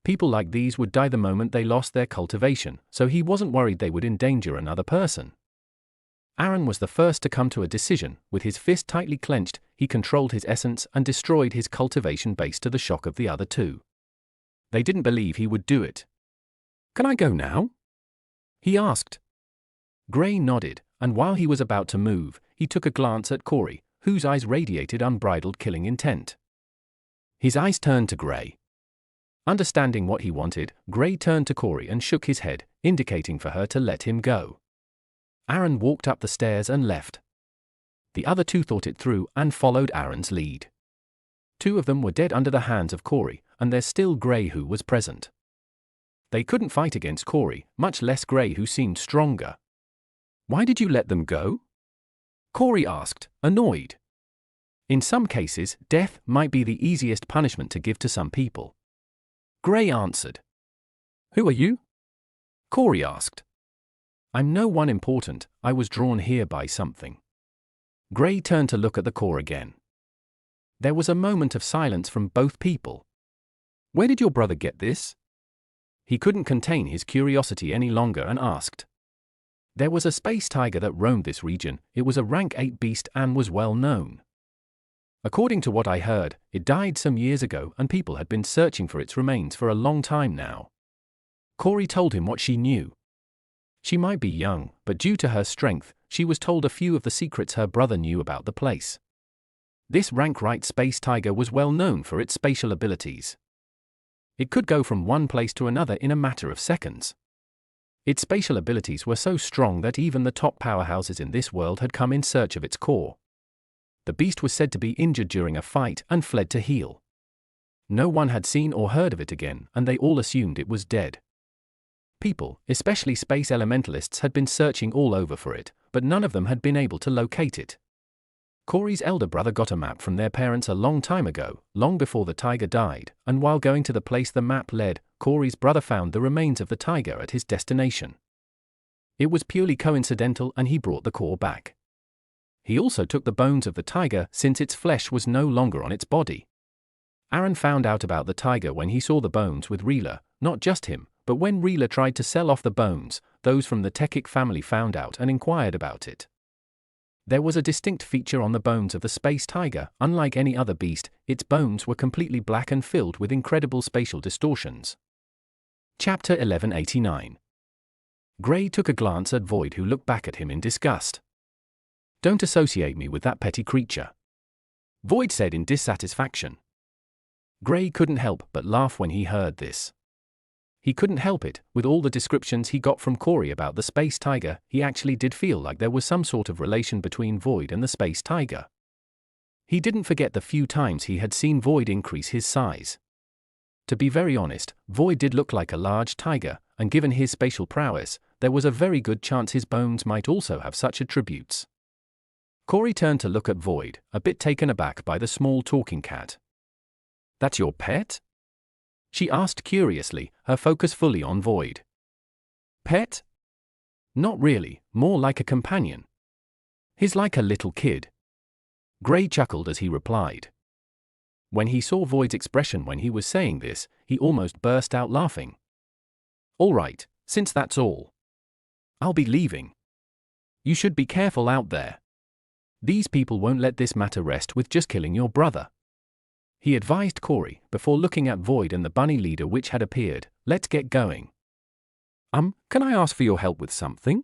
People like these would die the moment they lost their cultivation, so he wasn't worried they would endanger another person. Aaron was the first to come to a decision. With his fist tightly clenched, he controlled his essence and destroyed his cultivation base to the shock of the other two. They didn't believe he would do it. "Can I go now?" he asked. Gray nodded, and while he was about to move, he took a glance at Corey, whose eyes radiated unbridled killing intent. His eyes turned to Gray. Understanding what he wanted, Gray turned to Corey and shook his head, indicating for her to let him go. Aaron walked up the stairs and left. The other two thought it through and followed Aaron's lead. Two of them were dead under the hands of Corey, and there's still Gray who was present. They couldn't fight against Corey, much less Gray who seemed stronger. "Why did you let them go?" Corey asked, annoyed. In some cases, death might be the easiest punishment to give to some people. Gray answered. "Who are you?" Corey asked. "I'm no one important, I was drawn here by something." Gray turned to look at the core again. There was a moment of silence from both people. "Where did your brother get this?" He couldn't contain his curiosity any longer and asked. There was a space tiger that roamed this region. It was a rank 8 beast and was well known. According to what I heard, it died some years ago and people had been searching for its remains for a long time now. Corey told him what she knew. She might be young, but due to her strength, she was told a few of the secrets her brother knew about the place. This rank-right space tiger was well known for its spatial abilities. It could go from one place to another in a matter of seconds. Its spatial abilities were so strong that even the top powerhouses in this world had come in search of its core. The beast was said to be injured during a fight and fled to heal. No one had seen or heard of it again, and they all assumed it was dead. People, especially space elementalists, had been searching all over for it, but none of them had been able to locate it. Corey's elder brother got a map from their parents a long time ago, long before the tiger died, and while going to the place the map led, Corey's brother found the remains of the tiger at his destination. It was purely coincidental and he brought the core back. He also took the bones of the tiger since its flesh was no longer on its body. Aaron found out about the tiger when he saw the bones with Reela, not just him, but when Reela tried to sell off the bones, those from the Tekik family found out and inquired about it. There was a distinct feature on the bones of the space tiger. Unlike any other beast, its bones were completely black and filled with incredible spatial distortions. Chapter 1189. Gray took a glance at Void, who looked back at him in disgust. "Don't associate me with that petty creature," Void said in dissatisfaction. Gray couldn't help but laugh when he heard this. He couldn't help it. With all the descriptions he got from Corey about the space tiger, he actually did feel like there was some sort of relation between Void and the space tiger. He didn't forget the few times he had seen Void increase his size. To be very honest, Void did look like a large tiger, and given his spatial prowess, there was a very good chance his bones might also have such attributes. Corey turned to look at Void, a bit taken aback by the small talking cat. "That's your pet?" she asked curiously, her focus fully on Void. "Pet? Not really, more like a companion. He's like a little kid." Gray chuckled as he replied. When he saw Void's expression when he was saying this, he almost burst out laughing. "All right, since that's all, I'll be leaving. You should be careful out there. These people won't let this matter rest with just killing your brother," he advised Corey, before looking at Void and the bunny leader which had appeared. "Let's get going." Can I ask for your help with something?"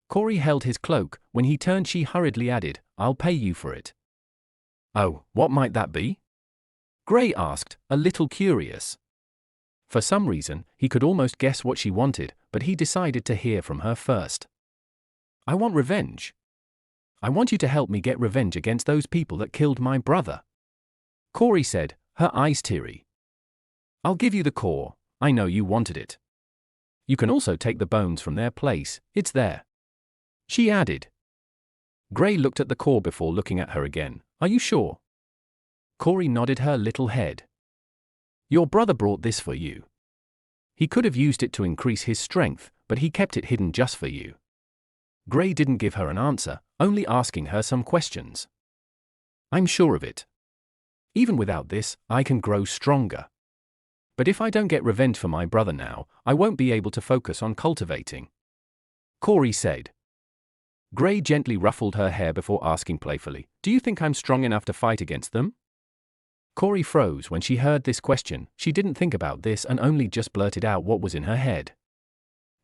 Corey held his cloak. When he turned, she hurriedly added, "I'll pay you for it." "Oh, what might that be?" Gray asked, a little curious. For some reason, he could almost guess what she wanted, but he decided to hear from her first. "I want revenge. I want you to help me get revenge against those people that killed my brother," Corey said, her eyes teary. "I'll give you the core. I know you wanted it. You can also take the bones from their place. It's there," she added. Gray looked at the core before looking at her again. "Are you sure?" Corey nodded her little head. "Your brother brought this for you. He could have used it to increase his strength, but he kept it hidden just for you." Gray didn't give her an answer, only asking her some questions. "I'm sure of it. Even without this, I can grow stronger. But if I don't get revenge for my brother now, I won't be able to focus on cultivating," Corey said. Gray gently ruffled her hair before asking playfully, "Do you think I'm strong enough to fight against them?" Corey froze when she heard this question. She didn't think about this and only just blurted out what was in her head.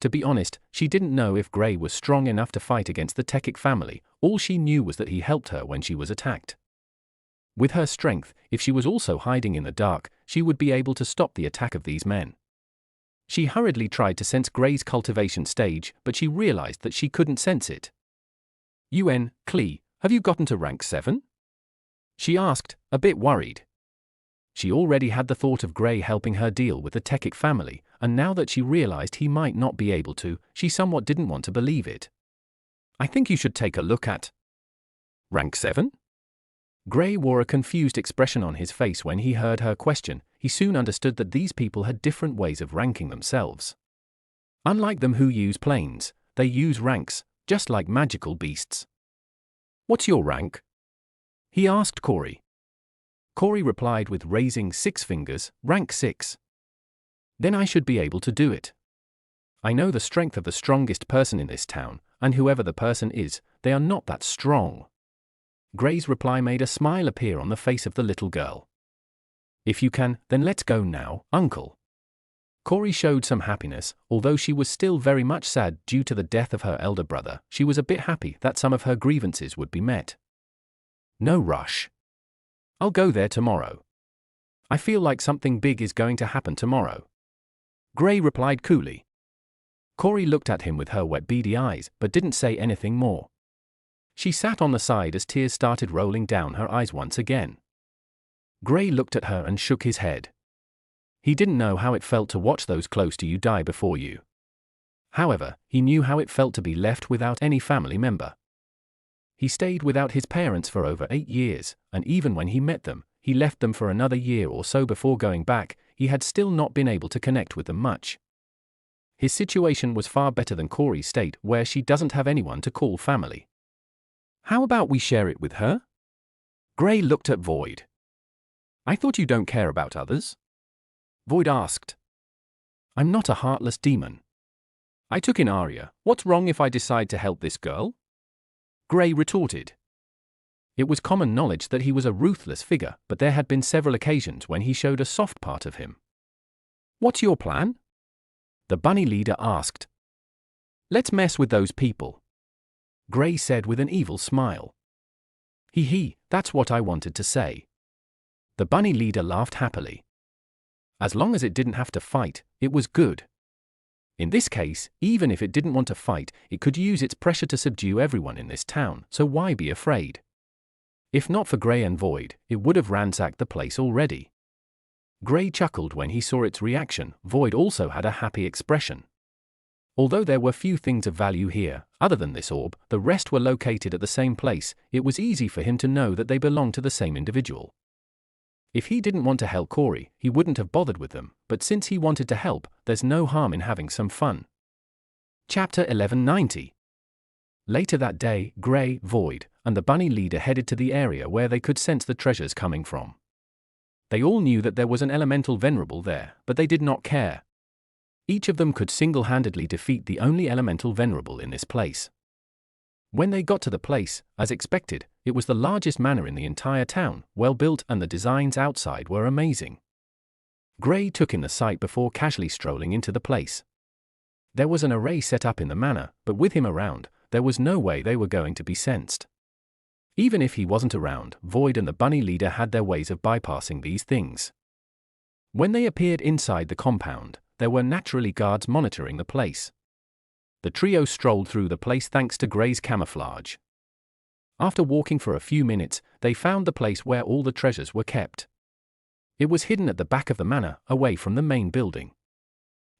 To be honest, she didn't know if Gray was strong enough to fight against the Tekic family. All she knew was that he helped her when she was attacked. With her strength, if she was also hiding in the dark, she would be able to stop the attack of these men. She hurriedly tried to sense Gray's cultivation stage, but she realized that she couldn't sense it. Clee, have you gotten to rank 7? She asked, a bit worried. She already had the thought of Gray helping her deal with the Tekic family, and now that she realized he might not be able to, she somewhat didn't want to believe it. "I think you should take a look at rank 7? Gray wore a confused expression on his face when he heard her question. He soon understood that these people had different ways of ranking themselves. Unlike them who use planes, they use ranks, just like magical beasts. "What's your rank?" he asked Corey. Corey replied with raising 6 fingers, "Rank 6. Then I should be able to do it. I know the strength of the strongest person in this town, and whoever the person is, they are not that strong." Gray's reply made a smile appear on the face of the little girl. "If you can, then let's go now, Uncle." Corey showed some happiness. Although she was still very much sad due to the death of her elder brother, she was a bit happy that some of her grievances would be met. "No rush. I'll go there tomorrow. I feel like something big is going to happen tomorrow," Gray replied coolly. Corey looked at him with her wet beady eyes, but didn't say anything more. She sat on the side as tears started rolling down her eyes once again. Gray looked at her and shook his head. He didn't know how it felt to watch those close to you die before you. However, he knew how it felt to be left without any family member. He stayed without his parents for over 8 years, and even when he met them, he left them for another year or so before going back. He had still not been able to connect with them much. His situation was far better than Corey's state, where she doesn't have anyone to call family. "How about we share it with her?" Gray looked at Void. "I thought you don't care about others?" Void asked. "I'm not a heartless demon. I took in Arya. What's wrong if I decide to help this girl?" Gray retorted. It was common knowledge that he was a ruthless figure, but there had been several occasions when he showed a soft part of him. "What's your plan?" the bunny leader asked. "Let's mess with those people," Gray said with an evil smile. Hee, that's what I wanted to say." The bunny leader laughed happily. As long as it didn't have to fight, it was good. In this case, even if it didn't want to fight, it could use its pressure to subdue everyone in this town, so why be afraid? If not for Gray and Void, it would have ransacked the place already. Gray chuckled when he saw its reaction. Void also had a happy expression. Although there were few things of value here, other than this orb, the rest were located at the same place. It was easy for him to know that they belonged to the same individual. If he didn't want to help Corey, he wouldn't have bothered with them, but since he wanted to help, there's no harm in having some fun. Chapter 1190. Later that day, Gray, Void, and the bunny leader headed to the area where they could sense the treasures coming from. They all knew that there was an elemental venerable there, but they did not care. Each of them could single-handedly defeat the only elemental venerable in this place. When they got to the place, as expected, it was the largest manor in the entire town, well built, and the designs outside were amazing. Gray took in the sight before casually strolling into the place. There was an array set up in the manor, but with him around, there was no way they were going to be sensed. Even if he wasn't around, Void and the bunny leader had their ways of bypassing these things. When they appeared inside the compound, there were naturally guards monitoring the place. The trio strolled through the place thanks to Gray's camouflage. After walking for a few minutes, they found the place where all the treasures were kept. It was hidden at the back of the manor, away from the main building.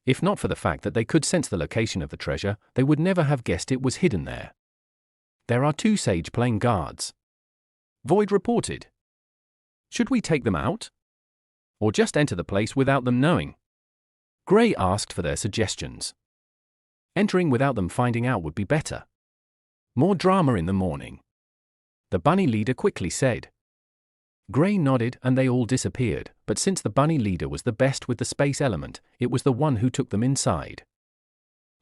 If not for the fact that they could sense the location of the treasure, they would never have guessed it was hidden there. There are 2 Sage playing guards. Void reported. Should we take them out? Or just enter the place without them knowing? Gray asked for their suggestions. Entering without them finding out would be better. More drama in the morning. The bunny leader quickly said. Gray nodded and they all disappeared, but since the bunny leader was the best with the space element, it was the one who took them inside.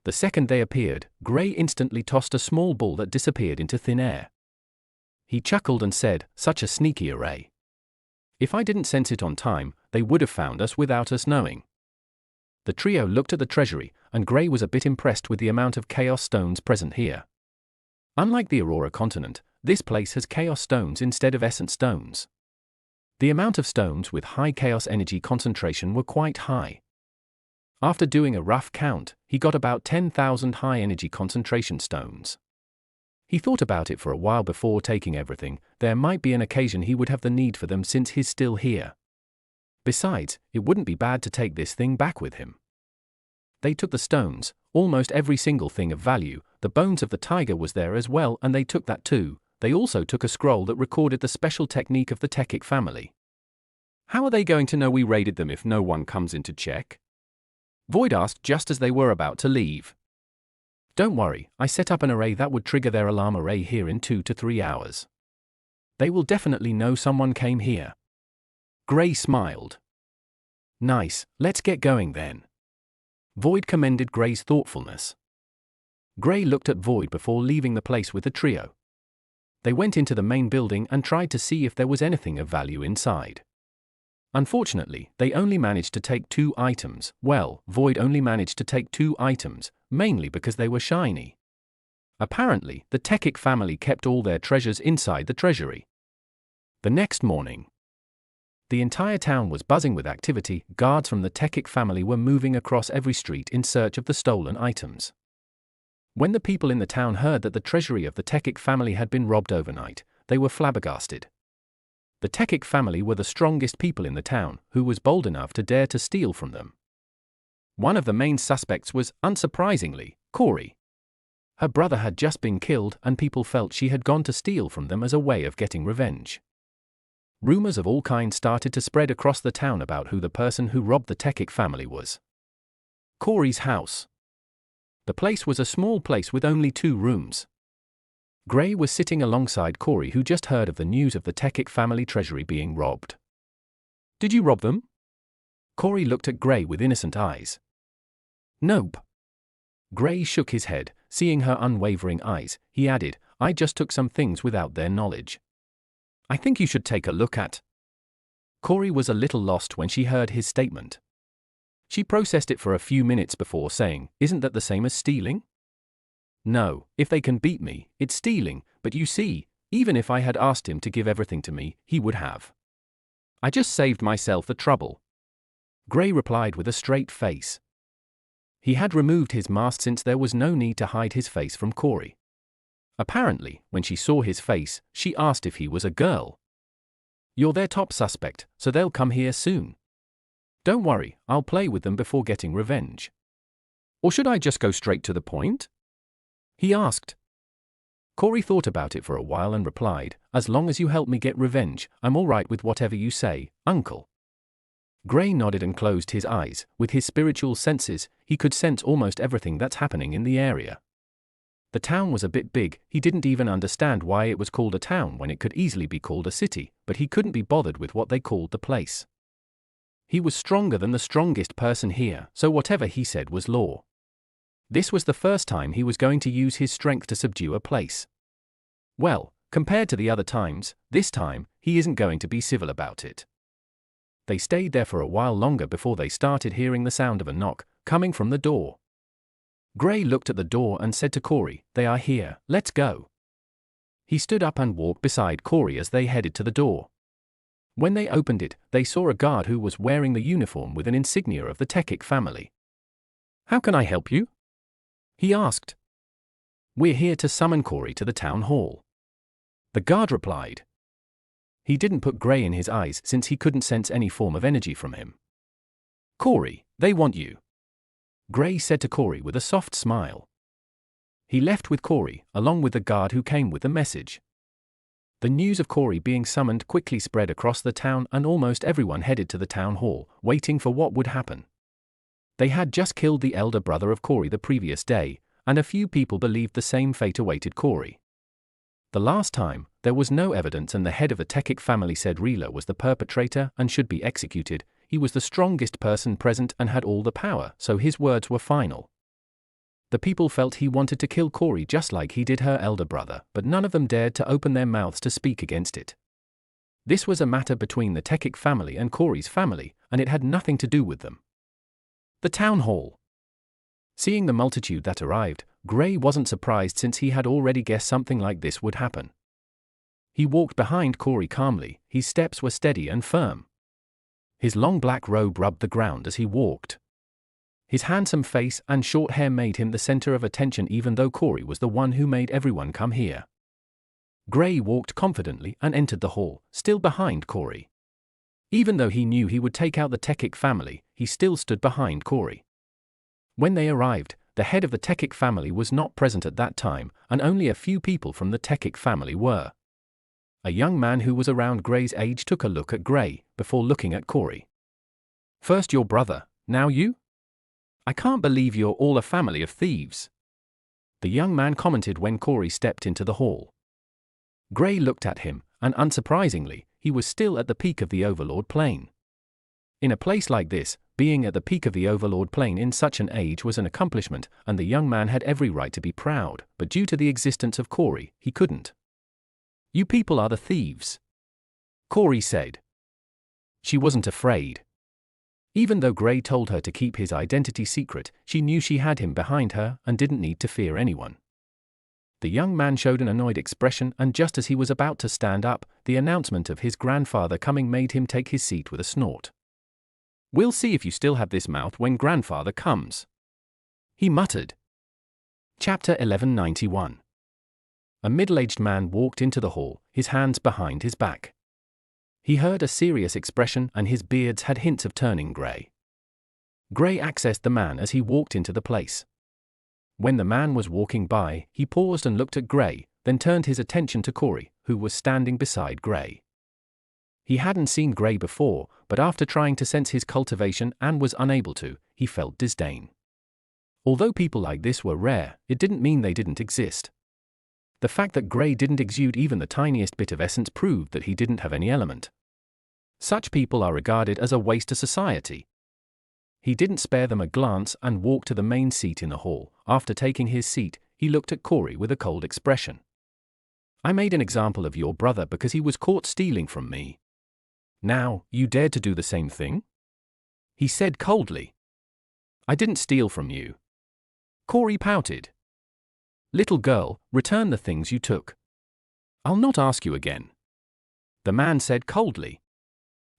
The second they appeared, Gray instantly tossed a small ball that disappeared into thin air. He chuckled and said, "Such a sneaky array. If I didn't sense it on time, they would have found us without us knowing." The trio looked at the treasury, and Gray was a bit impressed with the amount of chaos stones present here. Unlike the Aurora continent, this place has chaos stones instead of essence stones. The amount of stones with high chaos energy concentration were quite high. After doing a rough count, he got about 10,000 high energy concentration stones. He thought about it for a while before taking everything. There might be an occasion he would have the need for them since he's still here. Besides, it wouldn't be bad to take this thing back with him. They took the stones, almost every single thing of value. The bones of the tiger was there as well, and they took that too. They also took a scroll that recorded the special technique of the Tekik family. How are they going to know we raided them if no one comes in to check? Void asked just as they were about to leave. Don't worry, I set up an array that would trigger their alarm array here in 2 to 3 hours. They will definitely know someone came here. Gray smiled. Nice, let's get going then. Void commended Gray's thoughtfulness. Gray looked at Void before leaving the place with the trio. They went into the main building and tried to see if there was anything of value inside. Unfortunately, they only managed to take 2 items. Well, Void only managed to take 2 items, mainly because they were shiny. Apparently, the Tekik family kept all their treasures inside the treasury. The next morning, the entire town was buzzing with activity. Guards from the Tekik family were moving across every street in search of the stolen items. When the people in the town heard that the treasury of the Tekik family had been robbed overnight, they were flabbergasted. The Tekik family were the strongest people in the town. Who was bold enough to dare to steal from them? One of the main suspects was, unsurprisingly, Corey. Her brother had just been killed, and people felt she had gone to steal from them as a way of getting revenge. Rumors of all kinds started to spread across the town about who the person who robbed the Tekik family was. Corey's house. The place was a small place with only 2 rooms. Gray was sitting alongside Corey, who just heard of the news of the Tekik family treasury being robbed. Did you rob them? Corey looked at Gray with innocent eyes. Nope. Gray shook his head. Seeing her unwavering eyes, he added, I just took some things without their knowledge. I think you should take a look at. Corey was a little lost when she heard his statement. She processed it for a few minutes before saying, isn't that the same as stealing? No, if they can beat me, it's stealing, but you see, even if I had asked him to give everything to me, he would have. I just saved myself the trouble. Gray replied with a straight face. He had removed his mask since there was no need to hide his face from Corey. Apparently, when she saw his face, she asked if he was a girl. "You're their top suspect, so they'll come here soon. Don't worry, I'll play with them before getting revenge." "Or should I just go straight to the point?" he asked. Corey thought about it for a while and replied, "As long as you help me get revenge, I'm all right with whatever you say, Uncle." Gray nodded and closed his eyes. With his spiritual senses, he could sense almost everything that's happening in the area. The town was a bit big. He didn't even understand why it was called a town when it could easily be called a city, but he couldn't be bothered with what they called the place. He was stronger than the strongest person here, so whatever he said was law. This was the first time he was going to use his strength to subdue a place. Well, compared to the other times, this time, he isn't going to be civil about it. They stayed there for a while longer before they started hearing the sound of a knock, coming from the door. Gray looked at the door and said to Corey, "They are here, let's go." He stood up and walked beside Corey as they headed to the door. When they opened it, they saw a guard who was wearing the uniform with an insignia of the Tekik family. "How can I help you?" he asked. "We're here to summon Corey to the town hall," the guard replied. He didn't put Gray in his eyes since he couldn't sense any form of energy from him. "Corey, they want you," Gray said to Corey with a soft smile. He left with Corey, along with the guard who came with the message. The news of Corey being summoned quickly spread across the town and almost everyone headed to the town hall, waiting for what would happen. They had just killed the elder brother of Corey the previous day, and a few people believed the same fate awaited Corey. The last time, there was no evidence and the head of the Tekik family said Rila was the perpetrator and should be executed. He was the strongest person present and had all the power, so his words were final. The people felt he wanted to kill Corey just like he did her elder brother, but none of them dared to open their mouths to speak against it. This was a matter between the Tekik family and Corey's family, and it had nothing to do with them. The town hall. Seeing the multitude that arrived, Gray wasn't surprised since he had already guessed something like this would happen. He walked behind Corey calmly, his steps were steady and firm. His long black robe rubbed the ground as he walked. His handsome face and short hair made him the center of attention even though Corey was the one who made everyone come here. Gray walked confidently and entered the hall, still behind Corey. Even though he knew he would take out the Tekik family, he still stood behind Corey. When they arrived, the head of the Tekik family was not present at that time, and only a few people from the Tekik family were. A young man who was around Gray's age took a look at Gray, before looking at Corey. "First your brother, now you? I can't believe you're all a family of thieves," the young man commented when Corey stepped into the hall. Gray looked at him, and unsurprisingly, he was still at the peak of the Overlord plane. In a place like this, being at the peak of the Overlord plane in such an age was an accomplishment, and the young man had every right to be proud, but due to the existence of Corey, he couldn't. "You people are the thieves," Corey said. She wasn't afraid. Even though Gray told her to keep his identity secret, she knew she had him behind her and didn't need to fear anyone. The young man showed an annoyed expression, and just as he was about to stand up, the announcement of his grandfather coming made him take his seat with a snort. "We'll see if you still have this mouth when grandfather comes," he muttered. Chapter 1191. A middle-aged man walked into the hall, his hands behind his back. He heard a serious expression and his beard had hints of turning grey. Gray accessed the man as he walked into the place. When the man was walking by, he paused and looked at Gray, then turned his attention to Corey, who was standing beside Gray. He hadn't seen Gray before, but after trying to sense his cultivation and was unable to, he felt disdain. Although people like this were rare, it didn't mean they didn't exist. The fact that Gray didn't exude even the tiniest bit of essence proved that he didn't have any element. Such people are regarded as a waste to society. He didn't spare them a glance and walked to the main seat in the hall. After taking his seat, he looked at Corey with a cold expression. "I made an example of your brother because he was caught stealing from me. Now, you dared to do the same thing?" he said coldly. "I didn't steal from you." Corey pouted. "Little girl, return the things you took. I'll not ask you again," the man said coldly.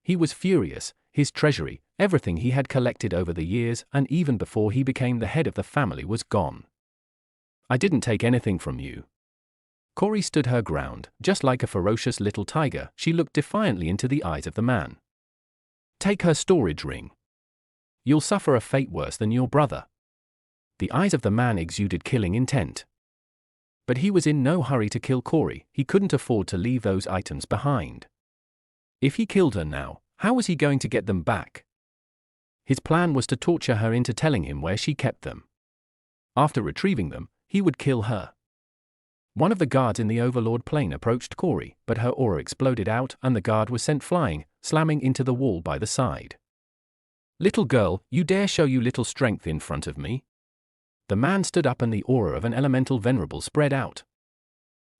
He was furious. His treasury, Everything he had collected over the years and even before he became the head of the family was gone. I didn't take anything from you. Corey stood her ground, just like a ferocious little tiger. She looked defiantly into the eyes of the man. Take her storage ring. You'll suffer a fate worse than your brother. The eyes of the man exuded killing intent. But he was in no hurry to kill Corey. He couldn't afford to leave those items behind. If he killed her now, how was he going to get them back? His plan was to torture her into telling him where she kept them. After retrieving them, he would kill her. One of the guards in the Overlord plane approached Corey, but her aura exploded out and the guard was sent flying, slamming into the wall by the side. Little girl, you dare show you little strength in front of me? The man stood up and the aura of an elemental venerable spread out.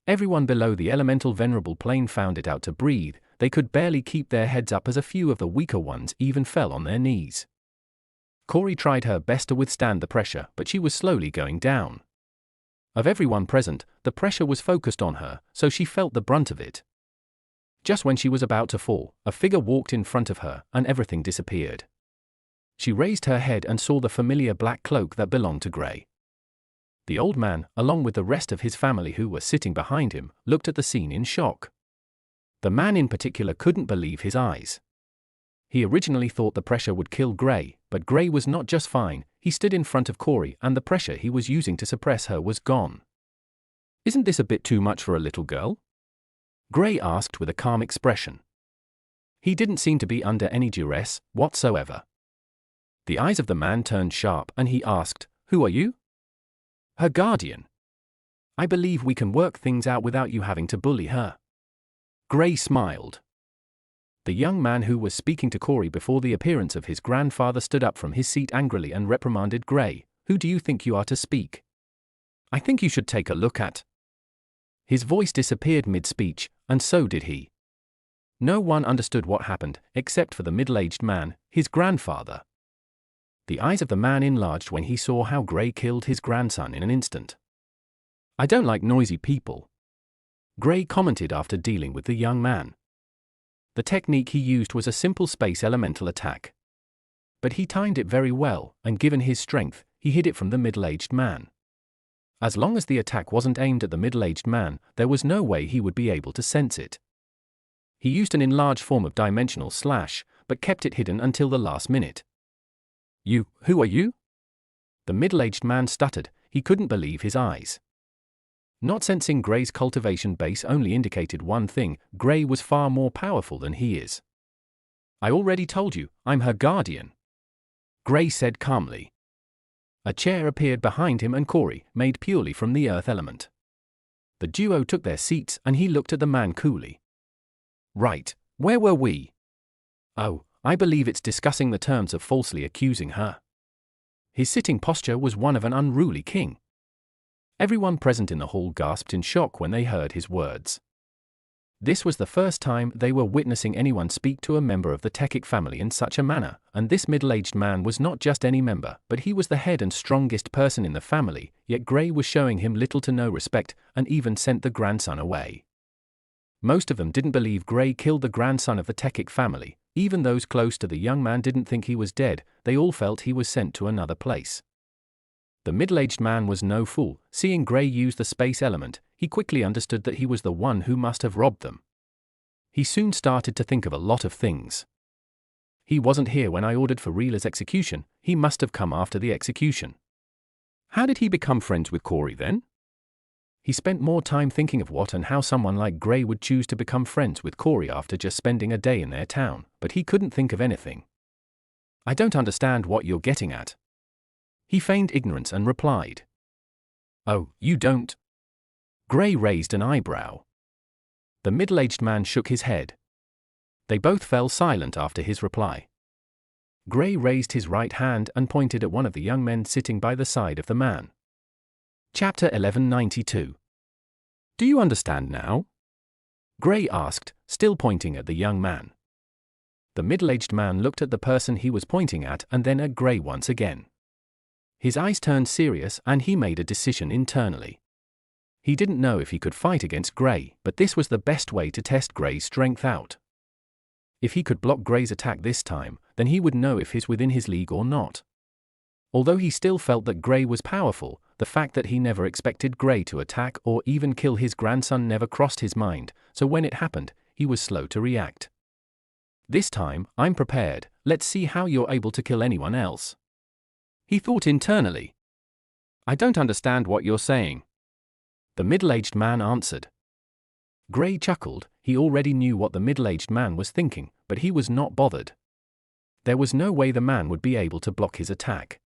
Everyone below the elemental venerable plane found it out to breathe. They could barely keep their heads up as a few of the weaker ones even fell on their knees. Corey tried her best to withstand the pressure, but she was slowly going down. Of everyone present, the pressure was focused on her, so she felt the brunt of it. Just when she was about to fall, a figure walked in front of her, and everything disappeared. She raised her head and saw the familiar black cloak that belonged to Gray. The old man, along with the rest of his family who were sitting behind him, looked at the scene in shock. The man in particular couldn't believe his eyes. He originally thought the pressure would kill Gray, but Gray was not just fine. He stood in front of Corey and the pressure he was using to suppress her was gone. Isn't this a bit too much for a little girl? Gray asked with a calm expression. He didn't seem to be under any duress whatsoever. The eyes of the man turned sharp and he asked, "Who are you?" "Her guardian. I believe we can work things out without you having to bully her." Gray smiled. The young man who was speaking to Corey before the appearance of his grandfather stood up from his seat angrily and reprimanded Gray. "Who do you think you are to speak? I think you should take a look at." His voice disappeared mid-speech, and so did he. No one understood what happened, except for the middle-aged man, his grandfather. The eyes of the man enlarged when he saw how Gray killed his grandson in an instant. "I don't like noisy people," Gray commented after dealing with the young man. The technique he used was a simple space elemental attack. But he timed it very well, and given his strength, he hid it from the middle-aged man. As long as the attack wasn't aimed at the middle-aged man, there was no way he would be able to sense it. He used an enlarged form of dimensional slash, but kept it hidden until the last minute. Who are you?" The middle-aged man stuttered. He couldn't believe his eyes. Not sensing Gray's cultivation base only indicated one thing: Gray was far more powerful than he is. "I already told you, I'm her guardian," Gray said calmly. A chair appeared behind him and Corey, made purely from the earth element. The duo took their seats and he looked at the man coolly. "Right, where were we?" "Oh, I believe it's discussing the terms of falsely accusing her." His sitting posture was one of an unruly king. Everyone present in the hall gasped in shock when they heard his words. This was the first time they were witnessing anyone speak to a member of the Techic family in such a manner, and this middle-aged man was not just any member, but he was the head and strongest person in the family, yet Gray was showing him little to no respect, and even sent the grandson away. Most of them didn't believe Gray killed the grandson of the Techic family. Even those close to the young man didn't think he was dead. They all felt he was sent to another place. The middle-aged man was no fool. Seeing Gray use the space element, he quickly understood that he was the one who must have robbed them. He soon started to think of a lot of things. He wasn't here when I ordered for Reela's execution. He must have come after the execution. How did he become friends with Corey then? He spent more time thinking of what and how someone like Gray would choose to become friends with Corey after just spending a day in their town, but he couldn't think of anything. "I don't understand what you're getting at." He feigned ignorance and replied. "Oh, you don't?" Gray raised an eyebrow. The middle-aged man shook his head. They both fell silent after his reply. Gray raised his right hand and pointed at one of the young men sitting by the side of the man. Chapter 1192. "Do you understand now?" Gray asked, still pointing at the young man. The middle-aged man looked at the person he was pointing at and then at Gray once again. His eyes turned serious and he made a decision internally. He didn't know if he could fight against Gray, but this was the best way to test Gray's strength out. If he could block Gray's attack this time, then he would know if he's within his league or not. Although he still felt that Gray was powerful, the fact that he never expected Gray to attack or even kill his grandson never crossed his mind, so when it happened, he was slow to react. This time, I'm prepared, let's see how you're able to kill anyone else. He thought internally. I don't understand what you're saying. The middle-aged man answered. Gray chuckled. He already knew what the middle-aged man was thinking, but he was not bothered. There was no way the man would be able to block his attack.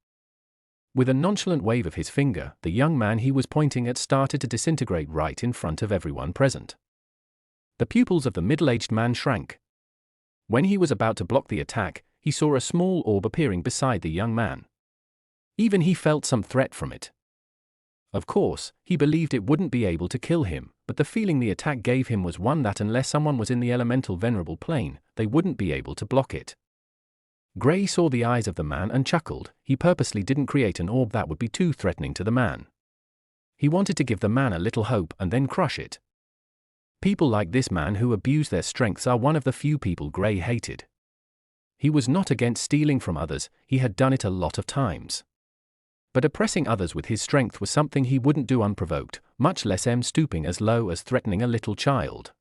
With a nonchalant wave of his finger, the young man he was pointing at started to disintegrate right in front of everyone present. The pupils of the middle-aged man shrank. When he was about to block the attack, he saw a small orb appearing beside the young man. Even he felt some threat from it. Of course, he believed it wouldn't be able to kill him, but the feeling the attack gave him was one that unless someone was in the elemental venerable plane, they wouldn't be able to block it. Gray saw the eyes of the man and chuckled. He purposely didn't create an orb that would be too threatening to the man. He wanted to give the man a little hope and then crush it. People like this man who abuse their strengths are one of the few people Gray hated. He was not against stealing from others, he had done it a lot of times. But oppressing others with his strength was something he wouldn't do unprovoked, much less stooping as low as threatening a little child.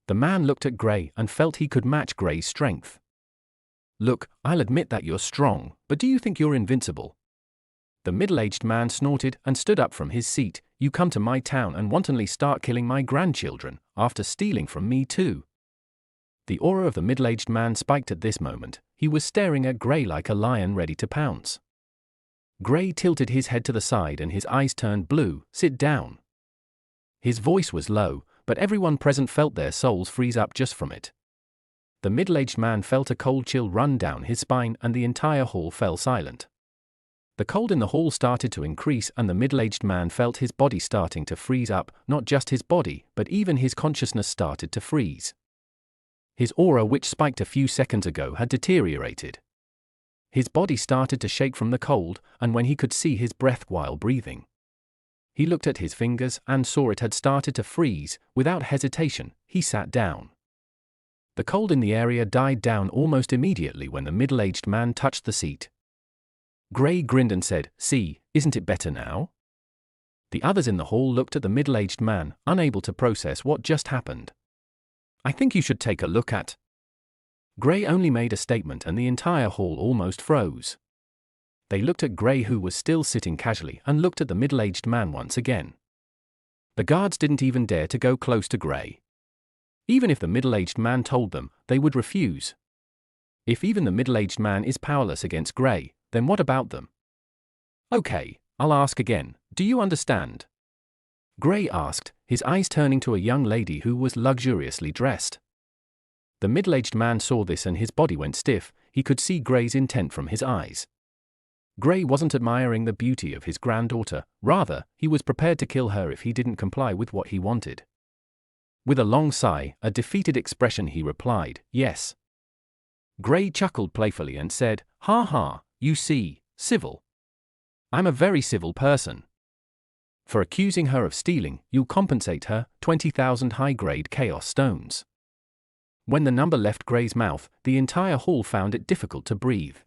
The man looked at Gray and felt he could match Gray's strength. Look, I'll admit that you're strong, but do you think you're invincible? The middle-aged man snorted and stood up from his seat. You come to my town and wantonly start killing my grandchildren, after stealing from me too. The aura of the middle-aged man spiked at this moment. He was staring at Gray like a lion ready to pounce. Gray tilted his head to the side and his eyes turned blue. Sit down. His voice was low, but everyone present felt their souls freeze up just from it. The middle-aged man felt a cold chill run down his spine and the entire hall fell silent. The cold in the hall started to increase and the middle-aged man felt his body starting to freeze up, not just his body, but even his consciousness started to freeze. His aura, which spiked a few seconds ago, had deteriorated. His body started to shake from the cold, and when he could see his breath while breathing. He looked at his fingers and saw it had started to freeze. Without hesitation, he sat down. The cold in the area died down almost immediately when the middle-aged man touched the seat. Gray grinned and said, "See, isn't it better now?" The others in the hall looked at the middle-aged man, unable to process what just happened. "I think you should take a look at." Gray only made a statement and the entire hall almost froze. They looked at Gray, who was still sitting casually, and looked at the middle-aged man once again. The guards didn't even dare to go close to Gray. Even if the middle-aged man told them, they would refuse. If even the middle-aged man is powerless against Gray, then what about them? "Okay, I'll ask again, do you understand?" Gray asked, his eyes turning to a young lady who was luxuriously dressed. The middle-aged man saw this and his body went stiff. He could see Gray's intent from his eyes. Gray wasn't admiring the beauty of his granddaughter, rather, he was prepared to kill her if he didn't comply with what he wanted. With a long sigh, a defeated expression, he replied, "Yes." Gray chuckled playfully and said, "Ha ha, you see, civil. I'm a very civil person. For accusing her of stealing, you'll compensate her 20,000 high-grade chaos stones." When the number left Gray's mouth, the entire hall found it difficult to breathe.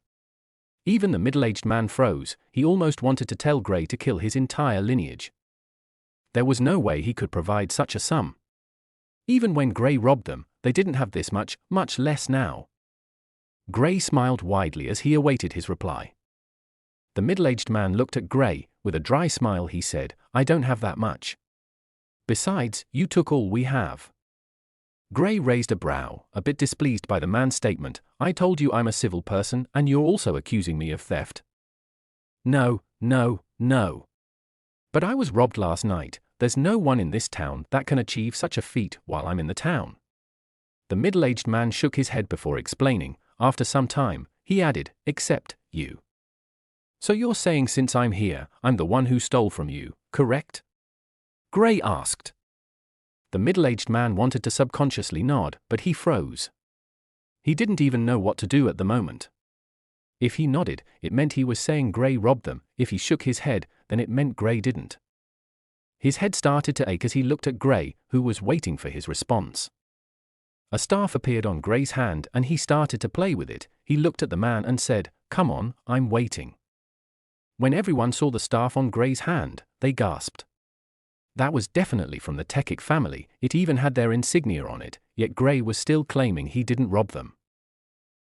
Even the middle-aged man froze. He almost wanted to tell Gray to kill his entire lineage. There was no way he could provide such a sum. Even when Gray robbed them, they didn't have this much, much less now. Gray smiled widely as he awaited his reply. The middle-aged man looked at Gray. With a dry smile he said, "I don't have that much. Besides, you took all we have." Gray raised a brow, a bit displeased by the man's statement. "I told you I'm a civil person, and you're also accusing me of theft." No. But I was robbed last night. There's no one in this town that can achieve such a feat while I'm in the town." The middle-aged man shook his head before explaining. After some time, he added, "Except you. So you're saying since I'm here, I'm the one who stole from you, correct?" Gray asked. The middle-aged man wanted to subconsciously nod, but he froze. He didn't even know what to do at the moment. If he nodded, it meant he was saying Gray robbed them. If he shook his head, then it meant Gray didn't. His head started to ache as he looked at Gray, who was waiting for his response. A staff appeared on Gray's hand and he started to play with it. He looked at the man and said, "Come on, I'm waiting." When everyone saw the staff on Gray's hand, they gasped. That was definitely from the Techic family. It even had their insignia on it, yet Gray was still claiming he didn't rob them.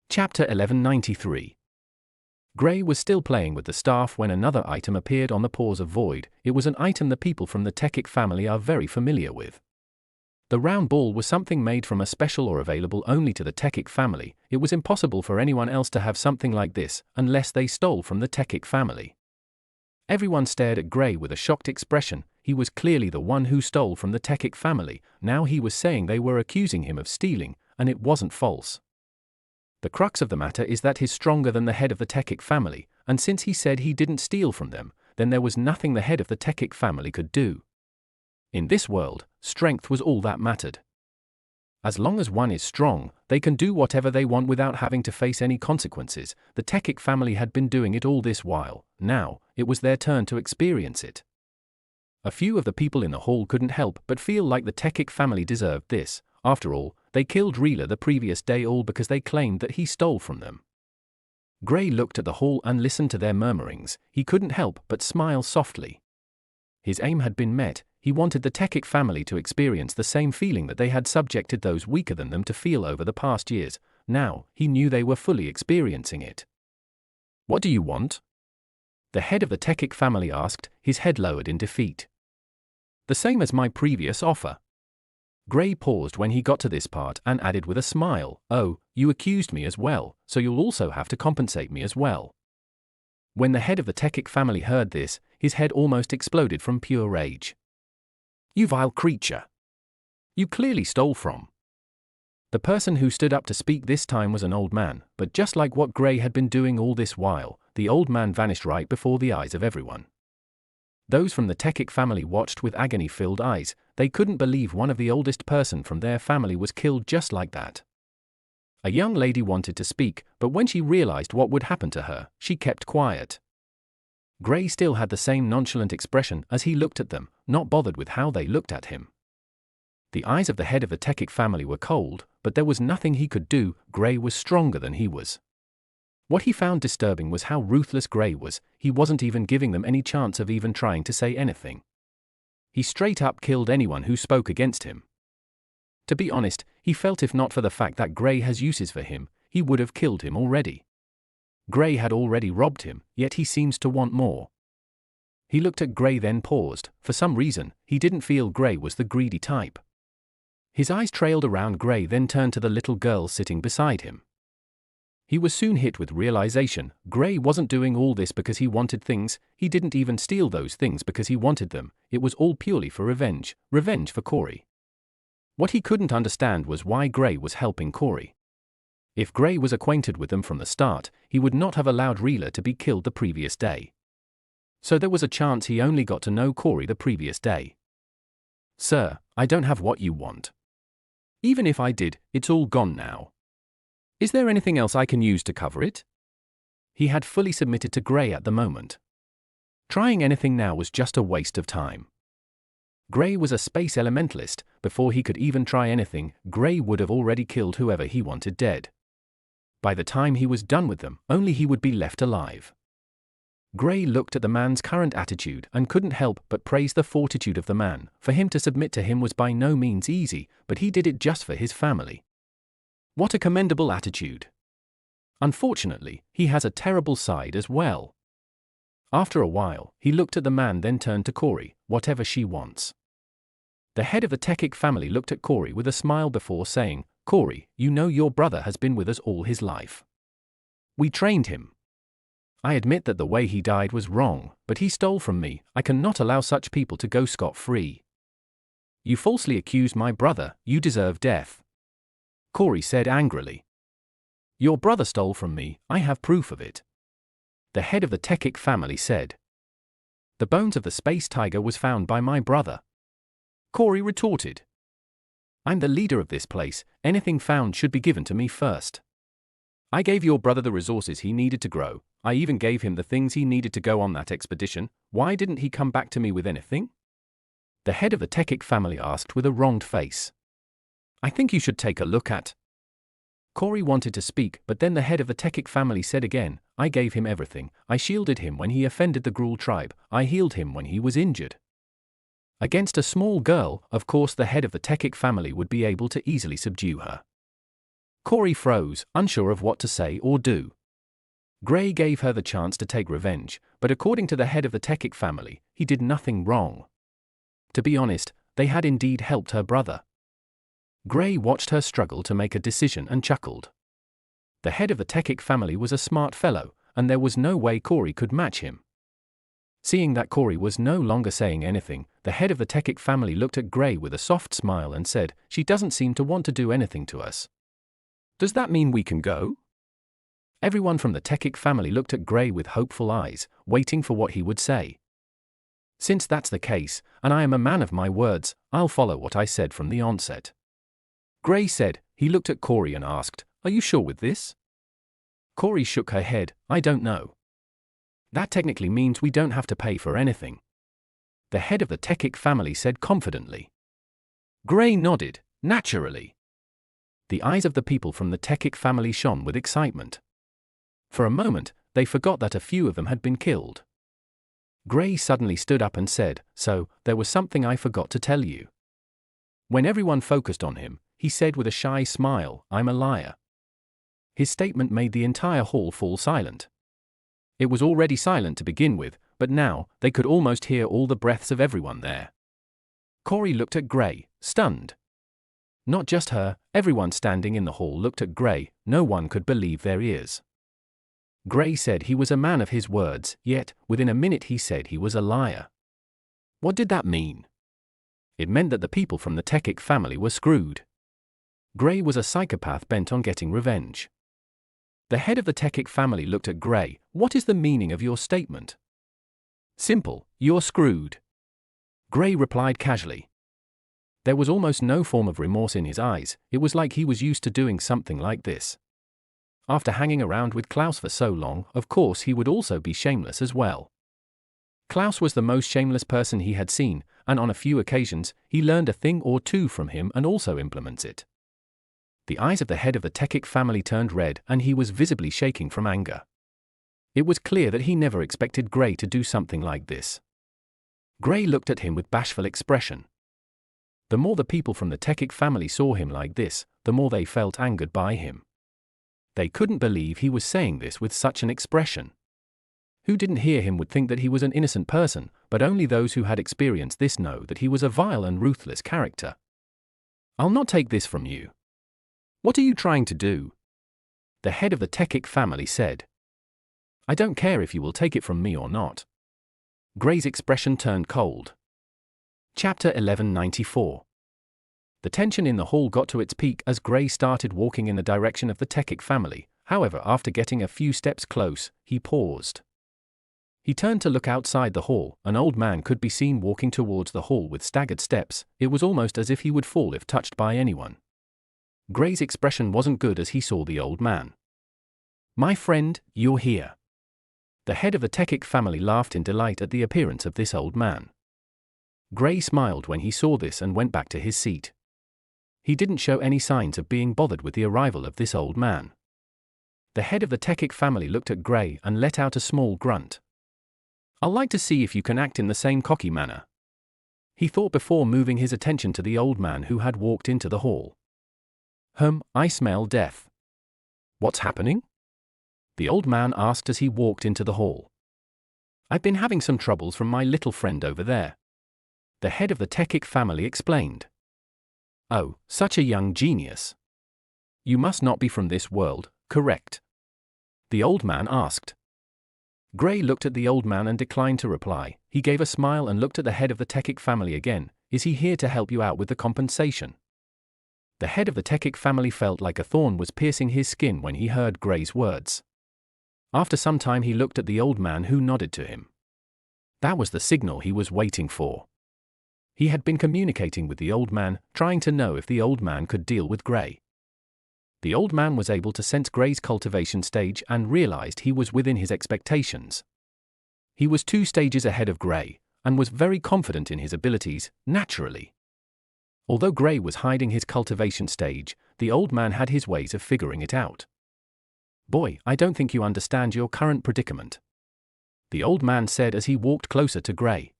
Chapter 1193. Gray was still playing with the staff when another item appeared on the paws of Void. It was an item the people from the Techic family are very familiar with. The round ball was something made from a special or available only to the Techic family. It was impossible for anyone else to have something like this, unless they stole from the Techic family. Everyone stared at Gray with a shocked expression. He was clearly the one who stole from the Techic family. Now he was saying they were accusing him of stealing, and it wasn't false. The crux of the matter is that he's stronger than the head of the Techic family, and since he said he didn't steal from them, then there was nothing the head of the Techic family could do. In this world, strength was all that mattered. As long as one is strong, they can do whatever they want without having to face any consequences. The Techic family had been doing it all this while. Now, it was their turn to experience it. A few of the people in the hall couldn't help but feel like the Techic family deserved this. After all, they killed Reela the previous day all because they claimed that he stole from them. Gray looked at the hall and listened to their murmurings. He couldn't help but smile softly. His aim had been met. He wanted the Techic family to experience the same feeling that they had subjected those weaker than them to feel over the past years. Now, he knew they were fully experiencing it. "What do you want?" the head of the Techic family asked, his head lowered in defeat. "The same as my previous offer." Gray paused when he got to this part and added with a smile, "Oh, you accused me as well, so you'll also have to compensate me as well." When the head of the Techic family heard this, his head almost exploded from pure rage. "You vile creature! You clearly stole from." The person who stood up to speak this time was an old man, but just like what Gray had been doing all this while, the old man vanished right before the eyes of everyone. Those from the Techic family watched with agony-filled eyes. They couldn't believe one of the oldest person from their family was killed just like that. A young lady wanted to speak, but when she realized what would happen to her, she kept quiet. Gray still had the same nonchalant expression as he looked at them, not bothered with how they looked at him. The eyes of the head of the Techic family were cold, but there was nothing he could do. Gray was stronger than he was. What he found disturbing was how ruthless Gray was. He wasn't even giving them any chance of even trying to say anything. He straight up killed anyone who spoke against him. To be honest, he felt if not for the fact that Gray has uses for him, he would have killed him already. Gray had already robbed him, yet he seems to want more. He looked at Gray then paused. For some reason, he didn't feel Gray was the greedy type. His eyes trailed around Gray then turned to the little girl sitting beside him. He was soon hit with realization. Gray wasn't doing all this because he wanted things. He didn't even steal those things because he wanted them. It was all purely for revenge. Revenge for Corey. What he couldn't understand was why Gray was helping Corey. If Gray was acquainted with them from the start, he would not have allowed Reela to be killed the previous day. So there was a chance he only got to know Corey the previous day. "Sir, I don't have what you want. Even if I did, it's all gone now. Is there anything else I can use to cover it?" He had fully submitted to Gray at the moment. Trying anything now was just a waste of time. Gray was a space elementalist. Before he could even try anything, Gray would have already killed whoever he wanted dead. By the time he was done with them, only he would be left alive. Gray looked at the man's current attitude and couldn't help but praise the fortitude of the man. For him to submit to him was by no means easy, but he did it just for his family. What a commendable attitude. Unfortunately, he has a terrible side as well. After a while, he looked at the man then turned to Corey. "Whatever she wants." The head of the Techic family looked at Corey with a smile before saying, "Corey, you know your brother has been with us all his life. We trained him. I admit that the way he died was wrong, but he stole from me. I cannot allow such people to go scot-free. You falsely accused my brother. You deserve death." Corey said angrily. "Your brother stole from me. I have proof of it." The head of the Techic family said. "The bones of the space tiger was found by my brother." Corey retorted. "I'm the leader of this place. Anything found should be given to me first. I gave your brother the resources he needed to grow. I even gave him the things he needed to go on that expedition. Why didn't he come back to me with anything?" The head of the Techic family asked with a wronged face. I think you should take a look at. Corey wanted to speak, but then the head of the Tekik family said again, I gave him everything. I shielded him when he offended the Gruul tribe. I healed him when he was injured. Against a small girl, of course the head of the Tekik family would be able to easily subdue her. Corey froze, unsure of what to say or do. Gray gave her the chance to take revenge, but according to the head of the Tekik family, he did nothing wrong. To be honest, they had indeed helped her brother. Gray watched her struggle to make a decision and chuckled. The head of the Tekik family was a smart fellow, and there was no way Corey could match him. Seeing that Corey was no longer saying anything, the head of the Tekik family looked at Gray with a soft smile and said, She doesn't seem to want to do anything to us. Does that mean we can go? Everyone from the Tekik family looked at Gray with hopeful eyes, waiting for what he would say. Since that's the case, and I am a man of my words, I'll follow what I said from the onset. Gray said. He looked at Corey and asked, Are you sure with this? Corey shook her head, I don't know. That technically means we don't have to pay for anything. The head of the Tekik family said confidently. Gray nodded, naturally. The eyes of the people from the Tekik family shone with excitement. For a moment, they forgot that a few of them had been killed. Gray suddenly stood up and said, So, there was something I forgot to tell you. When everyone focused on him, he said with a shy smile, I'm a liar. His statement made the entire hall fall silent. It was already silent to begin with, but now, they could almost hear all the breaths of everyone there. Corey looked at Gray, stunned. Not just her, everyone standing in the hall looked at Gray, no one could believe their ears. Gray said he was a man of his words, yet, within a minute he said he was a liar. What did that mean? It meant that the people from the Tekik family were screwed. Gray was a psychopath bent on getting revenge. The head of the Tekik family looked at Gray. What is the meaning of your statement? Simple, you're screwed. Gray replied casually. There was almost no form of remorse in his eyes, it was like he was used to doing something like this. After hanging around with Klaus for so long, of course he would also be shameless as well. Klaus was the most shameless person he had seen, and on a few occasions, he learned a thing or two from him and also implements it. The eyes of the head of the Tekik family turned red and he was visibly shaking from anger. It was clear that he never expected Gray to do something like this. Gray looked at him with bashful expression. The more the people from the Tekik family saw him like this, the more they felt angered by him. They couldn't believe he was saying this with such an expression. Who didn't hear him would think that he was an innocent person, but only those who had experienced this know that he was a vile and ruthless character. I'll not take this from you. What are you trying to do? The head of the Tekik family said. I don't care if you will take it from me or not. Gray's expression turned cold. Chapter 1194. The tension in the hall got to its peak as Gray started walking in the direction of the Tekik family. However, after getting a few steps close, he paused. He turned to look outside the hall. An old man could be seen walking towards the hall with staggered steps. It was almost as if he would fall if touched by anyone. Gray's expression wasn't good as he saw the old man. My friend, you're here. The head of the Tekik family laughed in delight at the appearance of this old man. Gray smiled when he saw this and went back to his seat. He didn't show any signs of being bothered with the arrival of this old man. The head of the Tekik family looked at Gray and let out a small grunt. I'll like to see if you can act in the same cocky manner. He thought before moving his attention to the old man who had walked into the hall. I smell death. What's happening? The old man asked as he walked into the hall. I've been having some troubles from my little friend over there. The head of the Tekik family explained. Oh, such a young genius. You must not be from this world, correct? The old man asked. Gray looked at the old man and declined to reply. He gave a smile and looked at the head of the Tekik family again. Is he here to help you out with the compensation? The head of the Tekik family felt like a thorn was piercing his skin when he heard Gray's words. After some time he looked at the old man who nodded to him. That was the signal he was waiting for. He had been communicating with the old man, trying to know if the old man could deal with Gray. The old man was able to sense Gray's cultivation stage and realized he was within his expectations. He was 2 stages ahead of Gray, and was very confident in his abilities, naturally. Although Gray was hiding his cultivation stage, the old man had his ways of figuring it out. "Boy, I don't think you understand your current predicament," the old man said as he walked closer to Gray.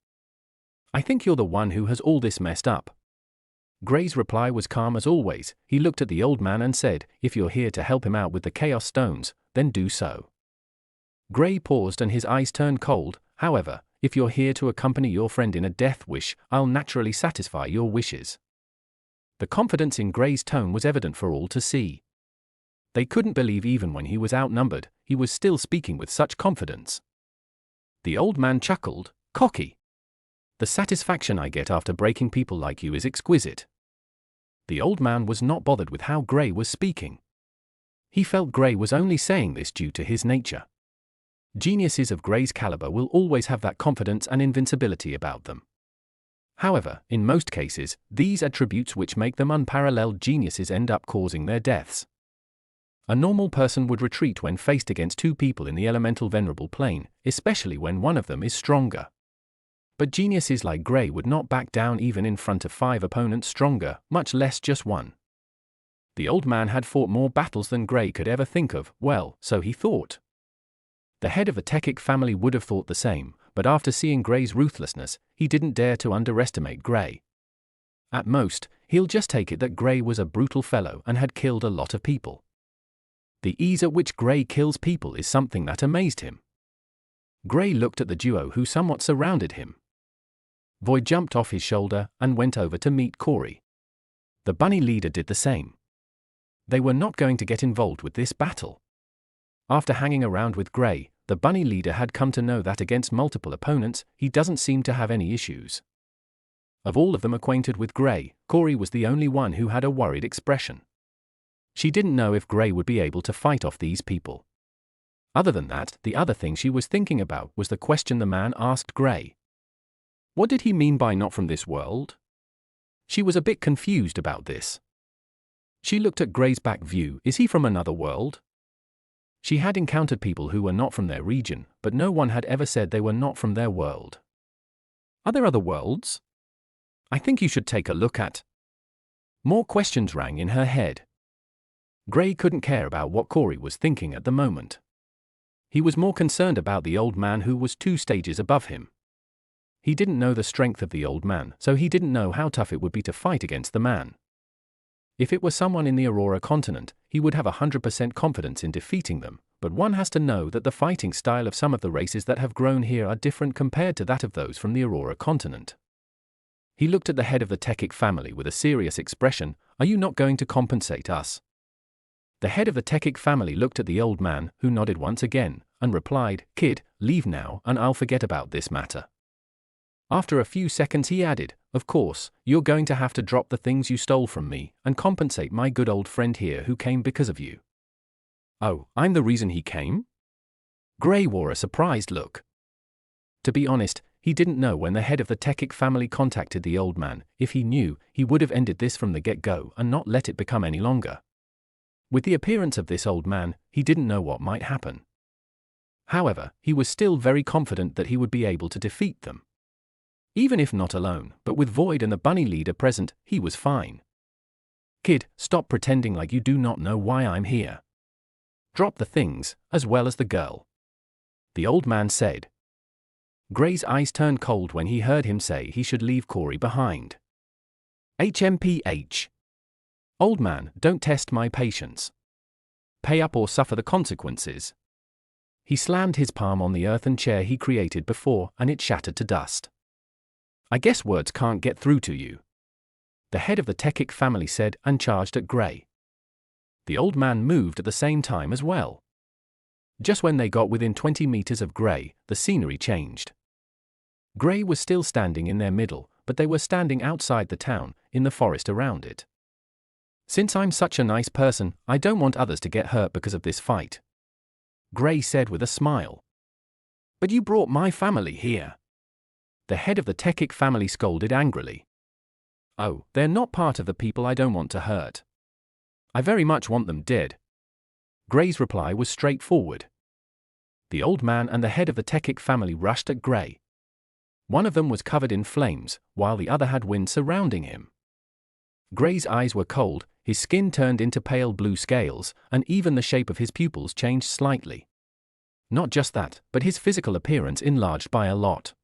"I think you're the one who has all this messed up." Gray's reply was calm as always. He looked at the old man and said, "If you're here to help him out with the Chaos Stones, then do so." Gray paused and his eyes turned cold. "However, if you're here to accompany your friend in a death wish, I'll naturally satisfy your wishes." The confidence in Gray's tone was evident for all to see. They couldn't believe even when he was outnumbered, he was still speaking with such confidence. The old man chuckled, "Cocky. The satisfaction I get after breaking people like you is exquisite." The old man was not bothered with how Gray was speaking. He felt Gray was only saying this due to his nature. Geniuses of Gray's caliber will always have that confidence and invincibility about them. However, in most cases, these attributes which make them unparalleled geniuses end up causing their deaths. A normal person would retreat when faced against two people in the elemental venerable plane, especially when one of them is stronger. But geniuses like Gray would not back down even in front of 5 opponents stronger, much less just one. The old man had fought more battles than Gray could ever think of, well, so he thought. The head of the Techic family would have thought the same, but after seeing Gray's ruthlessness, he didn't dare to underestimate Gray. At most, he'll just take it that Gray was a brutal fellow and had killed a lot of people. The ease at which Gray kills people is something that amazed him. Gray looked at the duo who somewhat surrounded him. Void jumped off his shoulder and went over to meet Corey. The bunny leader did the same. They were not going to get involved with this battle. After hanging around with Gray, the bunny leader had come to know that against multiple opponents, he doesn't seem to have any issues. Of all of them acquainted with Gray, Corey was the only one who had a worried expression. She didn't know if Gray would be able to fight off these people. Other than that, the other thing she was thinking about was the question the man asked Gray. What did he mean by not from this world? She was a bit confused about this. She looked at Gray's back view. Is he from another world? She had encountered people who were not from their region, but no one had ever said they were not from their world. Are there other worlds? I think you should take a look at. More questions rang in her head. Gray couldn't care about what Corey was thinking at the moment. He was more concerned about the old man who was 2 stages above him. He didn't know the strength of the old man, so he didn't know how tough it would be to fight against the man. If it were someone in the Aurora continent, he would have 100% confidence in defeating them, but one has to know that the fighting style of some of the races that have grown here are different compared to that of those from the Aurora continent. He looked at the head of the Techic family with a serious expression. Are you not going to compensate us? The head of the Techic family looked at the old man, who nodded once again, and replied, Kid, leave now and I'll forget about this matter. After a few seconds he added, of course, you're going to have to drop the things you stole from me, and compensate my good old friend here who came because of you. Oh, I'm the reason he came? Gray wore a surprised look. To be honest, he didn't know when the head of the Techic family contacted the old man. If he knew, he would have ended this from the get-go and not let it become any longer. With the appearance of this old man, he didn't know what might happen. However, he was still very confident that he would be able to defeat them. Even if not alone, but with Void and the bunny leader present, he was fine. Kid, stop pretending like you do not know why I'm here. Drop the things, as well as the girl. The old man said. Gray's eyes turned cold when he heard him say he should leave Corey behind. HMPH. Old man, don't test my patience. Pay up or suffer the consequences. He slammed his palm on the earthen chair he created before, and it shattered to dust. I guess words can't get through to you. The head of the Techic family said and charged at Gray. The old man moved at the same time as well. Just when they got within 20 meters of Gray, the scenery changed. Gray was still standing in their middle, but they were standing outside the town, in the forest around it. Since I'm such a nice person, I don't want others to get hurt because of this fight. Gray said with a smile. But you brought my family here. The head of the Techic family scolded angrily. Oh, they're not part of the people I don't want to hurt. I very much want them dead. Gray's reply was straightforward. The old man and the head of the Techic family rushed at Gray. One of them was covered in flames, while the other had wind surrounding him. Gray's eyes were cold, his skin turned into pale blue scales, and even the shape of his pupils changed slightly. Not just that, but his physical appearance enlarged by a lot.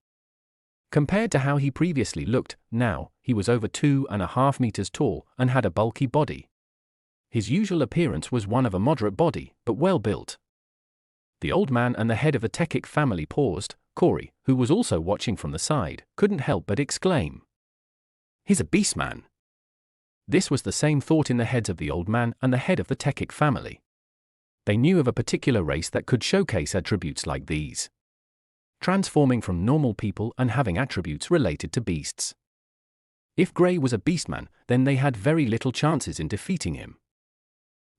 Compared to how he previously looked, now, he was over 2.5 meters tall and had a bulky body. His usual appearance was one of a moderate body, but well built. The old man and the head of the Tekik family paused. Corey, who was also watching from the side, couldn't help but exclaim, "He's a beast man." This was the same thought in the heads of the old man and the head of the Tekik family. They knew of a particular race that could showcase attributes like these, transforming from normal people and having attributes related to beasts. If Gray was a beastman, then they had very little chances in defeating him.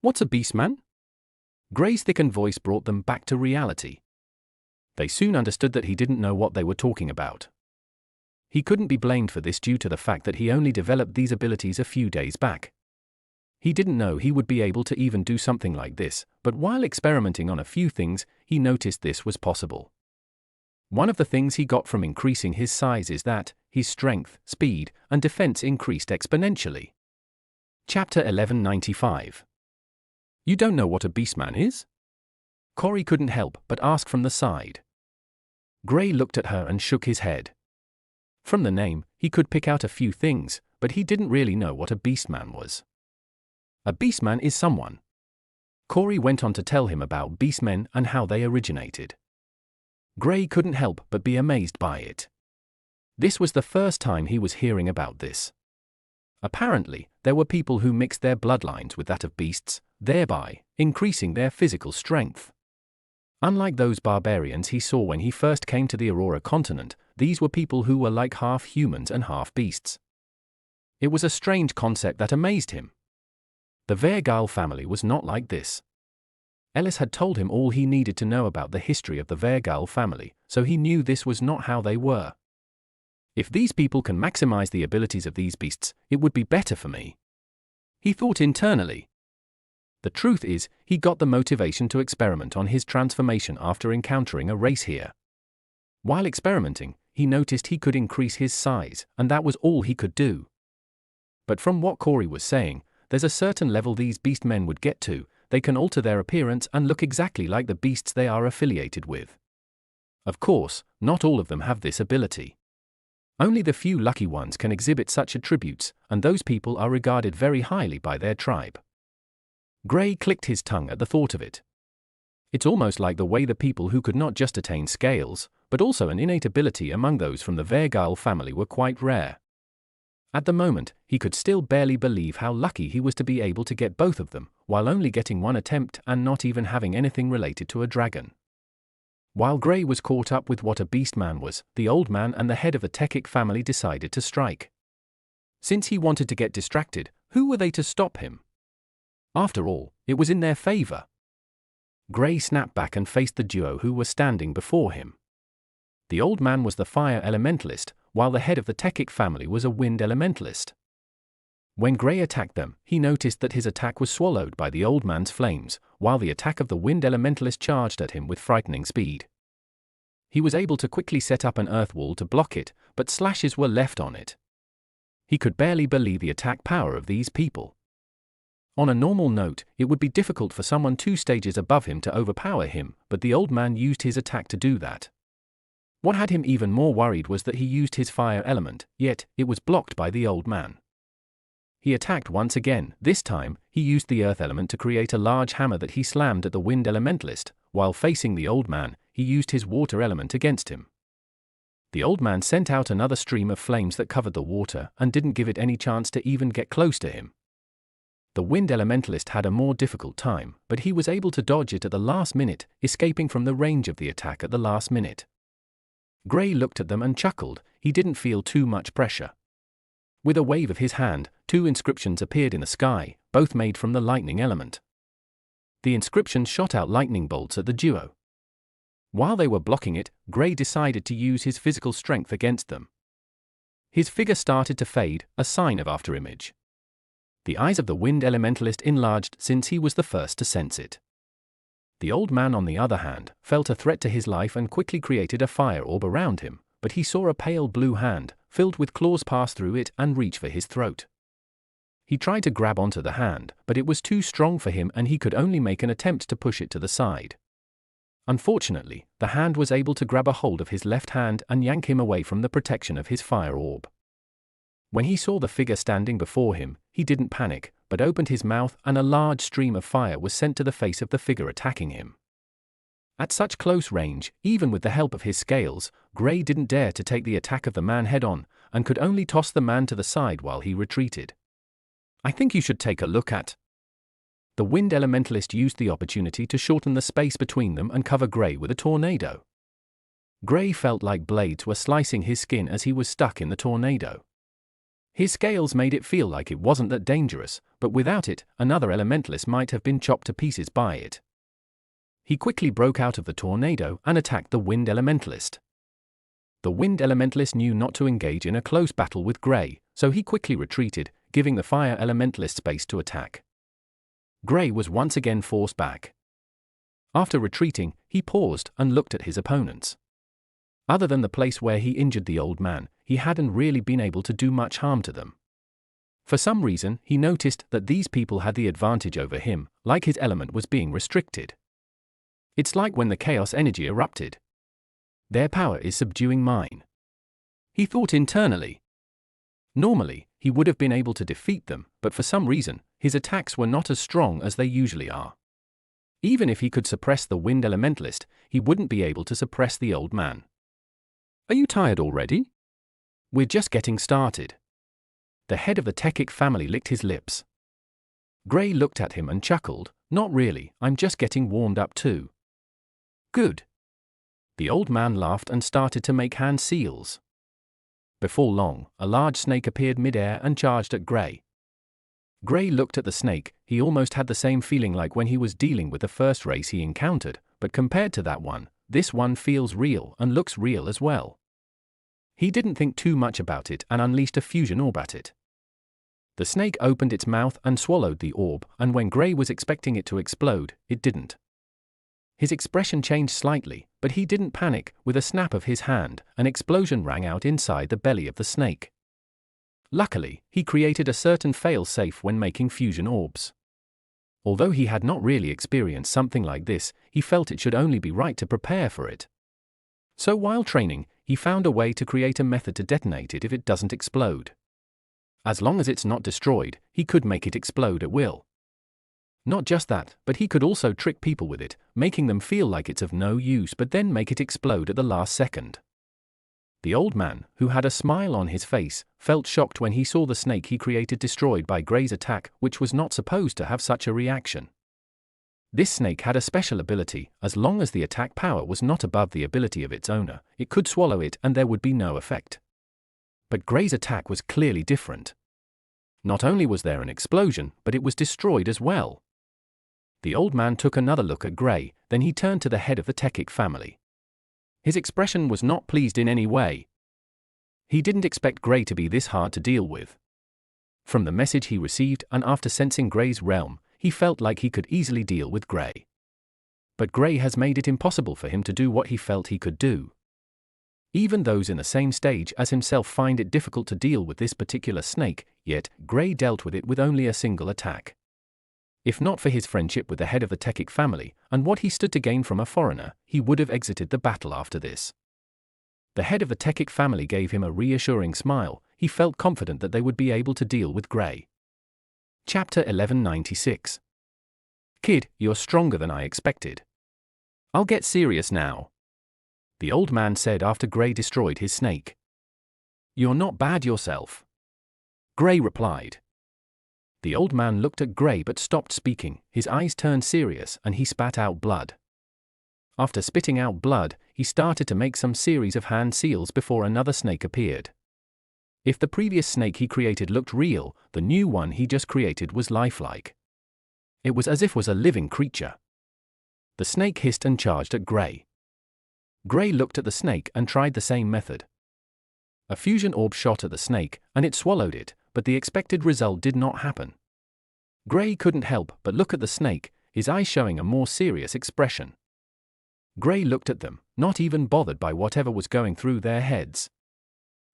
What's a beastman? Gray's thickened voice brought them back to reality. They soon understood that he didn't know what they were talking about. He couldn't be blamed for this due to the fact that he only developed these abilities a few days back. He didn't know he would be able to even do something like this, but while experimenting on a few things, he noticed this was possible. One of the things he got from increasing his size is that his strength, speed, and defense increased exponentially. Chapter 1195. You don't know what a beastman is? Corey couldn't help but ask from the side. Gray looked at her and shook his head. From the name, he could pick out a few things, but he didn't really know what a beastman was. A beastman is someone. Corey went on to tell him about beastmen and how they originated. Gray couldn't help but be amazed by it. This was the first time he was hearing about this. Apparently, there were people who mixed their bloodlines with that of beasts, thereby increasing their physical strength. Unlike those barbarians he saw when he first came to the Aurora continent, these were people who were like half humans and half beasts. It was a strange concept that amazed him. The Vergal family was not like this. Ellis had told him all he needed to know about the history of the Vergal family, so he knew this was not how they were. If these people can maximize the abilities of these beasts, it would be better for me, he thought internally. The truth is, he got the motivation to experiment on his transformation after encountering a race here. While experimenting, he noticed he could increase his size, and that was all he could do. But from what Corey was saying, there's a certain level these beast men would get to. They can alter their appearance and look exactly like the beasts they are affiliated with. Of course, not all of them have this ability. Only the few lucky ones can exhibit such attributes, and those people are regarded very highly by their tribe. Gray clicked his tongue at the thought of it. It's almost like the way the people who could not just attain scales, but also an innate ability among those from the Vergal family were quite rare. At the moment, he could still barely believe how lucky he was to be able to get both of them, while only getting one attempt and not even having anything related to a dragon. While Gray was caught up with what a beastman was, the old man and the head of the Tekik family decided to strike. Since he wanted to get distracted, who were they to stop him? After all, it was in their favor. Gray snapped back and faced the duo who were standing before him. The old man was the fire elementalist, while the head of the Tekik family was a wind elementalist. When Gray attacked them, he noticed that his attack was swallowed by the old man's flames, while the attack of the wind elementalist charged at him with frightening speed. He was able to quickly set up an earth wall to block it, but slashes were left on it. He could barely believe the attack power of these people. On a normal note, it would be difficult for someone 2 stages above him to overpower him, but the old man used his attack to do that. What had him even more worried was that he used his fire element, yet it was blocked by the old man. He attacked once again. This time, he used the earth element to create a large hammer that he slammed at the wind elementalist. While facing the old man, he used his water element against him. The old man sent out another stream of flames that covered the water and didn't give it any chance to even get close to him. The wind elementalist had a more difficult time, but he was able to dodge it at the last minute, escaping from the range of the attack at the last minute. Gray looked at them and chuckled. He didn't feel too much pressure. With a wave of his hand, 2 inscriptions appeared in the sky, both made from the lightning element. The inscriptions shot out lightning bolts at the duo. While they were blocking it, Gray decided to use his physical strength against them. His figure started to fade, a sign of afterimage. The eyes of the wind elementalist enlarged since he was the first to sense it. The old man, on the other hand, felt a threat to his life and quickly created a fire orb around him, but he saw a pale blue hand, filled with claws, pass through it and reach for his throat. He tried to grab onto the hand, but it was too strong for him and he could only make an attempt to push it to the side. Unfortunately, the hand was able to grab a hold of his left hand and yank him away from the protection of his fire orb. When he saw the figure standing before him, he didn't panic, but opened his mouth and a large stream of fire was sent to the face of the figure attacking him. At such close range, even with the help of his scales, Gray didn't dare to take the attack of the man head-on, and could only toss the man to the side while he retreated. "I think you should take a look at." The Wind Elementalist used the opportunity to shorten the space between them and cover Gray with a tornado. Gray felt like blades were slicing his skin as he was stuck in the tornado. His scales made it feel like it wasn't that dangerous, but without it, another elementalist might have been chopped to pieces by it. He quickly broke out of the tornado and attacked the Wind Elementalist. The Wind Elementalist knew not to engage in a close battle with Gray, so he quickly retreated, giving the Fire Elementalist space to attack. Gray was once again forced back. After retreating, he paused and looked at his opponents. Other than the place where he injured the old man, he hadn't really been able to do much harm to them. For some reason, he noticed that these people had the advantage over him, like his element was being restricted. It's like when the chaos energy erupted. Their power is subduing mine. He thought internally. Normally, he would have been able to defeat them, but for some reason, his attacks were not as strong as they usually are. Even if he could suppress the Wind Elementalist, he wouldn't be able to suppress the old man. "Are you tired already?" "We're just getting started." The head of the Techic family licked his lips. Gray looked at him and chuckled. "Not really, I'm just getting warmed up too." "Good." The old man laughed and started to make hand seals. Before long, a large snake appeared mid-air and charged at Gray. Gray looked at the snake. He almost had the same feeling like when he was dealing with the first race he encountered, but compared to that one, this one feels real and looks real as well. He didn't think too much about it and unleashed a fusion orb at it. The snake opened its mouth and swallowed the orb, and when Gray was expecting it to explode, it didn't. His expression changed slightly, but he didn't panic. With a snap of his hand, an explosion rang out inside the belly of the snake. Luckily, he created a certain fail-safe when making fusion orbs. Although he had not really experienced something like this, he felt it should only be right to prepare for it. So while training, he found a way to create a method to detonate it if it doesn't explode. As long as it's not destroyed, he could make it explode at will. Not just that, but he could also trick people with it, making them feel like it's of no use but then make it explode at the last second. The old man, who had a smile on his face, felt shocked when he saw the snake he created destroyed by Gray's attack, which was not supposed to have such a reaction. This snake had a special ability. As long as the attack power was not above the ability of its owner, it could swallow it and there would be no effect. But Gray's attack was clearly different. Not only was there an explosion, but it was destroyed as well. The old man took another look at Gray, then he turned to the head of the Techic family. His expression was not pleased in any way. He didn't expect Gray to be this hard to deal with. From the message he received and after sensing Gray's realm, he felt like he could easily deal with Gray. But Gray has made it impossible for him to do what he felt he could do. Even those in the same stage as himself find it difficult to deal with this particular snake, yet Gray dealt with it with only a single attack. If not for his friendship with the head of the Techic family, and what he stood to gain from a foreigner, he would have exited the battle after this. The head of the Techic family gave him a reassuring smile. He felt confident that they would be able to deal with Gray. Chapter 1196. Kid, you're stronger than I expected. I'll get serious now. The old man said after Gray destroyed his snake. You're not bad yourself. Gray replied. The old man looked at Gray but stopped speaking. His eyes turned serious and he spat out blood. After spitting out blood, he started to make some series of hand seals before another snake appeared. If the previous snake he created looked real, the new one he just created was lifelike. It was as if it was a living creature. The snake hissed and charged at Gray. Gray looked at the snake and tried the same method. A fusion orb shot at the snake, and it swallowed it, but the expected result did not happen. Gray couldn't help but look at the snake, his eyes showing a more serious expression. Gray looked at them, not even bothered by whatever was going through their heads.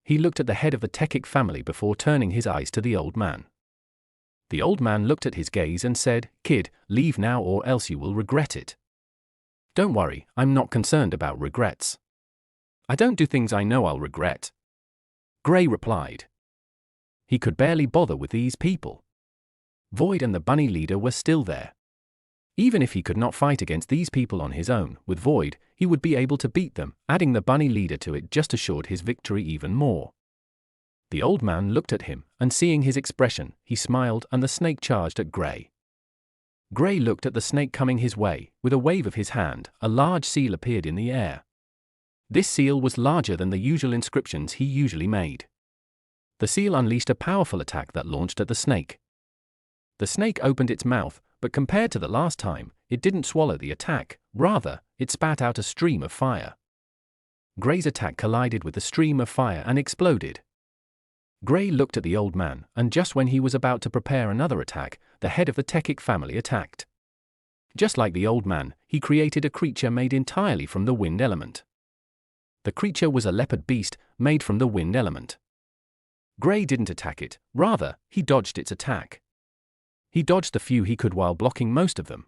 He looked at the head of the Techic family before turning his eyes to the old man. The old man looked at his gaze and said, "Kid, leave now or else you will regret it." "Don't worry, I'm not concerned about regrets. I don't do things I know I'll regret," Gray replied. He could barely bother with these people. Void and the bunny leader were still there. Even if he could not fight against these people on his own, with Void, he would be able to beat them. Adding the bunny leader to it just assured his victory even more. The old man looked at him, and seeing his expression, he smiled and the snake charged at Gray. Gray looked at the snake coming his way. With a wave of his hand, a large seal appeared in the air. This seal was larger than the usual inscriptions he usually made. The seal unleashed a powerful attack that launched at the snake. The snake opened its mouth, but compared to the last time, it didn't swallow the attack. Rather, it spat out a stream of fire. Gray's attack collided with the stream of fire and exploded. Gray looked at the old man, and just when he was about to prepare another attack, the head of the Tekik family attacked. Just like the old man, he created a creature made entirely from the wind element. The creature was a leopard beast made from the wind element. Gray didn't attack it, rather, he dodged its attack. He dodged the few he could while blocking most of them.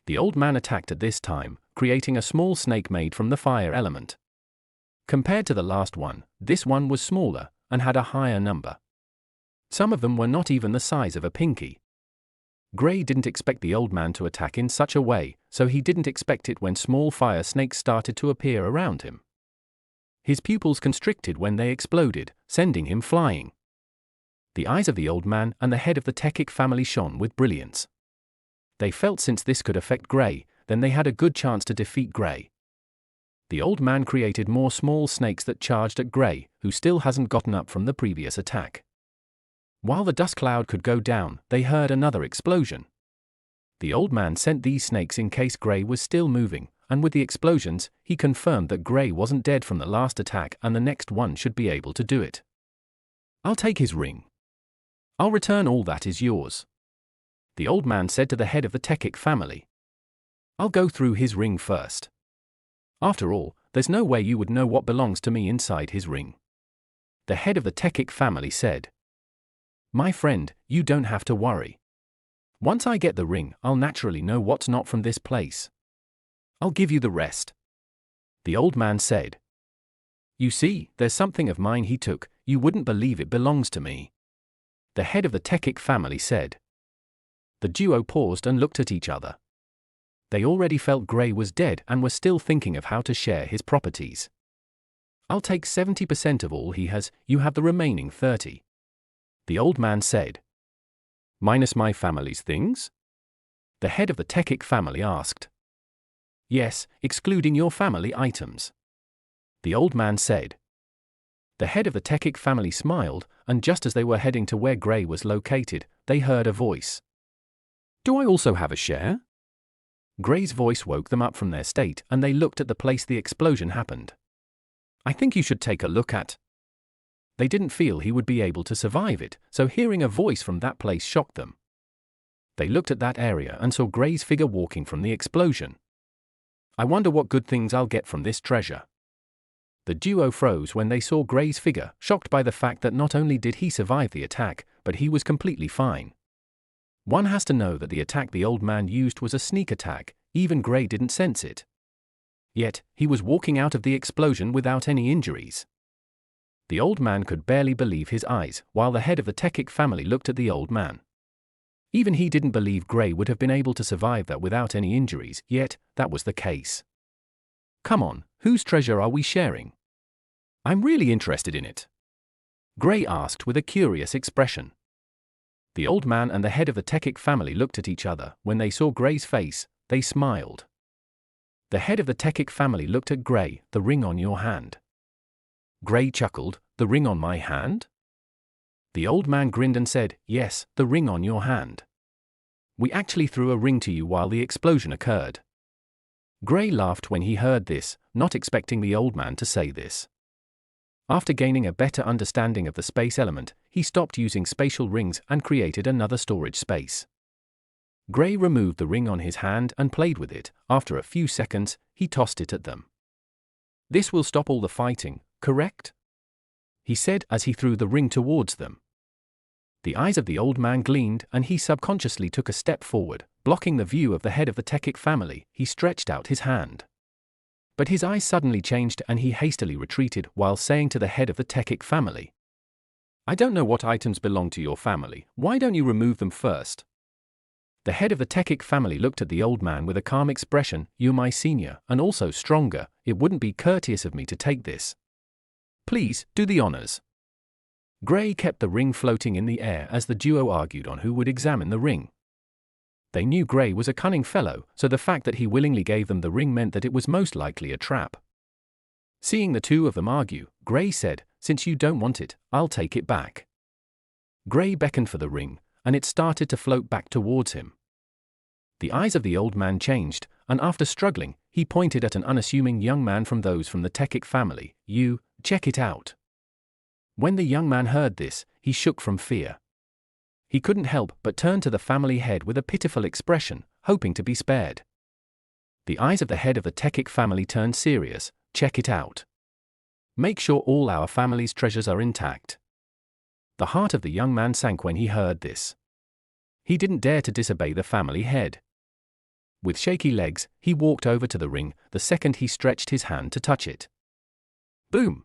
The old man attacked at this time, creating a small snake made from the fire element. Compared to the last one, this one was smaller and had a higher number. Some of them were not even the size of a pinky. Gray didn't expect the old man to attack in such a way, so he didn't expect it when small fire snakes started to appear around him. His pupils constricted when they exploded, sending him flying. The eyes of the old man and the head of the Tekik family shone with brilliance. They felt since this could affect Gray, then they had a good chance to defeat Gray. The old man created more small snakes that charged at Gray, who still hasn't gotten up from the previous attack. While the dust cloud could go down, they heard another explosion. The old man sent these snakes in case Gray was still moving, and with the explosions, he confirmed that Gray wasn't dead from the last attack and the next one should be able to do it. "I'll take his ring. I'll return all that is yours," the old man said to the head of the Tekik family. "I'll go through his ring first. After all, there's no way you would know what belongs to me inside his ring." The head of the Tekik family said, "My friend, you don't have to worry. Once I get the ring, I'll naturally know what's not from this place. I'll give you the rest," the old man said. "You see, there's something of mine he took, you wouldn't believe it belongs to me," the head of the Tekik family said. The duo paused and looked at each other. They already felt Gray was dead and were still thinking of how to share his properties. "I'll take 70% of all he has, you have the remaining 30%, the old man said. "Minus my family's things?" the head of the Tekik family asked. "Yes, excluding your family items," the old man said. The head of the Tekik family smiled, and just as they were heading to where Gray was located, they heard a voice. "Do I also have a share?" Gray's voice woke them up from their state, and they looked at the place the explosion happened. "I think you should take a look at." They didn't feel he would be able to survive it, so hearing a voice from that place shocked them. They looked at that area and saw Gray's figure walking from the explosion. "I wonder what good things I'll get from this treasure." The duo froze when they saw Gray's figure, shocked by the fact that not only did he survive the attack, but he was completely fine. One has to know that the attack the old man used was a sneak attack, even Gray didn't sense it. Yet, he was walking out of the explosion without any injuries. The old man could barely believe his eyes, while the head of the Tekik family looked at the old man. Even he didn't believe Gray would have been able to survive that without any injuries, yet, that was the case. "Come on, whose treasure are we sharing? I'm really interested in it," Gray asked with a curious expression. The old man and the head of the Tekik family looked at each other. When they saw Gray's face, they smiled. The head of the Tekik family looked at Gray. "The ring on your hand." Gray chuckled. "The ring on my hand?" The old man grinned and said, "Yes, the ring on your hand. We actually threw a ring to you while the explosion occurred." Gray laughed when he heard this, not expecting the old man to say this. After gaining a better understanding of the space element, he stopped using spatial rings and created another storage space. Gray removed the ring on his hand and played with it. After a few seconds, he tossed it at them. "This will stop all the fighting, correct?" he said as he threw the ring towards them. The eyes of the old man gleamed, and he subconsciously took a step forward, blocking the view of the head of the Tekik family. He stretched out his hand. But his eyes suddenly changed and he hastily retreated while saying to the head of the Tekik family, "I don't know what items belong to your family, why don't you remove them first?" The head of the Tekik family looked at the old man with a calm expression. "You're my senior, and also stronger, it wouldn't be courteous of me to take this. Please, do the honors." Gray kept the ring floating in the air as the duo argued on who would examine the ring. They knew Gray was a cunning fellow, so the fact that he willingly gave them the ring meant that it was most likely a trap. Seeing the two of them argue, Gray said, "Since you don't want it, I'll take it back." Gray beckoned for the ring, and it started to float back towards him. The eyes of the old man changed, and after struggling, he pointed at an unassuming young man from those from the Tekik family. "You, check it out." When the young man heard this, he shook from fear. He couldn't help but turn to the family head with a pitiful expression, hoping to be spared. The eyes of the head of the Tekik family turned serious. "Check it out. Make sure all our family's treasures are intact." The heart of the young man sank when he heard this. He didn't dare to disobey the family head. With shaky legs, he walked over to the ring the second he stretched his hand to touch it. Boom!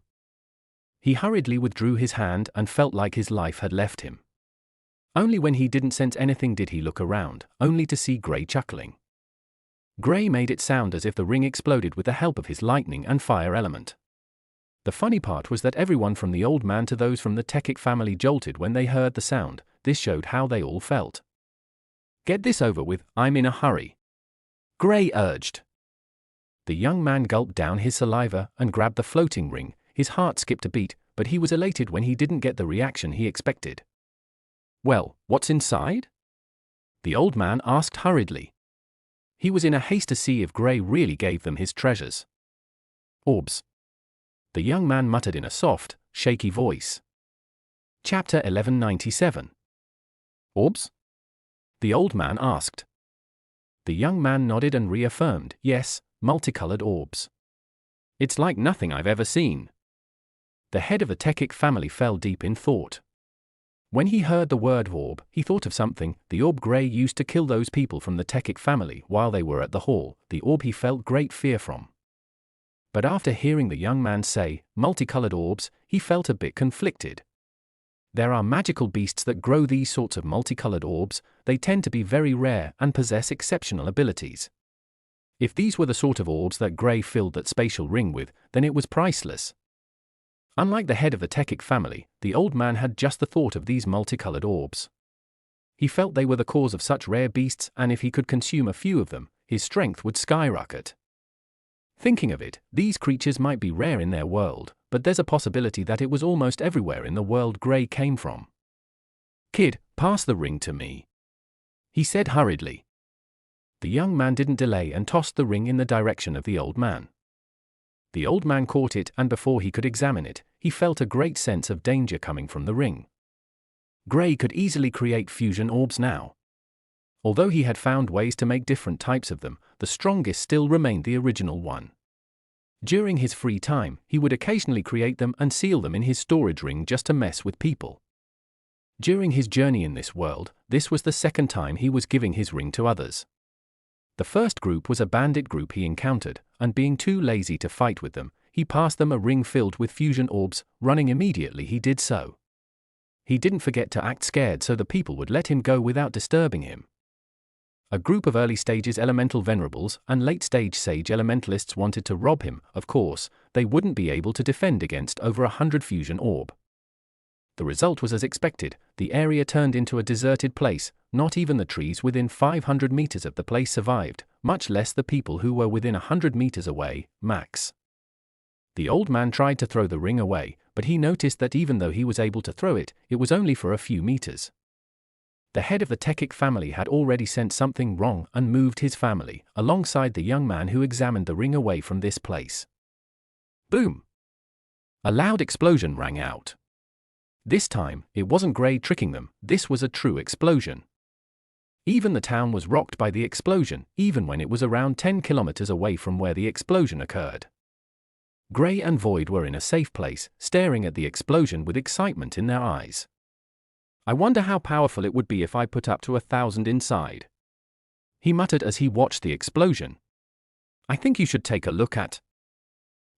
He hurriedly withdrew his hand and felt like his life had left him. Only when he didn't sense anything did he look around, only to see Gray chuckling. Gray made it sound as if the ring exploded with the help of his lightning and fire element. The funny part was that everyone from the old man to those from the Tekik family jolted when they heard the sound. This showed how they all felt. "Get this over with, I'm in a hurry," Gray urged. The young man gulped down his saliva and grabbed the floating ring. His heart skipped a beat, but he was elated when he didn't get the reaction he expected. "Well, what's inside?" the old man asked hurriedly. He was in a haste to see if Gray really gave them his treasures. "Orbs," the young man muttered in a soft, shaky voice. Chapter 1197. "Orbs?" the old man asked. The young man nodded and reaffirmed, "Yes, multicolored orbs. It's like nothing I've ever seen." The head of the Tekik family fell deep in thought. When he heard the word orb, he thought of something, the orb Gray used to kill those people from the Tekik family while they were at the hall, the orb he felt great fear from. But after hearing the young man say, multicolored orbs, he felt a bit conflicted. There are magical beasts that grow these sorts of multicolored orbs. They tend to be very rare and possess exceptional abilities. If these were the sort of orbs that Gray filled that spatial ring with, then it was priceless. Unlike the head of the Tekik family, the old man had just the thought of these multicolored orbs. He felt they were the cause of such rare beasts, and if he could consume a few of them, his strength would skyrocket. Thinking of it, these creatures might be rare in their world, but there's a possibility that it was almost everywhere in the world Gray came from. "Kid, pass the ring to me," he said hurriedly. The young man didn't delay and tossed the ring in the direction of the old man. The old man caught it, and before he could examine it, he felt a great sense of danger coming from the ring. Gray could easily create fusion orbs now. Although he had found ways to make different types of them, the strongest still remained the original one. During his free time, he would occasionally create them and seal them in his storage ring just to mess with people. During his journey in this world, this was the second time he was giving his ring to others. The first group was a bandit group he encountered, and being too lazy to fight with them, he passed them a ring filled with fusion orbs. Running immediately he did so. He didn't forget to act scared so the people would let him go without disturbing him. A group of early stages elemental venerables and late stage sage elementalists wanted to rob him. Of course, they wouldn't be able to defend against over 100 fusion orb. The result was as expected. The area turned into a deserted place. Not even the trees within 500 meters of the place survived, much less the people who were within 100 meters away, max. The old man tried to throw the ring away, but he noticed that even though he was able to throw it, it was only for a few meters. The head of the Tekik family had already sensed something wrong and moved his family, alongside the young man who examined the ring, away from this place. Boom! A loud explosion rang out. This time, it wasn't Gray tricking them, this was a true explosion. Even the town was rocked by the explosion, even when it was around 10 kilometers away from where the explosion occurred. Gray and Void were in a safe place, staring at the explosion with excitement in their eyes. I wonder how powerful it would be if I put up to 1,000 inside. He muttered as he watched the explosion. I think you should take a look at.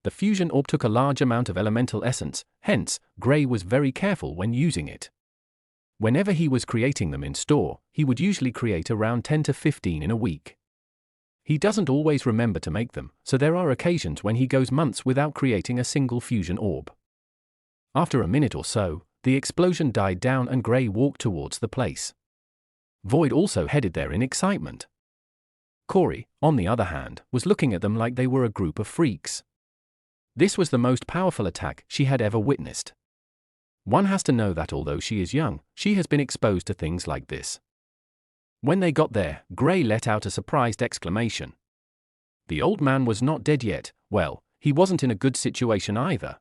The fusion orb took a large amount of elemental essence, hence, Gray was very careful when using it. Whenever he was creating them in store, he would usually create around 10 to 15 in a week. He doesn't always remember to make them, so there are occasions when he goes months without creating a single fusion orb. After a minute or so, the explosion died down and Gray walked towards the place. Void also headed there in excitement. Corey, on the other hand, was looking at them like they were a group of freaks. This was the most powerful attack she had ever witnessed. One has to know that although she is young, she has been exposed to things like this. When they got there, Gray let out a surprised exclamation. The old man was not dead yet. Well, he wasn't in a good situation either.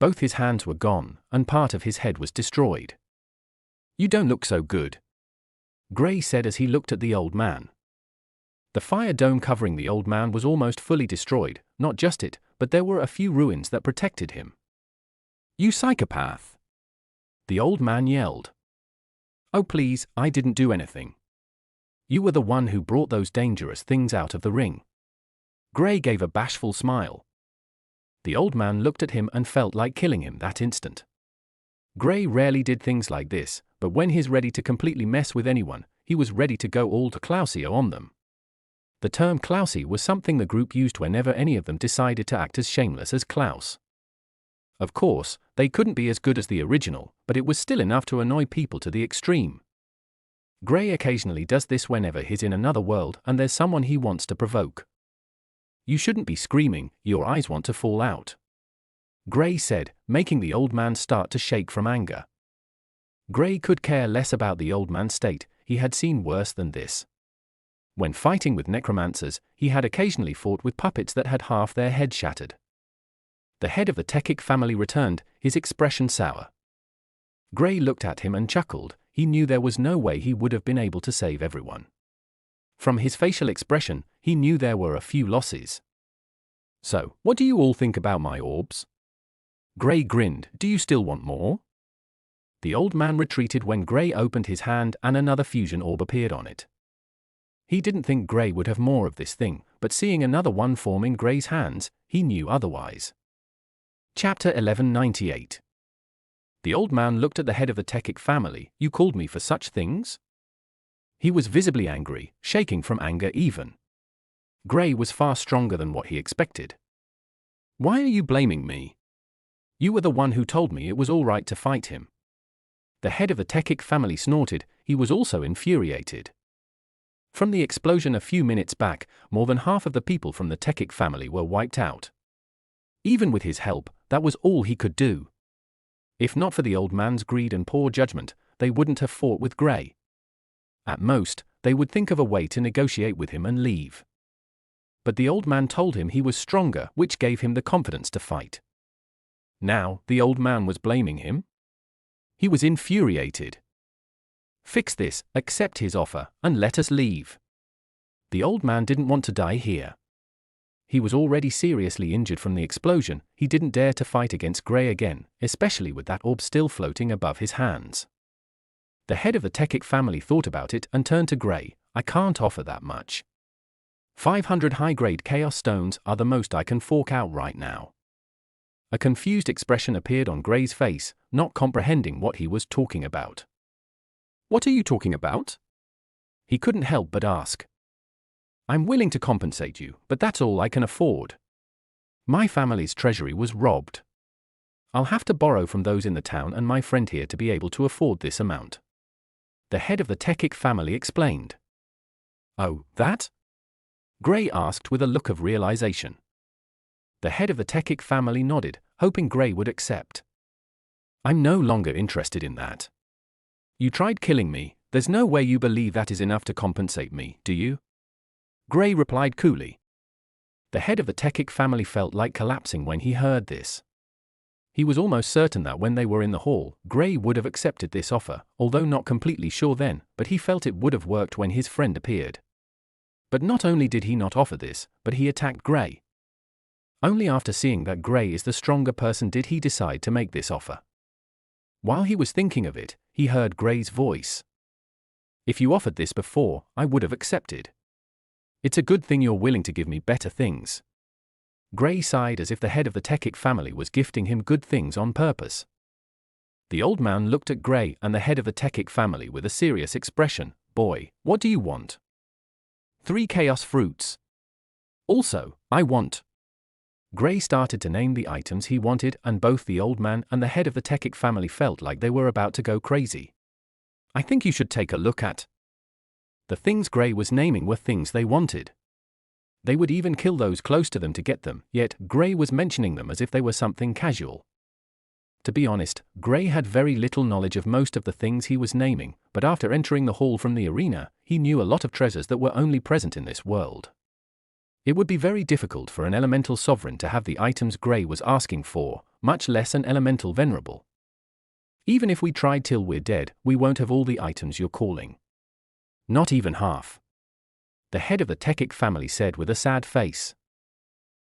Both his hands were gone, and part of his head was destroyed. You don't look so good, Gray said as he looked at the old man. The fire dome covering the old man was almost fully destroyed, not just it, but there were a few ruins that protected him. You psychopath! The old man yelled. Oh please, I didn't do anything. You were the one who brought those dangerous things out of the ring. Gray gave a bashful smile. The old man looked at him and felt like killing him that instant. Gray rarely did things like this, but when he's ready to completely mess with anyone, he was ready to go all to Klausio on them. The term Klausi was something the group used whenever any of them decided to act as shameless as Klaus. Of course, they couldn't be as good as the original, but it was still enough to annoy people to the extreme. Gray occasionally does this whenever he's in another world and there's someone he wants to provoke. You shouldn't be screaming, your eyes want to fall out, Gray said, making the old man start to shake from anger. Gray could care less about the old man's state, he had seen worse than this. When fighting with necromancers, he had occasionally fought with puppets that had half their head shattered. The head of the Tekik family returned, his expression sour. Gray looked at him and chuckled, he knew there was no way he would have been able to save everyone. From his facial expression, he knew there were a few losses. So, what do you all think about my orbs? Gray grinned, do you still want more? The old man retreated when Gray opened his hand and another fusion orb appeared on it. He didn't think Gray would have more of this thing, but seeing another one form in Gray's hands, he knew otherwise. Chapter 1198. The old man looked at the head of the Tekik family. You called me for such things? He was visibly angry, shaking from anger even. Gray was far stronger than what he expected. Why are you blaming me? You were the one who told me it was all right to fight him. The head of the Tekik family snorted, he was also infuriated. From the explosion a few minutes back, more than half of the people from the Tekik family were wiped out. Even with his help, that was all he could do. If not for the old man's greed and poor judgment, they wouldn't have fought with Gray. At most, they would think of a way to negotiate with him and leave. But the old man told him he was stronger, which gave him the confidence to fight. Now, the old man was blaming him? He was infuriated. Fix this, accept his offer, and let us leave. The old man didn't want to die here. He was already seriously injured from the explosion, he didn't dare to fight against Gray again, especially with that orb still floating above his hands. The head of the Tekik family thought about it and turned to Gray, I can't offer that much. 500 high-grade chaos stones are the most I can fork out right now. A confused expression appeared on Gray's face, not comprehending what he was talking about. What are you talking about? He couldn't help but ask. I'm willing to compensate you, but that's all I can afford. My family's treasury was robbed. I'll have to borrow from those in the town and my friend here to be able to afford this amount. The head of the Tekik family explained. Oh, that? Gray asked with a look of realization. The head of the Tekik family nodded, hoping Gray would accept. I'm no longer interested in that. You tried killing me, there's no way you believe that is enough to compensate me, do you? Gray replied coolly. The head of the Tekik family felt like collapsing when he heard this. He was almost certain that when they were in the hall, Gray would have accepted this offer, although not completely sure then, but he felt it would have worked when his friend appeared. But not only did he not offer this, but he attacked Gray. Only after seeing that Gray is the stronger person did he decide to make this offer. While he was thinking of it, he he heard Gray's voice. If you offered this before, I would have accepted. It's a good thing you're willing to give me better things. Gray sighed as if the head of the Tekik family was gifting him good things on purpose. The old man looked at Gray and the head of the Tekik family with a serious expression. Boy, what do you want? 3 chaos fruits. Also, I want. Gray started to name the items he wanted, and both the old man and the head of the Tekik family felt like they were about to go crazy. I think you should take a look at. The things Gray was naming were things they wanted. They would even kill those close to them to get them, yet Gray was mentioning them as if they were something casual. To be honest, Gray had very little knowledge of most of the things he was naming, but after entering the hall from the arena, he knew a lot of treasures that were only present in this world. It would be very difficult for an elemental sovereign to have the items Gray was asking for, much less an elemental venerable. Even if we tried till we're dead, we won't have all the items you're calling. Not even half. The head of the Tekik family said with a sad face.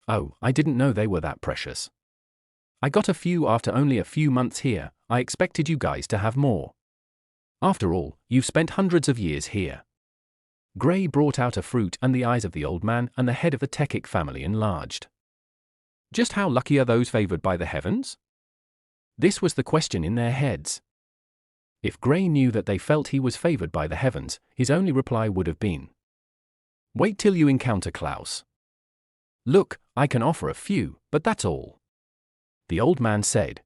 Oh, I didn't know they were that precious. I got a few after only a few months here. I expected you guys to have more. After all, you've spent hundreds of years here. Gray brought out a fruit, and the eyes of the old man and the head of the Tekik family enlarged. Just how lucky are those favored by the heavens? This was the question in their heads. If Gray knew that they felt he was favored by the heavens, his only reply would have been, wait till you encounter Klaus. Look, I can offer a few, but that's all. The old man said.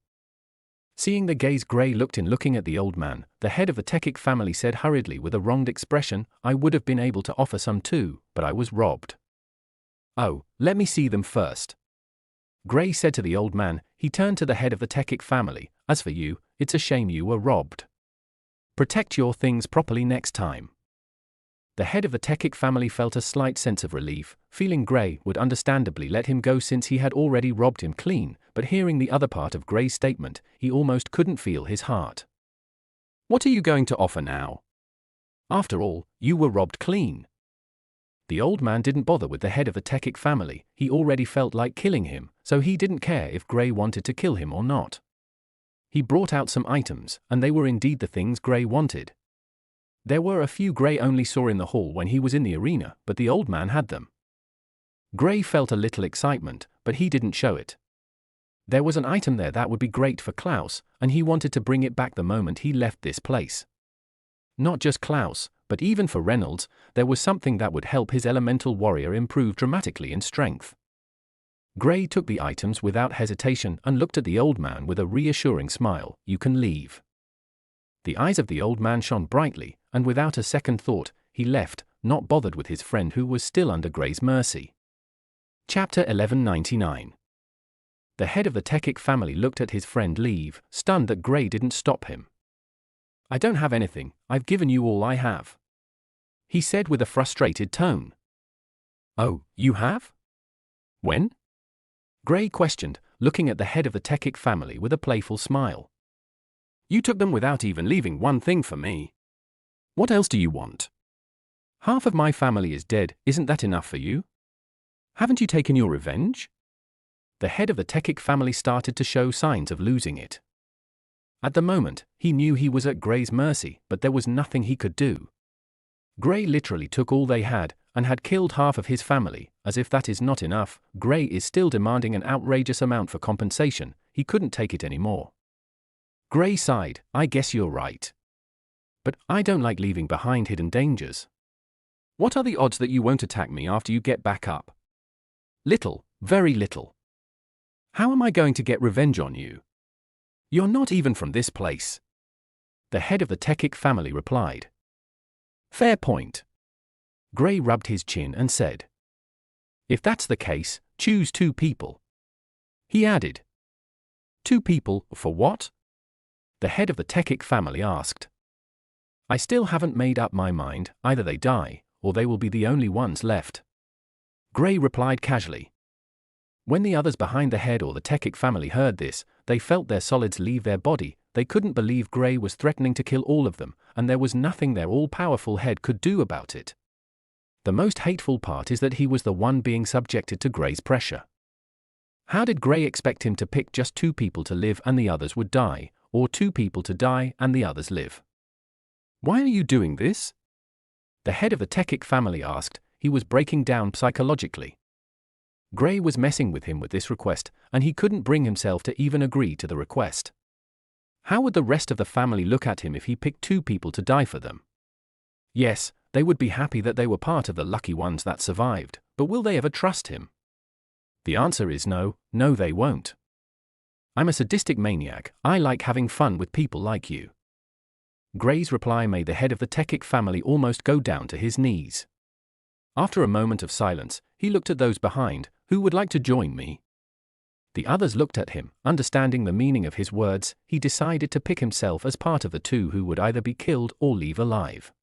Seeing the gaze Gray looked in looking at the old man, the head of the Tekik family said hurriedly with a wronged expression, I would have been able to offer some too, but I was robbed. Oh, let me see them first. Gray said to the old man. He turned to the head of the Tekik family. As for you, it's a shame you were robbed. Protect your things properly next time. The head of the Tekik family felt a slight sense of relief, feeling Gray would understandably let him go since he had already robbed him clean, but hearing the other part of Gray's statement, he almost couldn't feel his heart. What are you going to offer now? After all, you were robbed clean. The old man didn't bother with the head of the Tekik family. He already felt like killing him, so he didn't care if Gray wanted to kill him or not. He brought out some items, and they were indeed the things Gray wanted. There were a few Gray only saw in the hall when he was in the arena, but the old man had them. Gray felt a little excitement, but he didn't show it. There was an item there that would be great for Klaus, and he wanted to bring it back the moment he left this place. Not just Klaus, but even for Reynolds, there was something that would help his elemental warrior improve dramatically in strength. Gray took the items without hesitation and looked at the old man with a reassuring smile. You can leave. The eyes of the old man shone brightly, and without a second thought, he left, not bothered with his friend who was still under Gray's mercy. Chapter 1199. The head of the Tekik family looked at his friend leave, stunned that Gray didn't stop him. I don't have anything, I've given you all I have. He said with a frustrated tone. Oh, you have? When? Gray questioned, looking at the head of the Tekik family with a playful smile. You took them without even leaving one thing for me. What else do you want? Half of my family is dead, isn't that enough for you? Haven't you taken your revenge? The head of the Tekik family started to show signs of losing it. At the moment, he knew he was at Gray's mercy, but there was nothing he could do. Gray literally took all they had, and had killed half of his family. As if that is not enough, Gray is still demanding an outrageous amount for compensation. He couldn't take it anymore. Gray sighed, I guess you're right. But I don't like leaving behind hidden dangers. What are the odds that you won't attack me after you get back up? Little, very little. How am I going to get revenge on you? You're not even from this place. The head of the Tekik family replied. Fair point. Gray rubbed his chin and said. If that's the case, choose 2 people. He added. 2 people, for what? The head of the Tekik family asked. I still haven't made up my mind, either they die, or they will be the only ones left. Gray replied casually. When the others behind the head or the Tekik family heard this, they felt their solids leave their body. They couldn't believe Gray was threatening to kill all of them, and there was nothing their all-powerful head could do about it. The most hateful part is that he was the one being subjected to Gray's pressure. How did Gray expect him to pick just 2 people to live and the others would die, or 2 people to die and the others live. Why are you doing this? The head of the Techic family asked. He was breaking down psychologically. Gray was messing with him with this request, and he couldn't bring himself to even agree to the request. How would the rest of the family look at him if he picked 2 people to die for them? Yes, they would be happy that they were part of the lucky ones that survived, but will they ever trust him? The answer is no, they won't. I'm a sadistic maniac. I like having fun with people like you. Gray's reply made the head of the Techic family almost go down to his knees. After a moment of silence, he looked at those behind. Who would like to join me? The others looked at him. Understanding the meaning of his words, he decided to pick himself as part of the 2 who would either be killed or leave alive.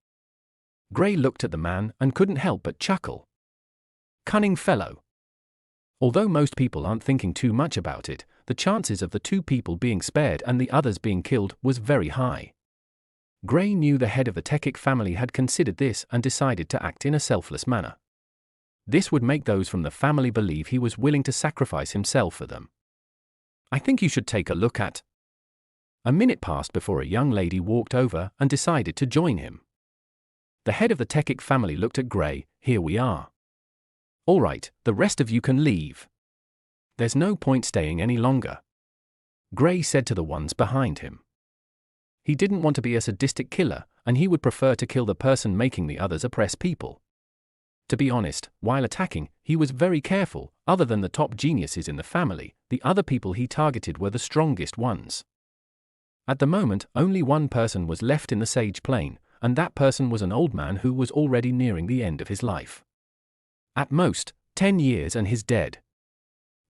Gray looked at the man and couldn't help but chuckle. Cunning fellow. Although most people aren't thinking too much about it, the chances of the 2 people being spared and the others being killed was very high. Gray knew the head of the Techic family had considered this and decided to act in a selfless manner. This would make those from the family believe he was willing to sacrifice himself for them. I think you should take a look at. A minute passed before a young lady walked over and decided to join him. The head of the Techic family looked at Gray. Here we are. All right, the rest of you can leave. There's no point staying any longer. Gray said to the ones behind him. He didn't want to be a sadistic killer, and he would prefer to kill the person making the others oppress people. To be honest, while attacking, he was very careful. Other than the top geniuses in the family, the other people he targeted were the strongest ones. At the moment, only one person was left in the Sage Plain, and that person was an old man who was already nearing the end of his life. At most, 10 years and he's dead.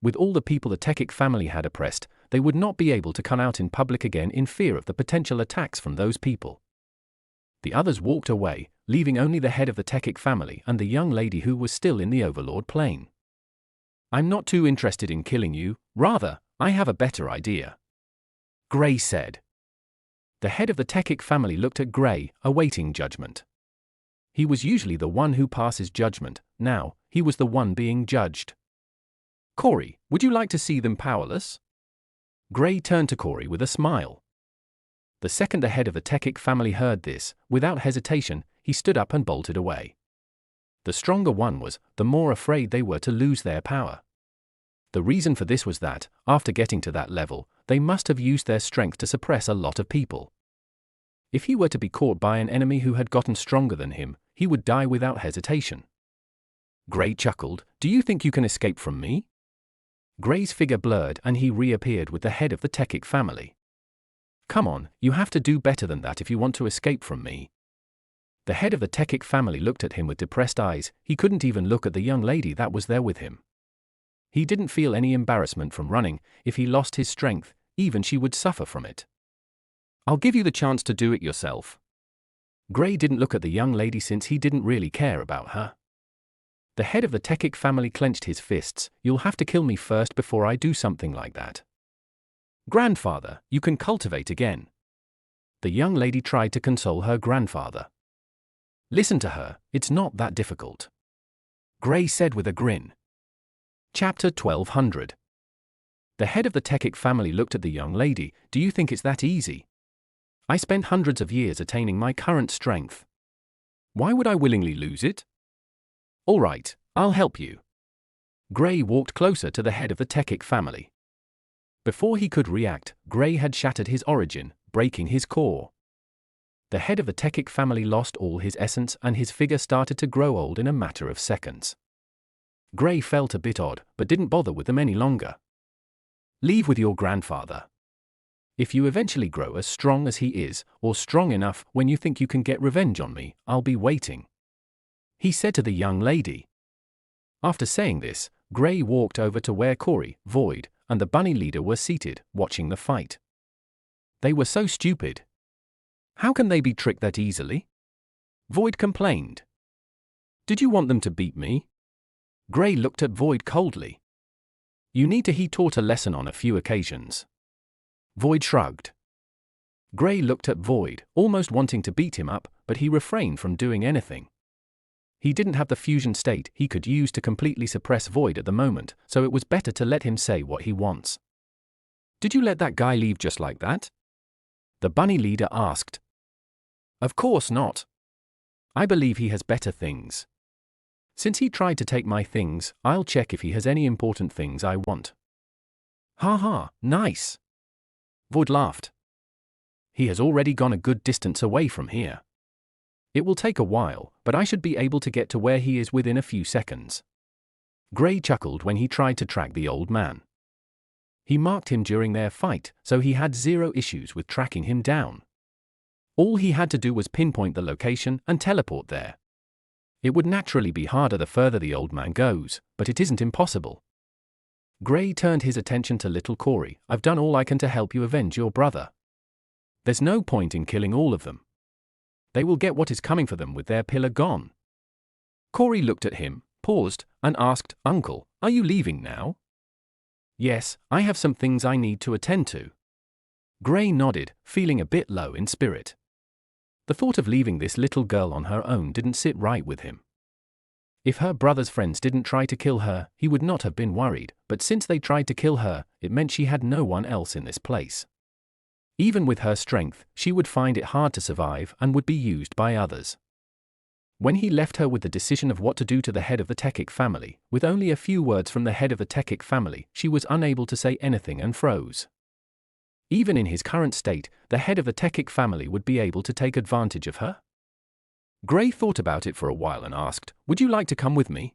With all the people the Techic family had oppressed, they would not be able to come out in public again in fear of the potential attacks from those people. The others walked away, leaving only the head of the Techic family and the young lady who was still in the Overlord plane. I'm not too interested in killing you, rather, I have a better idea. Gray said. The head of the Techic family looked at Gray, awaiting judgment. He was usually the one who passes judgment. Now, he was the one being judged. Corey, would you like to see them powerless? Gray turned to Corey with a smile. The second the head of the Techic family heard this, without hesitation, he stood up and bolted away. The stronger one was, the more afraid they were to lose their power. The reason for this was that, after getting to that level, they must have used their strength to suppress a lot of people. If he were to be caught by an enemy who had gotten stronger than him, he would die without hesitation. Gray chuckled. Do you think you can escape from me? Gray's figure blurred and he reappeared with the head of the Techic family. Come on, you have to do better than that if you want to escape from me. The head of the Techic family looked at him with depressed eyes. He couldn't even look at the young lady that was there with him. He didn't feel any embarrassment from running. If he lost his strength, even she would suffer from it. I'll give you the chance to do it yourself. Gray didn't look at the young lady since he didn't really care about her. The head of the Techic family clenched his fists. You'll have to kill me first before I do something like that. Grandfather, you can cultivate again. The young lady tried to console her grandfather. Listen to her, it's not that difficult. Gray said with a grin. Chapter 1200. The head of the Techic family looked at the young lady. Do you think it's that easy? I spent hundreds of years attaining my current strength. Why would I willingly lose it? All right, I'll help you. Gray walked closer to the head of the Techic family. Before he could react, Gray had shattered his origin, breaking his core. The head of the Techic family lost all his essence and his figure started to grow old in a matter of seconds. Gray felt a bit odd, but didn't bother with them any longer. Leave with your grandfather. If you eventually grow as strong as he is, or strong enough when you think you can get revenge on me, I'll be waiting. He said to the young lady. After saying this, Gray walked over to where Corey, Void, and the bunny leader were seated, watching the fight. They were so stupid. How can they be tricked that easily? Void complained. Did you want them to beat me? Gray looked at Void coldly. You need to. He taught a lesson on a few occasions. Void shrugged. Gray looked at Void, almost wanting to beat him up, but he refrained from doing anything. He didn't have the fusion state he could use to completely suppress Void at the moment, so it was better to let him say what he wants. Did you let that guy leave just like that? the bunny leader asked. Of course not. I believe he has better things. Since he tried to take my things, I'll check if he has any important things I want. Ha ha, nice. Void laughed. He has already gone a good distance away from here. It will take a while, but I should be able to get to where he is within a few seconds. Gray chuckled when he tried to track the old man. He marked him during their fight, so he had zero issues with tracking him down. All he had to do was pinpoint the location and teleport there. It would naturally be harder the further the old man goes, but it isn't impossible. Gray turned his attention to little Corey. I've done all I can to help you avenge your brother. There's no point in killing all of them. They will get what is coming for them with their pillar gone. Corey looked at him, paused, and asked, Uncle, are you leaving now? Yes, I have some things I need to attend to. Gray nodded, feeling a bit low in spirit. The thought of leaving this little girl on her own didn't sit right with him. If her brother's friends didn't try to kill her, he would not have been worried, but since they tried to kill her, it meant she had no one else in this place. Even with her strength, she would find it hard to survive and would be used by others. When he left her with the decision of what to do to the head of the Tekic family, with only a few words from the head of the Tekic family, she was unable to say anything and froze. Even in his current state, the head of the Tekic family would be able to take advantage of her? Gray thought about it for a while and asked, Would you like to come with me?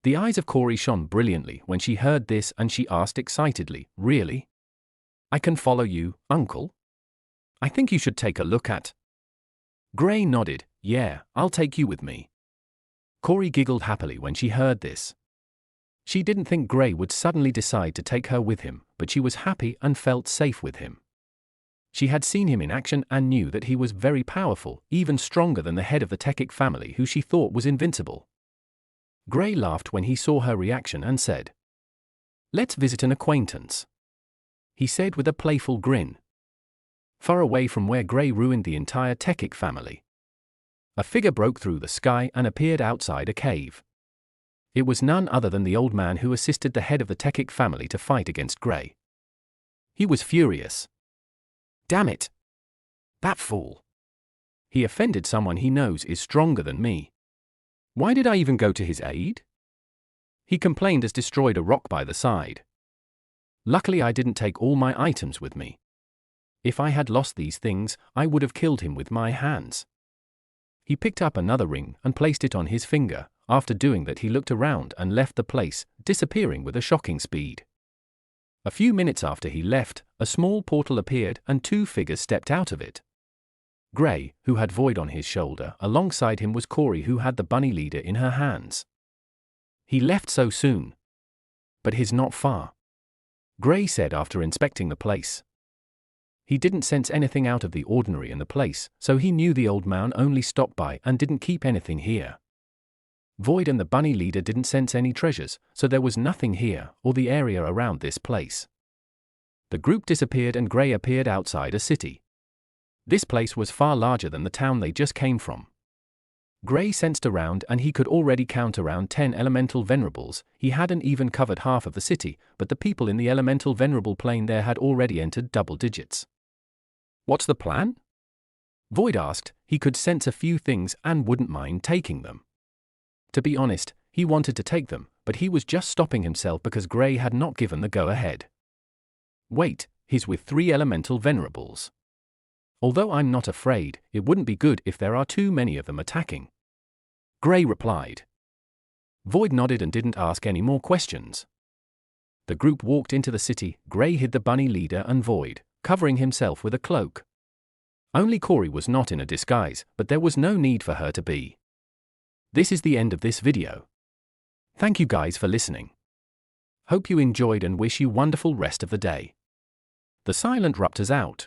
The eyes of Corey shone brilliantly when she heard this, and she asked excitedly, Really? I can follow you, Uncle? I think you should take a look at. Gray nodded. Yeah, I'll take you with me. Corey giggled happily when she heard this. She didn't think Gray would suddenly decide to take her with him, but she was happy and felt safe with him. She had seen him in action and knew that he was very powerful, even stronger than the head of the Tekic family who she thought was invincible. Gray laughed when he saw her reaction and said, Let's visit an acquaintance. He said with a playful grin. Far away from where Gray ruined the entire Tekic family, a figure broke through the sky and appeared outside a cave. It was none other than the old man who assisted the head of the Tekic family to fight against Gray. He was furious. Damn it! That fool! He offended someone he knows is stronger than me. Why did I even go to his aid? He complained as destroyed a rock by the side. Luckily I didn't take all my items with me. If I had lost these things, I would have killed him with my hands. He picked up another ring and placed it on his finger. After doing that, he looked around and left the place, disappearing with a shocking speed. A few minutes after he left, a small portal appeared and two figures stepped out of it. Gray, who had Void on his shoulder, alongside him was Corey, who had the bunny leader in her hands. He left so soon. But he's not far, Gray said after inspecting the place. He didn't sense anything out of the ordinary in the place, so he knew the old man only stopped by and didn't keep anything here. Void and the bunny leader didn't sense any treasures, so there was nothing here or the area around this place. The group disappeared and Gray appeared outside a city. This place was far larger than the town they just came from. Gray sensed around and he could already count around 10 elemental venerables. He hadn't even covered half of the city, but the people in the elemental venerable plane there had already entered double digits. What's the plan? Void asked. He could sense a few things and wouldn't mind taking them. To be honest, he wanted to take them, but he was just stopping himself because Gray had not given the go-ahead. Wait, he's with 3 elemental venerables. Although I'm not afraid, it wouldn't be good if there are too many of them attacking. Gray replied. Void nodded and didn't ask any more questions. The group walked into the city. Gray hid the bunny leader and Void, covering himself with a cloak. Only Corey was not in a disguise, but there was no need for her to be. This is the end of this video. Thank you guys for listening. Hope you enjoyed and wish you wonderful rest of the day. The Silent Raptor's out.